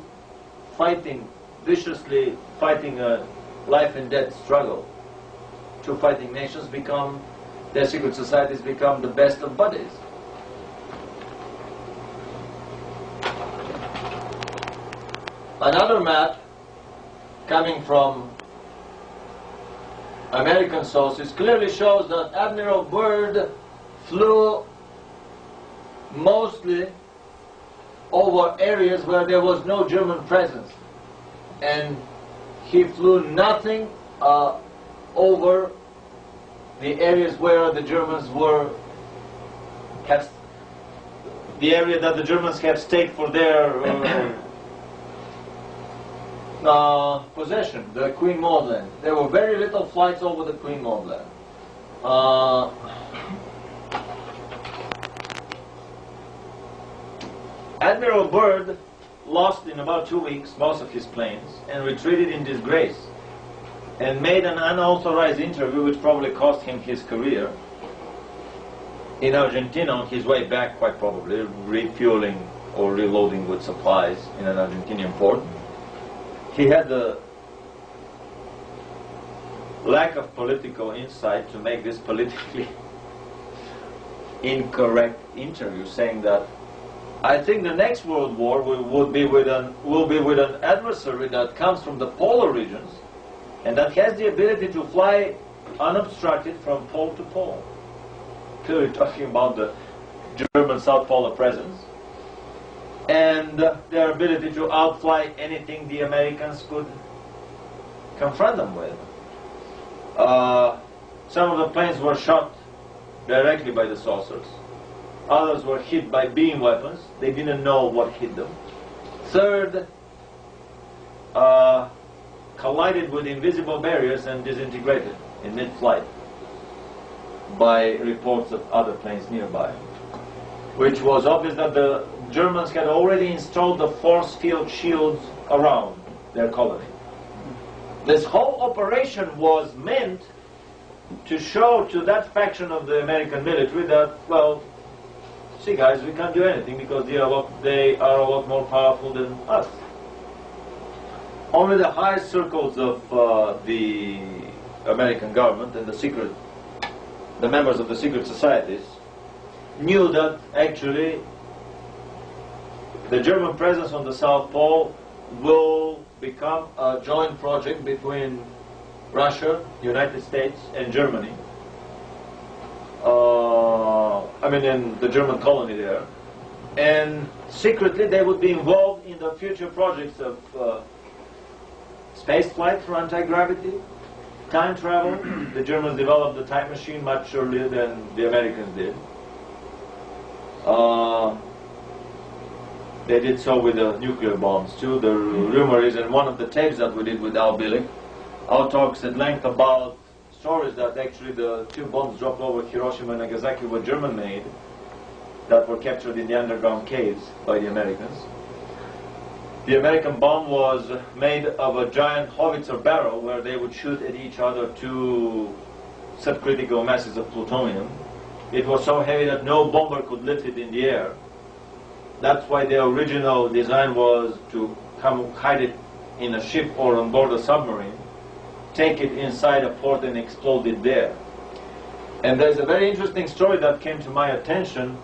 viciously fighting a life and death struggle. Two fighting nations their secret societies become the best of buddies. Another map coming from American sources clearly shows that Admiral Byrd flew mostly over areas where there was no German presence, and he flew nothing over the areas where the Germans the area that the Germans have staked for their possession, the Queen Maud Land. There were very little flights over the Queen Maud Land. Admiral Byrd lost in about 2 weeks most of his planes and retreated in disgrace and made an unauthorized interview which probably cost him his career in Argentina on his way back, quite probably, refueling or reloading with supplies in an Argentinian port. He had the lack of political insight to make this politically incorrect interview, saying that I think the next World War will be with an adversary that comes from the polar regions and that has the ability to fly unobstructed from pole to pole. Clearly talking about the German South Polar presence, and their ability to outfly anything the Americans could confront them with. Some of the planes were shot directly by the saucers. Others were hit by beam weapons. They didn't know what hit them. Third, collided with invisible barriers and disintegrated in mid-flight by reports of other planes nearby, which was obvious that the Germans had already installed the force field shields around their colony. This whole operation was meant to show to that faction of the American military that, well, see guys, we can't do anything because they are a lot more powerful than us. Only the highest circles of the American government and the members of the secret societies knew that actually the German presence on the South Pole will become a joint project between Russia, United States, and Germany. In the German colony there. And secretly they would be involved in the future projects of space flight for anti-gravity, time travel. The Germans developed the time machine much earlier than the Americans did. They did so with the nuclear bombs too. The rumor is, in one of the tapes that we did with Al Bilik, Al talks at length about stories that actually the two bombs dropped over Hiroshima and Nagasaki were German-made, that were captured in the underground caves by the Americans. The American bomb was made of a giant howitzer barrel where they would shoot at each other two subcritical masses of plutonium. It was so heavy that no bomber could lift it in the air. That's why the original design was to come hide it in a ship or on board a submarine, take it inside a port and explode it there. And there's a very interesting story that came to my attention,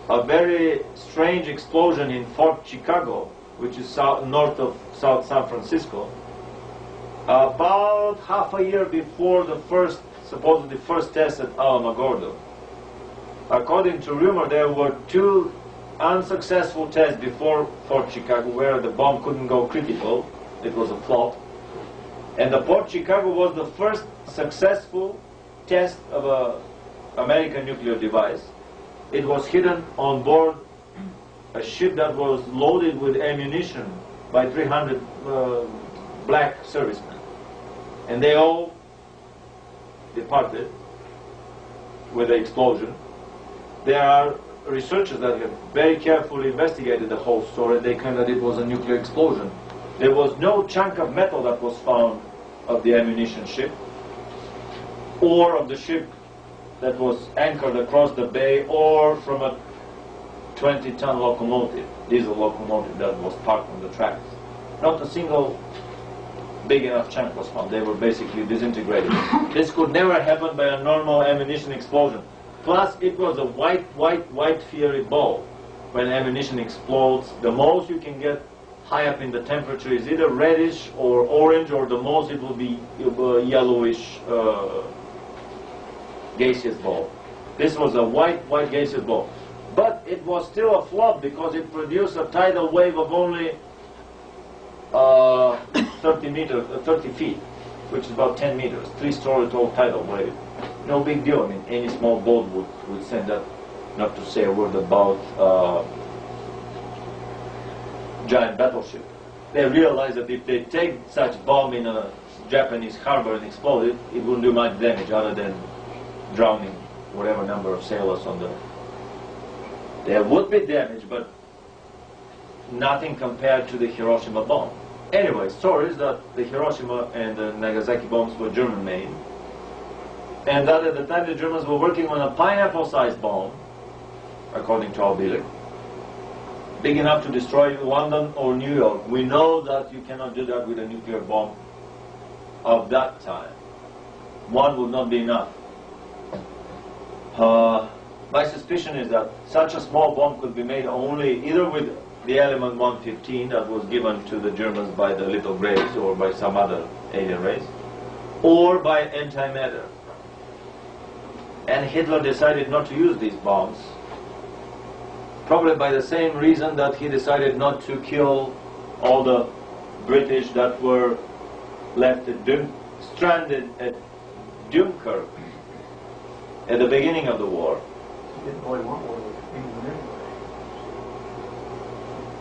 a very strange explosion in Fort Chicago, which is north of South San Francisco, about half a year before the supposedly first test at Alamogordo. According to rumor, there were two unsuccessful tests before Fort Chicago where the bomb couldn't go critical. It was a flop. And the Fort Chicago was the first successful test of an American nuclear device. It was hidden on board a ship that was loaded with ammunition by 300 black servicemen. And they all departed with the explosion. There are researchers that have very carefully investigated the whole story. They claim that it was a nuclear explosion. There was no chunk of metal that was found of the ammunition ship or of the ship that was anchored across the bay or from a 20-ton locomotive, diesel locomotive that was parked on the tracks. Not a single big enough chunk was found. They were basically disintegrated. This could never happen by a normal ammunition explosion. Plus, it was a white fiery ball. When ammunition explodes, the most you can get high up in the temperature is either reddish or orange, or the most it will be yellowish gaseous ball. This was a white gaseous ball. But it was still a flop because it produced a tidal wave of only 30 feet, which is about 10 meters, 3-story tall tidal wave. No big deal. I mean, any small boat would send that, not to say a word about giant battleship. They realized that if they take such bomb in a Japanese harbor and explode it, it wouldn't do much damage other than drowning whatever number of sailors on the... There would be damage, but nothing compared to the Hiroshima bomb. Anyway, story is that the Hiroshima and the Nagasaki bombs were German-made, and that at the time the Germans were working on a pineapple-sized bomb, according to Al Bilik, big enough to destroy London or New York. We know that you cannot do that with a nuclear bomb of that time. One would not be enough. My suspicion is that such a small bomb could be made only either with the element 115 that was given to the Germans by the little grays or by some other alien race, or by antimatter. And Hitler decided not to use these bombs probably by the same reason that he decided not to kill all the British that were left stranded at Dunkirk at the beginning of the war. He didn't really want war with England anyway.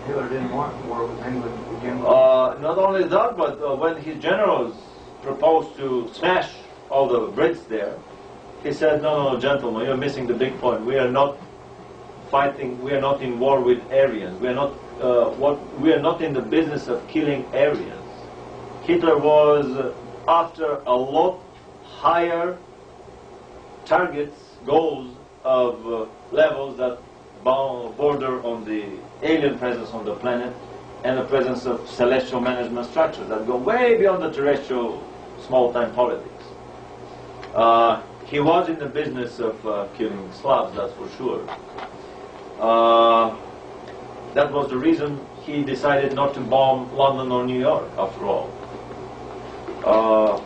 Hitler didn't want war with England to begin with. Not only that, but when his generals proposed to smash all the Brits there, he said, no, gentlemen, you're missing the big point. We are not fighting, we are not in war with Aryans. We are not in the business of killing Aryans. Hitler was after a lot higher targets, goals of levels that border on the alien presence on the planet and the presence of celestial management structures that go way beyond the terrestrial small-time politics. He was in the business of killing Slavs, that's for sure. That was the reason he decided not to bomb London or New York, after all.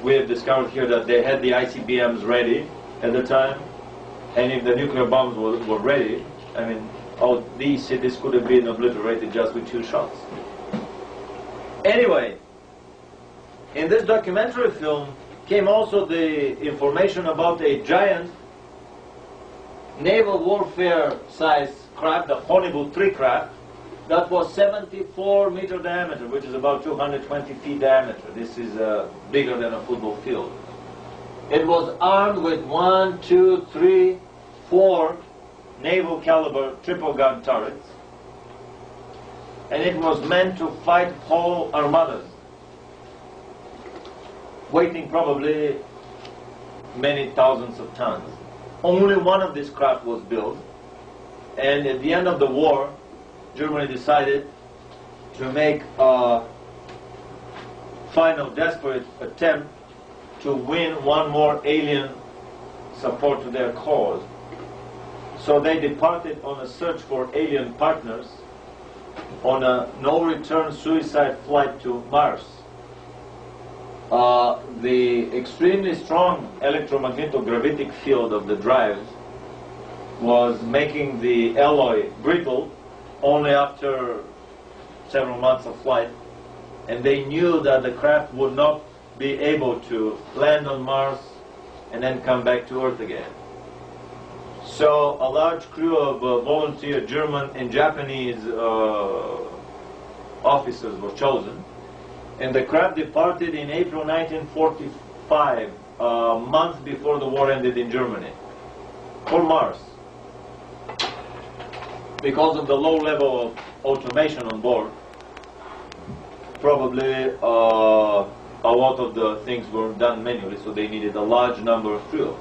We have discovered here that they had the ICBMs ready at the time, and if the nuclear bombs were ready, I mean, all these cities could have been obliterated just with 2 shots. Anyway, in this documentary film came also the information about a giant naval warfare size craft, the Honeybull 3 craft, that was 74-meter diameter, which is about 220 feet diameter. This is bigger than a football field. It was armed with 1, 2, 3, 4 naval caliber triple gun turrets, and it was meant to fight whole armadas, weighing probably many thousands of tons. Only one of these craft was built, and at the end of the war, Germany decided to make a final desperate attempt to win one more alien support to their cause. So they departed on a search for alien partners on a no-return suicide flight to Mars. The extremely strong electromagnetic field of the drives was making the alloy brittle only after several months of flight, and they knew that the craft would not be able to land on Mars and then come back to Earth again. So a large crew of volunteer German and Japanese officers were chosen, and the craft departed in April 1945, a month before the war ended in Germany, for Mars. Because of the low level of automation on board, probably a lot of the things were done manually, so they needed a large number of crew.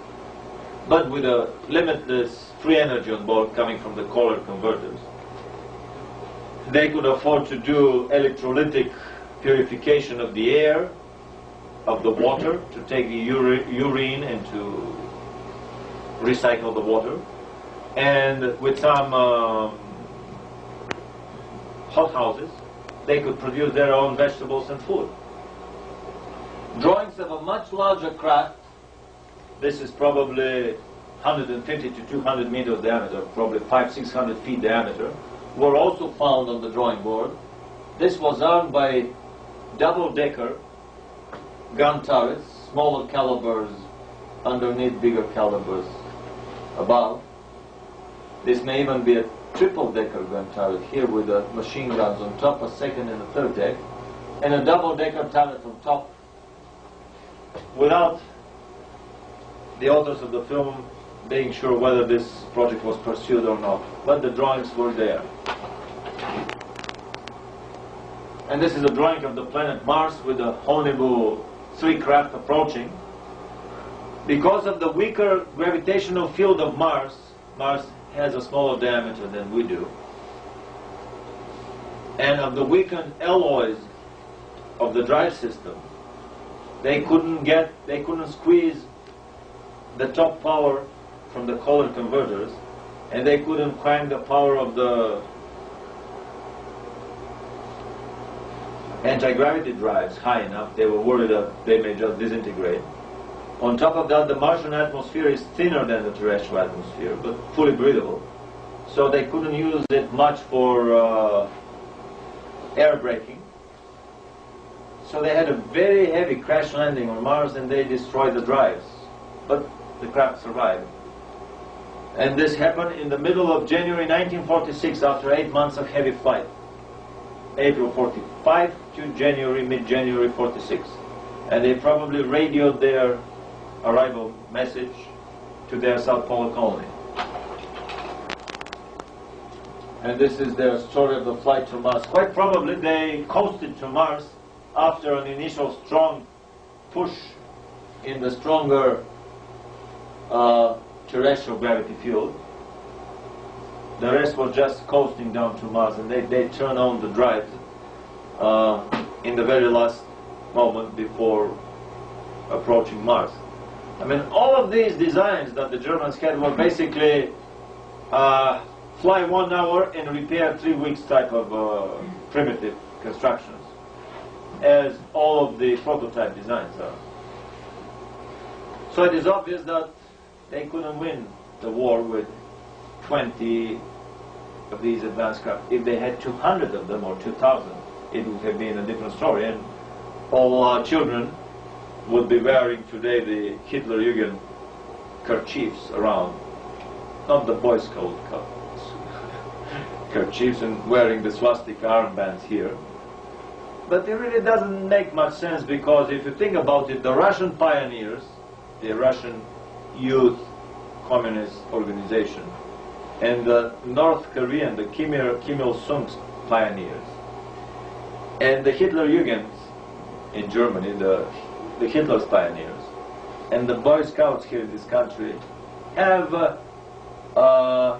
But with a limitless free energy on board coming from the color converters, they could afford to do electrolytic purification of the air, of the water, to take the urine and to recycle the water, and with some hothouses, they could produce their own vegetables and food. Drawings of a much larger craft, this is probably 150 to 200 meters diameter, probably 500-600 feet diameter, were also found on the drawing board. This was armed by double-decker gun turrets, smaller calibers underneath, bigger calibers above. This may even be a triple-decker gun turret here with the machine guns on top, a second and a third deck, and a double-decker turret on top, without the authors of the film being sure whether this project was pursued or not. But the drawings were there. And this is a drawing of the planet Mars with the Honeybull 3 craft approaching. Because of the weaker gravitational field of Mars, Mars has a smaller diameter than we do, and of the weakened alloys of the drive system, they couldn't squeeze the top power from the color converters, and they couldn't crank the power of the anti-gravity drives high enough. They were worried that they may just disintegrate. On top of that, the Martian atmosphere is thinner than the terrestrial atmosphere, but fully breathable. so they couldn't use it much for air braking. So they had a very heavy crash landing on Mars, and they destroyed the drives. But the craft survived. And this happened in the middle of January 1946, after 8 months of heavy flight. April 45 to January, mid-January 46. And they probably radioed their arrival message to their South Polar colony. And this is their story of the flight to Mars. Quite probably they coasted to Mars after an initial strong push in the stronger terrestrial gravity field. The rest was just coasting down to Mars, and they turned on the drives in the very last moment before approaching Mars. I mean, all of these designs that the Germans had were basically fly 1 hour and repair 3 weeks type of primitive constructions, as all of the prototype designs are. So it is obvious that they couldn't win the war with 20 of these advanced craft. If they had 200 of them or 2,000, it would have been a different story, and all our children would be wearing today the Hitlerjugend kerchiefs around, not the Boy Scout kerchiefs, and wearing the swastika armbands here. But it really doesn't make much sense, because if you think about it, the Russian pioneers, the Russian Youth Communist Organization, and the North Korean, the Kim Il-sung's pioneers, and the Hitlerjugend in Germany, the Hitler's pioneers, and the Boy Scouts here in this country have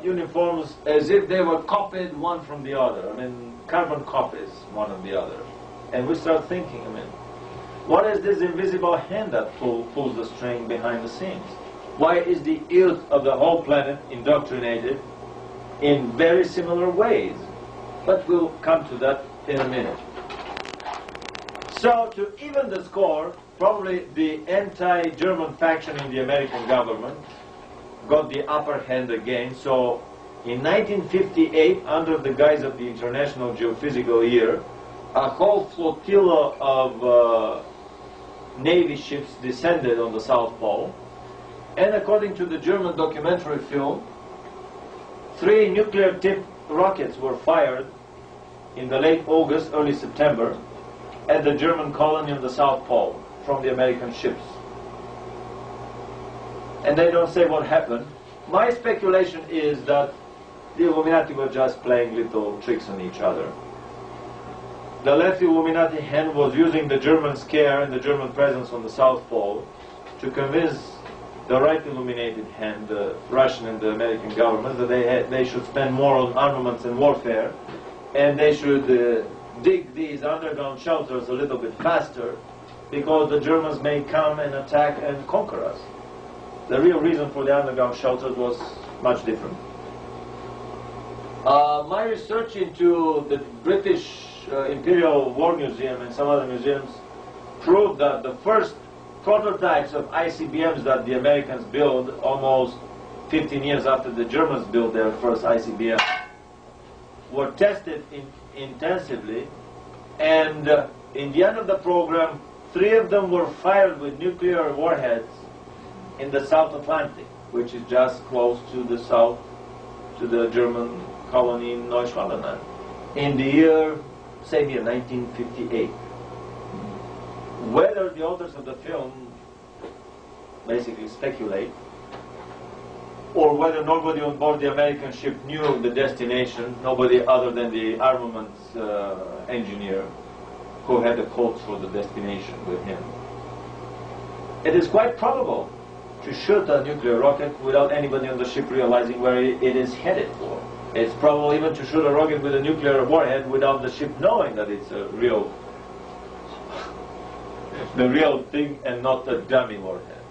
uniforms as if they were copied one from the other. I mean, carbon copies one of the other. And we start thinking, I mean, what is this invisible hand that pulls the string behind the scenes? Why is the youth of the whole planet indoctrinated in very similar ways? But we'll come to that in a minute. So, to even the score, probably the anti-German faction in the American government got the upper hand again. So, in 1958, under the guise of the International Geophysical Year, a whole flotilla of Navy ships descended on the South Pole. And according to the German documentary film, 3 nuclear-tipped rockets were fired in the late August, early September, at the German colony on the South Pole from the American ships. And they don't say what happened. My speculation is that the Illuminati were just playing little tricks on each other. The left Illuminati hand was using the German scare and the German presence on the South Pole to convince the right illuminated hand, the Russian and the American government, that they should spend more on armaments and warfare, and they should dig these underground shelters a little bit faster, because the Germans may come and attack and conquer us. The real reason for the underground shelters was much different. My research into the British Imperial War Museum and some other museums proved that the first prototypes of ICBMs that the Americans built almost 15 years after the Germans built their first ICBM were tested intensively, and in the end of the program, 3 of them were fired with nuclear warheads in the South Atlantic, which is just close to the south, to the German colony in Neuschwanstein, in the year, same year, 1958. Whether the authors of the film basically speculate, or whether nobody on board the American ship knew the destination, nobody other than the armaments engineer who had the codes for the destination with him. It is quite probable to shoot a nuclear rocket without anybody on the ship realizing where it is headed for. It's probable even to shoot a rocket with a nuclear warhead without the ship knowing that it's a real, the real thing and not a dummy warhead.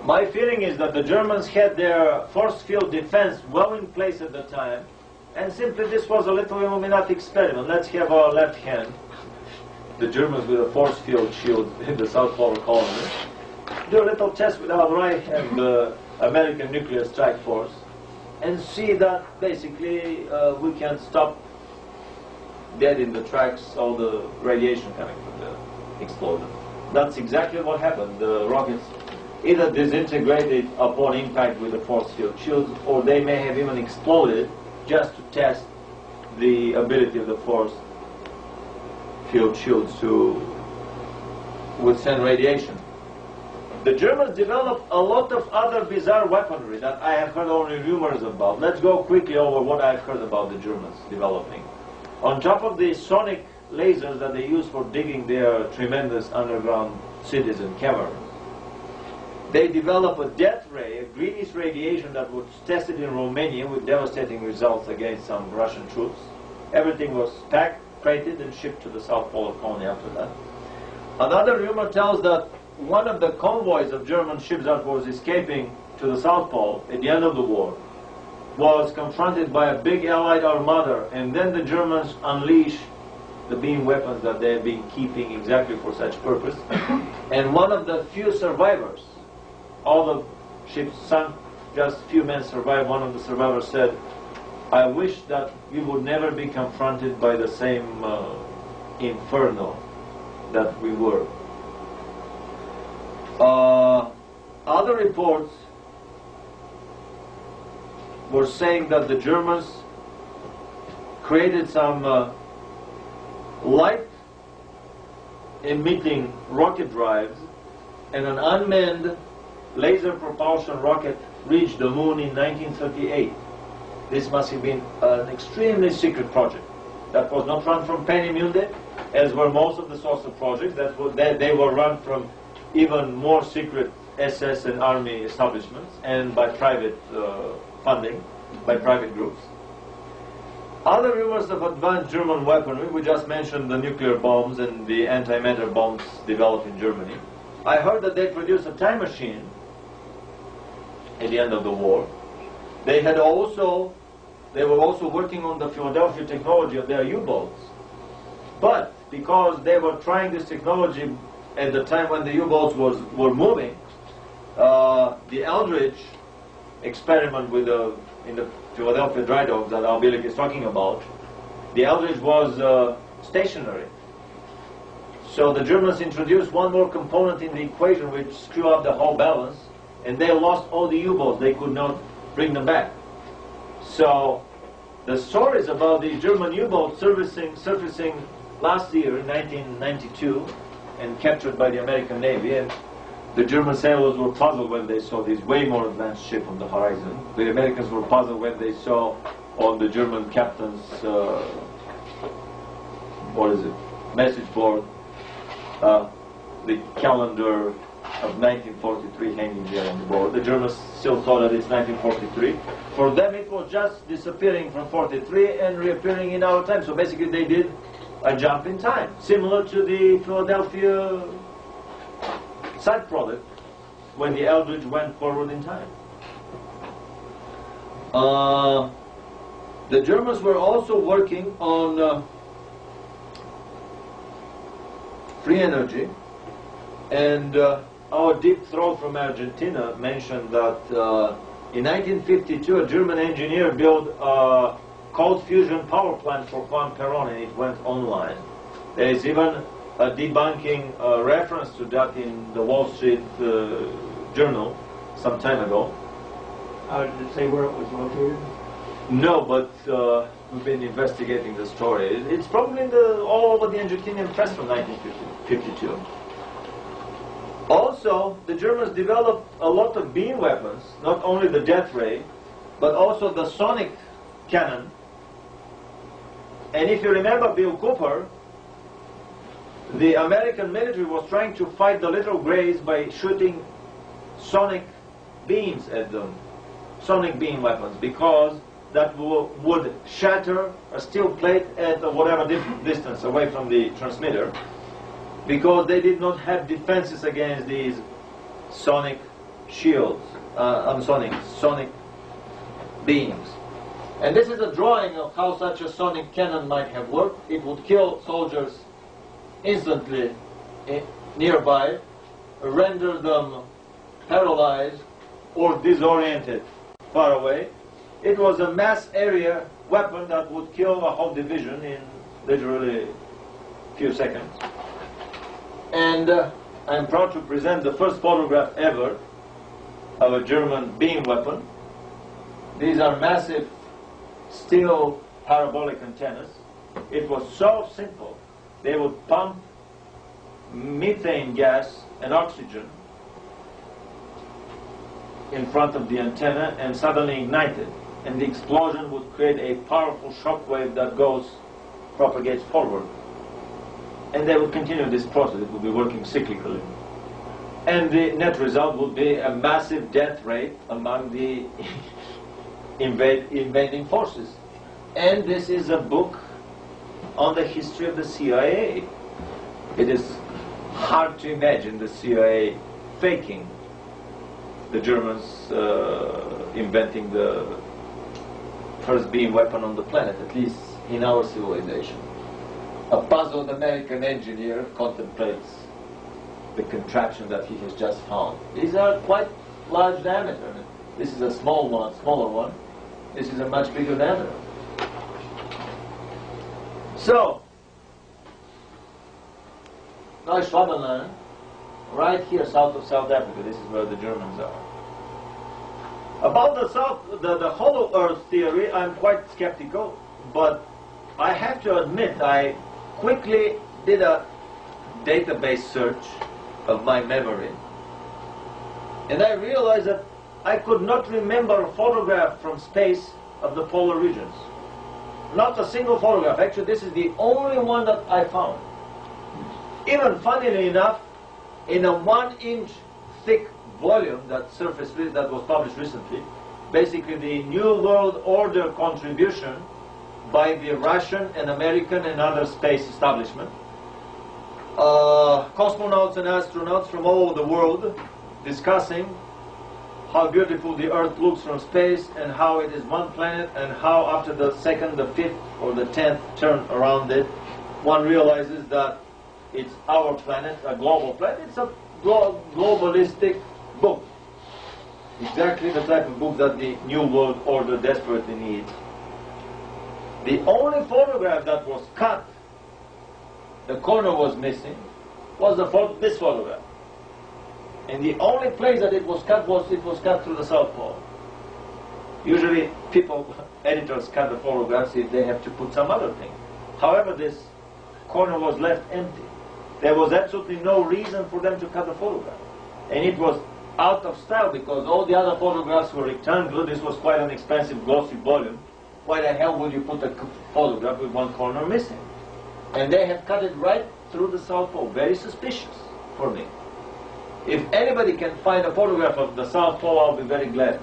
My feeling is that the Germans had their force field defense well in place at the time, and simply this was a little Illuminati experiment. Let's have our left hand, the Germans with a force field shield in the South Polar colony, do a little test with our Reich and the American nuclear strike force and see that basically we can stop dead in the tracks all the radiation coming from the explosion. That's exactly what happened. The rockets either disintegrated upon impact with the force field shields, or they may have even exploded just to test the ability of the force field shields to withstand radiation. The Germans developed a lot of other bizarre weaponry that I have heard only rumors about. Let's go quickly over what I've heard about the Germans developing. On top of the sonic lasers that they use for digging their tremendous underground cities and caverns, they developed a death ray, a greenish radiation that was tested in Romania with devastating results against some Russian troops. Everything was packed, crated, and shipped to the South Polar colony after that. Another rumor tells that one of the convoys of German ships that was escaping to the South Pole at the end of the war was confronted by a big Allied armada, and then the Germans unleashed the beam weapons that they had been keeping exactly for such purpose. And one of the few survivors, all the ships sunk, just few men survived. One of the survivors said, "I wish that we would never be confronted by the same inferno that we were." Other reports were saying that the Germans created some light-emitting rocket drives, and an unmanned laser propulsion rocket reached the moon in 1938. This must have been an extremely secret project that was not run from Peenemünde, as were most of the social projects. They were run from even more secret SS and army establishments and by private funding, by private groups. Other rumors of advanced German weaponry, we just mentioned the nuclear bombs and the antimatter bombs developed in Germany. I heard that they produced a time machine at the end of the war. They were also working on the Philadelphia technology of their U-boats. But because they were trying this technology at the time when the U-boats were moving, the Eldridge experiment in the Philadelphia dry docks that Al Bielek is talking about, the Eldridge was stationary. So the Germans introduced one more component in the equation which screwed up the whole balance, and they lost all the U-boats. They could not bring them back. So the stories about the German U-boats surfacing last year in 1992 and captured by the American Navy, and the German sailors were puzzled when they saw this way more advanced ship on the horizon. The Americans were puzzled when they saw on the German captain's message board the calendar of 1943 hanging there on the board. The Germans still thought that it's 1943. For them it was just disappearing from 43 and reappearing in our time. So basically they did a jump in time, similar to the Philadelphia side product when the Eldridge went forward in time. The Germans were also working on free energy, and our deep throat from Argentina mentioned that in 1952 a German engineer built a cold fusion power plant for Juan Perón, and it went online. There is even a debunking reference to that in the Wall Street Journal some time ago. Did it say where it was located? No, but we've been investigating the story. It's probably all over the Argentinian press from 1952. Also, the Germans developed a lot of beam weapons, not only the death ray, but also the sonic cannon. And if you remember Bill Cooper, the American military was trying to fight the little grays by shooting sonic beams at them, sonic beam weapons, because that would shatter a steel plate at whatever distance away from the transmitter, because they did not have defenses against these sonic shields, sonic beams. And this is a drawing of how such a sonic cannon might have worked. It would kill soldiers instantly nearby, render them paralyzed or disoriented far away. It was a mass area weapon that would kill a whole division in literally a few seconds. And I'm proud to present the first photograph ever of a German beam weapon. These are massive steel parabolic antennas. It was so simple. They would pump methane gas and oxygen in front of the antenna and suddenly ignite it. And the explosion would create a powerful shock wave that propagates forward. And they would continue this process. It would be working cyclically. And the net result would be a massive death rate among the invading forces. And this is a book on the history of the CIA. It is hard to imagine the CIA faking the Germans inventing the first beam weapon on the planet, at least in our civilization. A puzzled American engineer contemplates the contraption that he has just found. These are quite large diameter. This is a smaller one. This is a much bigger diameter. So, Neuschwabenland, right here south of South Africa, this is where the Germans are. About the hollow earth theory, I'm quite skeptical, but I have to admit, I quickly did a database search of my memory, and I realized that I could not remember a photograph from space of the polar regions. Not a single photograph. Actually, this is the only one that I found. Even funnily enough, in a 1-inch thick volume that was published recently, basically the New World Order contribution by the Russian and American and other space establishment. Cosmonauts and astronauts from all over the world discussing how beautiful the Earth looks from space and how it is one planet, and how after the 2nd, the 5th, or the 10th turn around it, one realizes that it's our planet, a global planet. It's a globalistic book. Exactly the type of book that the New World Order desperately needs. The only photograph that was cut, the corner was missing, was this photograph. And the only place that it was cut through the South Pole. Usually editors cut the photographs if they have to put some other thing. However, this corner was left empty. There was absolutely no reason for them to cut the photograph. And it was out of style because all the other photographs were rectangular. This was quite an expensive glossy volume. Why the hell would you put a photograph with one corner missing? And they have cut it right through the South Pole. Very suspicious for me. If anybody can find a photograph of the South Pole, I'll be very glad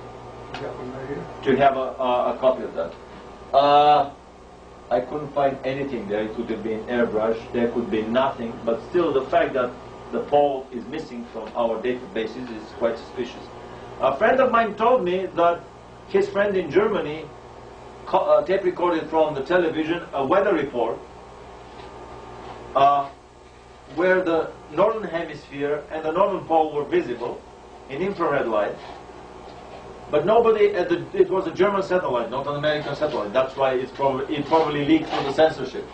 to have a copy of that. I couldn't find anything there. It could have been airbrushed. There could be nothing. But still, the fact that the pole is missing from our databases is quite suspicious. A friend of mine told me that his friend in Germany tape recorded from the television a weather report where the northern hemisphere and the northern pole were visible in infrared light, but nobody it was a German satellite, not an American satellite. That's why it probably leaked through the censorship.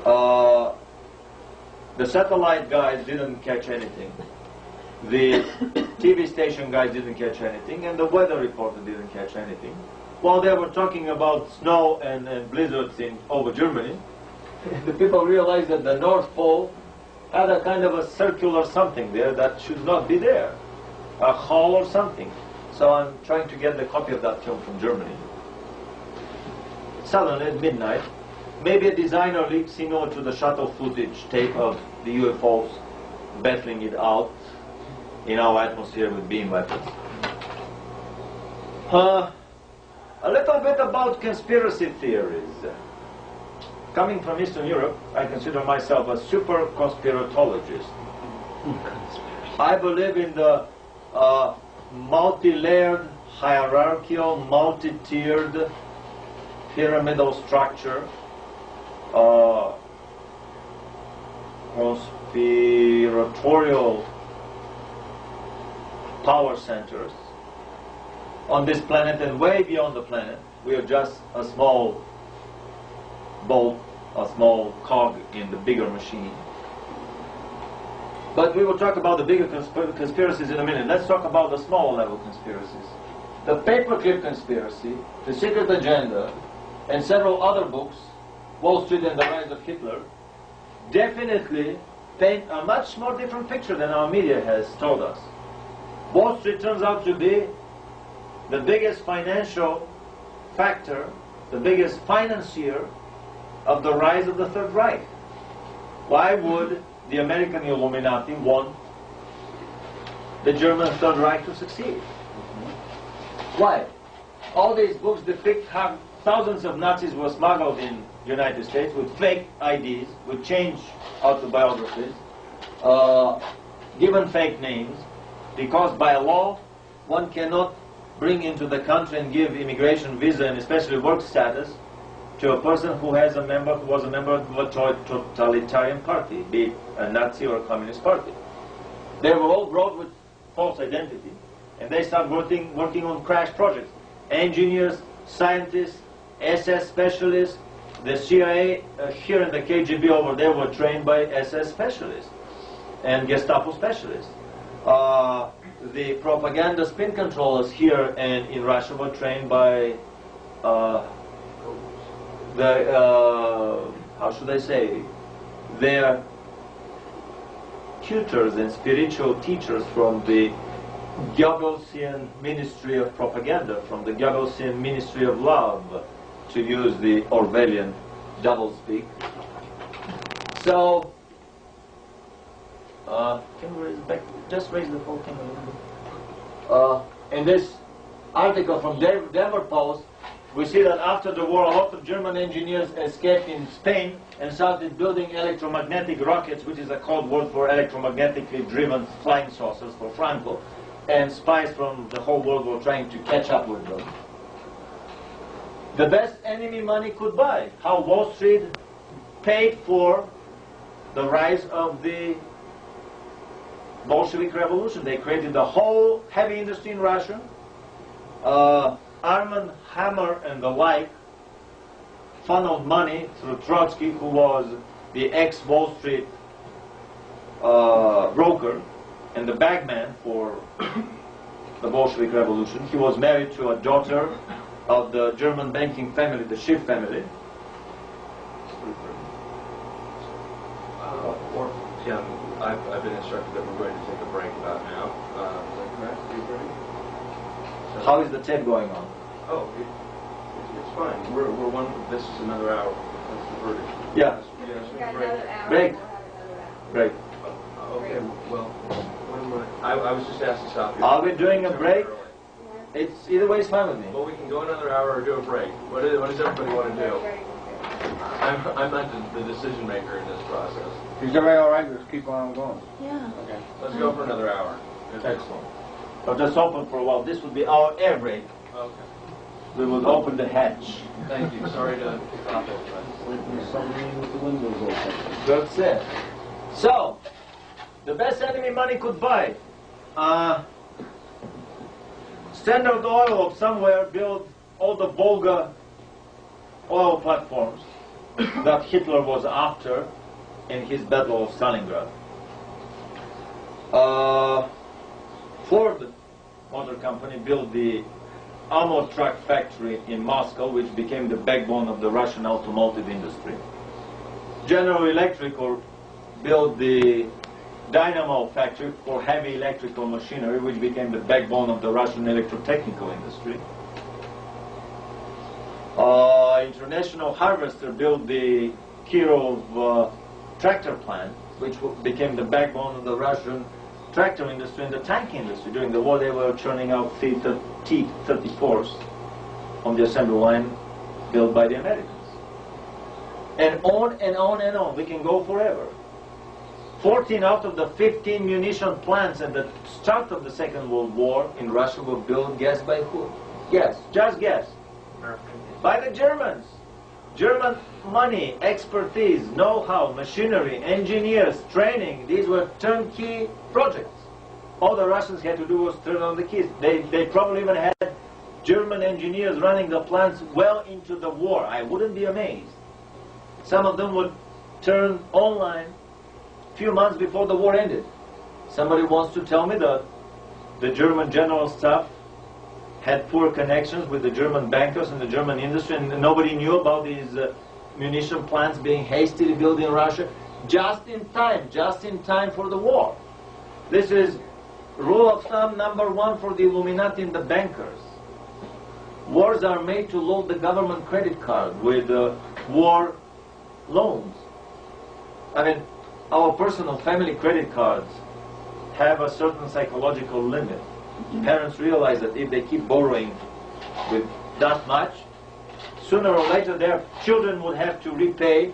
The satellite guys didn't catch anything. The TV station guys didn't catch anything, and the weather reporter didn't catch anything. While they were talking about snow and blizzards over Germany, the people realized that the North Pole had a kind of a circular something there that should not be there, a hole or something. So I'm trying to get the copy of that film from Germany. Suddenly at midnight, maybe a designer leak similar to the shuttle footage tape of the UFOs battling it out in our atmosphere with beam weapons. A little bit about conspiracy theories. Coming from Eastern Europe, I consider myself a super conspiratologist. I believe in the multi-layered, hierarchical, multi-tiered, pyramidal structure conspiratorial power centers on this planet and way beyond the planet. We are just a small bolt, a small cog in the bigger machine. But we will talk about the bigger conspiracies in a minute. Let's talk about the smaller level conspiracies. The Paperclip Conspiracy, The Secret Agenda, and several other books, Wall Street and the Rise of Hitler, definitely paint a much more different picture than our media has told us. Wall Street turns out to be the biggest financial factor, the biggest financier of the rise of the Third Reich. Why would the American Illuminati want the German Third Reich to succeed? Why? All these books depict how thousands of Nazis were smuggled in the United States with fake IDs, with changed autobiographies, given fake names, because by law one cannot bring into the country and give immigration visa and especially work status to a person who was a member of a totalitarian party, be it a Nazi or a communist party. They were all brought with false identity, and they started working on crash projects. Engineers, scientists, SS specialists, the CIA here and the KGB over there were trained by SS specialists and Gestapo specialists. The propaganda spin controllers here and in Russia were trained by how should I say, their tutors and spiritual teachers from the Goebbelsian Ministry of Propaganda, from the Goebbelsian Ministry of Love, to use the Orwellian doublespeak. So, can we raise back? Just raise the whole thing a little bit. In this article from Denver Post, we see that after the war, a lot of German engineers escaped in Spain and started building electromagnetic rockets, which is a code word for electromagnetically driven flying saucers for Franco, and spies from the whole world were trying to catch up with them. The best enemy money could buy. How Wall Street paid for the rise of the Bolshevik Revolution. They created the whole heavy industry in Russia. Armand Hammer and the like funneled money through Trotsky, who was the ex-Wall Street broker and the bagman for the Bolshevik Revolution. He was married to a daughter of the German banking family, the Schiff family. Yeah, I've been instructed that we're going to take a break about now. Is that correct? Are you ready? How is the tape going on? Oh, it's fine. We're one. This is another hour. That's the verdict. Yeah. Yes, We've got break. another hour. Break. We'll have another hour. Break. Okay. Well, what am I was just asked to stop you. Are we doing a break? It's either way is fine with me. Well, we can go another hour or do a break. What does everybody want to do? I'm not the decision maker in this process. Is everybody all right? Let's keep on going. Yeah. Okay. Let's go for another hour. Excellent. But just open for a while. This would be our air break. Okay. We will open the hatch. Thank you. Sorry to stop it. Somebody with the windows open. That's it. So, the best enemy money could buy. Standard Oil of somewhere built all the Volga oil platforms that Hitler was after in his Battle of Stalingrad. Ford Motor Company built the armored truck factory in Moscow, which became the backbone of the Russian automotive industry. General Electric built the dynamo factory for heavy electrical machinery, which became the backbone of the Russian electrotechnical industry. International Harvester built the Kirov tractor plant, which became the backbone of the Russian tractor industry and the tank industry. During the war, they were churning out T-34s on the assembly line built by the Americans. And on and on and on. We can go forever. 14 out of the 15 munition plants at the start of the Second World War in Russia were built, guess by who? Guess. Just guess. By the Germans. German money, expertise, know-how, machinery, engineers, training, these were turnkey projects. All the Russians had to do was turn on the keys. They probably even had German engineers running the plants well into the war. I wouldn't be amazed. Some of them would turn online a few months before the war ended. Somebody wants to tell me that the German general staff had poor connections with the German bankers and the German industry, and nobody knew about these munition plants being hastily built in Russia just in time for the war. This is rule of thumb number one for the Illuminati and the bankers. Wars are made to load the government credit card with war loans. I mean, our personal family credit cards have a certain psychological limit. Parents realize that if they keep borrowing with that much, sooner or later their children would have to repay,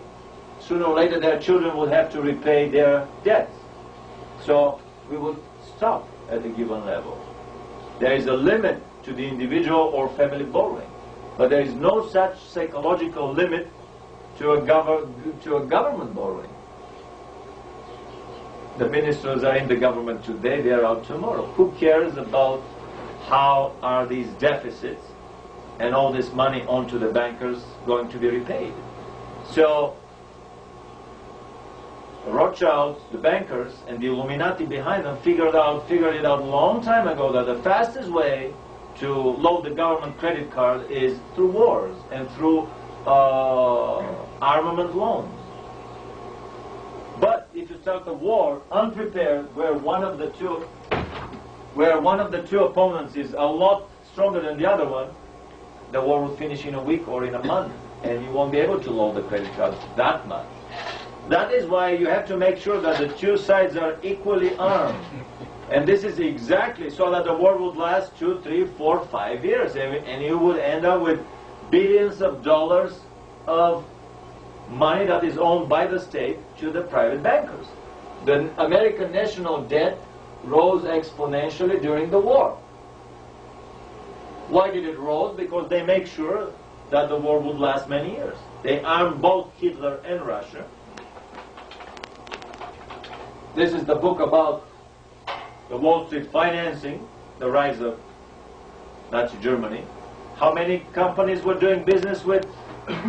their debts. So we would stop at a given level. There is a limit to the individual or family borrowing, but there is no such psychological limit to a government borrowing. The ministers are in the government today, they are out tomorrow. Who cares about how are these deficits and all this money onto the bankers going to be repaid? So Rothschild, the bankers, and the Illuminati behind them figured it out a long time ago that the fastest way to load the government credit card is through wars and through armament loans. But if you start the war unprepared, where one of the two opponents is a lot stronger than the other one, the war will finish in a week or in a month, and you won't be able to load the credit cards that much. That is why you have to make sure that the two sides are equally armed. And this is exactly so that the war would last 2, 3, 4, 5 years, and you would end up with billions of dollars of money that is owned by the state to the private bankers. The American national debt rose exponentially during the war. Why did it rise? Because they make sure that the war would last many years. They armed both Hitler and Russia. This is the book about the Wall Street financing, the rise of Nazi Germany. How many companies were doing business with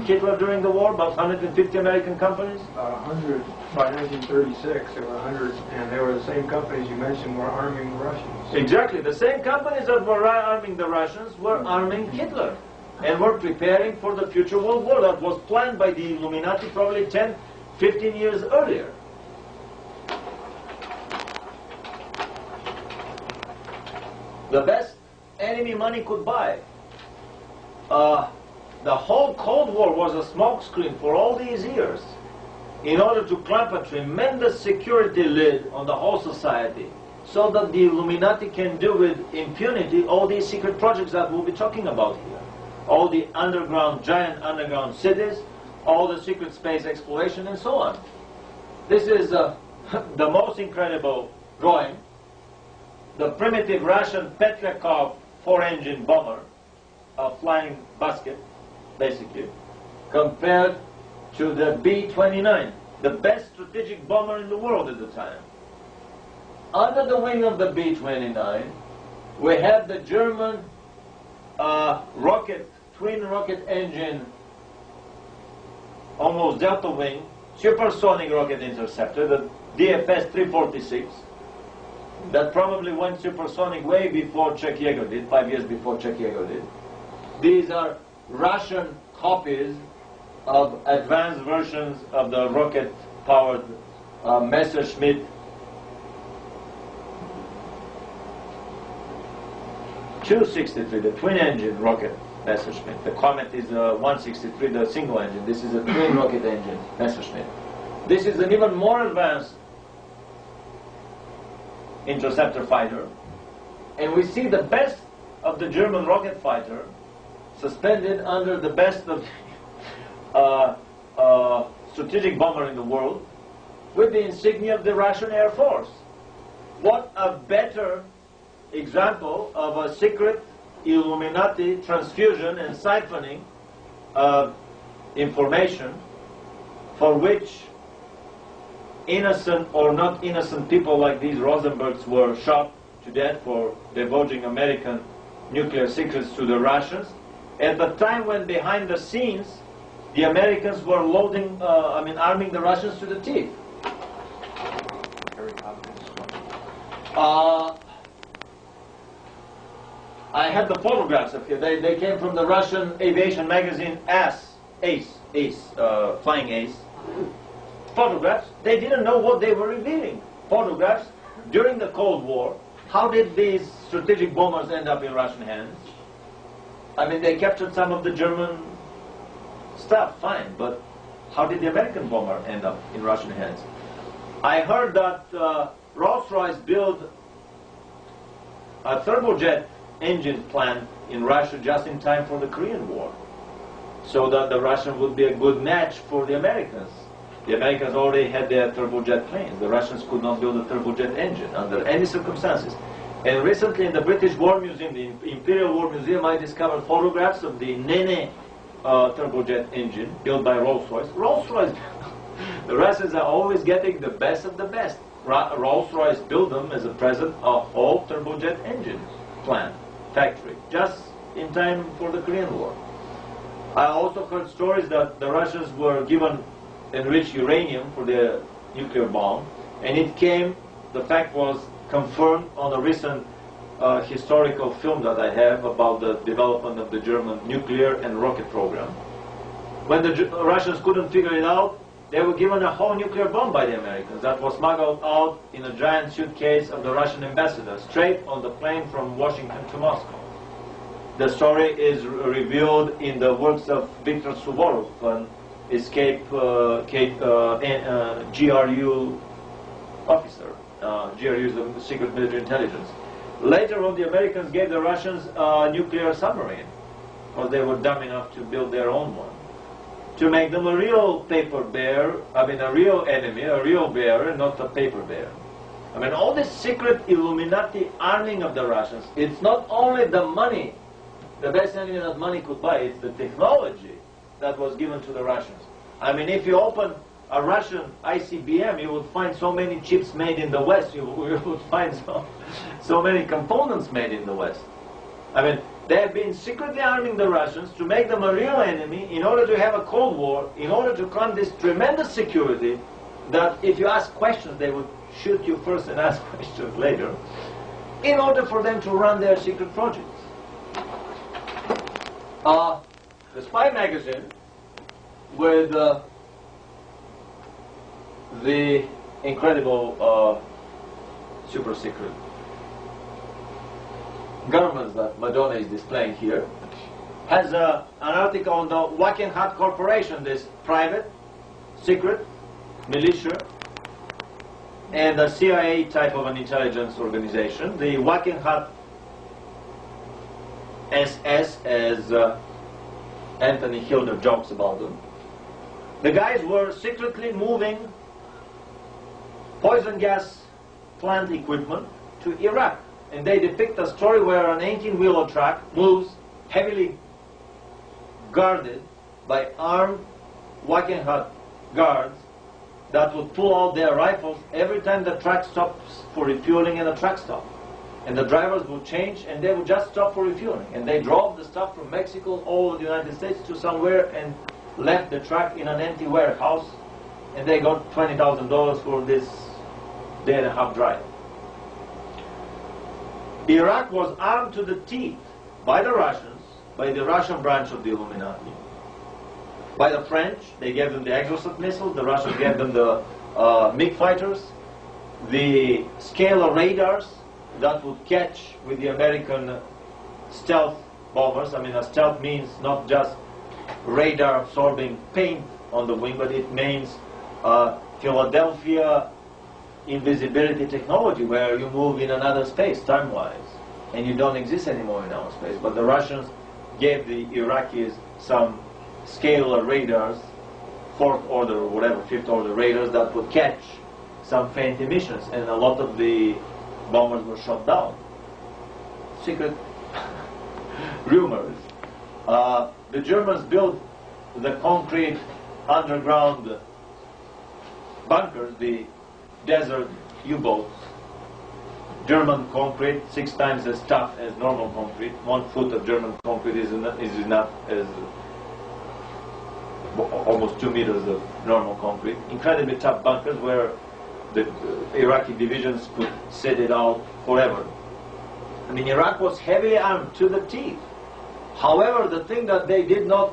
Hitler during the war? About 150 American companies? 100 by 1936. There were 100, and they were the same companies you mentioned were arming the Russians. Exactly. The same companies that were arming the Russians were arming Hitler and were preparing for the future World War that was planned by the Illuminati probably 10, 15 years earlier. The best enemy money could buy. The whole Cold War was a smokescreen for all these years in order to clamp a tremendous security lid on the whole society so that the Illuminati can do with impunity all these secret projects that we'll be talking about here. All the giant underground cities, all the secret space exploration and so on. This is the most incredible drawing. The primitive Russian Petryakov 4-engine bomber, a flying basket, basically, compared to the B-29, the best strategic bomber in the world at the time. Under the wing of the B-29, we had the German twin rocket engine, almost delta wing, supersonic rocket interceptor, the DFS-346, that probably went supersonic way before Czech Jaeger did, 5 years before Czech Jaeger did. These are Russian copies of advanced versions of the rocket-powered Messerschmitt .263, the twin-engine rocket Messerschmitt. The Comet is a 163, the single engine. This is a twin rocket engine Messerschmitt. This is an even more advanced interceptor fighter, and we see the best of the German rocket fighter suspended under the best of strategic bomber in the world with the insignia of the Russian Air Force. What a better example of a secret Illuminati transfusion and siphoning information for which innocent or not innocent people like these Rosenbergs were shot to death for divulging American nuclear secrets to the Russians, at the time when behind the scenes the Americans were arming the Russians to the teeth. I had the photographs up here. They came from the Russian aviation magazine Flying Ace. Photographs. They didn't know what they were revealing. Photographs during the Cold War. How did these strategic bombers end up in Russian hands? I mean, they captured some of the German stuff, fine, but how did the American bomber end up in Russian hands? I heard that Rolls-Royce built a turbojet engine plant in Russia just in time for the Korean War, so that the Russian would be a good match for the Americans. The Americans already had their turbojet planes. The Russians could not build a turbojet engine under any circumstances. And recently in the British War Museum, the Imperial War Museum, I discovered photographs of the Nene turbojet engine built by Rolls-Royce. Rolls-Royce, the Russians are always getting the best of the best. Rolls-Royce built them as a present a whole turbojet engine plant, factory, just in time for the Korean War. I also heard stories that the Russians were given enriched uranium for their nuclear bomb, and it came, the fact was confirmed on a recent historical film that I have about the development of the German nuclear and rocket program. When the Russians couldn't figure it out, they were given a whole nuclear bomb by the Americans that was smuggled out in a giant suitcase of the Russian ambassador, straight on the plane from Washington to Moscow. The story is revealed in the works of Viktor Suvorov, an escaped GRU officer. GRU is the Secret Military Intelligence. Later on, the Americans gave the Russians a nuclear submarine, because they were dumb enough to build their own one, to make them a real paper bear, a real enemy, a real bear, and not a paper bear. I mean, all this secret Illuminati arming of the Russians, it's not only the money, the best enemy that money could buy, it's the technology that was given to the Russians. I mean, if you open a Russian ICBM, you would find so many chips made in the West, you would find so many components made in the West. I mean, they have been secretly arming the Russians to make them a real enemy in order to have a Cold War, in order to claim this tremendous security that if you ask questions, they would shoot you first and ask questions later, in order for them to run their secret projects. The Spy magazine, with the incredible super secret governments that Madonna is displaying here, has an article on the Wackenhut Corporation, this private, secret, militia, and a CIA type of an intelligence organization. The Wackenhut SS, as Anthony Hilder jokes about them. The guys were secretly moving poison gas plant equipment to Iraq. And they depict a story where an 18-wheeler truck moves heavily guarded by armed Wackenhut guards that would pull out their rifles every time the truck stops for refueling in a truck stop. And the drivers would change and they would just stop for refueling. And they drove the stuff from Mexico all over the United States to somewhere and left the truck in an empty warehouse. And they got $20,000 for this day-and-a-half drive. Iraq was armed to the teeth by the Russians, by the Russian branch of the Illuminati. By the French, they gave them the Exocet missiles, the Russians gave them the MiG fighters, the scalar radars that would catch with the American stealth bombers. I mean, a stealth means not just radar absorbing paint on the wing, but it means Philadelphia invisibility technology, where you move in another space, time-wise, and you don't exist anymore in our space. But the Russians gave the Iraqis some scalar radars, fourth order or whatever, fifth order radars that would catch some faint emissions, and a lot of the bombers were shot down. Secret rumors. The Germans built the concrete underground bunkers, the desert U-boats. German concrete, 6 times as tough as normal concrete. 1 foot of German concrete is enough as almost 2 meters of normal concrete. Incredibly tough bunkers where the Iraqi divisions could sit it out forever. I mean, Iraq was heavily armed to the teeth. However, the thing that they did not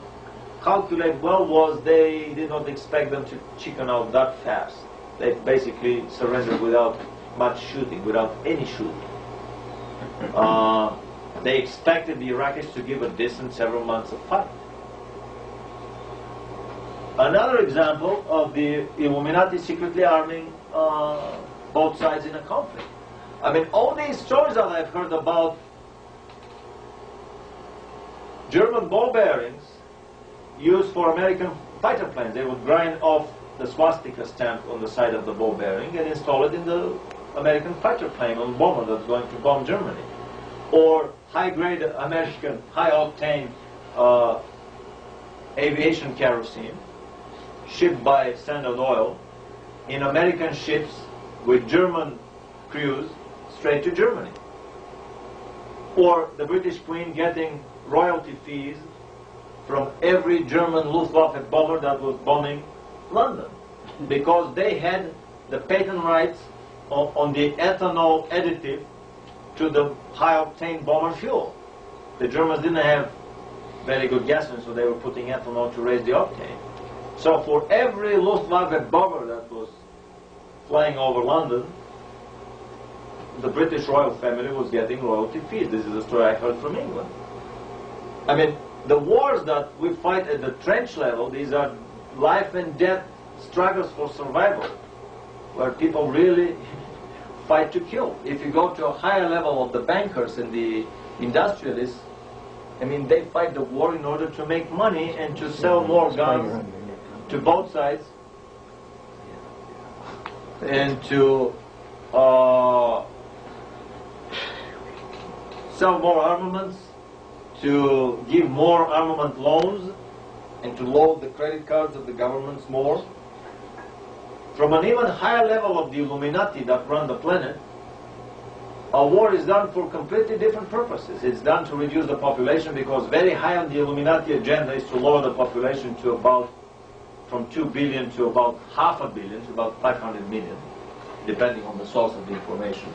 calculate well was they did not expect them to chicken out that fast. They basically surrendered without much shooting, without any shooting. They expected the Iraqis to give a decent several months of fight. Another example of the Illuminati secretly arming both sides in a conflict. I mean, all these stories that I've heard about German ball bearings used for American fighter planes. They would grind off the swastika stamp on the side of the ball bearing and install it in the American fighter plane or bomber that's going to bomb Germany. Or high-grade American, high-octane aviation kerosene shipped by Standard Oil in American ships with German crews straight to Germany. Or the British Queen getting royalty fees from every German Luftwaffe bomber that was bombing London, because they had the patent rights on the ethanol additive to the high-octane bomber fuel. The Germans didn't have very good gasoline, so they were putting ethanol to raise the octane. So for every Luftwaffe bomber that was flying over London, the British royal family was getting royalty fees. This is a story I heard from England. I mean, the wars that we fight at the trench level, these are life and death struggles for survival, where people really fight to kill. If you go to a higher level of the bankers and the industrialists, I mean, they fight the war in order to make money and to sell more guns to both sides and to sell more armaments, to give more armament loans, and to load the credit cards of the governments more. From an even higher level of the Illuminati that run the planet, a war is done for completely different purposes. It's done to reduce the population, because very high on the Illuminati agenda is to lower the population to about, from 2 billion to about half a billion, to about 500 million, depending on the source of the information.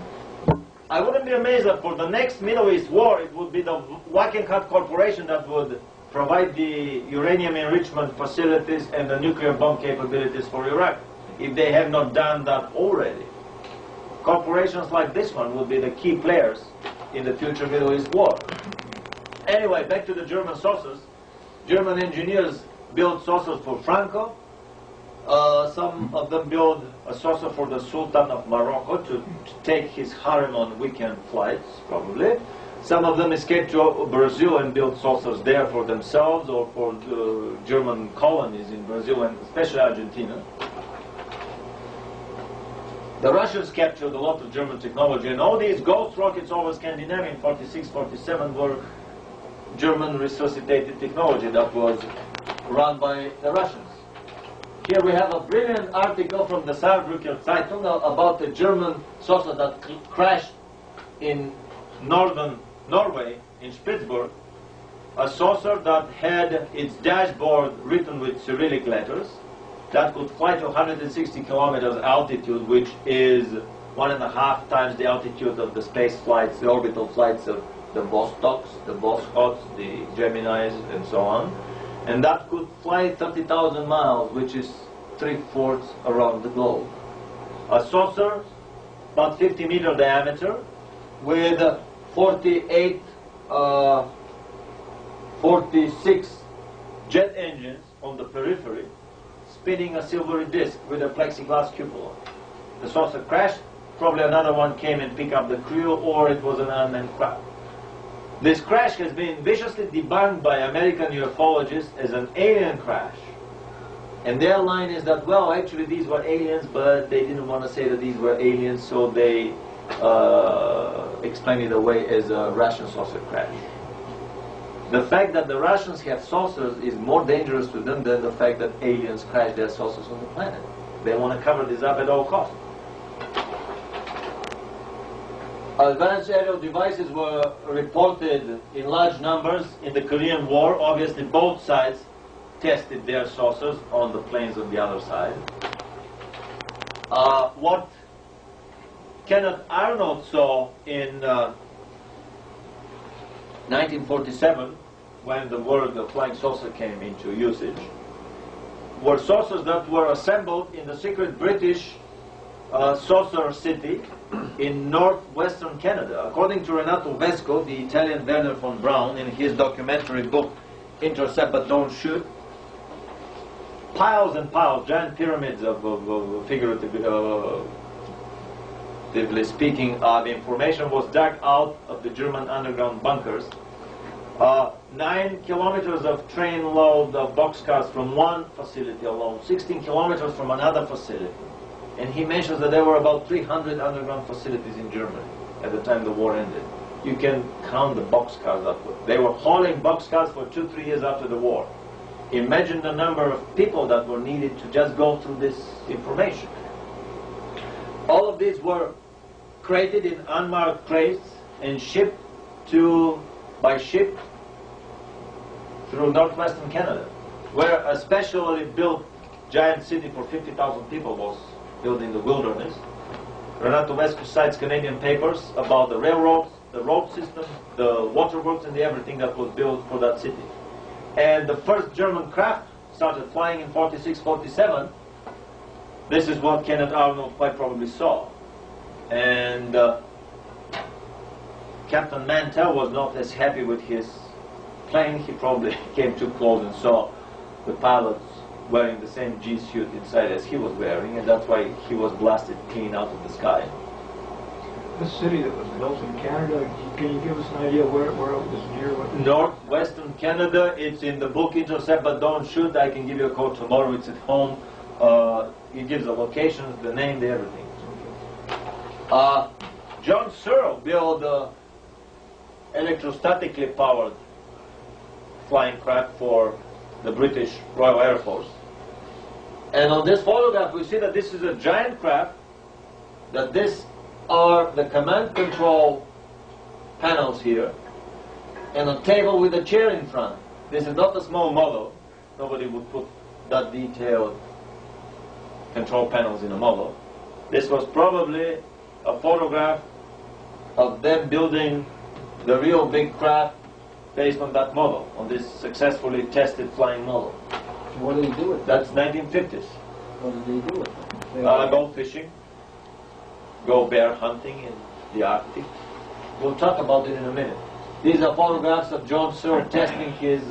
I wouldn't be amazed that for the next Middle East war, it would be the Wackenhut Corporation that would provide the uranium enrichment facilities and the nuclear bomb capabilities for Iraq, if they have not done that already. Corporations like this one will be the key players in the future Middle East war. Anyway, back to the German saucers. German engineers build saucers for Franco. Some of them build a saucer for the Sultan of Morocco to take his harem on weekend flights, probably. Some of them escape to Brazil and build saucers there for themselves or for German colonies in Brazil and especially Argentina. The Russians captured a lot of German technology, and all these ghost rockets over Scandinavia in 46, 47 were German resuscitated technology that was run by the Russians. Here we have a brilliant article from the Saarbrücker Zeitung about the German saucer that crashed in northern Norway, in Spitzberg. A saucer that had its dashboard written with Cyrillic letters, that could fly to 160 kilometers altitude, which is 1.5 times the altitude of the space flights, the orbital flights of the Vostoks, the Voskhodi's, the Geminis, and so on. And that could fly 30,000 miles, which is 3/4 around the globe. A saucer, about 50-meter diameter, with 46 jet engines on the periphery, spinning a silvery disc with a plexiglass cupola. The saucer crashed, probably another one came and picked up the crew, or it was an unmanned craft. This crash has been viciously debunked by American ufologists as an alien crash. And their line is that, well, actually these were aliens, but they didn't want to say that these were aliens, so they explained it away as a Russian saucer crash. The fact that the Russians have saucers is more dangerous to them than the fact that aliens crash their saucers on the planet. They want to cover this up at all costs. Advanced aerial devices were reported in large numbers in the Korean War. Obviously, both sides tested their saucers on the planes on the other side. What Kenneth Arnold saw in 1947, when the word flying saucer came into usage, were saucers that were assembled in the secret British saucer city in northwestern Canada. According to Renato Vesco, the Italian Werner von Braun, in his documentary book Intercept But Don't Shoot, piles and piles, giant pyramids of figuratively speaking, the information was dug out of the German underground bunkers. 9 kilometers of train load of boxcars from one facility alone, 16 kilometers from another facility. And he mentions that there were about 300 underground facilities in Germany at the time the war ended. You can count the boxcars up. They were hauling boxcars for 2-3 years after the war. Imagine the number of people that were needed to just go through this information. All of these were created in unmarked crates and shipped by ship through northwestern Canada, where a specially built giant city for 50,000 people was built in the wilderness. Renato Vesco cites Canadian papers about the railroads, the road system, the waterworks, and everything that was built for that city. And the first German craft started flying in 46-47. This is what Kenneth Arnold quite probably saw. And Captain Mantell was not as happy with his plane. He probably came too close and saw the pilots wearing the same G-suit inside as he was wearing, and that's why he was blasted clean out of the sky. This city that was built in Canada, can you give us an idea where it was near? Northwestern Canada. It's in the book Intercept But Don't Shoot. I can give you a call tomorrow. It's at home. It gives the locations, the name, the everything. John Searle built electrostatically powered flying craft for the British Royal Air Force. And on this photograph we see that this is a giant craft, that this are the command control panels here, and a table with a chair in front. This is not a small model. Nobody would put that detailed control panels in a model. This was probably a photograph of them building the real big craft based on that model, on this successfully tested flying model. What did he do with it? That's 1950s. What did he do with it? Go fishing, go bear hunting in the Arctic. We'll talk about it in a minute. These are photographs of John Searle testing his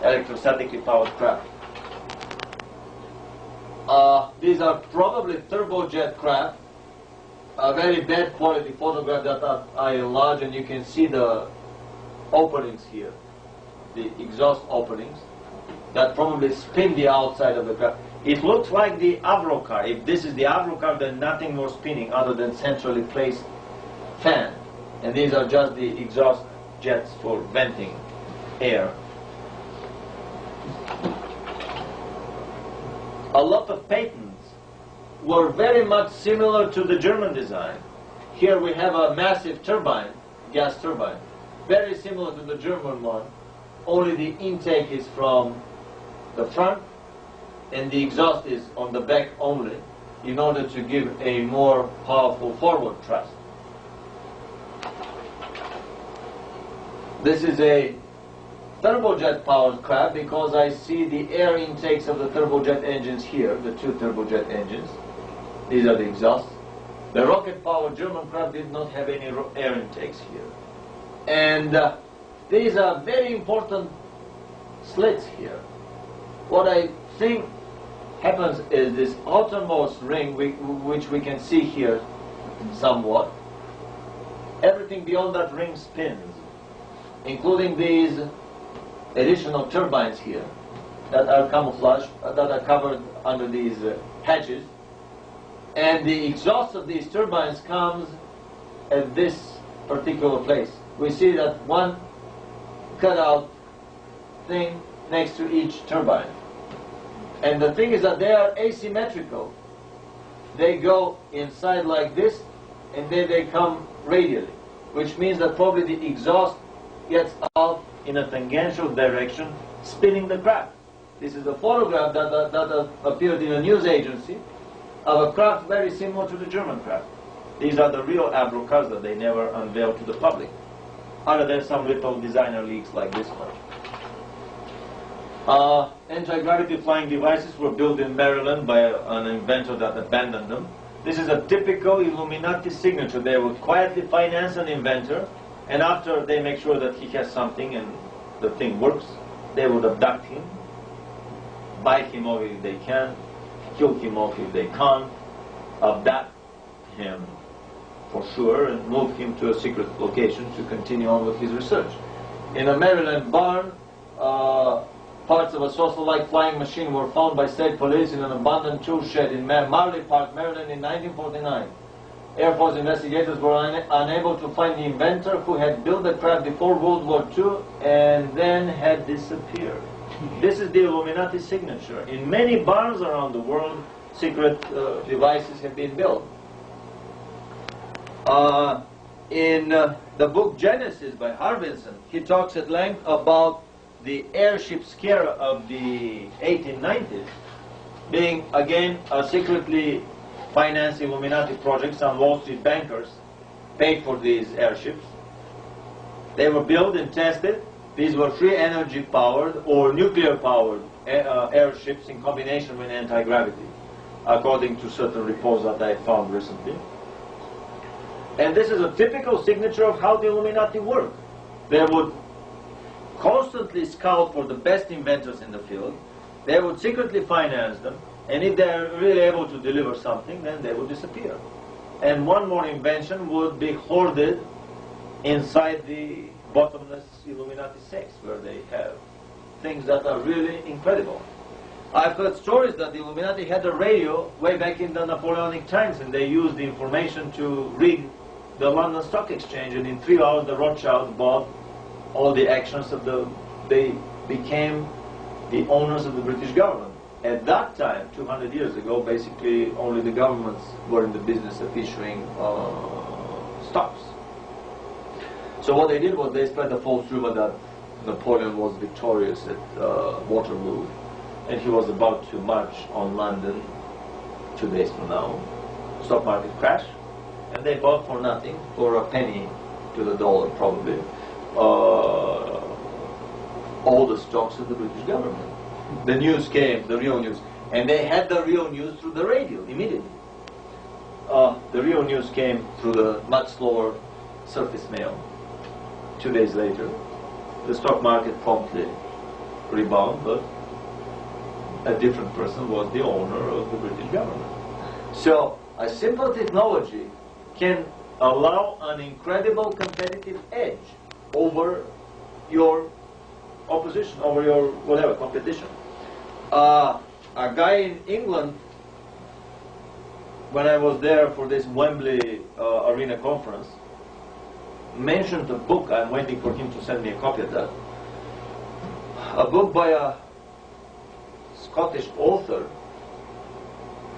electrostatically powered craft. These are probably turbojet craft. A very bad quality photograph that I enlarge, and you can see the openings here, the exhaust openings that probably spin the outside of the craft. It looks like the Avro car. If this is the Avro car, then nothing more spinning other than centrally placed fan. And these are just the exhaust jets for venting air. A lot of patents were very much similar to the German design. Here we have a massive turbine, gas turbine, very similar to the German one, only the intake is from the front and the exhaust is on the back only, in order to give a more powerful forward thrust. This is a turbojet powered craft because I see the air intakes of the turbojet engines here, the two turbojet engines. These are the exhausts. The rocket powered German craft did not have any air intakes here. And these are very important slits here. What I think happens is this outermost ring, which we can see here somewhat, everything beyond that ring spins, including these additional turbines here that are camouflaged, that are covered under these hatches. And the exhaust of these turbines comes at this particular place. We see that one cutout thing next to each turbine. And the thing is that they are asymmetrical. They go inside like this, and then they come radially, which means that probably the exhaust gets out in a tangential direction, spinning the craft. This is a photograph that appeared in a news agency of a craft very similar to the German craft. These are the real Avro cars that they never unveiled to the public, other than some little designer leaks like this one. Anti-gravity flying devices were built in Maryland by an inventor that abandoned them. This is a typical Illuminati signature. They would quietly finance an inventor, and after they make sure that he has something and the thing works, they would abduct him, bite him off if they can, kill him off if they can't, abduct him for sure, and move him to a secret location to continue on with his research. In a Maryland barn, parts of a saucer-like flying machine were found by state police in an abandoned tool shed in Marley Park, Maryland in 1949. Air Force investigators were unable to find the inventor, who had built the craft before World War II and then had disappeared. This is the Illuminati signature. In many barns around the world, secret devices have been built. In the book Genesis by Harbinson, he talks at length about the airship scare of the 1890s being, again, a secretly financed Illuminati project. Some Wall Street bankers paid for these airships. They were built and tested. These were free energy powered or nuclear powered airships in combination with anti-gravity, according to certain reports that I found recently. And this is a typical signature of how the Illuminati work. They would constantly scout for the best inventors in the field. They would secretly finance them, and if they're really able to deliver something, then they would disappear. And one more invention would be hoarded inside the bottomless Illuminati safes, where they have things that are really incredible. I've heard stories that the Illuminati had a radio way back in the Napoleonic times, and they used the information to rig the London Stock Exchange, and in 3 hours the Rothschilds bought all the actions of they became the owners of the British government. At that time, 200 years ago, basically only the governments were in the business of issuing stocks. So what they did was they spread the false rumor that Napoleon was victorious at Waterloo, and he was about to march on London 2 days from now. Stock market crash, and they bought for nothing, for a penny to the dollar probably, all the stocks of the British government. The news came, the real news, and they had the real news through the radio immediately. The real news came through the much slower surface mail. 2 days later, the stock market promptly rebounded, but a different person was the owner of the British government. So a simple technology can allow an incredible competitive edge over your opposition, over your whatever competition. A guy in England, when I was there for this Wembley Arena conference, mentioned a book. I'm waiting for him to send me a copy of that. A book by a Scottish author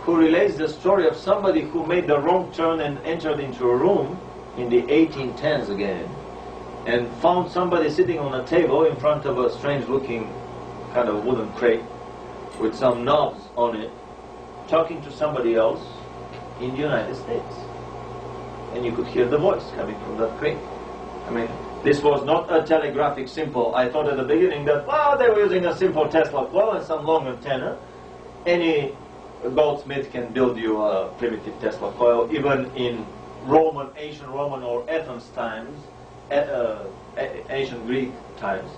who relates the story of somebody who made the wrong turn and entered into a room in the 1810s again, and found somebody sitting on a table in front of a strange-looking kind of wooden crate with some knobs on it, talking to somebody else in the United States. And you could hear the voice coming from that crate. I mean, this was not a telegraphic simple. I thought at the beginning that, well, they were using a simple Tesla coil and some long antenna. Any goldsmith can build you a primitive Tesla coil, even in Roman, ancient Roman or Athens times, ancient Greek times,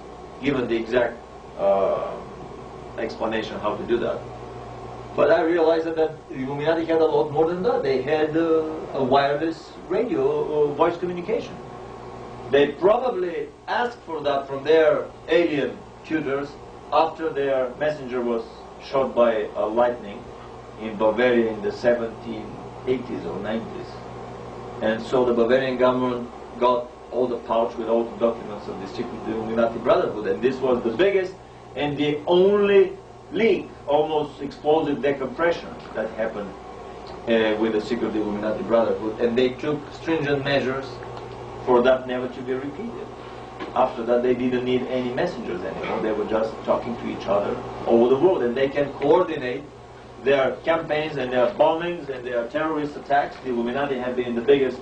given the exact explanation how to do that. But I realized that the Illuminati had a lot more than that. They had a wireless radio voice communication. They probably asked for that from their alien tutors after their messenger was shot by a lightning in Bavaria in the 1780s or 90s. And so the Bavarian government got all the pouch with all the documents of the secret Illuminati Brotherhood, and this was the biggest and the only leak, almost explosive decompression that happened with the secret Illuminati Brotherhood, and they took stringent measures for that never to be repeated. After that, they didn't need any messengers anymore. They were just talking to each other all over the world, and they can coordinate their campaigns and their bombings and their terrorist attacks. The Illuminati have been the biggest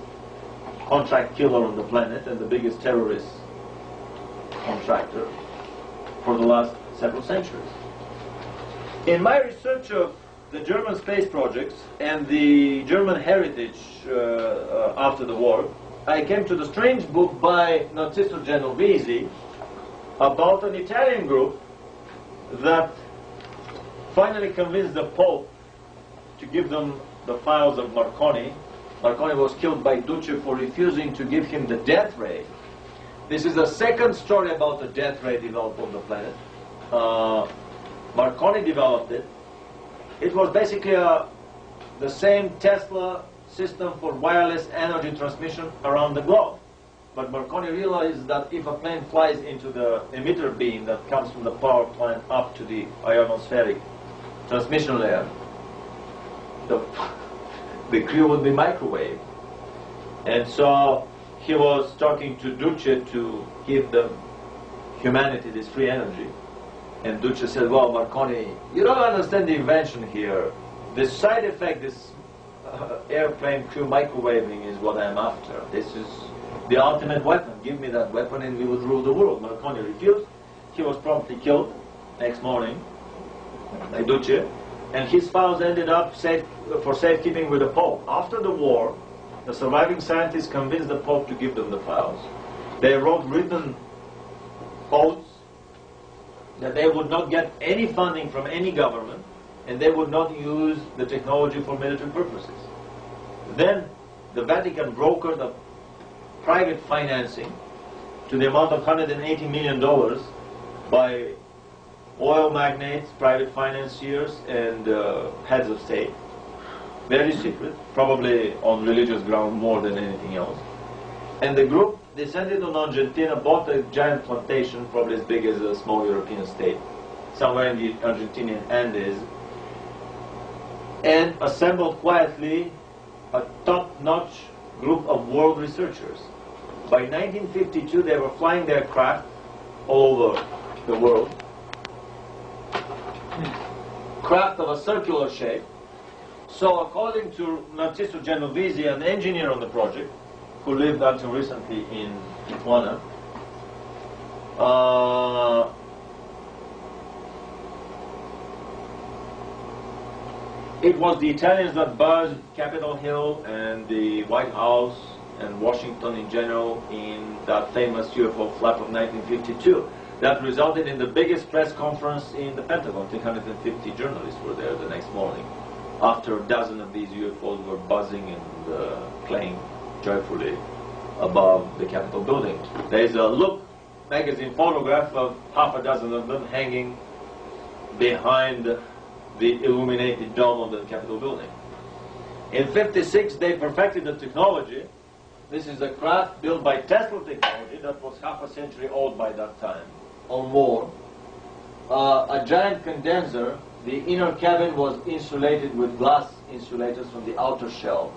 contract killer on the planet and the biggest terrorist contractor for the last several centuries. In my research of the German space projects and the German heritage after the war, I came to the strange book by Narciso Genovese about an Italian group that finally convinced the Pope to give them the files of Marconi. Marconi was killed by Duce for refusing to give him the death ray. This is the second story about the death ray developed on the planet. Marconi developed it. It was basically the same Tesla system for wireless energy transmission around the globe. But Marconi realized that if a plane flies into the emitter beam that comes from the power plant up to the ionospheric transmission layer, the crew would be microwaved. And so he was talking to Duce to give the humanity this free energy. And Duce said, well, Marconi, you don't understand the invention here. The side effect, this airplane crew microwaving is what I'm after. This is the ultimate weapon. Give me that weapon and we would rule the world. Marconi refused. He was promptly killed next morning by Duce. And his files ended up for safekeeping with the Pope. After the war, the surviving scientists convinced the Pope to give them the files. They wrote written oaths that they would not get any funding from any government and they would not use the technology for military purposes. Then the Vatican brokered a private financing to the amount of $180 million by oil magnates, private financiers, and heads of state. Very secret, probably on religious ground more than anything else. And the group descended on Argentina, bought a giant plantation, probably as big as a small European state, somewhere in the Argentinian Andes, and assembled quietly a top-notch group of world researchers. By 1952, they were flying their craft all over the world. Craft of a circular shape. So according to Narciso Genovese, an engineer on the project, who lived until recently in Tijuana, it was the Italians that buzzed Capitol Hill and the White House and Washington in general in that famous UFO flap of 1952. That resulted in the biggest press conference in the Pentagon. 350 journalists were there the next morning, after a dozen of these UFOs were buzzing and playing joyfully above the Capitol building. There is a Look magazine photograph of half a dozen of them hanging behind the illuminated dome of the Capitol building. In '56, they perfected the technology. This is a craft built by Tesla technology that was half a century old by that time, or more. A giant condenser. The inner cabin was insulated with glass insulators from the outer shell.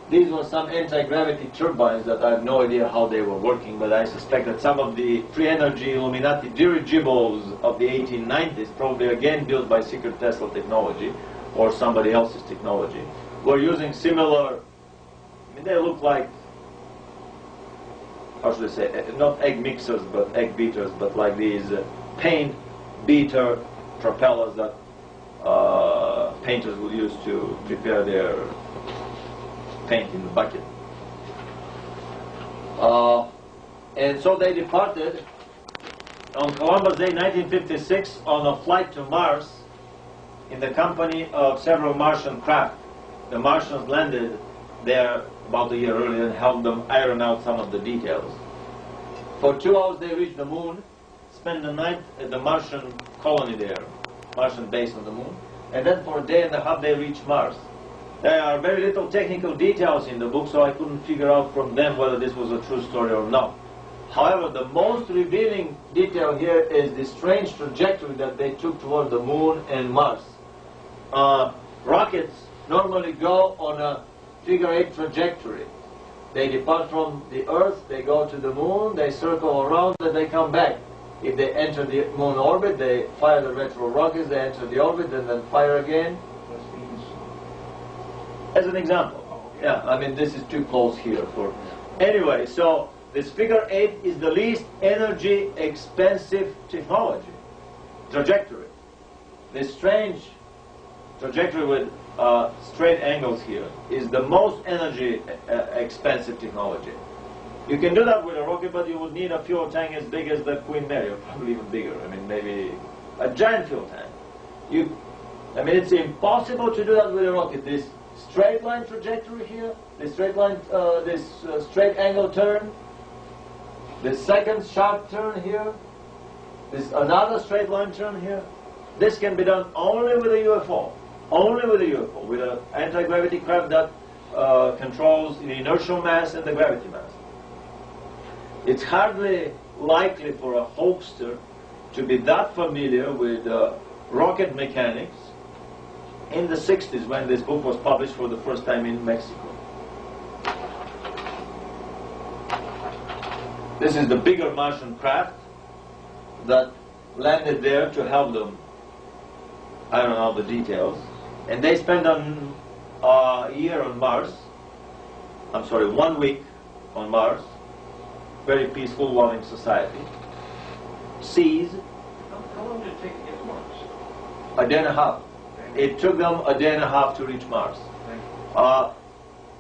These were some anti-gravity turbines that I have no idea how they were working, but I suspect that some of the free energy Illuminati dirigibles of the 1890s, probably again built by secret Tesla technology or somebody else's technology, were using similar, I mean, they look like, how should I say, not egg mixers, but egg beaters, but like these paint beater propellers that painters would use to prepare their paint in the bucket. And so they departed on Columbus Day 1956 on a flight to Mars in the company of several Martian craft. The Martians landed there about a year earlier and helped them iron out some of the details. For 2 hours they reached the moon, spent the night at the Martian colony there, Martian base on the moon, and then for a day and a half they reached Mars. There are very little technical details in the book, so I couldn't figure out from them whether this was a true story or not. However, the most revealing detail here is the strange trajectory that they took toward the moon and Mars. Rockets normally go on a figure-8 trajectory. They depart from the Earth, they go to the moon, they circle around, and they come back. If they enter the moon orbit, they fire the retro rockets, they enter the orbit, and then fire again. As an example. Yeah, I mean, this is too close here for... Anyway, so this figure-8 is the least energy expensive technology, trajectory. This strange trajectory with straight angles here is the most energy expensive technology. You can do that with a rocket, but you would need a fuel tank as big as the Queen Mary, or probably even bigger. I mean, maybe a giant fuel tank. I mean, it's impossible to do that with a rocket. This straight line trajectory here, this straight line, straight angle turn, this second sharp turn here, this another straight line turn here. This can be done only with a UFO. Only with a UFO, with an anti-gravity craft that controls the inertial mass and the gravity mass. It's hardly likely for a hoaxer to be that familiar with rocket mechanics in the 60s when this book was published for the first time in Mexico. This is the bigger Martian craft that landed there to help them. I don't know the details. And they spent a year on Mars. I'm sorry, 1 week on Mars. Very peaceful, loving society. Seas. How long did it take to get to Mars? A day and a half. It took them a day and a half to reach Mars.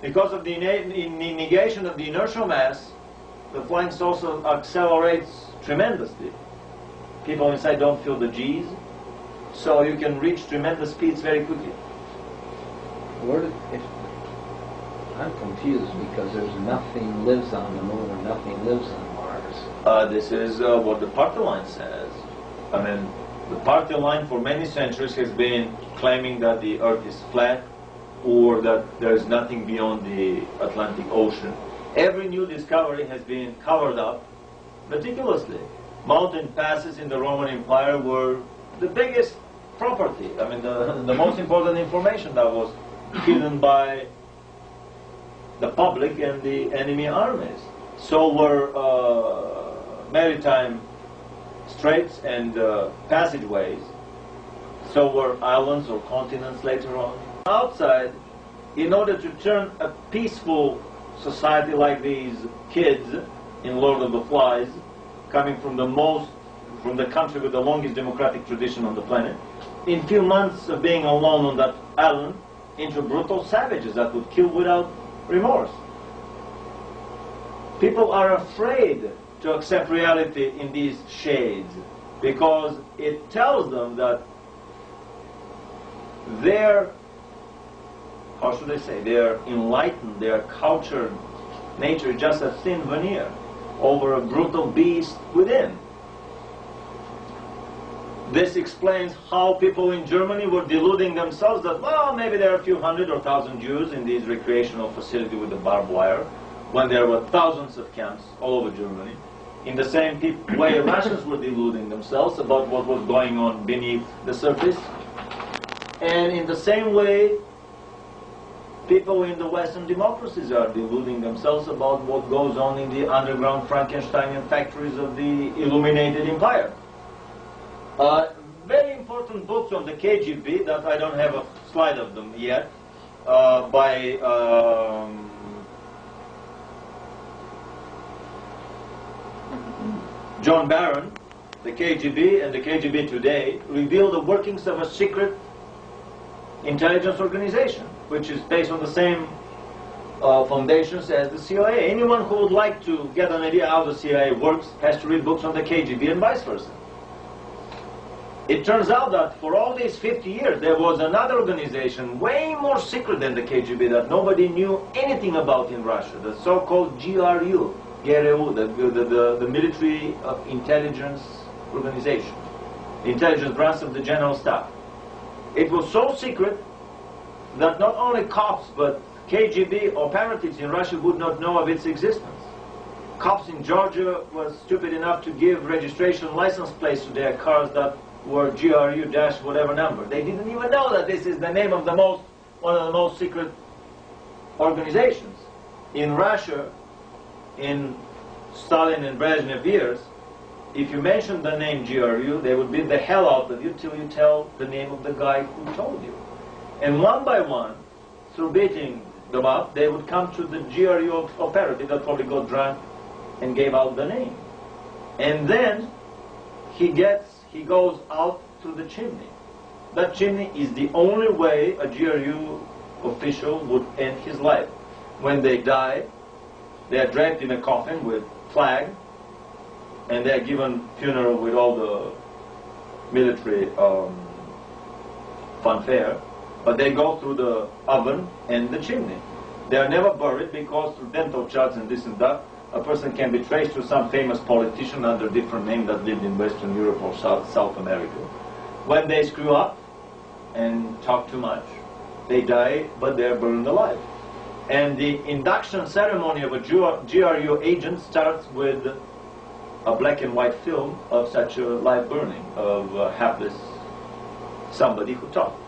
Because of the negation of the inertial mass, the flying saucer accelerates tremendously. People inside don't feel the G's, so you can reach tremendous speeds very quickly. I'm confused because there's nothing lives on the moon and nothing lives on Mars. This is what the party line says. I mean, the party line for many centuries has been claiming that the Earth is flat or that there is nothing beyond the Atlantic Ocean. Every new discovery has been covered up meticulously. Mountain passes in the Roman Empire were the biggest property. I mean, the most important information that was hidden by the public and the enemy armies. So were maritime straits and passageways. So were islands or continents later on. Outside, in order to turn a peaceful society like these kids in Lord of the Flies, coming from the country with the longest democratic tradition on the planet, in few months of being alone on that island, into brutal savages that would kill without remorse. People are afraid to accept reality in these shades because it tells them that their, how should I say, their enlightened, their cultured nature is just a thin veneer over a brutal beast within. This explains how people in Germany were deluding themselves that, well, maybe there are a few hundred or thousand Jews in these recreational facilities with the barbed wire, when there were thousands of camps all over Germany. In the same way, Russians were deluding themselves about what was going on beneath the surface. And in the same way, people in the Western democracies are deluding themselves about what goes on in the underground Frankensteinian factories of the illuminated empire. Very important books on the KGB that I don't have a slide of them yet, by John Barron, the KGB and the KGB Today, reveal the workings of a secret intelligence organization, which is based on the same foundations as the CIA. Anyone who would like to get an idea how the CIA works has to read books on the KGB and vice versa. It turns out that for all these 50 years, there was another organization way more secret than the KGB that nobody knew anything about in Russia, the so-called GRU, the military intelligence organization, the intelligence branch of the general staff. It was so secret that not only cops but KGB operatives in Russia would not know of its existence. Cops in Georgia were stupid enough to give registration license plates to their cars that were GRU dash whatever number. They didn't even know that this is the name of one of the most secret organizations. In Russia, in Stalin and Brezhnev years, if you mention the name GRU, they would beat the hell out of you till you tell the name of the guy who told you. And one by one, through beating them up, they would come to the GRU operative that probably got drunk and gave out the name. And then he goes out through the chimney. That chimney is the only way a GRU official would end his life. When they die, they are draped in a coffin with flag, and they are given funeral with all the military fanfare, but they go through the oven and the chimney. They are never buried because through dental charts and this and that, a person can be traced to some famous politician under a different name that lived in Western Europe or South America. When they screw up and talk too much, they die, but they are burned alive. And the induction ceremony of a GRU agent starts with a black and white film of such a live burning of hapless somebody who talked.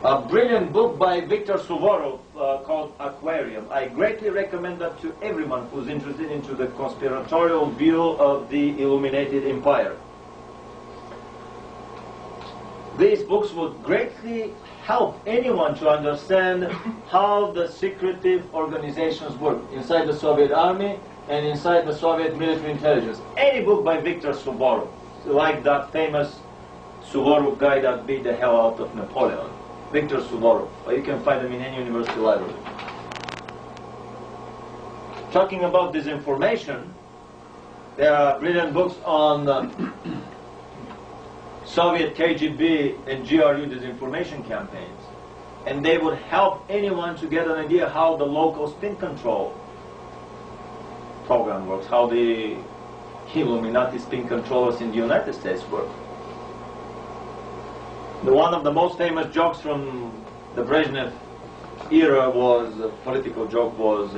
A brilliant book by Viktor Suvorov called Aquarium. I greatly recommend that to everyone who's interested into the conspiratorial view of the Illuminated Empire. These books would greatly help anyone to understand how the secretive organizations work inside the Soviet army and inside the Soviet military intelligence. Any book by Viktor Suvorov, like that famous Suvorov guy that beat the hell out of Napoleon. Viktor Suvorov. You can find them in any university library. Talking about disinformation, there are brilliant books on Soviet KGB and GRU disinformation campaigns. And they would help anyone to get an idea how the local spin control program works, how the Illuminati spin controllers in the United States work. One of the most famous jokes from the Brezhnev era was, a political joke was,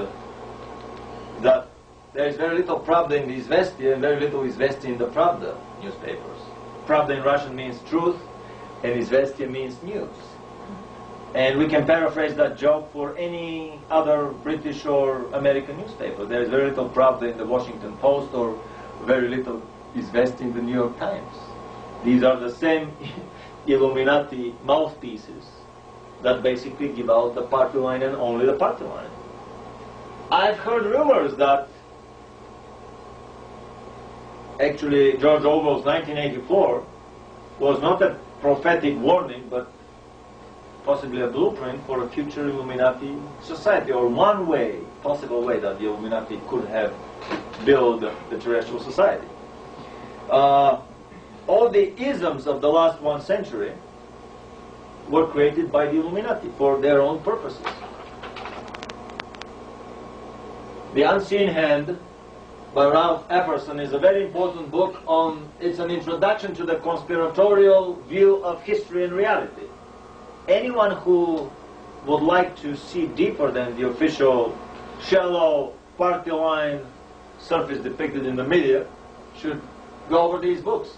that there is very little Pravda in the Izvestia and very little Izvestia in the Pravda newspapers. Pravda in Russian means truth and Izvestia means news. And we can paraphrase that joke for any other British or American newspaper. There is very little Pravda in the Washington Post or very little Izvestia in the New York Times. These are the same Illuminati mouthpieces that basically give out the party line and only the party line. I've heard rumors that actually George Orwell's 1984 was not a prophetic warning, but possibly a blueprint for a future Illuminati society, or one way, possible way that the Illuminati could have built the terrestrial society. All the isms of the last 1 century were created by the Illuminati for their own purposes. The Unseen Hand by Ralph Epperson is a very important book on, it's an introduction to the conspiratorial view of history and reality. Anyone who would like to see deeper than the official shallow party line surface depicted in the media should go over these books.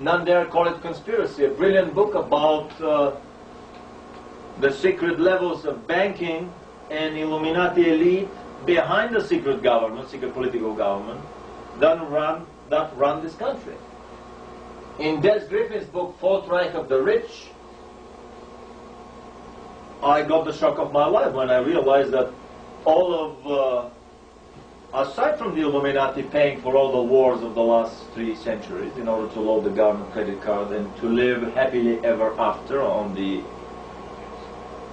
None dare call it conspiracy. A brilliant book about the secret levels of banking and Illuminati elite behind the secret government, secret political government, that run this country. In Des Griffin's book, Fourth Reich of the Rich, I got the shock of my life when I realized that all of aside from the Illuminati paying for all the wars of the last 3 centuries in order to load the government credit card and to live happily ever after on the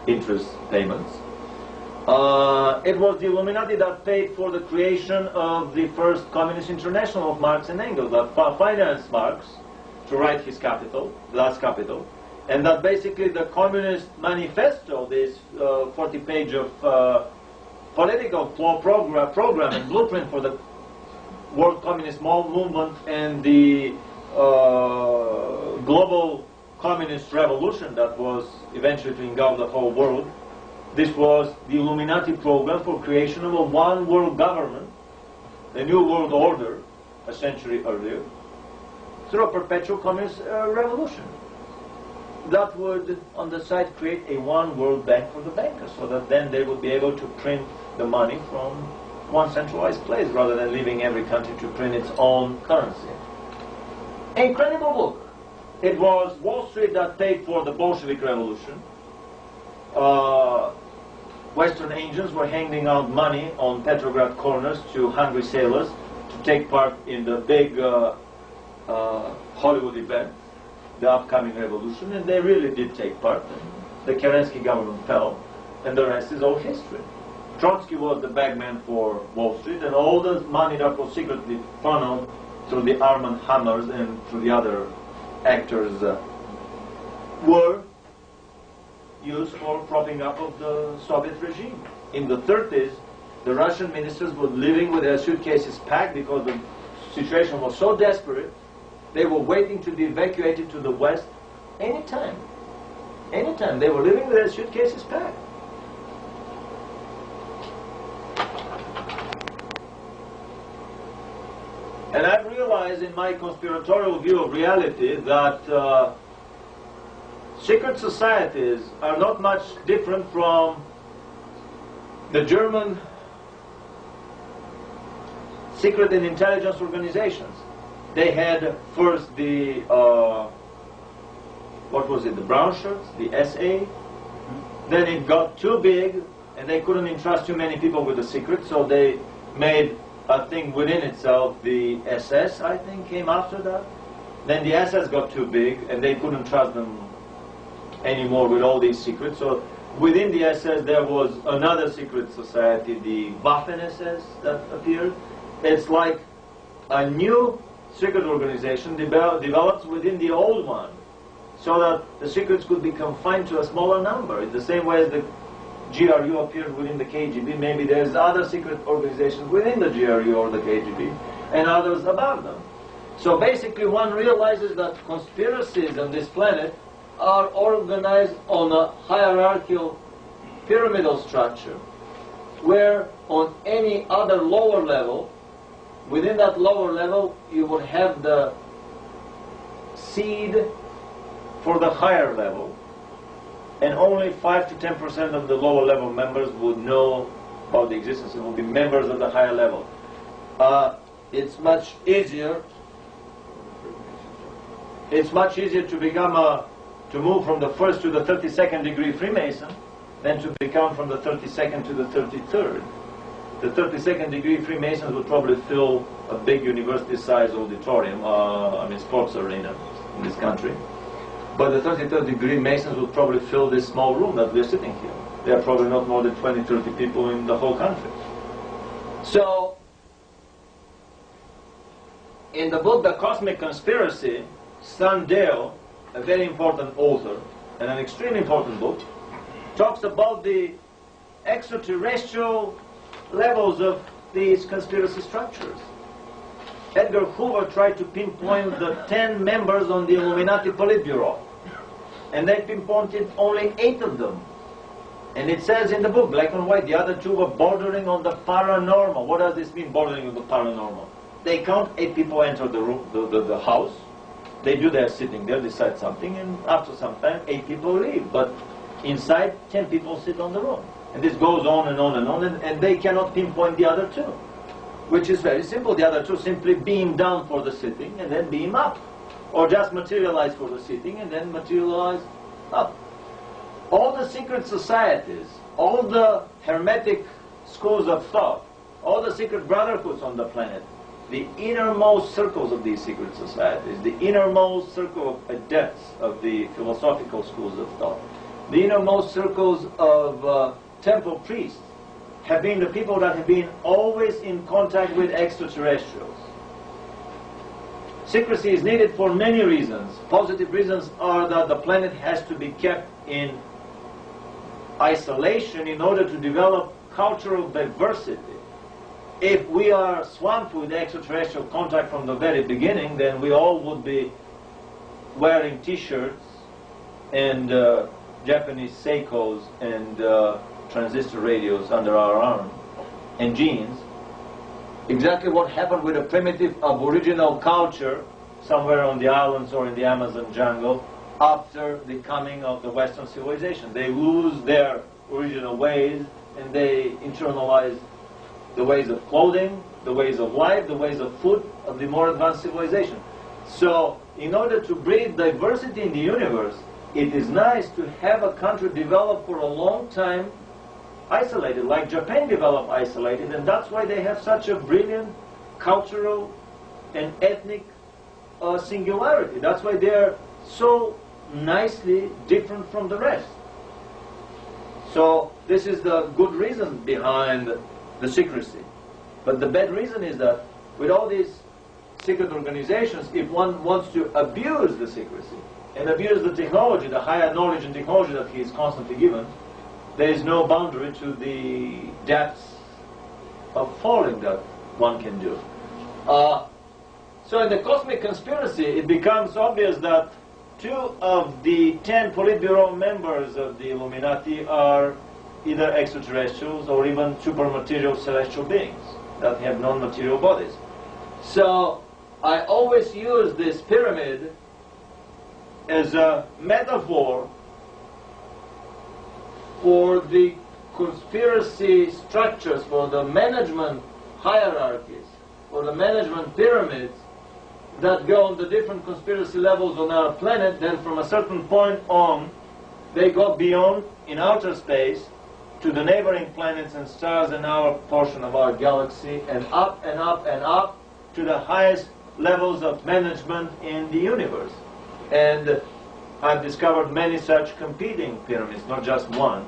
interest payments, it was the Illuminati that paid for the creation of the first Communist International of Marx and Engels, that financed Marx to write his Capital, Das Kapital, and that basically the Communist Manifesto, this 40-page of political program and blueprint for the World Communist Movement and the global communist revolution that was eventually to engulf the whole world, This was the Illuminati program for creation of a one world government, a new world order, a century earlier, through a perpetual communist revolution. That would, on the side, create a one world bank for the bankers, so that then they would be able to print the money from one centralized place, rather than leaving every country to print its own currency. Incredible book. It was Wall Street that paid for the Bolshevik Revolution. Western agents were handing out money on Petrograd corners to hungry sailors to take part in the big Hollywood event, the upcoming revolution, and they really did take part. The Kerensky government fell, and the rest is all history. Trotsky was the bagman for Wall Street, and all the money that was secretly funneled through the Armand Hammers and through the other actors were used for propping up of the Soviet regime. In the 30s, the Russian ministers were living with their suitcases packed because the situation was so desperate. They were waiting to be evacuated to the West anytime. Anytime. They were living with their suitcases packed. And I've realized in my conspiratorial view of reality that secret societies are not much different from the German secret and intelligence organizations. They had first the, what was it, the brown shirts, the SA. Then it got too big, and they couldn't entrust too many people with the secret, so they made a thing within itself. The SS, I think, came after that. Then the SS got too big, and they couldn't trust them anymore with all these secrets. So within the SS, there was another secret society, the Waffen-SS, that appeared. It's like a new secret organization develops within the old one, so that the secrets could be confined to a smaller number. In the same way as the GRU appeared within the KGB, maybe there's other secret organizations within the GRU or the KGB, and others above them. So basically one realizes that conspiracies on this planet are organized on a hierarchical pyramidal structure, where on any other lower level, within that lower level, you would have the seed for the higher level, and only 5 to 10% of the lower level members would know about the existence and would be members of the higher level. It's much easier. It's much easier to become to move from the first to the 32nd degree Freemason than to become from the 32nd to the 33rd. The 32nd degree Freemasons would probably fill a big university-sized auditorium, sports arena in this country. But the 33rd degree Masons would probably fill this small room that we're sitting here. There are probably not more than 20, 30 people in the whole country. So, in the book, The Cosmic Conspiracy, Sandel, a very important author, and an extremely important book, talks about the extraterrestrial levels of these conspiracy structures. Edgar Hoover tried to pinpoint the 10 members on the Illuminati Politburo, and they pinpointed only 8 of them. And it says in the book, black and white, the other 2 were bordering on the paranormal. What does this mean, bordering on the paranormal? They count 8 people enter the room, the house. They do their sitting there, decide something, and after some time, 8 people leave. But inside, 10 people sit on the room. And this goes on and on and on, and they cannot pinpoint the other 2, which is very simple. The other 2 simply beam down for the sitting and then beam up, or just materialize for the sitting and then materialize up. All the secret societies, all the hermetic schools of thought, all the secret brotherhoods on the planet, the innermost circles of these secret societies, the innermost circle of adepts of the philosophical schools of thought, the innermost circles of temple priests, have been the people that have been always in contact with extraterrestrials. Secrecy is needed for many reasons. Positive reasons are that the planet has to be kept in isolation in order to develop cultural diversity. If we are swamped with extraterrestrial contact from the very beginning, then we all would be wearing T-shirts and Japanese seikos and transistor radios under our arm and genes, exactly what happened with a primitive aboriginal culture somewhere on the islands or in the Amazon jungle after the coming of the Western civilization. They lose their original ways and they internalize the ways of clothing, the ways of life, the ways of food of the more advanced civilization. So in order to breed diversity in the universe, it is nice to have a country develop for a long time isolated, like Japan developed isolated, and that's why they have such a brilliant cultural and ethnic singularity. That's why they're so nicely different from the rest. So this is the good reason behind the secrecy. But the bad reason is that with all these secret organizations, if one wants to abuse the secrecy and abuse the technology, the higher knowledge and technology that he is constantly given, there is no boundary to the depths of falling that one can do. So in the cosmic conspiracy, it becomes obvious that 2 of the 10 Politburo members of the Illuminati are either extraterrestrials or even supermaterial celestial beings that have non-material bodies. So I always use this pyramid as a metaphor for the conspiracy structures, for the management hierarchies, for the management pyramids that go on the different conspiracy levels on our planet. Then from a certain point on, they go beyond in outer space to the neighboring planets and stars in our portion of our galaxy, and up and up and up to the highest levels of management in the universe. And I've discovered many such competing pyramids, not just one,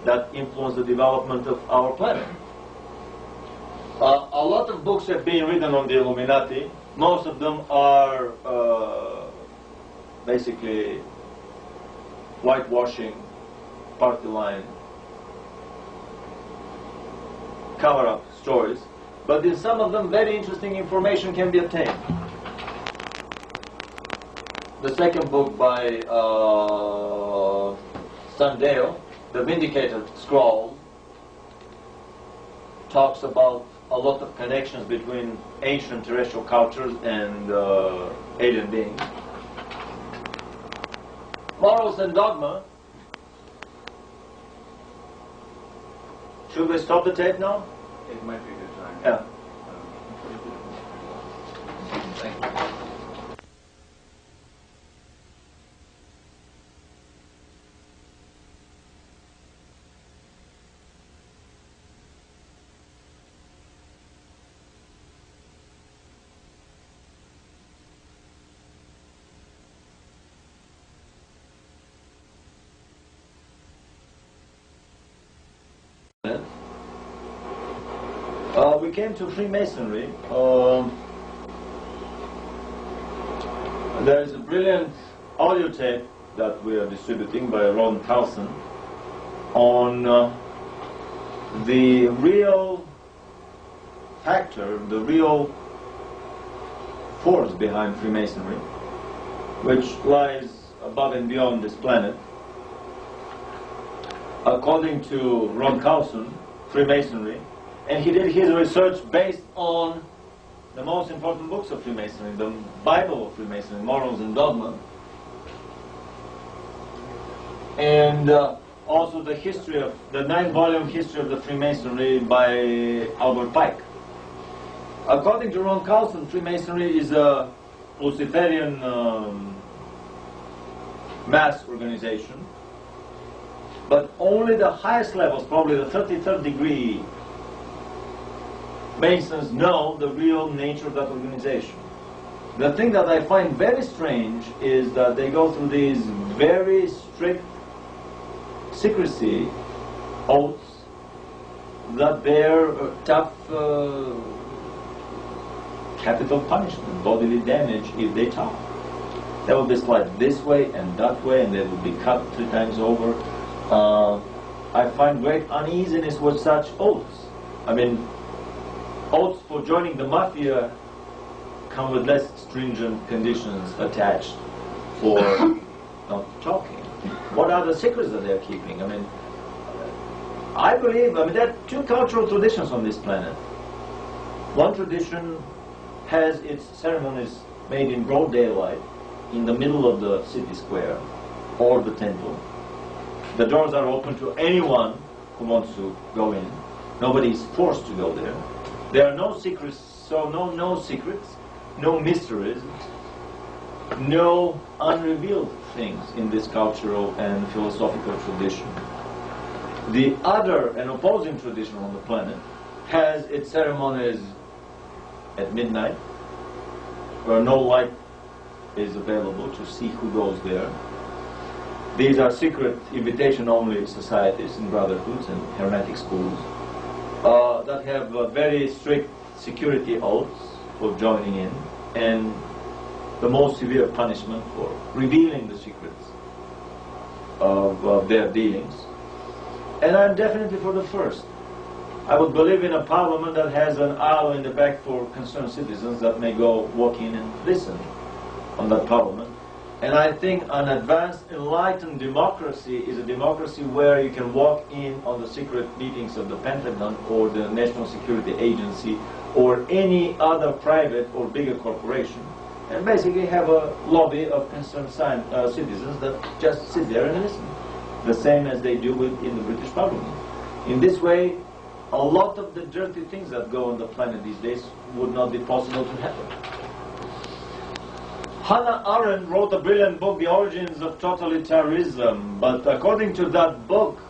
that influence the development of our planet. A lot of books have been written on the Illuminati. Most of them are basically whitewashing, party line, cover-up stories. But in some of them, very interesting information can be obtained. The second book by Sandeo, The Vindicator Scroll, talks about a lot of connections between ancient terrestrial cultures and alien beings. Morals and Dogma. Should we stop the tape now? It might be a good time. Yeah. Thank you. We came to Freemasonry. There is a brilliant audio tape that we are distributing by Ron Carlson on the real factor, the real force behind Freemasonry, which lies above and beyond this planet. According to Ron Carlson, Freemasonry, and he did his research based on the most important books of Freemasonry, the Bible of Freemasonry, Morals and Dogma, and also the history of the 9-volume history of the Freemasonry by Albert Pike. According to Ron Carlson, Freemasonry is a Luciferian mass organization, but only the highest levels, probably the 33rd degree Masons, know the real nature of that organization. The thing that I find very strange is that they go through these very strict secrecy oaths that bear tough capital punishment, bodily damage if they talk. They will be sliced this way and that way, and they will be cut 3 times over. I find great uneasiness with such oaths. I mean, oaths for joining the mafia come with less stringent conditions attached for not talking. What are the secrets that they're keeping? I mean, I believe, there are two cultural traditions on this planet. One tradition has its ceremonies made in broad daylight, in the middle of the city square, or the temple. The doors are open to anyone who wants to go in. Nobody is forced to go there. There are no secrets, so no secrets, no mysteries, no unrevealed things in this cultural and philosophical tradition. The other and opposing tradition on the planet has its ceremonies at midnight, where no light is available to see who goes there. These are secret invitation-only societies and brotherhoods and hermetic schools that have very strict security oaths for joining in, and the most severe punishment for revealing the secrets of their dealings. And I'm definitely for the first. I would believe in a parliament that has an aisle in the back for concerned citizens that may go walk in and listen on that parliament. And I think an advanced, enlightened democracy is a democracy where you can walk in on the secret meetings of the Pentagon or the National Security Agency or any other private or bigger corporation, and basically have a lobby of concerned citizens that just sit there and listen, the same as they do in the British Parliament. In this way, a lot of the dirty things that go on the planet these days would not be possible to happen. Hannah Arendt wrote a brilliant book, The Origins of Totalitarianism, but according to that book,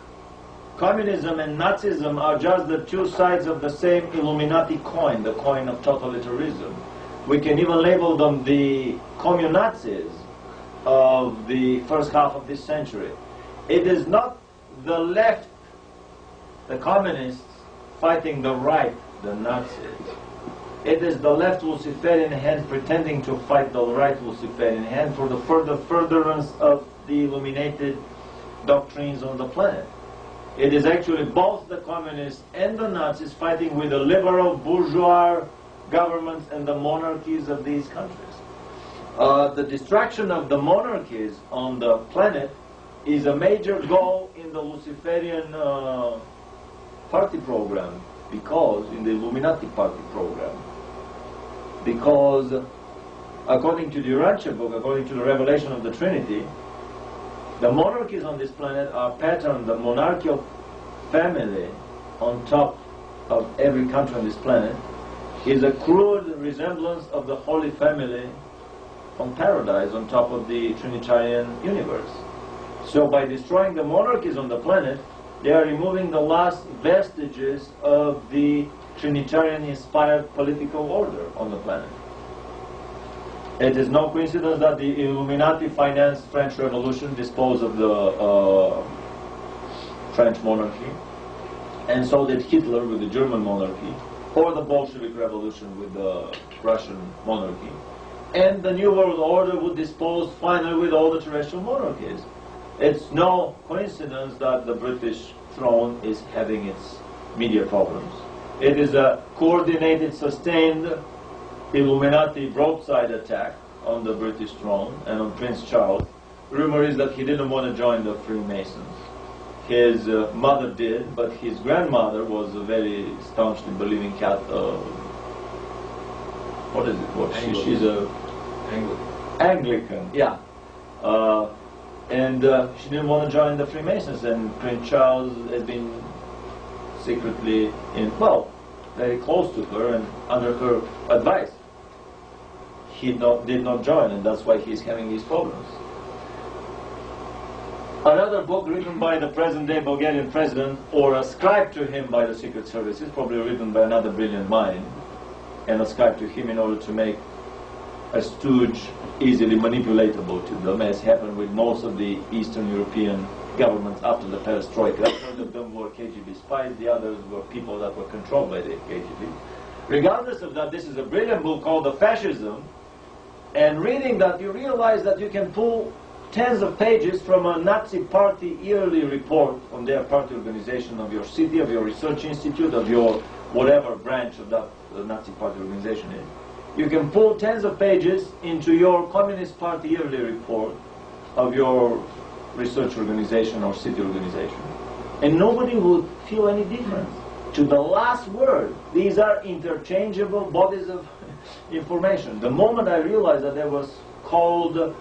communism and Nazism are just the two sides of the same Illuminati coin, the coin of totalitarianism. We can even label them the communazis of the first half of this century. It is not the left, the communists, fighting the right, the Nazis. It is the left Luciferian hand pretending to fight the right Luciferian hand for the furtherance of the illuminated doctrines on the planet. It is actually both the communists and the Nazis fighting with the liberal bourgeois governments and the monarchies of these countries. The destruction of the monarchies on the planet is a major goal in the Luciferian party program, because in the Illuminati party program, because according to the Urantia book, according to the revelation of the Trinity, the monarchies on this planet are patterned, the monarchical family on top of every country on this planet is a crude resemblance of the Holy Family from paradise on top of the Trinitarian universe. So by destroying the monarchies on the planet, they are removing the last vestiges of the Trinitarian-inspired political order on the planet. It is no coincidence that the Illuminati financed French Revolution, disposed of the French monarchy, and so did Hitler with the German monarchy, or the Bolshevik Revolution with the Russian monarchy. And the New World Order would dispose finally with all the terrestrial monarchies. It's no coincidence that the British throne is having its media problems. It is a coordinated, sustained Illuminati broadside attack on the British throne and on Prince Charles. Rumor is that he didn't want to join the Freemasons. His mother did, but his grandmother was a very staunchly believing Catholic. What is it? She's a Anglican. Yeah. And she didn't want to join the Freemasons, and Prince Charles has been secretly very close to her and under her advice. He did not join, and that's why he's having these problems. Another book written by the present-day Bulgarian president, or ascribed to him by the Secret Services, probably written by another brilliant mind, and ascribed to him in order to make a stooge easily manipulatable to them, as happened with most of the Eastern European governments after the perestroika. Some of them were KGB spies, the others were people that were controlled by the KGB. Regardless of that, this is a brilliant book called The Fascism, and reading that you realize that you can pull tens of pages from a Nazi party yearly report on their party organization of your city, of your research institute, of your whatever branch of that Nazi party organization is. You can pull tens of pages into your Communist Party yearly report of your research organization or city organization. and nobody would feel any difference. To the last word, these are interchangeable bodies of information. The moment I realized that there was cold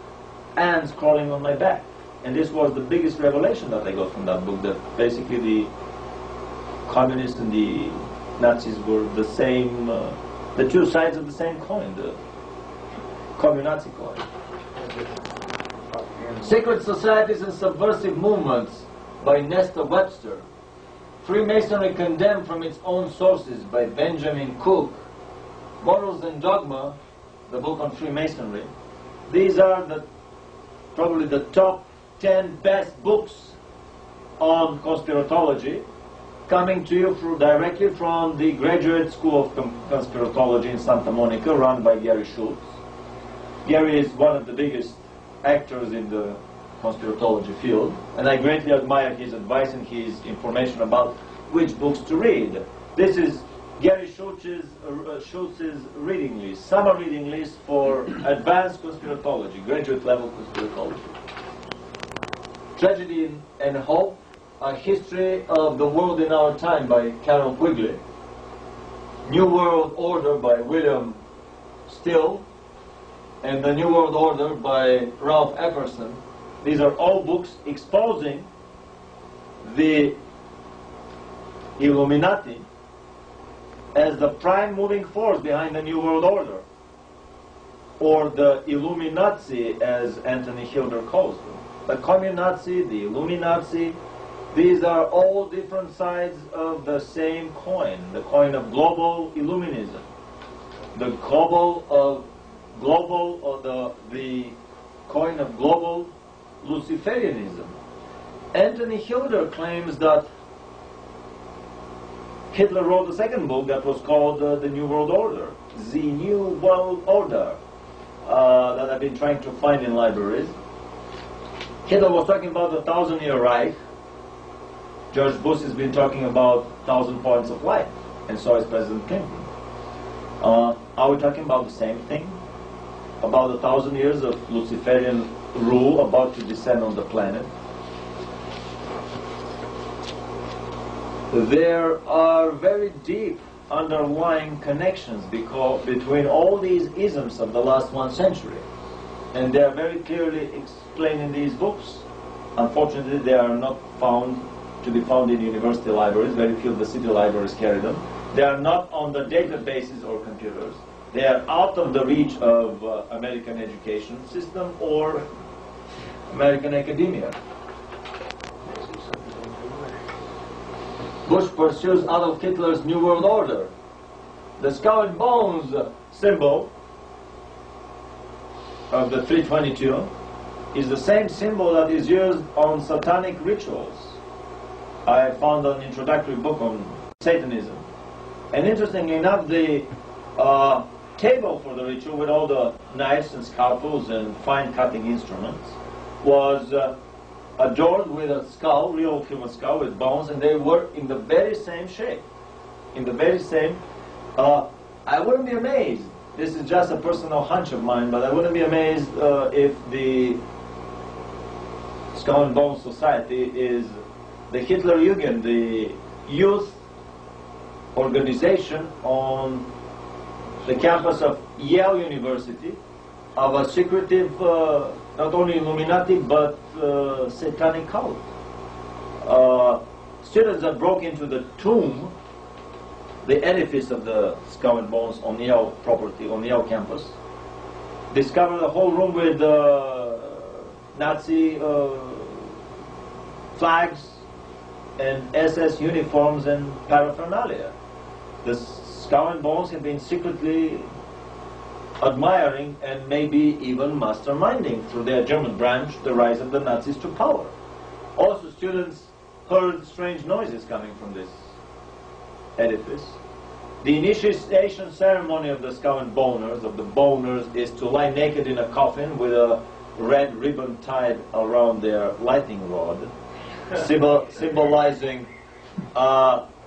ants crawling on my back, and this was the biggest revelation that I got from that book, that basically the communists and the Nazis were the same, the two sides of the same coin, the commun-Nazi coin. Secret Societies and Subversive Movements by Nestor Webster. Freemasonry Condemned from Its Own Sources by Benjamin Cook. Morals and Dogma, the book on Freemasonry. These are probably the top 10 best books on conspiratology, coming to you directly from the Graduate School of Conspiratology in Santa Monica, run by Gary Schultz. Gary is one of the biggest actors in the conspiratology field, and I greatly admire his advice and his information about which books to read. This is Gary Schultz's reading list, summer reading list for advanced conspiratology, graduate level conspiratology. Tragedy and Hope, A History of the World in Our Time by Carol Quigley. New World Order by William Still, and The New World Order by Ralph Epperson. These are all books exposing the Illuminati as the prime moving force behind the New World Order, or the Illuminazi, as Anthony Hilder calls them. The Commun-Nazi, the Illuminazi, these are all different sides of the same coin, the coin of global Illuminism, the the coin of global Luciferianism. Anthony Hilder claims that Hitler wrote a second book that was called The New World Order, The New World Order, that I've been trying to find in libraries. Hitler was talking about the 1,000-year Reich. George Bush has been talking about 1,000 points of light, and so is President Clinton. Are we talking about the same thing? About 1,000 years of Luciferian rule about to descend on the planet? There are very deep underlying connections between all these isms of the last 1 century, and they are very clearly explained in these books. Unfortunately, they are not to be found in university libraries. Very few of the city libraries carry them. They are not on the databases or computers. They are out of the reach of American education system or American academia. Bush pursues Adolf Hitler's New World Order. The skull and bones symbol of the 322 is the same symbol that is used on satanic rituals. I found an introductory book on Satanism. And interestingly enough, the table for the ritual with all the knives and scalpels and fine cutting instruments was adorned with a skull, real human skull with bones, and they were in the very same shape. In the very same, I wouldn't be amazed, this is just a personal hunch of mine, but I wouldn't be amazed if the Skull and Bones Society is the Hitlerjugend, the youth organization on the campus of Yale University, of a secretive, not only Illuminati, but satanic cult. Students that broke into the tomb, the edifice of the Skull and Bones on Yale property, on Yale campus, discovered a whole room with Nazi flags and SS uniforms and paraphernalia. The Skull and Bones have been secretly admiring and maybe even masterminding through their German branch the rise of the Nazis to power. Also, students heard strange noises coming from this edifice. The initiation ceremony of the Skull and Boners, of the Boners, is to lie naked in a coffin with a red ribbon tied around their lightning rod, symbolizing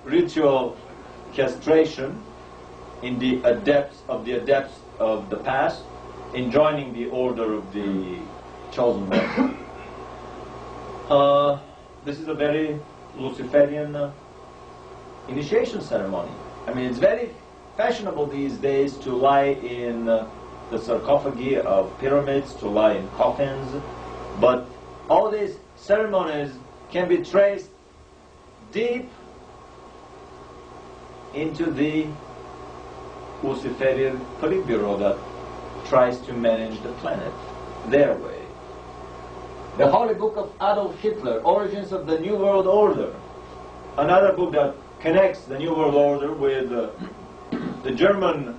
ritual castration in the adepts of the past, in joining the order of the chosen one. This is a very Luciferian initiation ceremony. I mean, it's very fashionable these days to lie in the sarcophagi of pyramids, to lie in coffins, but all these ceremonies can be traced deep into the Luciferian Politburo that tries to manage the planet their way. The Holy Book of Adolf Hitler, Origins of the New World Order, another book that connects the New World Order with the German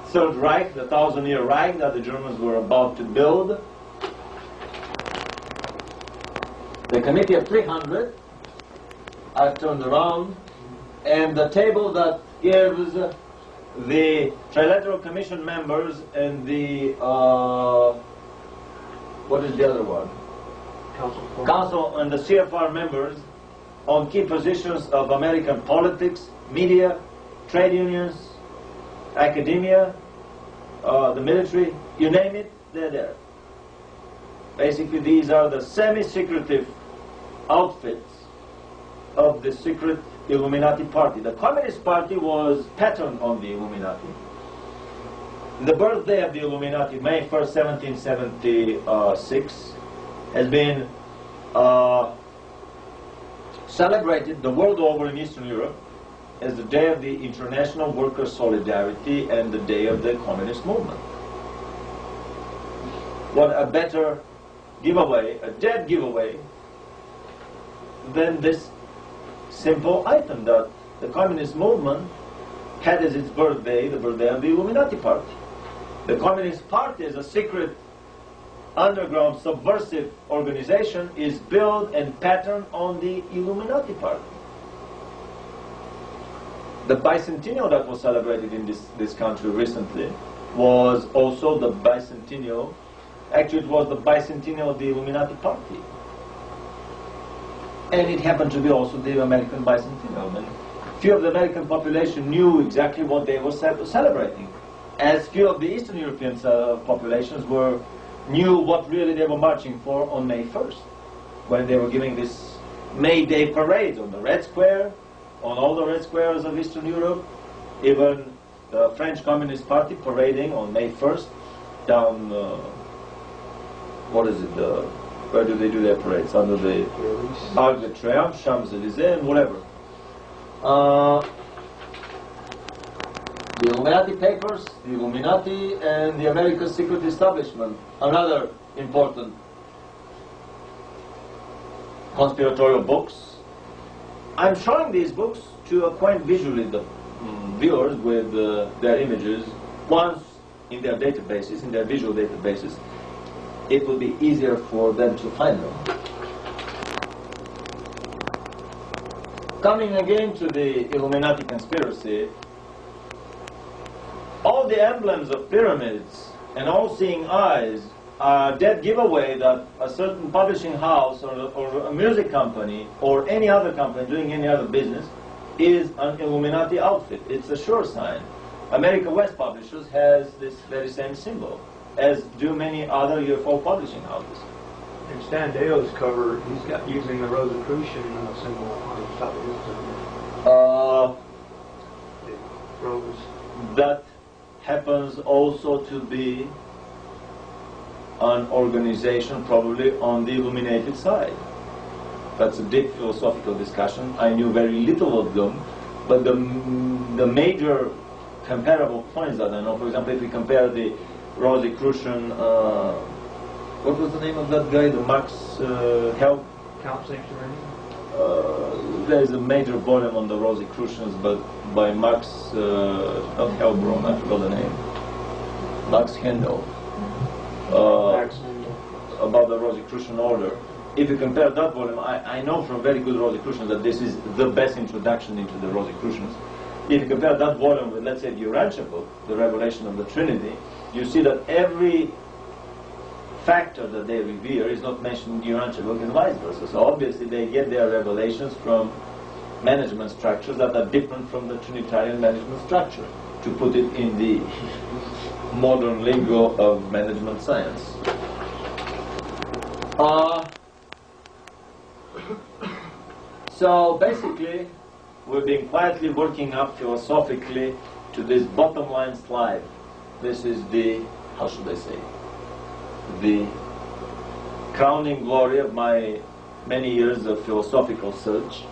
Third Reich, the 1,000-year Reich that the Germans were about to build. The Committee of 300, I've turned around, and the table that gives the Trilateral Commission members and the, what is the other one? Council and the CFR members on key positions of American politics, media, trade unions, academia, the military, you name it, they're there. Basically, these are the semi-secretive outfits of the secret Illuminati party. The Communist Party was patterned on the Illuminati. The birthday of the Illuminati, May 1st, 1776, has been celebrated the world over in Eastern Europe as the day of the International Workers' Solidarity and the day of the Communist movement. What a better giveaway, a dead giveaway, than this simple item that the Communist movement had as its birthday, the birthday of the Illuminati party. The Communist Party, as a secret, underground, subversive organization, is built and patterned on the Illuminati party. The bicentennial that was celebrated in this country recently was also the bicentennial, actually it was the bicentennial of the Illuminati party. And it happened to be also the American bicentennial. And few of the American population knew exactly what they were celebrating, as few of the Eastern European populations knew what really they were marching for on May 1st, when they were giving this May Day parade on the Red Square, on all the red squares of Eastern Europe, even the French Communist Party parading on May 1st down, what is it, where do they do their parades? Under the Arc de Triomphe, Champs-Élysées, and whatever. The Illuminati papers, the Illuminati, and the American secret establishment, another important conspiratorial books. I'm showing these books to acquaint visually the viewers with their images. Once in their databases, in their visual databases, it will be easier for them to find them. Coming again to the Illuminati conspiracy, all the emblems of pyramids and all-seeing eyes are dead giveaway that a certain publishing house or a music company or any other company doing any other business is an Illuminati outfit. It's a sure sign. America West Publishers has this very same symbol, as do many other UFO publishing houses. In Stan Deo's cover, he's got using the Rosicrucian symbol on the top of his the rose. That happens also to be an organization probably on the illuminated side. That's a deep philosophical discussion. I knew very little of them, but the major comparable points that I know, for example, if we compare the Rosicrucian, what was the name of that guy, the Max Help? Count Sanctuary. There is a major volume on the Rosicrucians, but by Max, not Helbron, I forgot the name, Max Handel. About the Rosicrucian order. If you compare that volume, I know from very good Rosicrucians that this is the best introduction into the Rosicrucians. If you compare that volume with, let's say, the Urantia book, the Revelation of the Trinity, you see that every factor that they revere is not mentioned in the Urantia book and vice versa. So obviously they get their revelations from management structures that are different from the Trinitarian management structure, to put it in the modern lingo of management science. So basically, we've been quietly working up philosophically to this bottom line slide. This is the, how should I say, the crowning glory of my many years of philosophical search,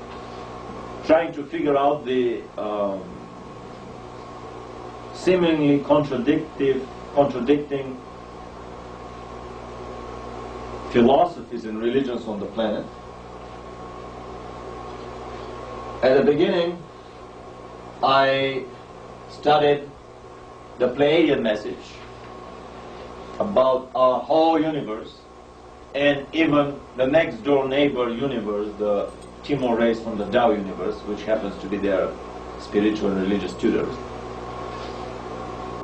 trying to figure out the seemingly contradicting philosophies and religions on the planet. At the beginning, I studied the Pleiadian message about our whole universe, and even the next door neighbor universe, the Timor race from the Tao universe, which happens to be their spiritual and religious tutors.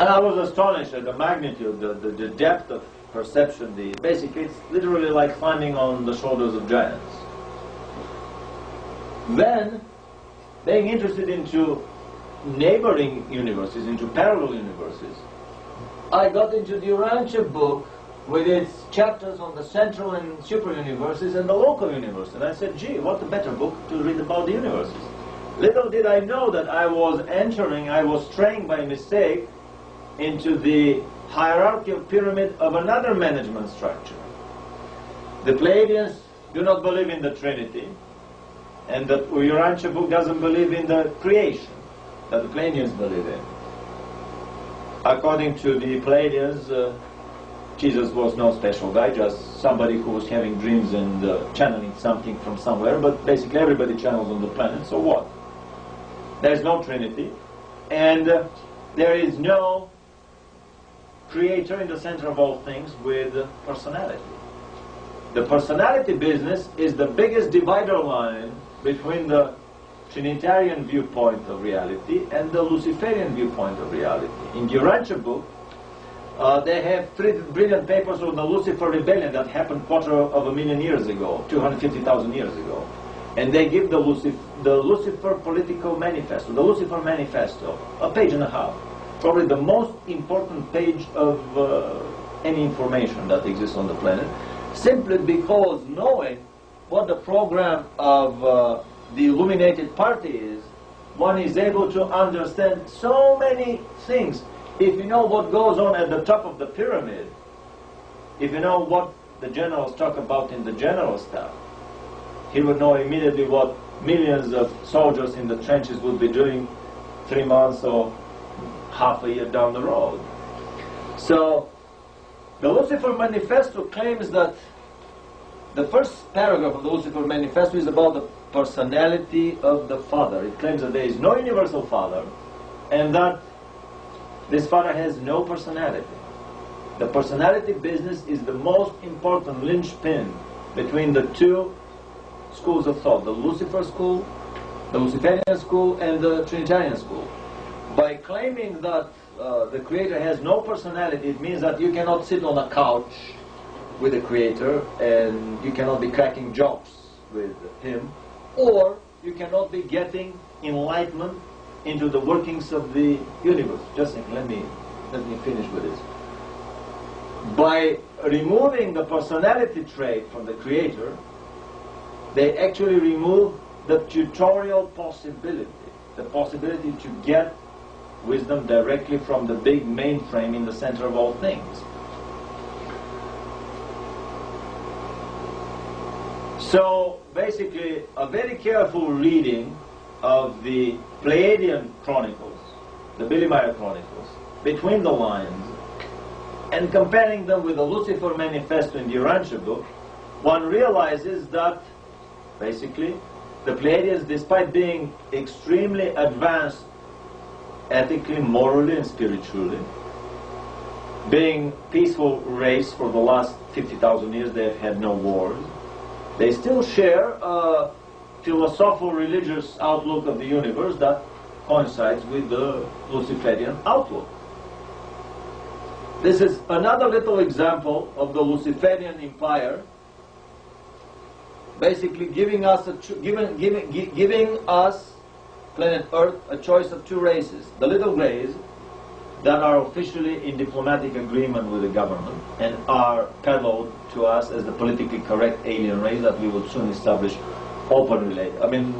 And I was astonished at the magnitude, the depth of perception. Basically, it's literally like climbing on the shoulders of giants. Then, being interested into neighboring universes, into parallel universes, I got into the Urantia book with its chapters on the central and super universes and the local universe. And I said, gee, what a better book to read about the universes. Little did I know that I was straying by mistake into the hierarchical pyramid of another management structure. The Pleiadians do not believe in the Trinity, and the Urantia book doesn't believe in the creation that the Pleiadians believe in. According to the Pleiadians, Jesus was no special guy, just somebody who was having dreams and channeling something from somewhere, but basically everybody channels on the planet, so what? There's no Trinity, and there is no creator in the center of all things with personality. The personality business is the biggest divider line between the Trinitarian viewpoint of reality and the Luciferian viewpoint of reality. In the Urantia book, they have 3 brilliant papers on the Lucifer rebellion that happened 250,000 years ago, 250,000 years ago. And they give the Lucifer political manifesto, the Lucifer manifesto, a page and a half. Probably the most important page of any information that exists on the planet, simply because knowing what the program of the illuminated party is, one is able to understand so many things. If you know what goes on at the top of the pyramid, if you know what the generals talk about in the general staff, he would know immediately what millions of soldiers in the trenches would be doing 3 months or half a year down the road. So, the Lucifer Manifesto claims that the first paragraph of the Lucifer Manifesto is about the personality of the Father. It claims that there is no universal Father, and that this Father has no personality. The personality business is the most important linchpin between the two schools of thought, the Lucifer school, the Luciferian school, and the Trinitarian school. By claiming that the Creator has no personality, it means that you cannot sit on a couch with the Creator and you cannot be cracking jokes with Him, or you cannot be getting enlightenment into the workings of the universe. Just think, let me finish with this. By removing the personality trait from the Creator, they actually remove the tutorial possibility, the possibility to get wisdom directly from the big mainframe in the center of all things. So basically, a very careful reading of the Pleiadian Chronicles, the Billy Meyer Chronicles, between the lines, and comparing them with the Lucifer Manifesto in the Urantia book, one realizes that basically the Pleiadians, despite being extremely advanced ethically, morally, and spiritually, being peaceful race for the last 50,000 years, they've had no wars, they still share a philosophical religious outlook of the universe that coincides with the Luciferian outlook. This is another little example of the Luciferian empire basically giving us planet Earth a choice of 2 races. The little grays that are officially in diplomatic agreement with the government and are peddled to us as the politically correct alien race that we will soon establish open relation. I mean,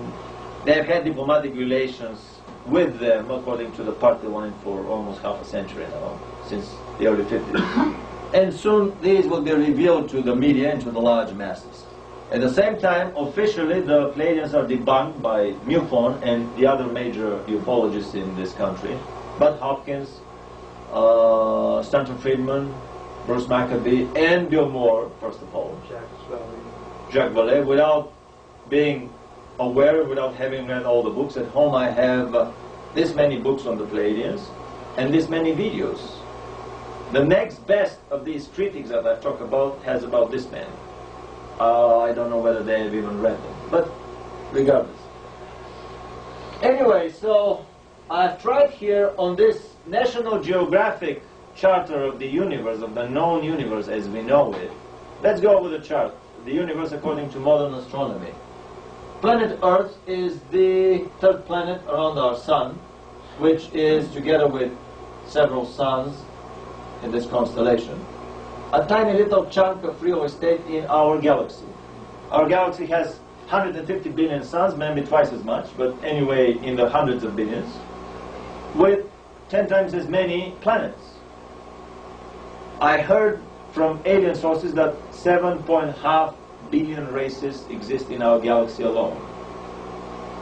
they've had diplomatic relations with them, according to the party line, for almost half a century now, since the early 50s. And soon these will be revealed to the media and to the large masses. At the same time, officially, the Pleiadians are debunked by MUFON and the other major ufologists in this country. Bud Hopkins, Stanton Friedman, Bruce Maccabee, and Bill Moore, first of all. Jacques Vallée, without being aware, without having read all the books. At home I have this many books on the Pleiadians and this many videos. The next best of these critics that I've talked about has about this man. I don't know whether they have even read them, but regardless. Anyway, so I've tried here on this National Geographic Charter of the universe, of the known universe as we know it. Let's go over the chart. The universe according to modern astronomy. Planet Earth is the third planet around our sun, which is, together with several suns in this constellation, a tiny little chunk of real estate in our galaxy. Our galaxy has 150 billion suns, maybe twice as much, but anyway in the hundreds of billions, with 10 times as many planets. I heard from alien sources that 7.5 billion races exist in our galaxy alone.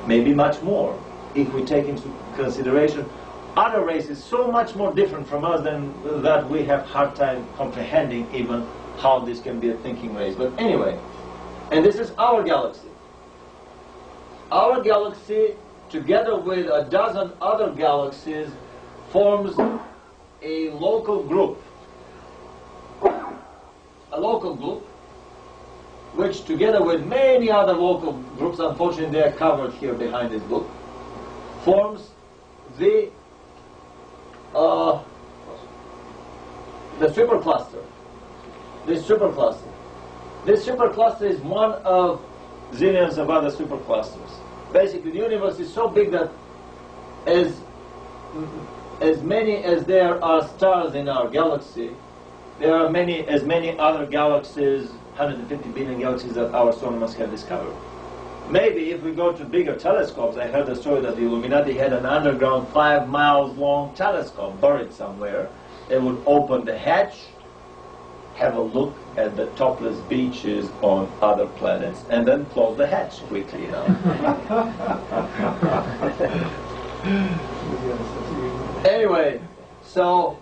Maybe much more, if we take into consideration other races so much more different from us than that we have hard time comprehending even how this can be a thinking race. But anyway, and this is our galaxy. Our galaxy, together with a dozen other galaxies, forms a local group. A local group, which together with many other local groups, unfortunately they are covered here behind this book, forms the supercluster. This supercluster. This supercluster is one of zillions of other superclusters. Basically, the universe is so big that as many as there are stars in our galaxy, there are as many other galaxies, 150 billion galaxies that our astronomers have discovered. Maybe if we go to bigger telescopes, I heard a story that the Illuminati had an underground 5 miles long telescope buried somewhere. They would open the hatch, have a look at the topless beaches on other planets, and then close the hatch quickly, you know. Anyway, so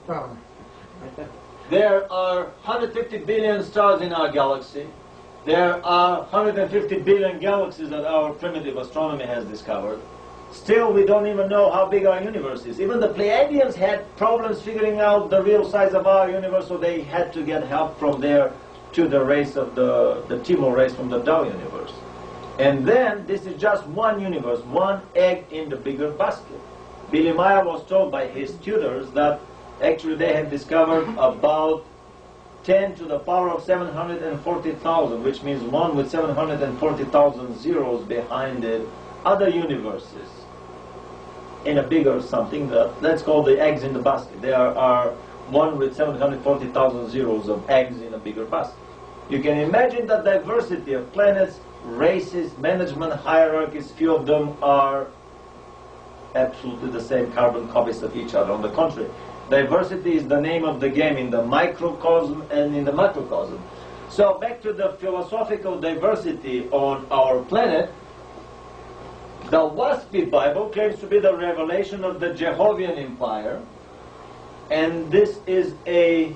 there are 150 billion stars in our galaxy. There are 150 billion galaxies that our primitive astronomy has discovered. Still, we don't even know how big our universe is. Even the Pleiadians had problems figuring out the real size of our universe, so they had to get help from there to the race of the Timor race from the Dow universe. And then, this is just one universe, one egg in the bigger basket. Billy Meier was told by his tutors that actually they have discovered about 10 to the power of 740,000, which means 1 with 740,000 zeros behind it, other universes in a bigger something that's called the eggs in the basket. There are 1 with 740,000 zeros of eggs in a bigger basket. You can imagine the diversity of planets, races, management hierarchies. Few of them are absolutely the same carbon copies of each other. On the contrary, diversity is the name of the game in the microcosm and in the macrocosm. So back to the philosophical diversity on our planet. The WASPI Bible claims to be the revelation of the Jehovian Empire, and this is a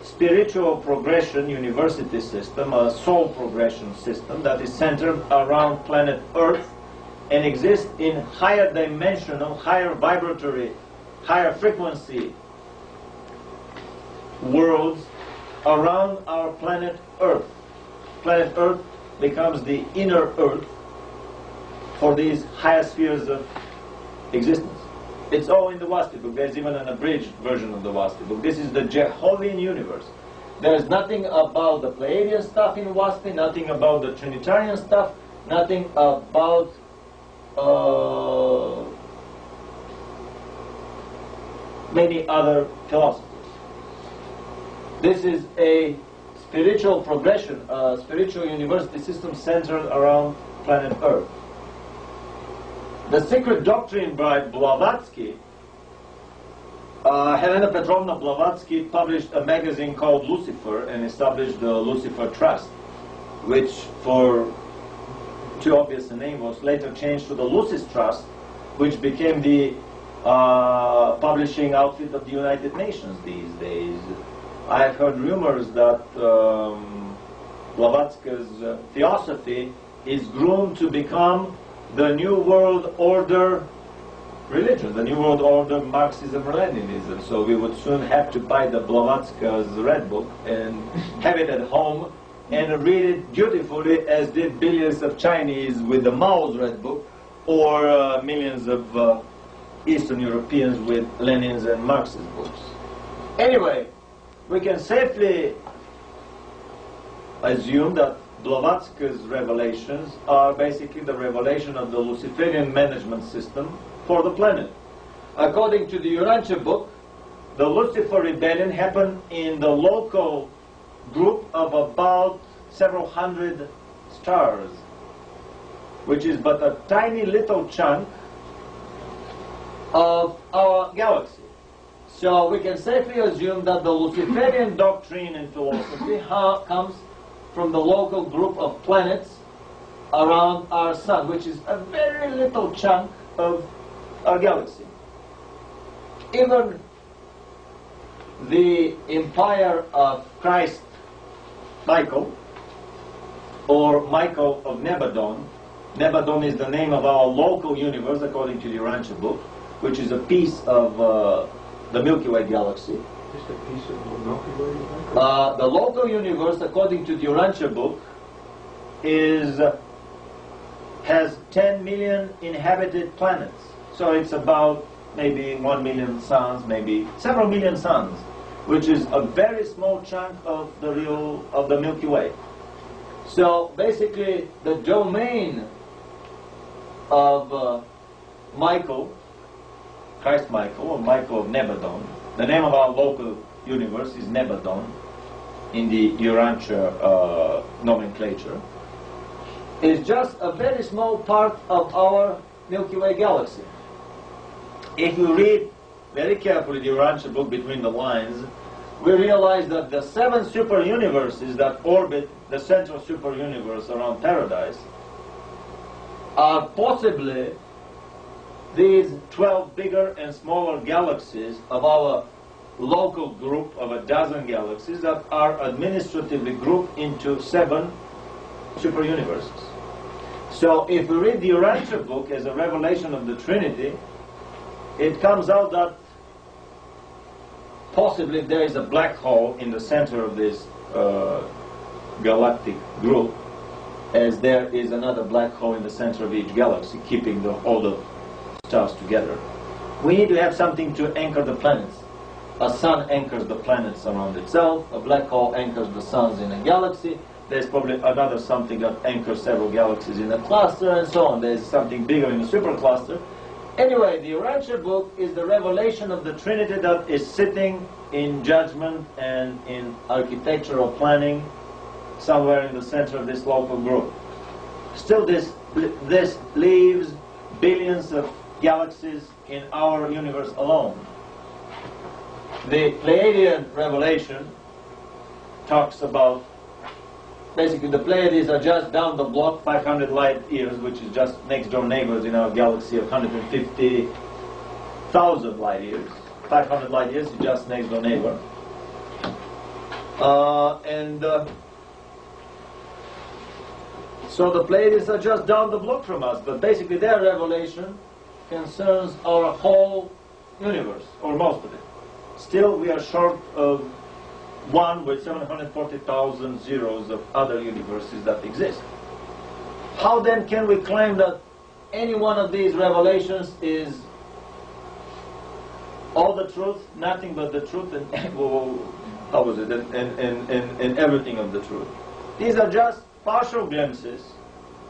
spiritual progression university system, a soul progression system that is centered around planet Earth and exists in higher dimensional, higher vibratory, higher frequency worlds around our planet Earth. Planet Earth becomes the inner Earth for these higher spheres of existence. It's all in the WASPI book. There's even an abridged version of the WASPI book. This is the Jehovian universe. There's nothing about the Pleiadian stuff in WASPI, nothing about the Trinitarian stuff, nothing about many other philosophers. This is a spiritual progression, a spiritual university system centered around planet Earth. The secret doctrine by Blavatsky, Helena Petrovna Blavatsky published a magazine called Lucifer and established the Lucifer Trust, which, for too obvious a name, was later changed to the Lucis Trust, which became the publishing outfit of the United Nations these days. I've heard rumors that Blavatsky's theosophy is groomed to become the New World Order religion, the New World Order Marxism-Leninism. So we would soon have to buy the Blavatsky's Red Book and have it at home and read it dutifully, as did billions of Chinese with the Mao's Red Book, or millions of Eastern Europeans with Lenin's and Marx's books. Anyway, we can safely assume that Blavatsky's revelations are basically the revelation of the Luciferian management system for the planet. According to the Urantia book, the Lucifer rebellion happened in the local group of about several hundred stars, which is but a tiny little chunk of our galaxy. So we can safely assume that the Luciferian doctrine and philosophy comes from the local group of planets around our sun, which is a very little chunk of our galaxy. Even the empire of Christ Michael, or Michael of Nebadon. Nebadon is the name of our local universe according to the Urantia book, which is a piece of the Milky Way galaxy. Just a piece of the Milky Way? The local universe, according to the Urantia book, has 10 million inhabited planets. So it's about maybe 1 million suns, maybe several million suns, which is a very small chunk of the Milky Way. So basically, the domain of Michael, Christ Michael, or Michael of Nebadon, the name of our local universe is Nebadon in the Urantia nomenclature, is just a very small part of our Milky Way galaxy. If we read very carefully the Urantia book between the lines, we realize that the 7 super universes that orbit the central super universe around Paradise are possibly these 12 bigger and smaller galaxies of our local group of a dozen galaxies that are administratively grouped into 7 super universes. So if we read the Urantia book as a revelation of the Trinity, it comes out that possibly there is a black hole in the center of this galactic group, as there is another black hole in the center of each galaxy, keeping all the stars together. We need to have something to anchor the planets. A sun anchors the planets around itself, a black hole anchors the suns in a galaxy, there's probably another something that anchors several galaxies in a cluster, and so on. There's something bigger in a supercluster. Anyway, the Urantia book is the revelation of the Trinity that is sitting in judgment and in architectural planning somewhere in the center of this local group. Still, this leaves billions of galaxies in our universe alone. The Pleiadian revelation talks about, basically the Pleiades are just down the block 500 light years, which is just next door neighbors in our galaxy of 150,000 light years. 500 light years is just next door neighbor. So the Pleiades are just down the block from us, but basically their revelation concerns our whole universe, or most of it. Still, we are short of one with 740,000 zeros of other universes that exist. How then can we claim that any one of these revelations is all the truth, nothing but the truth, and how was it, and everything of the truth? These are just partial glimpses,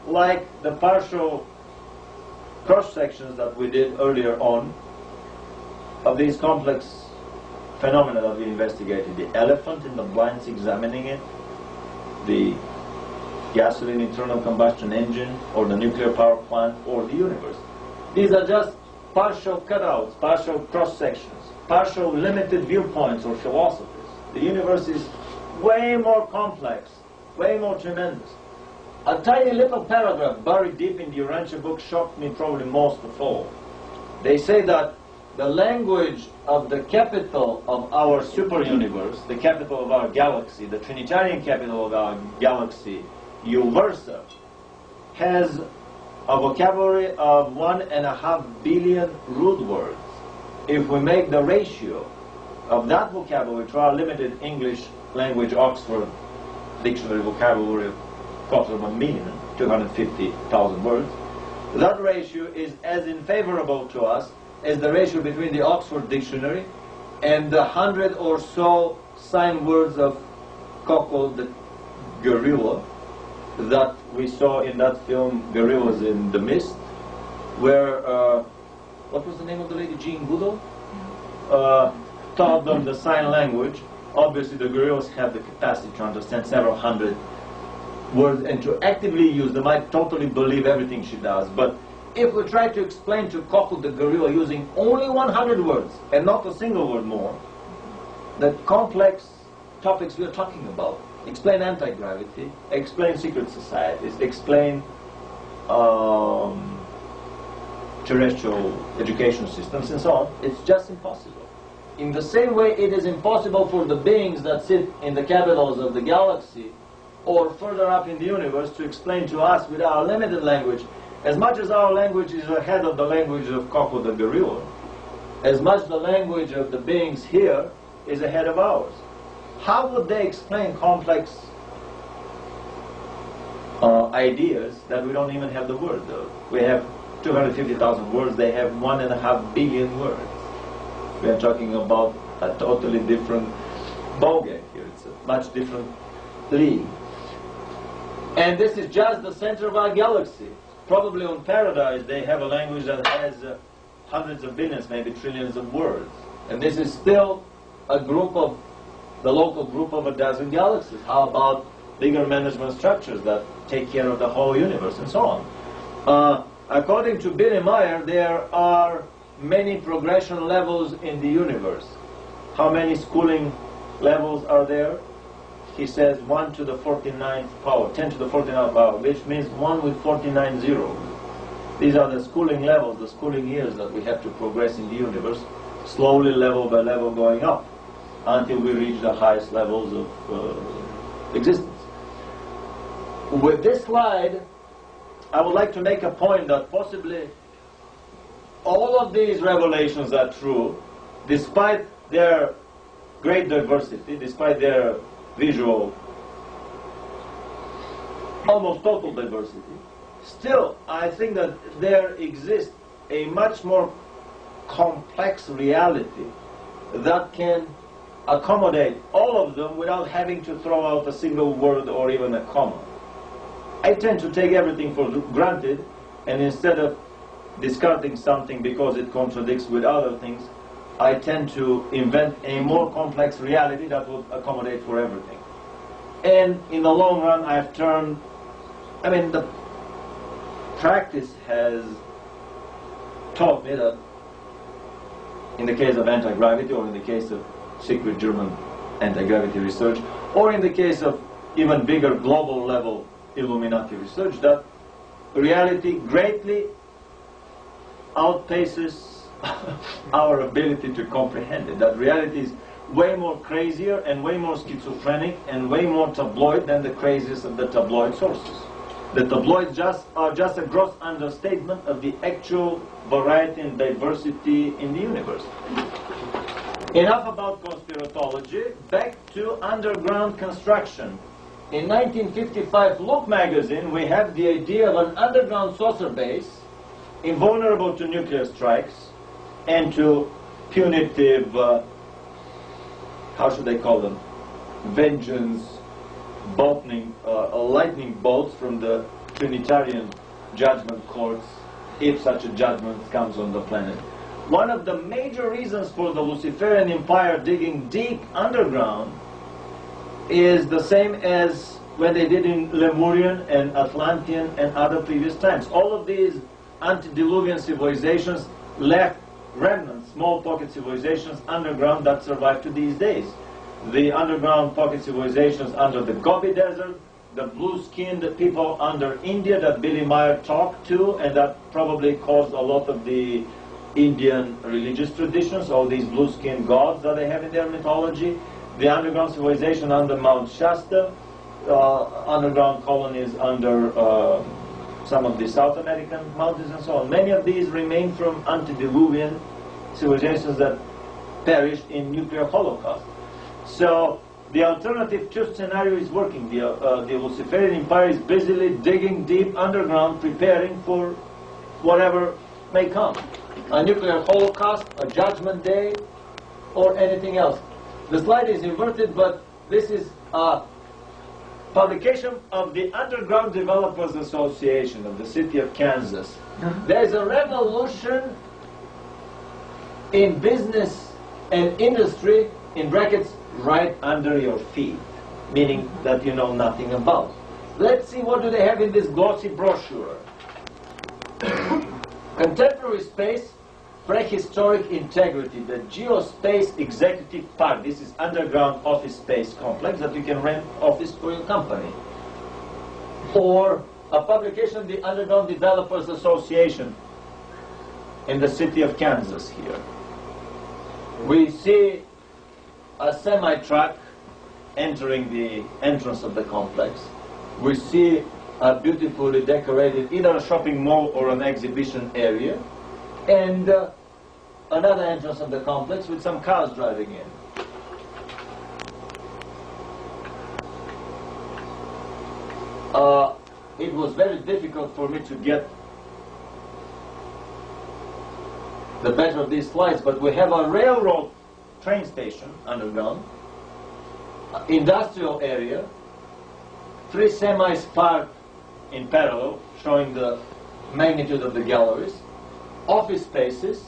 like the partial cross-sections that we did earlier on of these complex phenomena that we investigated. The elephant in the blinds examining it, the gasoline internal combustion engine, or the nuclear power plant, or the universe. These are just partial cutouts, partial cross-sections, partial limited viewpoints or philosophies. The universe is way more complex, way more tremendous. A tiny little paragraph buried deep in the Urantia book shocked me probably most of all. They say that the language of the capital of our super universe, the capital of our galaxy, the Trinitarian capital of our galaxy, Uversa, has a vocabulary of 1.5 billion root words. If we make the ratio of that vocabulary to our limited English language Oxford dictionary vocabulary of 250,000 250,000 words, that ratio is as unfavorable to us as the ratio between the Oxford dictionary and the 100 or so sign words of Coco the gorilla that we saw in that film Gorillas in the Mist, where what was the name of the lady? Jean Goodall taught them the sign language. Obviously the gorillas have the capacity to understand several hundred words and to actively use them. I totally believe everything she does, but if we try to explain to Coco the gorilla using only 100 words and not a single word more, the complex topics we are talking about, explain anti-gravity, explain secret societies, explain terrestrial education systems and so on, it's just impossible. In the same way it is impossible for the beings that sit in the capitals of the galaxy or further up in the universe to explain to us with our limited language, as much as our language is ahead of the language of Coco the gorilla, as much the language of the beings here is ahead of ours. How would they explain complex ideas that we don't even have the word of? We have 250,000 words, they have 1.5 billion words. We are talking about a totally different ballgame here. It's a much different league. And this is just the center of our galaxy. Probably on Paradise they have a language that has hundreds of billions, maybe trillions of words. And this is still a group of, the local group of a dozen galaxies. How about bigger management structures that take care of the whole universe and so on? According to Billy Meyer, there are many progression levels in the universe. How many schooling levels are there? He says 1 to the 49th power, 10 to the 49th power, which means 1 with 49 zeros. These are the schooling levels, the schooling years that we have to progress in the universe, slowly, level by level, going up, until we reach the highest levels of existence. With this slide, I would like to make a point that possibly all of these revelations are true, despite their great diversity, despite their visual, almost total diversity. Still, I think that there exists a much more complex reality that can accommodate all of them without having to throw out a single word or even a comma. I tend to take everything for granted, and instead of discarding something because it contradicts with other things, I tend to invent a more complex reality that would accommodate for everything. And in the long run, I've turned, the practice has taught me that in the case of anti-gravity, or in the case of secret German anti-gravity research, or in the case of even bigger global level Illuminati research, that reality greatly outpaces our ability to comprehend it. That reality is way more crazier and way more schizophrenic and way more tabloid than the craziest of the tabloid sources. The tabloids are just a gross understatement of the actual variety and diversity in the universe. Enough about conspiratology, back to underground construction. In 1955 Look magazine, we have the idea of an underground saucer base, invulnerable to nuclear strikes and to punitive, how should they call them, vengeance, lightning bolts from the Trinitarian judgment courts, if such a judgment comes on the planet. One of the major reasons for the Luciferian empire digging deep underground is the same as when they did in Lemurian and Atlantean and other previous times. All of these antediluvian civilizations left remnants, small pocket civilizations underground that survive to these days. The underground pocket civilizations under the Gobi Desert, the blue-skinned people under India that Billy Meyer talked to, and that probably caused a lot of the Indian religious traditions, all these blue-skinned gods that they have in their mythology. The underground civilization under Mount Shasta, underground colonies under some of the South American mountains and so on. Many of these remain from antediluvian civilizations that perished in nuclear holocaust. So the alternative truth scenario is working. The Luciferian Empire is busily digging deep underground, preparing for whatever may come. A nuclear holocaust, a judgment day, or anything else. The slide is inverted, but this is a publication of the Underground Developers Association of the city of Kansas. There is a revolution in business and industry, in brackets, right under your feet, meaning that you know nothing about. Let's see what do they have in this glossy brochure. Contemporary space, prehistoric integrity, the Geospace Executive Park. This is underground office space complex that you can rent office for your company. Or a publication of the Underground Developers Association in the city of Kansas here. We see a semi-truck entering the entrance of the complex. We see a beautifully decorated either a shopping mall or an exhibition area, and another entrance of the complex with some cars driving in. It was very difficult for me to get the better of these slides, but we have a railroad train station underground, industrial area, 3 semis parked in parallel, showing the magnitude of the galleries, office spaces,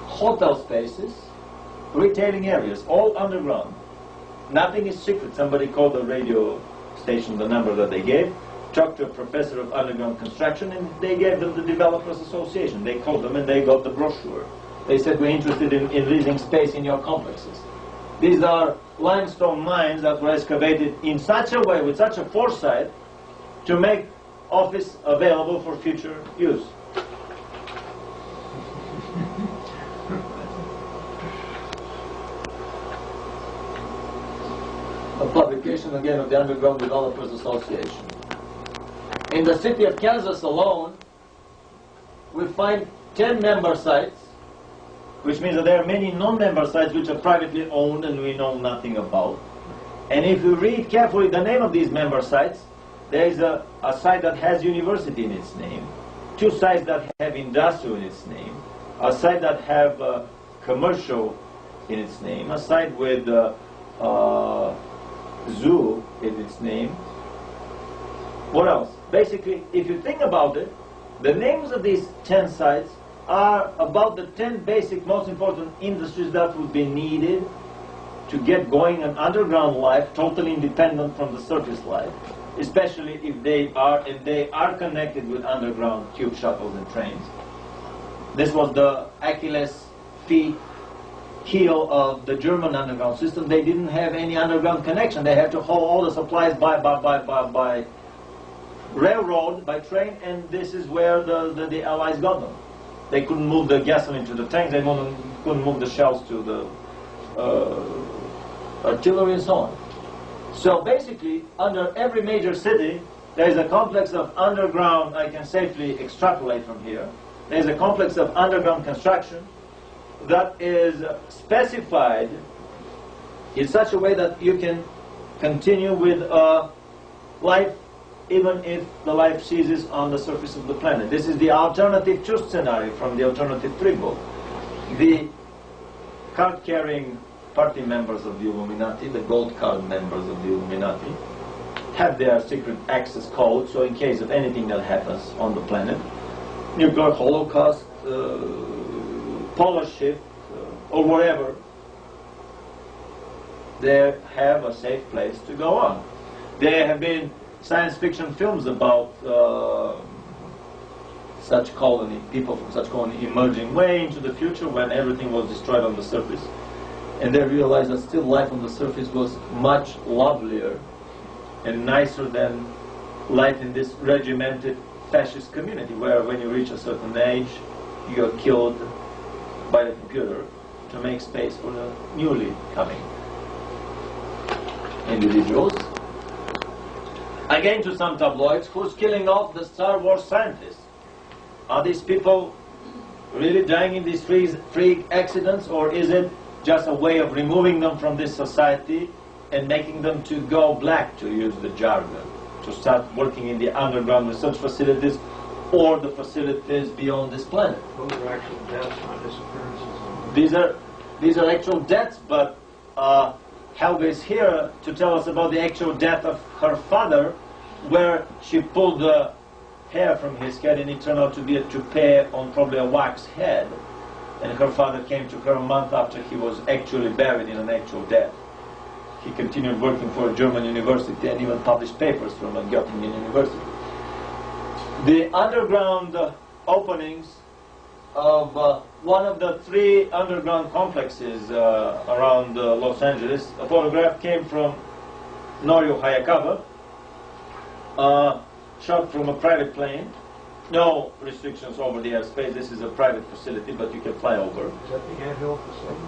hotel spaces, retailing areas, all underground. Nothing is secret. Somebody called the radio station the number that they gave, talked to a professor of underground construction, and they gave them the Developers Association. They called them and they got the brochure. They said, we're interested in leasing space in your complexes. These are limestone mines that were excavated in such a way, with such a foresight, to make office available for future use. A publication again of the Underground Developers Association. In the city of Kansas alone, we find 10 member sites, which means that there are many non-member sites which are privately owned and we know nothing about. And if you read carefully the name of these member sites, there is a site that has university in its name, 2 sites that have industrial in its name, a site that have commercial in its name, a site with zoo in its name. What else? Basically, if you think about it, the names of these 10 sites are about the 10 basic, most important industries that would be needed to get going an underground life totally independent from the surface life, especially if they are connected with underground tube shuttles and trains. This was the Achilles heel of the German underground system. They didn't have any underground connection. They had to haul all the supplies by railroad, by train, and this is where the Allies got them. They couldn't move the gasoline to the tanks, they couldn't move the shells to the artillery and so on. So basically, under every major city, there is a complex of underground, I can safely extrapolate from here, there is a complex of underground construction that is specified in such a way that you can continue with life even if the life ceases on the surface of the planet. This is the alternative truth scenario from the Alternative 3 book. The card-carrying party members of the Illuminati, the gold card members of the Illuminati, have their secret access code, so in case of anything that happens on the planet, nuclear holocaust, polar shift, or whatever, they have a safe place to go on. There have been science fiction films about such colony, people from such colony emerging way into the future when everything was destroyed on the surface. And they realized that still life on the surface was much lovelier and nicer than life in this regimented fascist community, where when you reach a certain age, you are killed by the computer to make space for the newly coming individuals. Again, to some tabloids, who's killing off the Star Wars scientists? Are these people really dying in these freak accidents, or is it just a way of removing them from this society and making them to go black, to use the jargon, to start working in the underground research facilities or the facilities beyond this planet? Those are actual deaths, not disappearances. These are actual deaths, but Helga is here to tell us about the actual death of her father, where she pulled the hair from his head and it turned out to be a toupee on probably a wax head. And her father came to her a month after he was actually buried in an actual death. He continued working for a German university and even published papers from a Göttingen university. The underground openings of one of the 3 underground complexes around Los Angeles, a photograph came from Norio Hayakawa, shot from a private plane. No restrictions over the airspace. This is a private facility, but you can fly over. Is that the anthill facility?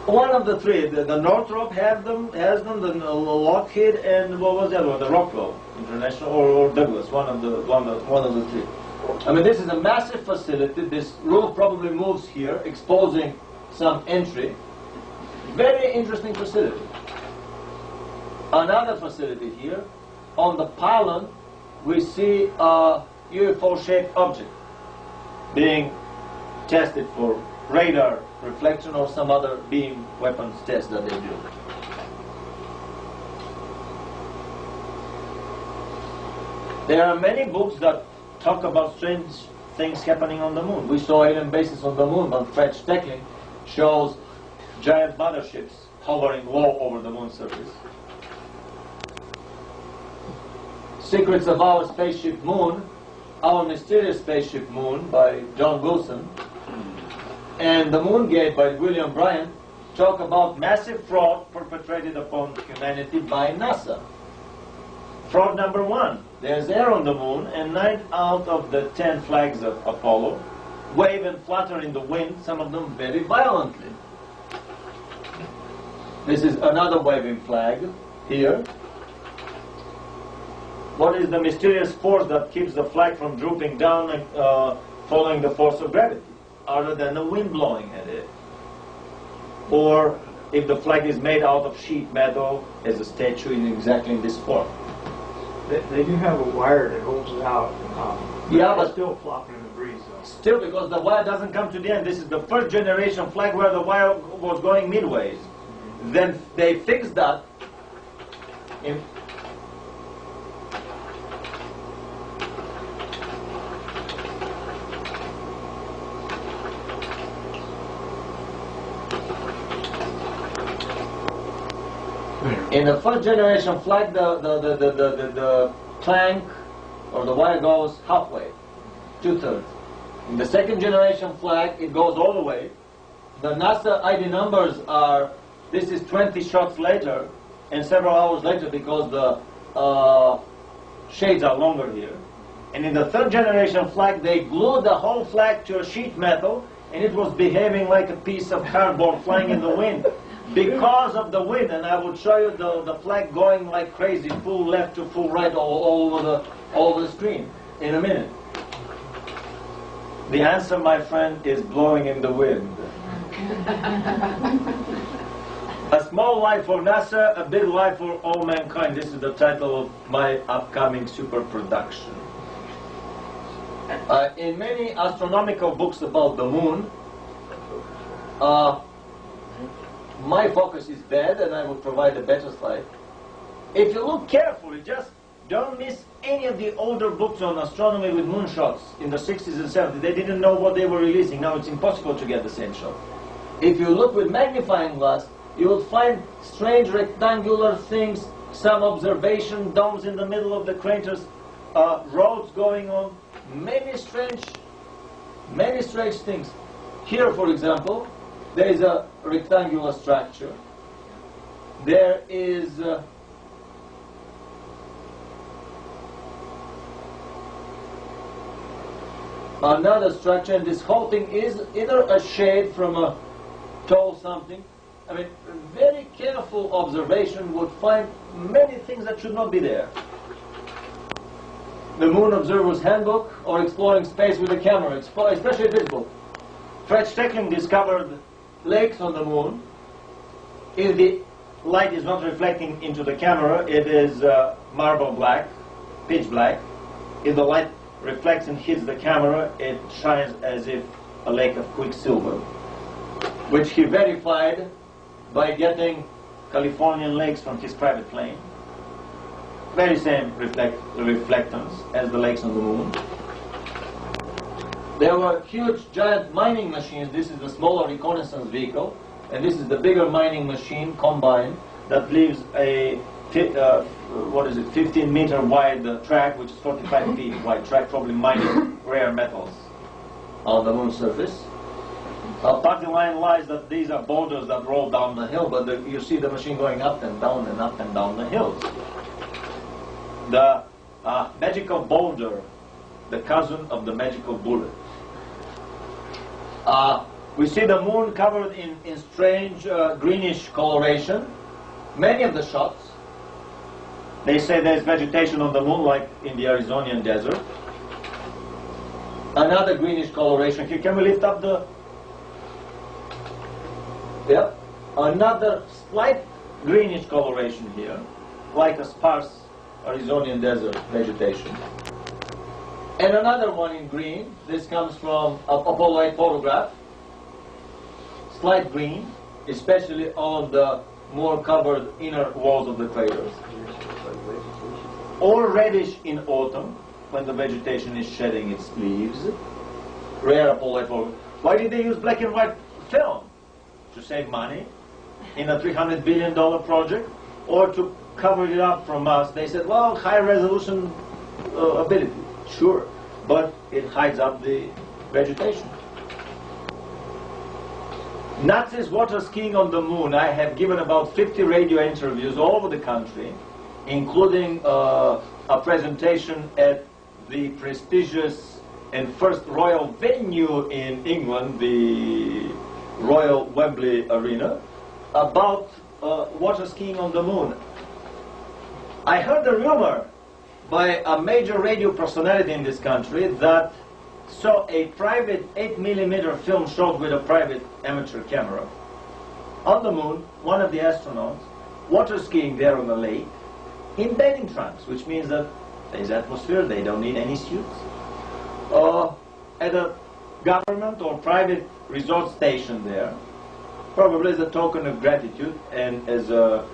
One of the 3. The Northrop has them, the Lockheed, and what was the other one? The Rockwell International, or Douglas. One of the 3. I mean, this is a massive facility. This roof probably moves here, exposing some entry. Very interesting facility. Another facility here. On the pylon, we see a UFO-shaped object being tested for radar reflection or some other beam weapons test that they do. There are many books that talk about strange things happening on the moon. We saw alien bases on the moon, but Fred Steckling shows giant motherships hovering low over the moon's surface. Secrets of Our Spaceship Moon, Our Mysterious Spaceship Moon by John Wilson, and The Moon Gate by William Bryant talk about massive fraud perpetrated upon humanity by NASA. Fraud number 1, there's air on the moon, and 9 out of the 10 flags of Apollo wave and flutter in the wind, some of them very violently. This is another waving flag here. What is the mysterious force that keeps the flag from drooping down and following the force of gravity, other than the wind blowing at it? Or if the flag is made out of sheet metal as a statue exactly in this form? They do have a wire that holds it out. Yeah, but it's still flopping in the breeze, though. Still, because the wire doesn't come to the end. This is the first generation flag where the wire was going midways. Then they fixed that in in the first generation flag, the plank or the wire goes halfway, 2/3. In the second generation flag, it goes all the way. The NASA ID numbers are, this is 20 shots later and several hours later because the shades are longer here. And in the third generation flag, they glued the whole flag to a sheet metal, and it was behaving like a piece of cardboard flying in the wind. Because of the wind, and I would show you the flag going like crazy, full left to full right all over the screen in a minute. The answer, my friend, is blowing in the wind. A small life for NASA, a big life for all mankind. This is the title of my upcoming super production. In many astronomical books about the moon, my focus is bad, and I will provide a better slide. If you look carefully, just don't miss any of the older books on astronomy with moonshots in the 60s and 70s. They didn't know what they were releasing. Now it's impossible to get the same shot. If you look with magnifying glass, you will find strange rectangular things, some observation domes in the middle of the craters, roads going on, many strange things. Here, for example, there is a rectangular structure. There is another structure, and this whole thing is either a shade from a tall something. I mean, very careful observation would find many things that should not be there. The Moon Observer's Handbook or Exploring Space with a Camera, especially this book. Fred Steckling discovered lakes on the moon. If the light is not reflecting into the camera, it is marble black, pitch black. If the light reflects and hits the camera, it shines as if a lake of quicksilver, which he verified by getting Californian lakes from his private plane. Very same reflectance as the lakes on the moon. There were huge, giant mining machines. This is the smaller reconnaissance vehicle, and this is the bigger mining machine combined that leaves a 15-meter wide track, which is 45 feet wide track, probably mining rare metals on the moon's surface. Part of the line lies that these are boulders that roll down the hill, but you see the machine going up and down and up and down the hills. The magical boulder, the cousin of the magical bullet. We see the moon covered in strange greenish coloration. Many of the shots, they say there's vegetation on the moon like in the Arizonian desert. Another greenish coloration here. Can we lift up the... Yep. Another slight greenish coloration here, like a sparse Arizonian desert vegetation. And another one in green. This comes from a Apollo 8 photograph. Slight green, especially on the more covered inner walls of the craters. Or reddish in autumn, when the vegetation is shedding its leaves. Rare Apollo 8 photograph. Why did they use black and white film? To save money in a $300 billion project, or to cover it up from us? They said, well, high resolution ability, sure, but it hides up the vegetation. Nazis water skiing on the moon. I have given about 50 radio interviews all over the country, including a presentation at the prestigious and first royal venue in England, the Royal Wembley Arena, about water skiing on the moon. I heard a rumor by a major radio personality in this country that saw a private 8mm film shot with a private amateur camera on the moon, one of the astronauts, water skiing there on the lake, in bathing trunks, which means that there's atmosphere, they don't need any suits. At a government or private resort station there, probably as a token of gratitude and as a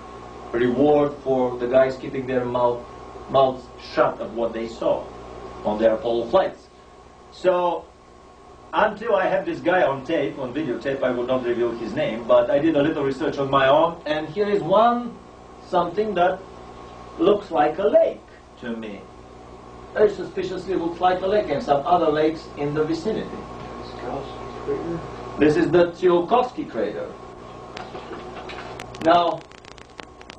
reward for the guys keeping their mouths shut of what they saw on their Apollo flights. So, until I have this guy on tape, on videotape, I will not reveal his name, but I did a little research on my own, and here is something that looks like a lake to me. Very suspiciously looks like a lake, and some other lakes in the vicinity. This is the Tsiolkovsky crater. Now,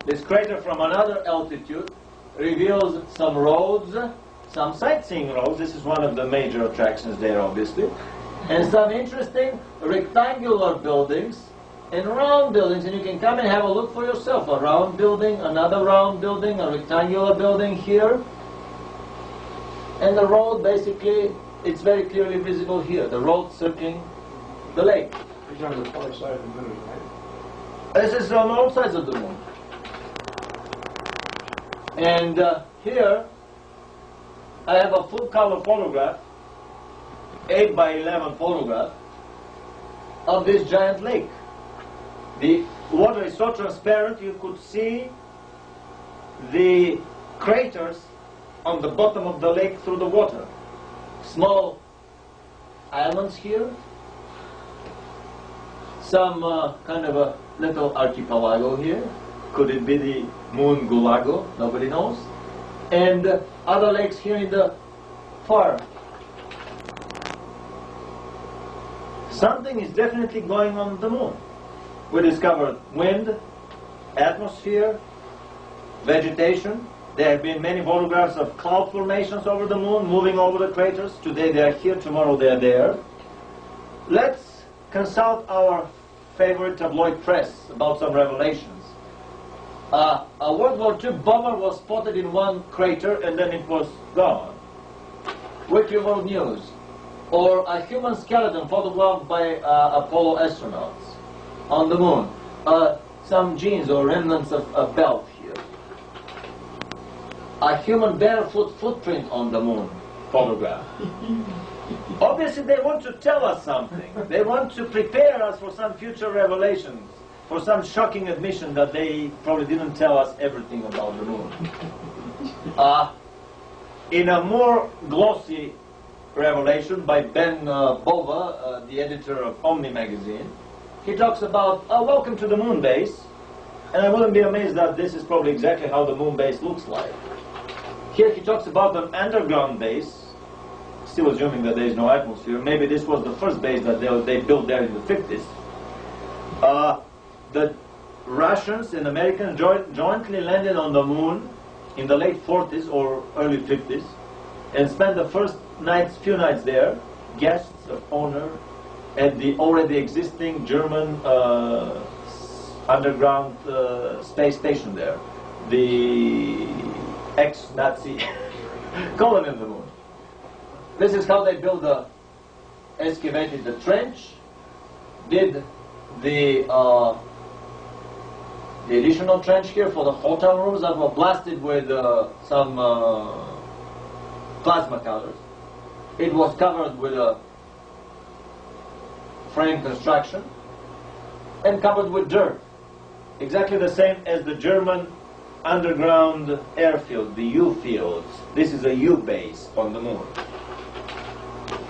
this crater from another altitude reveals some roads, some sightseeing roads. This is one of the major attractions there, obviously. And some interesting rectangular buildings and round buildings. And you can come and have a look for yourself. A round building, another round building, a rectangular building here. And the road, basically, it's very clearly visible here. The road circling the lake. These are the far side of the moon, right? This is on all sides of the moon. And here, I have a full-color photograph, 8x11 photograph, of this giant lake. The water is so transparent you could see the craters on the bottom of the lake through the water. Small islands here, some kind of a little archipelago here. Could it be the moon Gulago? Nobody knows. And other lakes here in the far. Something is definitely going on the moon. We discovered wind, atmosphere, vegetation. There have been many photographs of cloud formations over the moon, moving over the craters. Today they are here, tomorrow they are there. Let's consult our favorite tabloid press about some revelations. A World War II bomber was spotted in one crater and then it was gone. Wiki World News. Or a human skeleton photographed by Apollo astronauts on the moon. Some jeans or remnants of a belt here. A human barefoot footprint on the moon photograph. Obviously they want to tell us something. They want to prepare us for some future revelations, for some shocking admission that they probably didn't tell us everything about the moon. In a more glossy revelation by Ben Bova, the editor of Omni magazine, he talks about welcome to the moon base, and I wouldn't be amazed that this is probably exactly how the moon base looks like. Here he talks about an underground base, still assuming that there is no atmosphere. Maybe this was the first base that they built there in the 50s. The Russians and Americans jointly landed on the moon in the late 40s or early 50s and spent the first few nights there, guests of honor at the already existing German underground space station there, the ex-Nazi colony on the moon. This is how they excavated the trench, did the additional trench here for the hotel rooms that were blasted with some plasma cutters. It was covered with a frame construction and covered with dirt. Exactly the same as the German underground airfield, the U fields. This is a U base on the moon.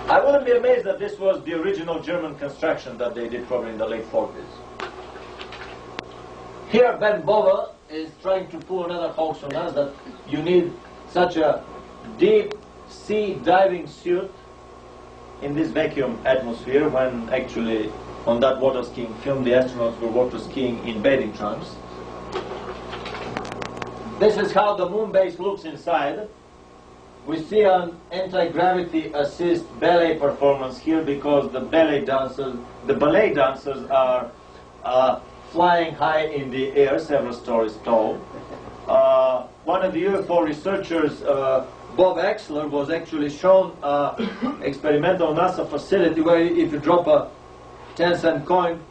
I wouldn't be amazed that this was the original German construction that they did probably in the late 40s. Here Ben Bova is trying to pull another hoax on us that you need such a deep sea diving suit in this vacuum atmosphere when actually on that water skiing film the astronauts were water skiing in bathing trunks. This is how the moon base looks inside. We see an anti-gravity assist ballet performance here because the ballet dancers are flying high in the air, several stories tall. One of the UFO researchers, Bob Axler, was actually shown experimental NASA facility where if you drop a 10-cent coin,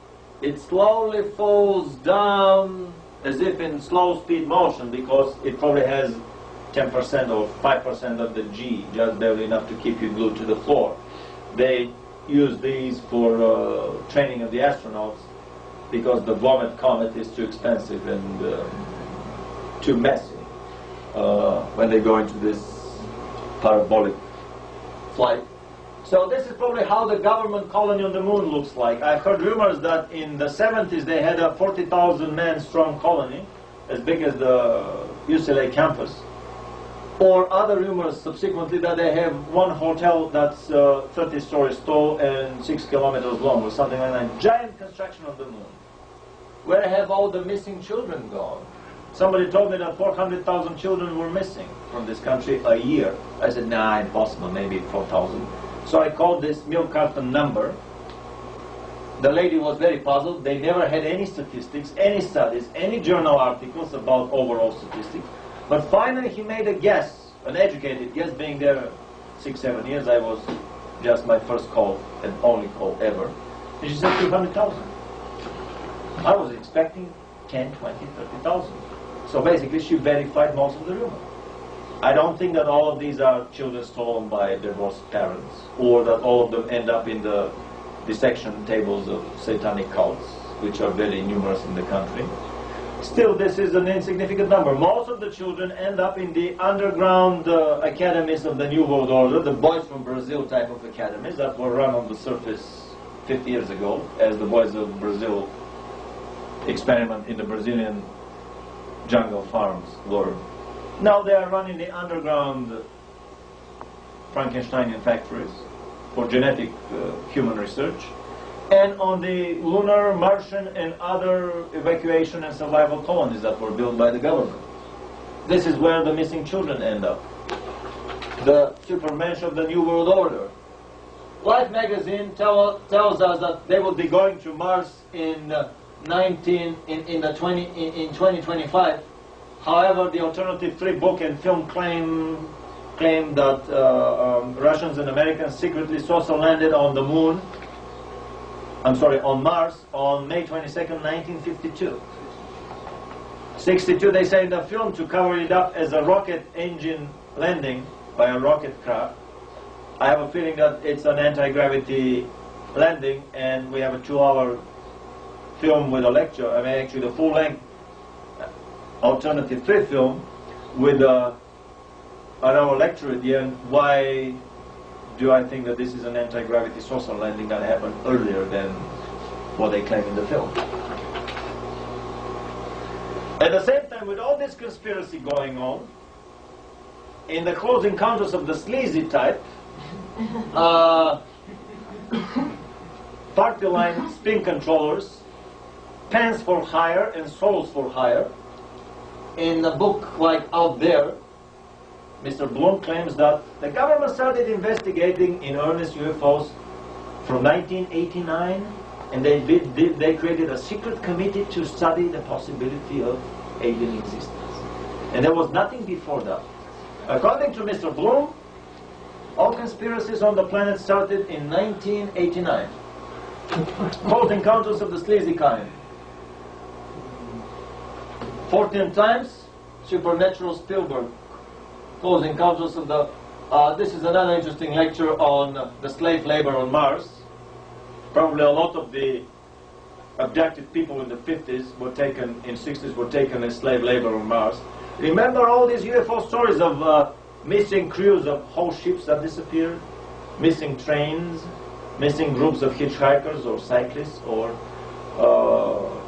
it slowly falls down as if in slow speed motion because it probably has 10% or 5% of the G, just barely enough to keep you glued to the floor. They use these for training of the astronauts because the Vomit Comet is too expensive and too messy when they go into this parabolic flight. So this is probably how the government colony on the moon looks like. I've heard rumors that in the 70s they had a 40,000 man strong colony, as big as the UCLA campus. Or other rumors subsequently that they have one hotel that's 30 stories tall and 6 kilometers long or something like that. Giant construction on the moon. Where have all the missing children gone? Somebody told me that 400,000 children were missing from this country a year. I said, nah, impossible, maybe 4,000. So I called this milk carton number. The lady was very puzzled. They never had any statistics, any studies, any journal articles about overall statistics. But finally he made a guess, an educated guess, being there 6-7 years. I was just my first call and only call ever. And she said 200,000. I was expecting 10, 20, 30,000. So basically she verified most of the rumor. I don't think that all of these are children stolen by divorced parents, or that all of them end up in the dissection tables of satanic cults, which are very numerous in the country. Still, this is an insignificant number. Most of the children end up in the underground academies of the New World Order, the Boys from Brazil type of academies that were run on the surface 50 years ago, as the Boys of Brazil experiment in the Brazilian jungle farms were. Now they are running the underground Frankensteinian factories for genetic human research, and on the lunar, Martian, and other evacuation and survival colonies that were built by the government. This is where the missing children end up. The supermensch of the New World Order. Life magazine tells us that they will be going to Mars in 2025. However, the alternative free book and film claim that Russians and Americans secretly social landed on the moon. On Mars on May 22nd, 1952. 62, they say in the film, to cover it up as a rocket engine landing by a rocket craft. I have a feeling that it's an anti-gravity landing, and we have a 2-hour film with a lecture. I mean, actually the full-length alternative free film with an hour lecture at the end. Why do I think that this is an anti-gravity social landing that happened earlier than what they claim in the film? At the same time, with all this conspiracy going on, in the Close Encounters of the Sleazy type, party line spin controllers, pants for hire and souls for hire, in a book like Out There, Mr. Bloom claims that the government started investigating in earnest UFOs from 1989, and they created a secret committee to study the possibility of alien existence. And there was nothing before that. According to Mr. Bloom, all conspiracies on the planet started in 1989. Close Encounters of the Sleazy kind. 14 times, Supernatural Spielberg. Close Encounters of the... this is another interesting lecture on the slave labor on Mars. Probably a lot of the abducted people in the 50s were taken, in 60s were taken as slave labor on Mars. Remember all these UFO stories of missing crews of whole ships that disappeared, missing trains, missing groups of hitchhikers or cyclists, or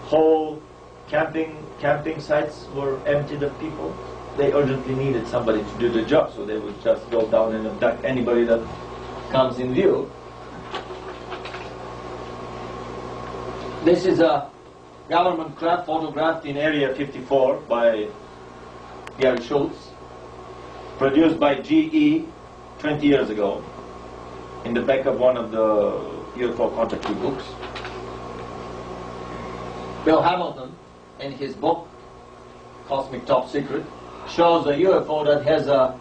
whole camping sites were emptied of people. They urgently needed somebody to do the job, so they would just go down and abduct anybody that comes in view. This is a government craft photographed in Area 54 by Gary Schultz, produced by GE 20 years ago, in the back of one of the UFO contactee books. Bill Hamilton, in his book, Cosmic Top Secret, shows a UFO that has a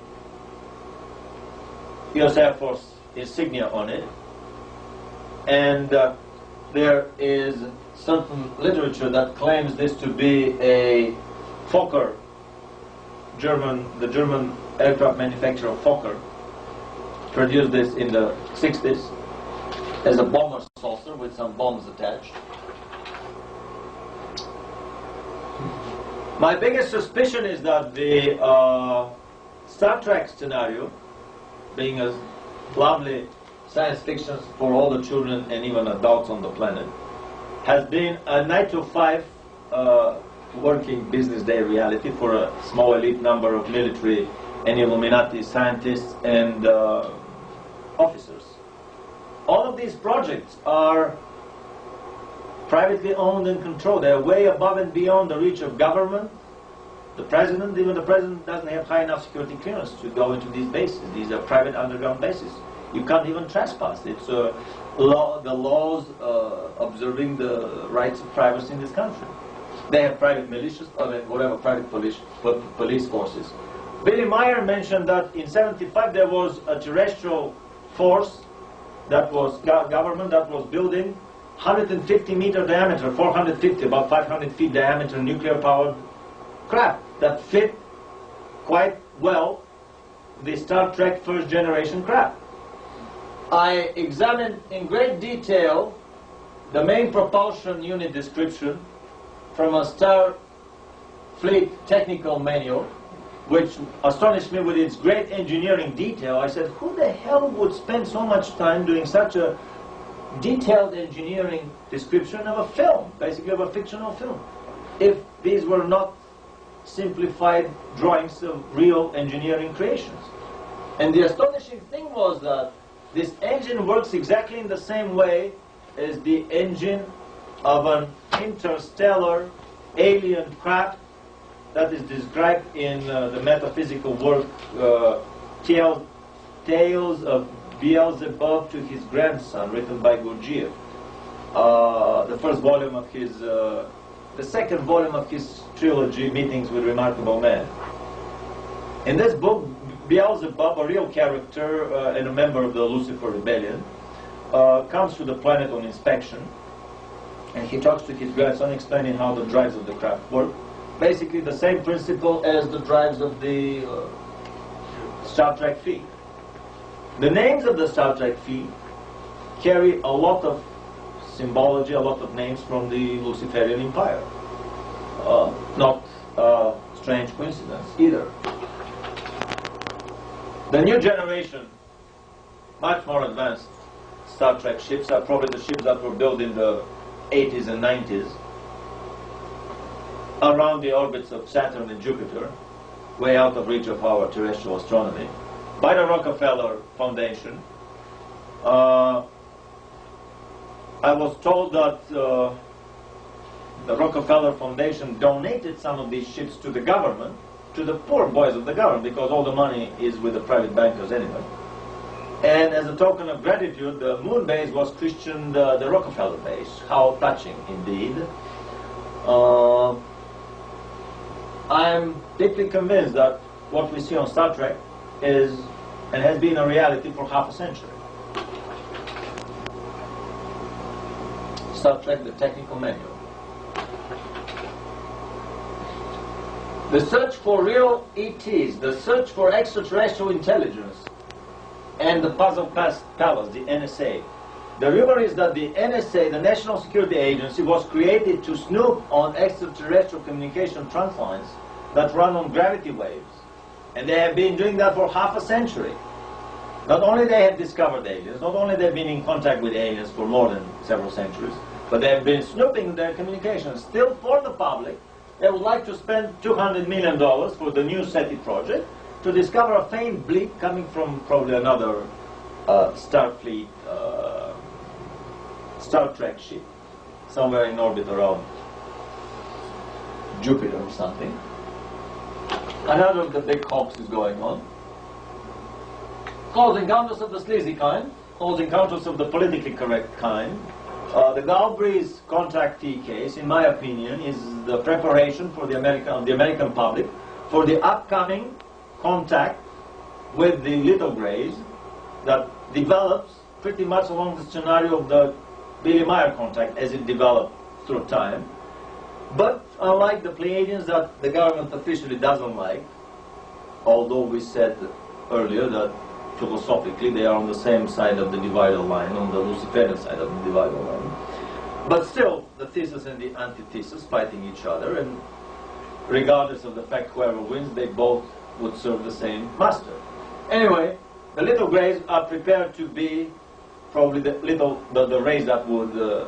US Air Force insignia on it, and there is certain literature that claims this to be a Fokker, the German aircraft manufacturer Fokker produced this in the 60s as a bomber saucer with some bombs attached. My biggest suspicion is that the Star Trek scenario, being a lovely science fiction for all the children and even adults on the planet, has been a 9-to-5 working business day reality for a small elite number of military and Illuminati scientists and officers. All of these projects are privately owned and controlled. They are way above and beyond the reach of government. The president, even the president, doesn't have high enough security clearance to go into these bases. These are private underground bases. You can't even trespass. It's the laws observing the rights of privacy in this country. They have private militias, or whatever, private police forces. Billy Meyer mentioned that in '75 there was a terrestrial force that was government that was building 150-meter diameter, 450, about 500 feet diameter nuclear-powered craft that fit quite well the Star Trek first-generation craft. I examined in great detail the main propulsion unit description from a Starfleet technical manual, which astonished me with its great engineering detail. I said, who the hell would spend so much time doing such a detailed engineering description of a film, basically of a fictional film, if these were not simplified drawings of real engineering creations. And the astonishing thing was that this engine works exactly in the same way as the engine of an interstellar alien craft that is described in the metaphysical work Tales of Beelzebub to His Grandson, written by Gurdjieff. The first volume of his, the second volume of his trilogy, Meetings with Remarkable Men. In this book, Beelzebub, a real character and a member of the Lucifer Rebellion, comes to the planet on inspection, and he talks to his grandson, explaining how the drives of the craft work. Basically the same principle as the drives of the Star Trek fleet. The names of the Star Trek fleet carry a lot of symbology, a lot of names from the Luciferian Empire. Not a strange coincidence either. The new generation, much more advanced Star Trek ships, are probably the ships that were built in the 80s and 90s around the orbits of Saturn and Jupiter, way out of reach of our terrestrial astronomy, by the Rockefeller Foundation. I was told that the Rockefeller Foundation donated some of these ships to the government, to the poor boys of the government, because all the money is with the private bankers anyway. And as a token of gratitude, the moon base was christened the Rockefeller base. How touching indeed. I'm deeply convinced that what we see on Star Trek is and has been a reality for half a century. Star Trek, the technical manual. The search for real ETs, the search for extraterrestrial intelligence, and the Puzzle Palace, the NSA. The rumor is that the NSA, the National Security Agency, was created to snoop on extraterrestrial communication trunk lines that run on gravity waves. And they have been doing that for half a century. Not only they have discovered aliens, not only they've been in contact with aliens for more than several centuries, but they have been snooping their communications. Still, for the public, they would like to spend $200 million for the new SETI project to discover a faint bleep coming from probably another Starfleet, Star Trek ship, somewhere in orbit around Jupiter or something. Another of the big hoax is going on. Close encounters of the sleazy kind, close encounters of the politically correct kind. The Galbraith's contactee case, in my opinion, is the preparation for the American public for the upcoming contact with the little grays that develops pretty much along the scenario of the Billy Meyer contact as it developed through time. But unlike the Pleiadians that the government officially doesn't like, although we said earlier that philosophically they are on the same side of the divided line, on the Luciferian side of the divided line, but still the thesis and the antithesis fighting each other, and regardless of the fact whoever wins, they both would serve the same master. Anyway, the little grays are prepared to be probably the race that would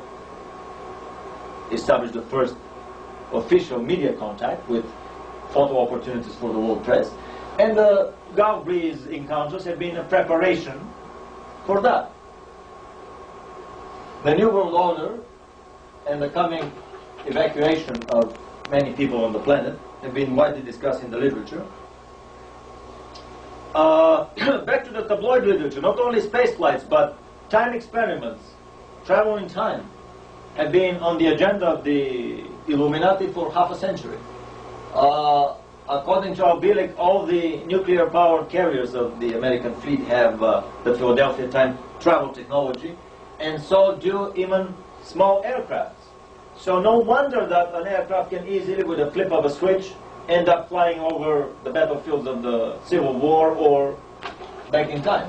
establish the first official media contact with photo opportunities for the world press. And the Galbraith's encounters have been a preparation for that. The New World Order and the coming evacuation of many people on the planet have been widely discussed in the literature. Back to the tabloid literature, not only space flights, but time experiments, travel in time, have been on the agenda of the Illuminati for half a century. According to Albilic, all the nuclear-powered carriers of the American fleet have the Philadelphia time travel technology, and so do even small aircrafts. So no wonder that an aircraft can easily, with a flip of a switch, end up flying over the battlefields of the Civil War or back in time.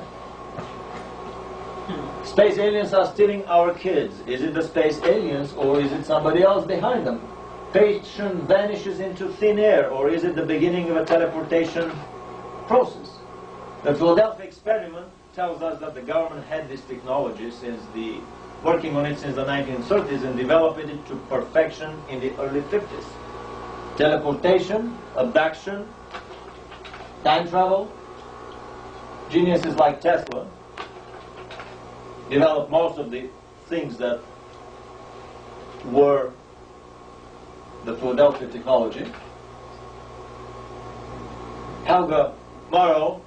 Space aliens are stealing our kids. Is it the space aliens or is it somebody else behind them? Patient vanishes into thin air, or is it the beginning of a teleportation process? The Philadelphia experiment tells us that the government had this technology since the working on it since the 1930s and developed it to perfection in the early 50s. Teleportation, abduction, time travel. Geniuses like Tesla developed most of the things that were the Philadelphia technology. Helga Morrow,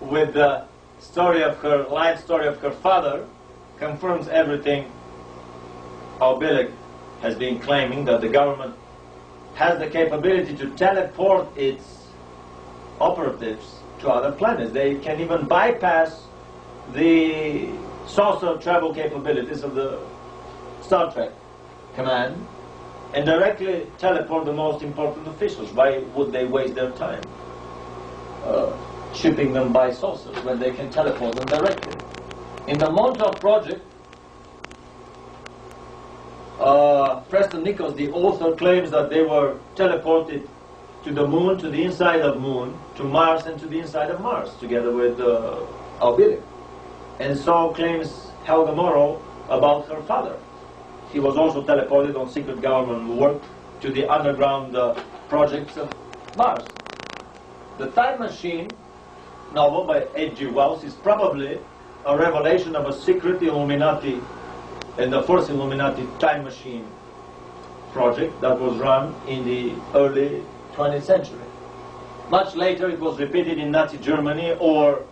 with the story of her life story of her father, confirms everything Billig has been claiming, that the government has the capability to teleport its operatives to other planets. They can even bypass the saucer travel capabilities of the Star Trek command and directly teleport the most important officials. Why would they waste their time shipping them by saucers when they can teleport them directly? In the Montauk project, Preston Nichols, the author, claims that they were teleported to the moon, to the inside of moon, to Mars, and to the inside of Mars, together with Billig. And so claims Helga Morrow about her father. He was also teleported on secret government work to the underground projects of Mars. The Time Machine novel by H.G. Wells is probably a revelation of a secret Illuminati and the first Illuminati time machine project that was run in the early 20th century. Much later it was repeated in Nazi Germany or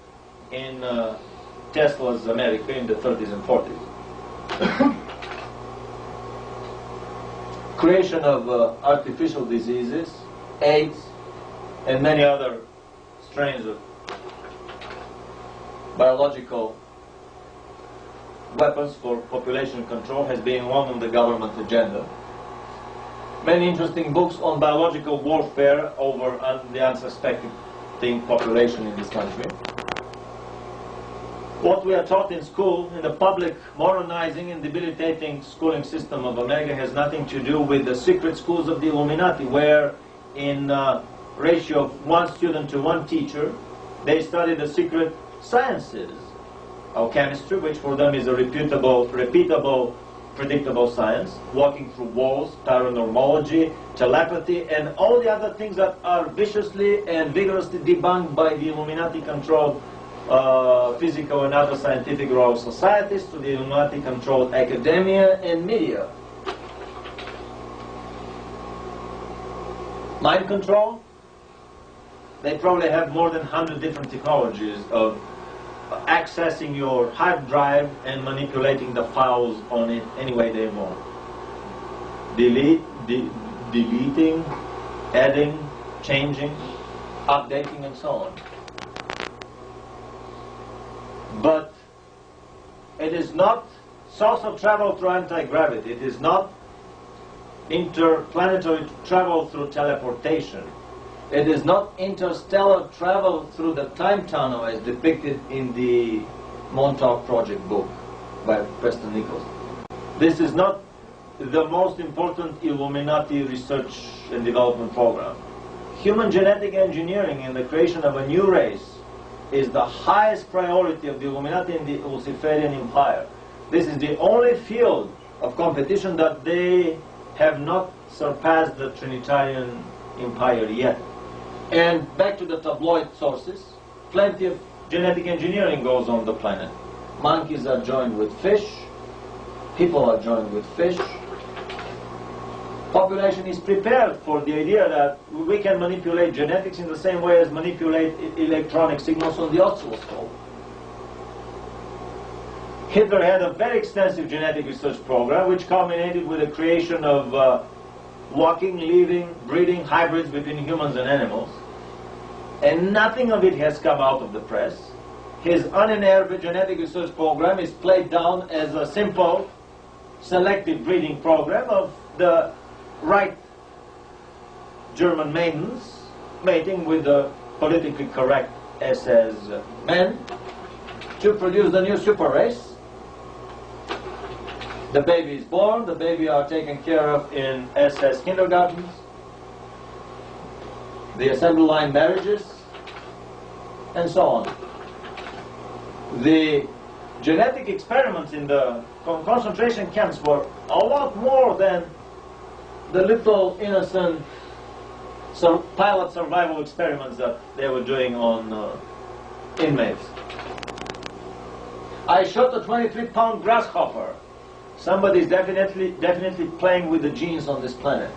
in Tesla's America in the 30s and 40s. Creation of artificial diseases, AIDS, and many other strains of biological weapons for population control has been one on the government agenda. Many interesting books on biological warfare over the unsuspecting population in this country. What we are taught in school, in the public moralizing and debilitating schooling system of America, has nothing to do with the secret schools of the Illuminati, where in ratio of one student to one teacher, they study the secret sciences of chemistry, which for them is a repeatable, predictable science, walking through walls, paranormology, telepathy, and all the other things that are viciously and vigorously debunked by the Illuminati-controlled physical and other scientific royal societies, to the Illuminati-controlled academia and media. Mind control? They probably have more than 100 different technologies of accessing your hard drive and manipulating the files on it any way they want. Deleting, adding, changing, updating, and so on. But it is not saucer travel through anti-gravity. It is not interplanetary travel through teleportation. It is not interstellar travel through the time tunnel as depicted in the Montauk Project book by Preston Nichols. This is not the most important Illuminati research and development program. Human genetic engineering and the creation of a new race is the highest priority of the Illuminati and the Luciferian Empire. This is the only field of competition that they have not surpassed the Trinitarian Empire yet. And back to the tabloid sources, plenty of genetic engineering goes on the planet. Monkeys are joined with fish, people are joined with fish. Population is prepared for the idea that we can manipulate genetics in the same way as manipulate electronic signals on the oscilloscope. Hitler had a very extensive genetic research program which culminated with the creation of walking, living, breeding hybrids between humans and animals. And nothing of it has come out of the press. His unenerved genetic research program is played down as a simple selective breeding program of the right German maidens mating with the politically correct SS men to produce the new super race. The baby is born, the baby are taken care of in SS kindergartens, the assembly line marriages, and so on. The genetic experiments in the concentration camps were a lot more than the little innocent pilot survival experiments that they were doing on inmates. I shot a 23-pound grasshopper. Somebody is definitely playing with the genes on this planet.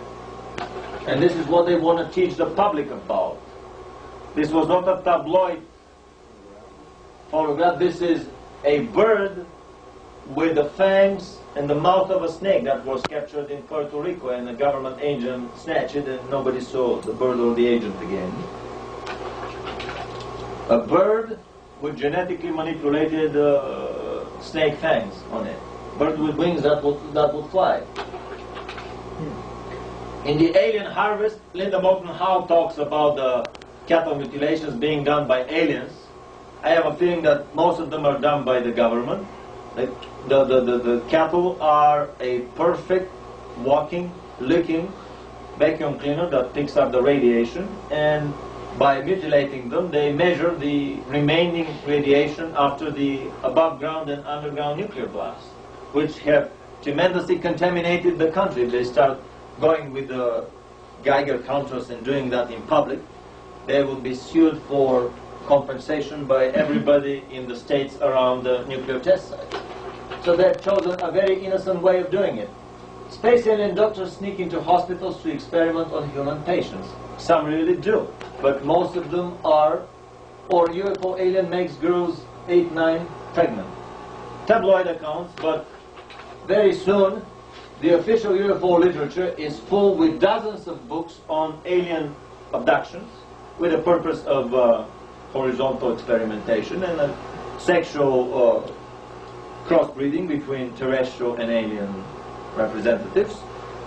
And this is what they want to teach the public about. This was not a tabloid photograph. This is a bird with the fangs and the mouth of a snake that was captured in Puerto Rico, and the government agent snatched it and nobody saw the bird or the agent again. A bird with genetically manipulated snake fangs on it. Bird with wings that would fly. In the Alien Harvest, Linda Moulton Howe talks about the cattle mutilations being done by aliens. I have a feeling that most of them are done by the government. The cattle are a perfect walking, licking vacuum cleaner that picks up the radiation, and by mutilating them, they measure the remaining radiation after the above ground and underground nuclear blasts, which have tremendously contaminated the country. They start going with the Geiger counters and doing that in public. They will be sued for compensation by everybody in the states around the nuclear test site. So they've chosen a very innocent way of doing it. Space alien doctors sneak into hospitals to experiment on human patients. Some really do, but most of them are, or UFO alien makes girls 8, 9 pregnant. Tabloid accounts, but very soon the official UFO literature is full with dozens of books on alien abductions with the purpose of horizontal experimentation and a sexual crossbreeding between terrestrial and alien representatives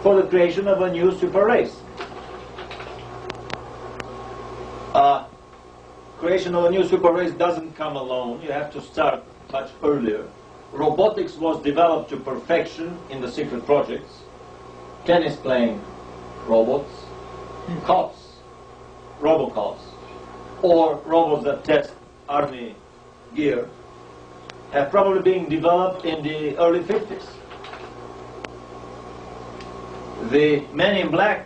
for the creation of a new super race. Creation of a new super race doesn't come alone. You have to start much earlier. Robotics was developed to perfection in the secret projects. Tennis playing robots, cops, robocops, or robots that test army gear have probably been developed in the early 50s. The Men in Black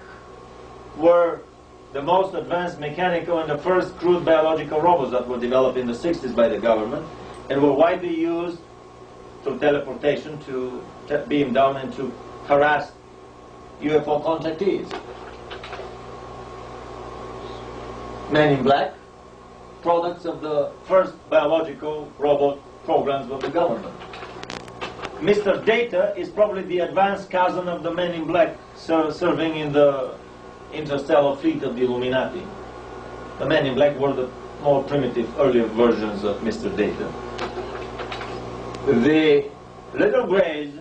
were the most advanced mechanical and the first crude biological robots that were developed in the 60s by the government and were widely used through teleportation to beam down and to harass UFO contactees. Men in Black, products of the first biological robot programs of the government. Mr. Data is probably the advanced cousin of the Men in Black serving in the interstellar fleet of the Illuminati. The Men in Black were the more primitive, earlier versions of Mr. Data. The little grays,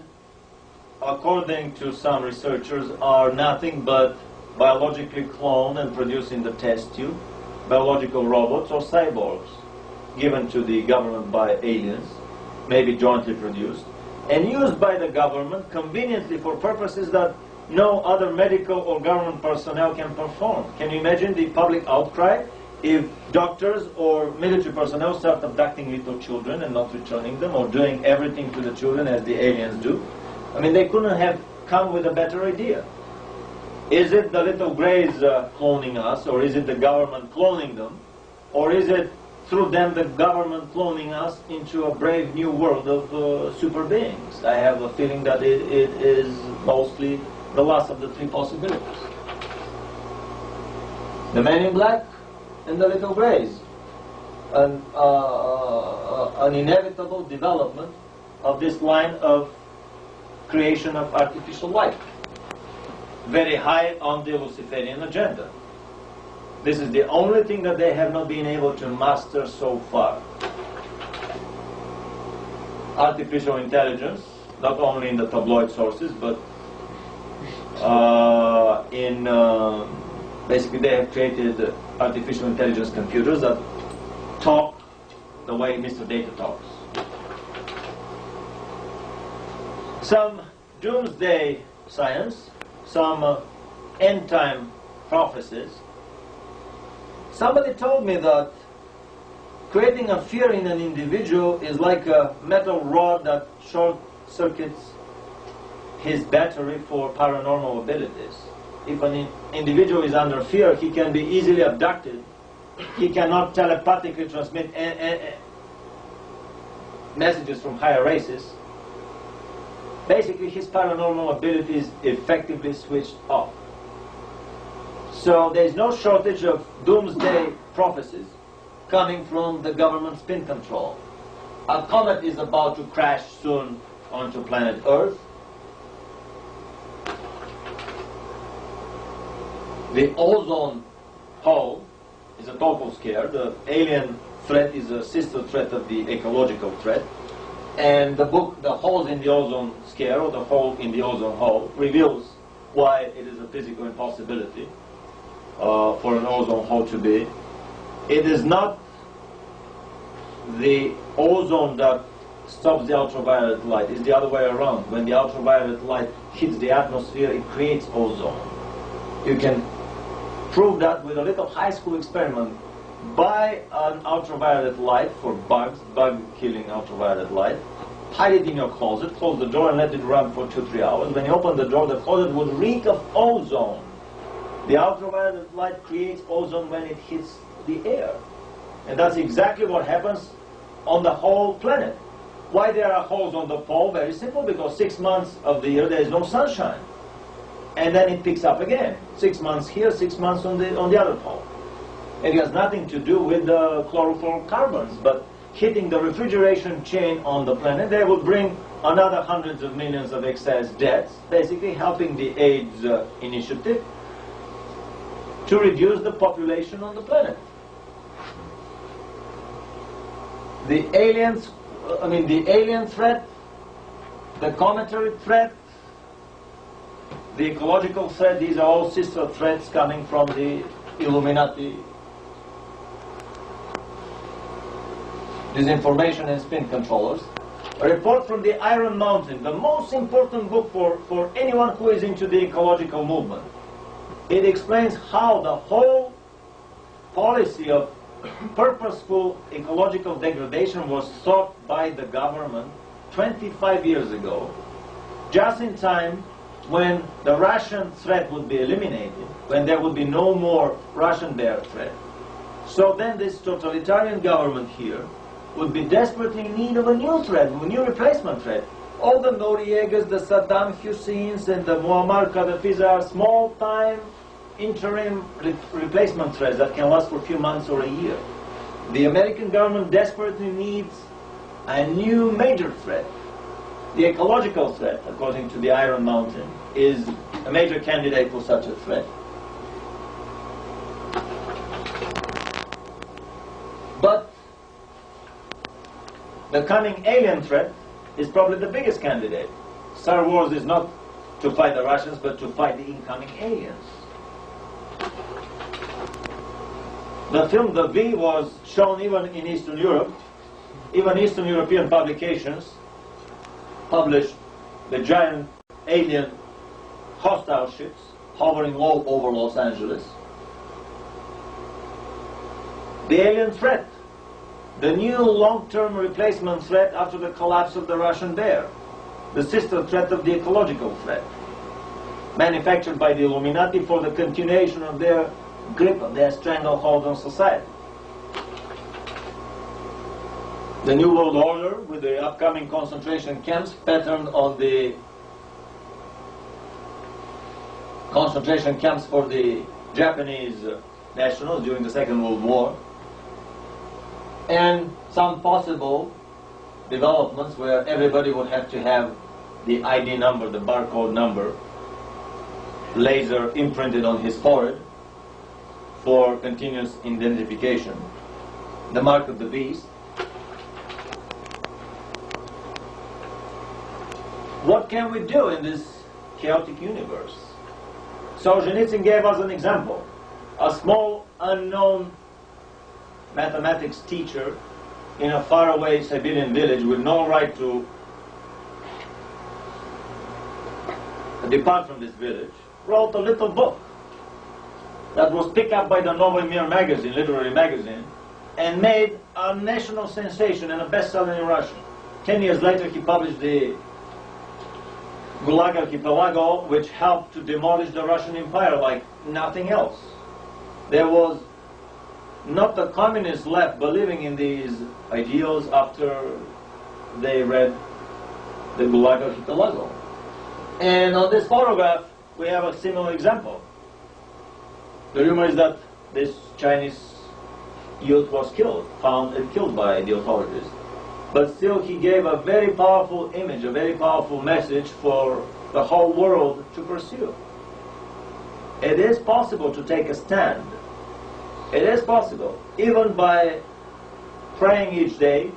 according to some researchers, are nothing but biologically cloned and produced in the test tube, biological robots or cyborgs, given to the government by aliens, maybe jointly produced, and used by the government conveniently for purposes that no other medical or government personnel can perform. Can you imagine the public outcry if doctors or military personnel start abducting little children and not returning them, or doing everything to the children as the aliens do? I mean, they couldn't have come with a better idea. Is it the little grays cloning us, or is it the government cloning them, or is it through them the government cloning us into a brave new world of super beings? I have a feeling that it is mostly the last of the three possibilities. The Men in Black and the little grays. An inevitable development of this line of creation of artificial life. Very high on the Luciferian agenda. This is the only thing that they have not been able to master so far. Artificial intelligence, not only in the tabloid sources, but basically they have created artificial intelligence computers that talk the way Mr. Data talks. Some doomsday science, some end-time prophecies. Somebody told me that creating a fear in an individual is like a metal rod that short circuits his battery for paranormal abilities. If an individual is under fear, he can be easily abducted. He cannot telepathically transmit messages from higher races. Basically, his paranormal ability is effectively switched off. So there is no shortage of doomsday prophecies coming from the government spin control. A comet is about to crash soon onto planet Earth. The ozone hole is a total scare. The alien threat is a sister threat of the ecological threat. And the book, The Holes in the Ozone Scare, or The Hole in the Ozone Hole, reveals why it is a physical impossibility for an ozone hole to be. It is not the ozone that stops the ultraviolet light. It's the other way around. When the ultraviolet light hits the atmosphere, it creates ozone. You can prove that with a little high school experiment. Buy an ultraviolet light for bugs, bug-killing ultraviolet light, hide it in your closet, close the door and let it run for 2-3 hours. When you open the door, the closet would reek of ozone. The ultraviolet light creates ozone when it hits the air. And that's exactly what happens on the whole planet. Why there are holes on the pole? Very simple, because 6 months of the year there is no sunshine. And then it picks up again. 6 months here, 6 months on the other pole. It has nothing to do with the chlorofluorocarbons, but hitting the refrigeration chain on the planet, they will bring another hundreds of millions of excess deaths, basically helping the AIDS initiative to reduce the population on the planet. The aliens, the alien threat, the cometary threat, the ecological threat, these are all sister threats coming from the Illuminati disinformation and spin controllers. A report from the Iron Mountain, the most important book for anyone who is into the ecological movement. It explains how the whole policy of purposeful ecological degradation was thought by the government 25 years ago, just in time when the Russian threat would be eliminated, when there would be no more Russian bear threat. So then this totalitarian government here would be desperately in need of a new threat, a new replacement threat. All the Noriegas, the Saddam Husseins, and the Muammar Qaddafis are small-time interim replacement threats that can last for a few months or a year. The American government desperately needs a new major threat. The ecological threat, according to the Iron Mountain, is a major candidate for such a threat. But the coming alien threat is probably the biggest candidate. Star Wars is not to fight the Russians, but to fight the incoming aliens. The film The V was shown even in Eastern Europe. Even Eastern European publications published the giant alien hostile ships hovering low over Los Angeles. The alien threat, the new long-term replacement threat after the collapse of the Russian bear, the sister threat of the ecological threat, manufactured by the Illuminati for the continuation of their grip, of their stranglehold on society. The New World Order, with the upcoming concentration camps patterned on the concentration camps for the Japanese nationals during the Second World War, and some possible developments where everybody would have to have the ID number, the barcode number, laser imprinted on his forehead for continuous identification, the mark of the beast. What can we do in this chaotic universe? Solzhenitsyn gave us an example. A small, unknown mathematics teacher in a faraway Siberian village with no right to depart from this village wrote a little book that was picked up by the Novy Mir magazine, literary magazine, and made a national sensation and a bestseller in Russia. 10 years later, he published the Gulag Archipelago, which helped to demolish the Russian Empire like nothing else. There was not a communist left believing in these ideals after they read the Gulag Archipelago. And on this photograph, we have a similar example. The rumor is that this Chinese youth was found and killed by the authorities. But still, he gave a very powerful image, a very powerful message for the whole world to pursue. It is possible to take a stand. It is possible, even by praying each day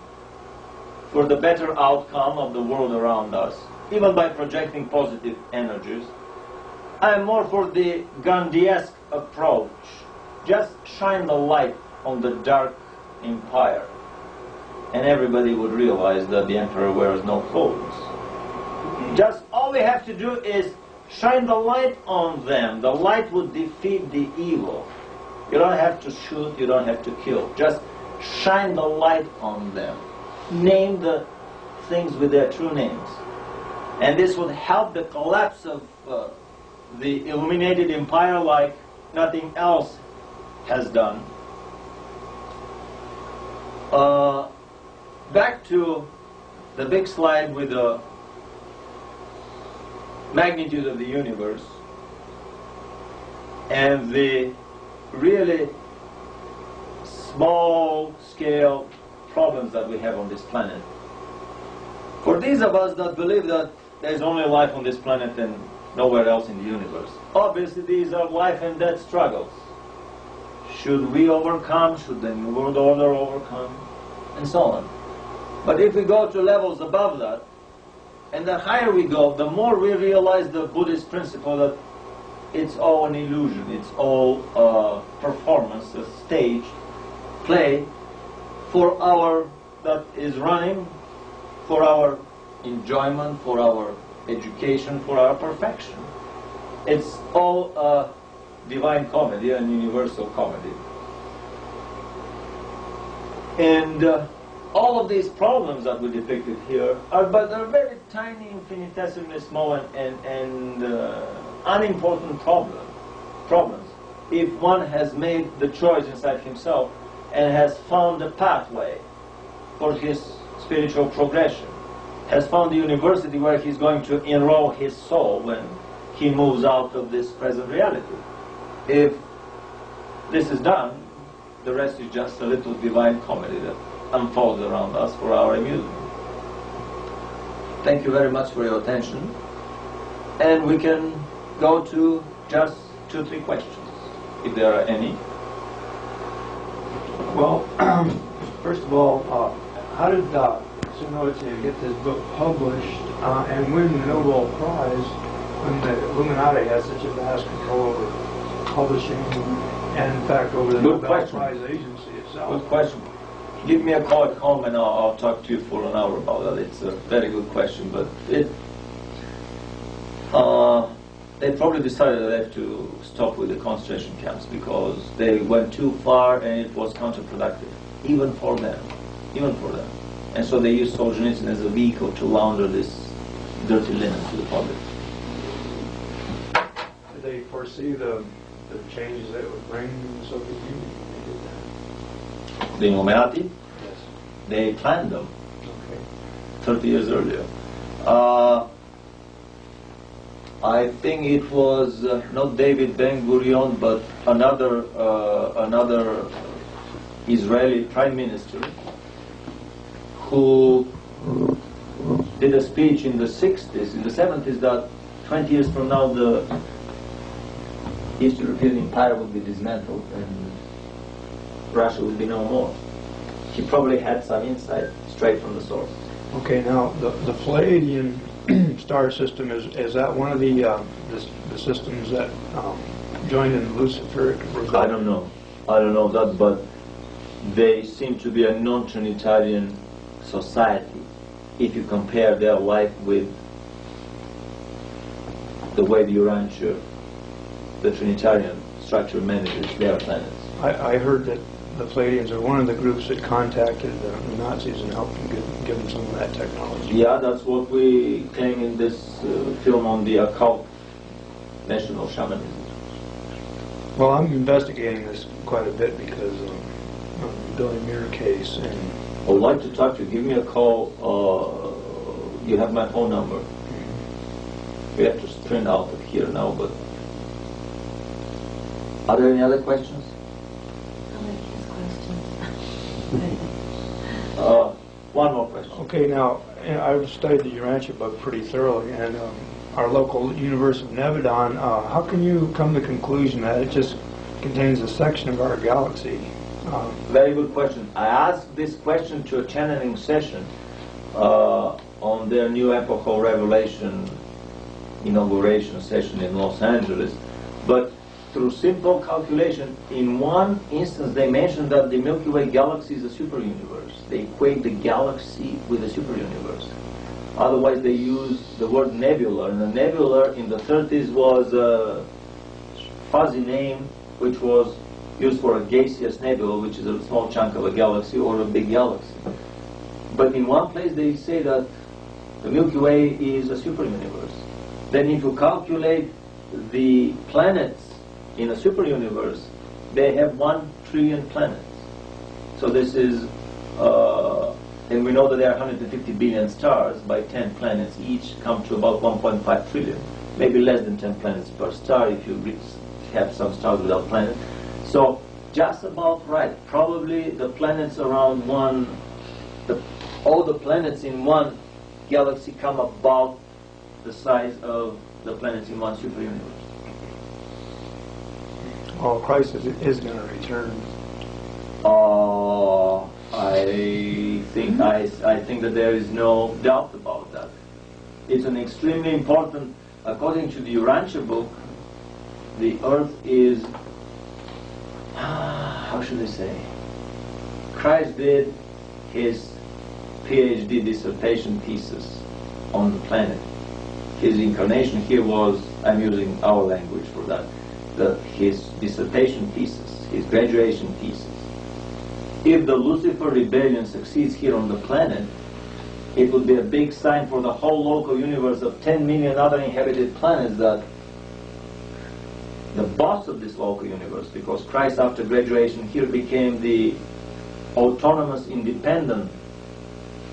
for the better outcome of the world around us, even by projecting positive energies. I am more for the Gandhiesque approach. Just shine the light on the dark empire, and everybody would realize that the emperor wears no clothes. Just all we have to do is shine the light on them. The light would defeat the evil. You don't have to shoot, you don't have to kill. Just shine the light on them. Name the things with their true names. And this would help the collapse of the illuminated empire like nothing else has done. Back to the big slide with the magnitude of the universe and the really small scale problems that we have on this planet. For these of us that believe that there's only life on this planet and nowhere else in the universe, obviously these are life and death struggles. Should we overcome? Should the New World Order overcome? And so on. But if we go to levels above that, and the higher we go, the more we realize the Buddhist principle that it's all an illusion, it's all a performance, a stage play for our, that is running for our enjoyment, for our education, for our perfection. It's all a divine comedy, an universal comedy. And all of these problems that we depicted here are, but they're very tiny, infinitesimally small and unimportant problems. If one has made the choice inside himself and has found a pathway for his spiritual progression, has found the university where he's going to enroll his soul when he moves out of this present reality. If this is done, the rest is just a little divine comedy that unfolds around us for our amusement. Thank you very much for your attention. And we can go to just 2-3 questions, if there are any. Well, first of all, how did Sunodze get this book published and win the Nobel Prize when the Illuminati has such a vast control over publishing and, in fact, over the Nobel Prize agency itself? Good question. Give me a call at home and I'll talk to you for an hour about that. It's a very good question, but they probably decided they have to stop with the concentration camps because they went too far and it was counterproductive, even for them. And so they used Solzhenitsyn as a vehicle to launder this dirty linen to the public. Did they foresee the changes that it would bring in the Soviet Union? The Illuminati? Yes. They planned them Okay. 30 years earlier. I think it was not David Ben-Gurion, but another Israeli prime minister who did a speech in the 60s, in the 70s, that 20 years from now the East European Empire would be dismantled and Russia would be no more. He probably had some insight straight from the source. Okay, now the Pleiadian star system, is that one of the systems that joined in Luciferic rebellion? I don't know that, but they seem to be a non-Trinitarian society if you compare their life with the way the Urantia, the Trinitarian structure manages their planets. I heard that the Palladians are one of the groups that contacted the Nazis and helped them give them some of that technology. Yeah, that's what we claim in this film on the occult national shamanism. Well, I'm investigating this quite a bit because of the Billy Muir case, and I would like to talk to you. Give me a call. You have my phone number. We have to sprint out of here now, but are there any other questions? I'll make his questions. One more question. okay, now I've studied the Urantia book pretty thoroughly, and our local universe of Nevadon, how can you come to the conclusion that it just contains a section of our galaxy? Very good question. I asked this question to a channeling session on their new epochal revelation inauguration session in Los Angeles, but through simple calculation, in one instance they mentioned that the Milky Way galaxy is a superuniverse. They equate the galaxy with a superuniverse. Otherwise they use the word nebula, and the nebula in the 30s was a fuzzy name which was used for a gaseous nebula, which is a small chunk of a galaxy or a big galaxy. But in one place they say that the Milky Way is a superuniverse. Then if you calculate the planets in a superuniverse, they have 1 trillion planets. So this is, and we know that there are 150 billion stars. By 10 planets each come to about 1.5 trillion. Maybe less than 10 planets per star if you have some stars without planets. So just about right. Probably the planets around all the planets in one galaxy come about the size of the planets in one superuniverse. Well, Christ is going to return. I think that there is no doubt about that. It's an extremely important, according to the Urantia book, the Earth is, how should I say? Christ did his PhD dissertation thesis on the planet. His incarnation here was, I'm using our language for that, his dissertation thesis, his graduation thesis. If the Lucifer rebellion succeeds here on the planet, it would be a big sign for the whole local universe of 10 million other inhabited planets that the boss of this local universe, because Christ after graduation here became the autonomous, independent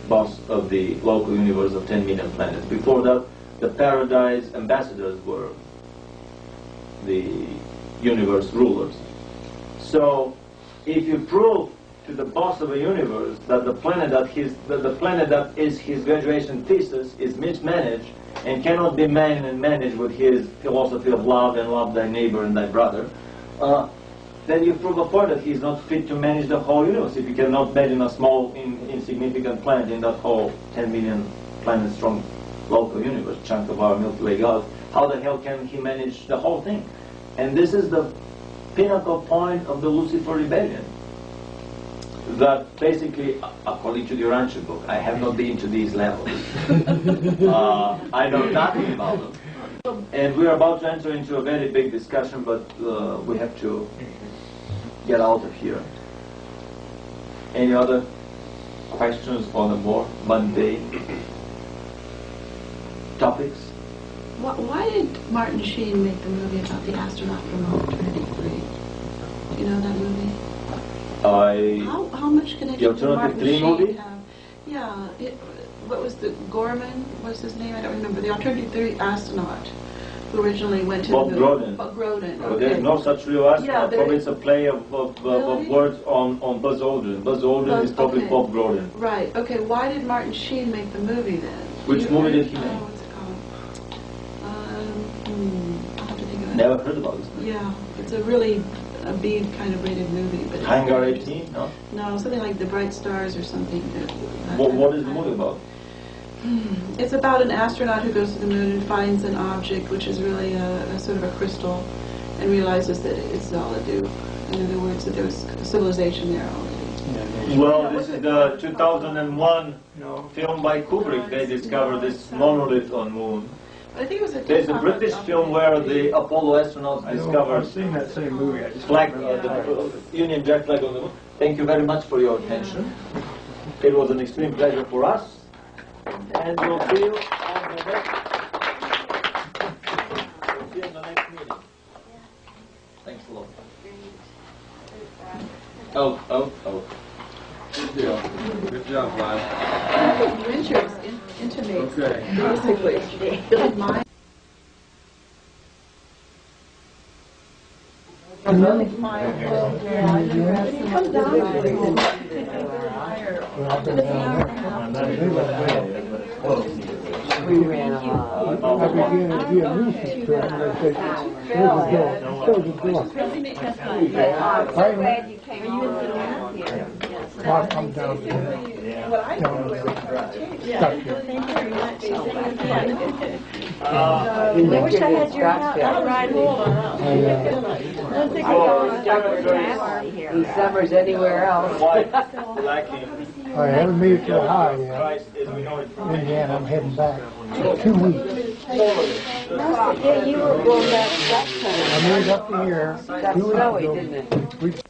boss of the local universe of 10 million planets. Before that, the paradise ambassadors were the universe rulers. So, if you prove to the boss of a universe that the planet that is his graduation thesis is mismanaged and cannot be managed with his philosophy of love and love thy neighbor and thy brother, then you prove a point that he's not fit to manage the whole universe. If you cannot manage a small, insignificant planet in that whole 10 million planet strong local universe, chunk of our Milky Way galaxy, how the hell can he manage the whole thing? And this is the pinnacle point of the Lucifer rebellion. That basically, according to the Urantia book, I have not been to these levels. I know nothing about them. And we're about to enter into a very big discussion, but we have to get out of here. Any other questions on the more mundane topics? Why did Martin Sheen make the movie about the astronaut from Alternative 3? Do you know that movie? How much connection the Alternative 3 movie? have? Yeah. What was the Gorman? What's his name? I don't remember. The Alternative 3 astronaut who originally went to Bob the movie. Grodin. Bob Grodin. Well, Okay. there's no such real astronaut. Yeah, Probably it's a play of Really? words on Buzz Aldrin. Buzz Aldrin is probably okay. Bob Grodin. Right. Okay. Why did Martin Sheen make the movie then? Which movie did he make? What's it called? I'll have to think of it. Never heard about this. Yeah, it's a really a B kind of rated movie, but Hangar 18? No? No, something like The Bright Stars or something. What is the movie about? It's about an astronaut who goes to the moon and finds an object which is really a sort of a crystal, and realizes that it's all a dupe. In other words, that there was civilization there already. Well, this is the 2001 film by Kubrick. They discovered this monolith on moon. But I think it was There's a British film where the Apollo astronauts discovered I've seen that same movie. I just flag, don't remember the Union Jack flag on the moon. Thank you very much for your attention. It was an extreme pleasure for us. And we'll see you on the next, we'll see you in the next meeting. Thanks a lot. Oh. Good job, Vlad. Winters intimates Okay. basically build my. We ran along. I began to be a nuisance to him, and I said, close the door. I'm so glad you came over here. I'm down there. Stuck here. I wish I had your ride He summers anywhere else. I haven't made it to high yet. Indiana, I'm heading back. 2 weeks. Yeah, you were going back that time. I made it up the year. 2 weeks ago. Didn't it?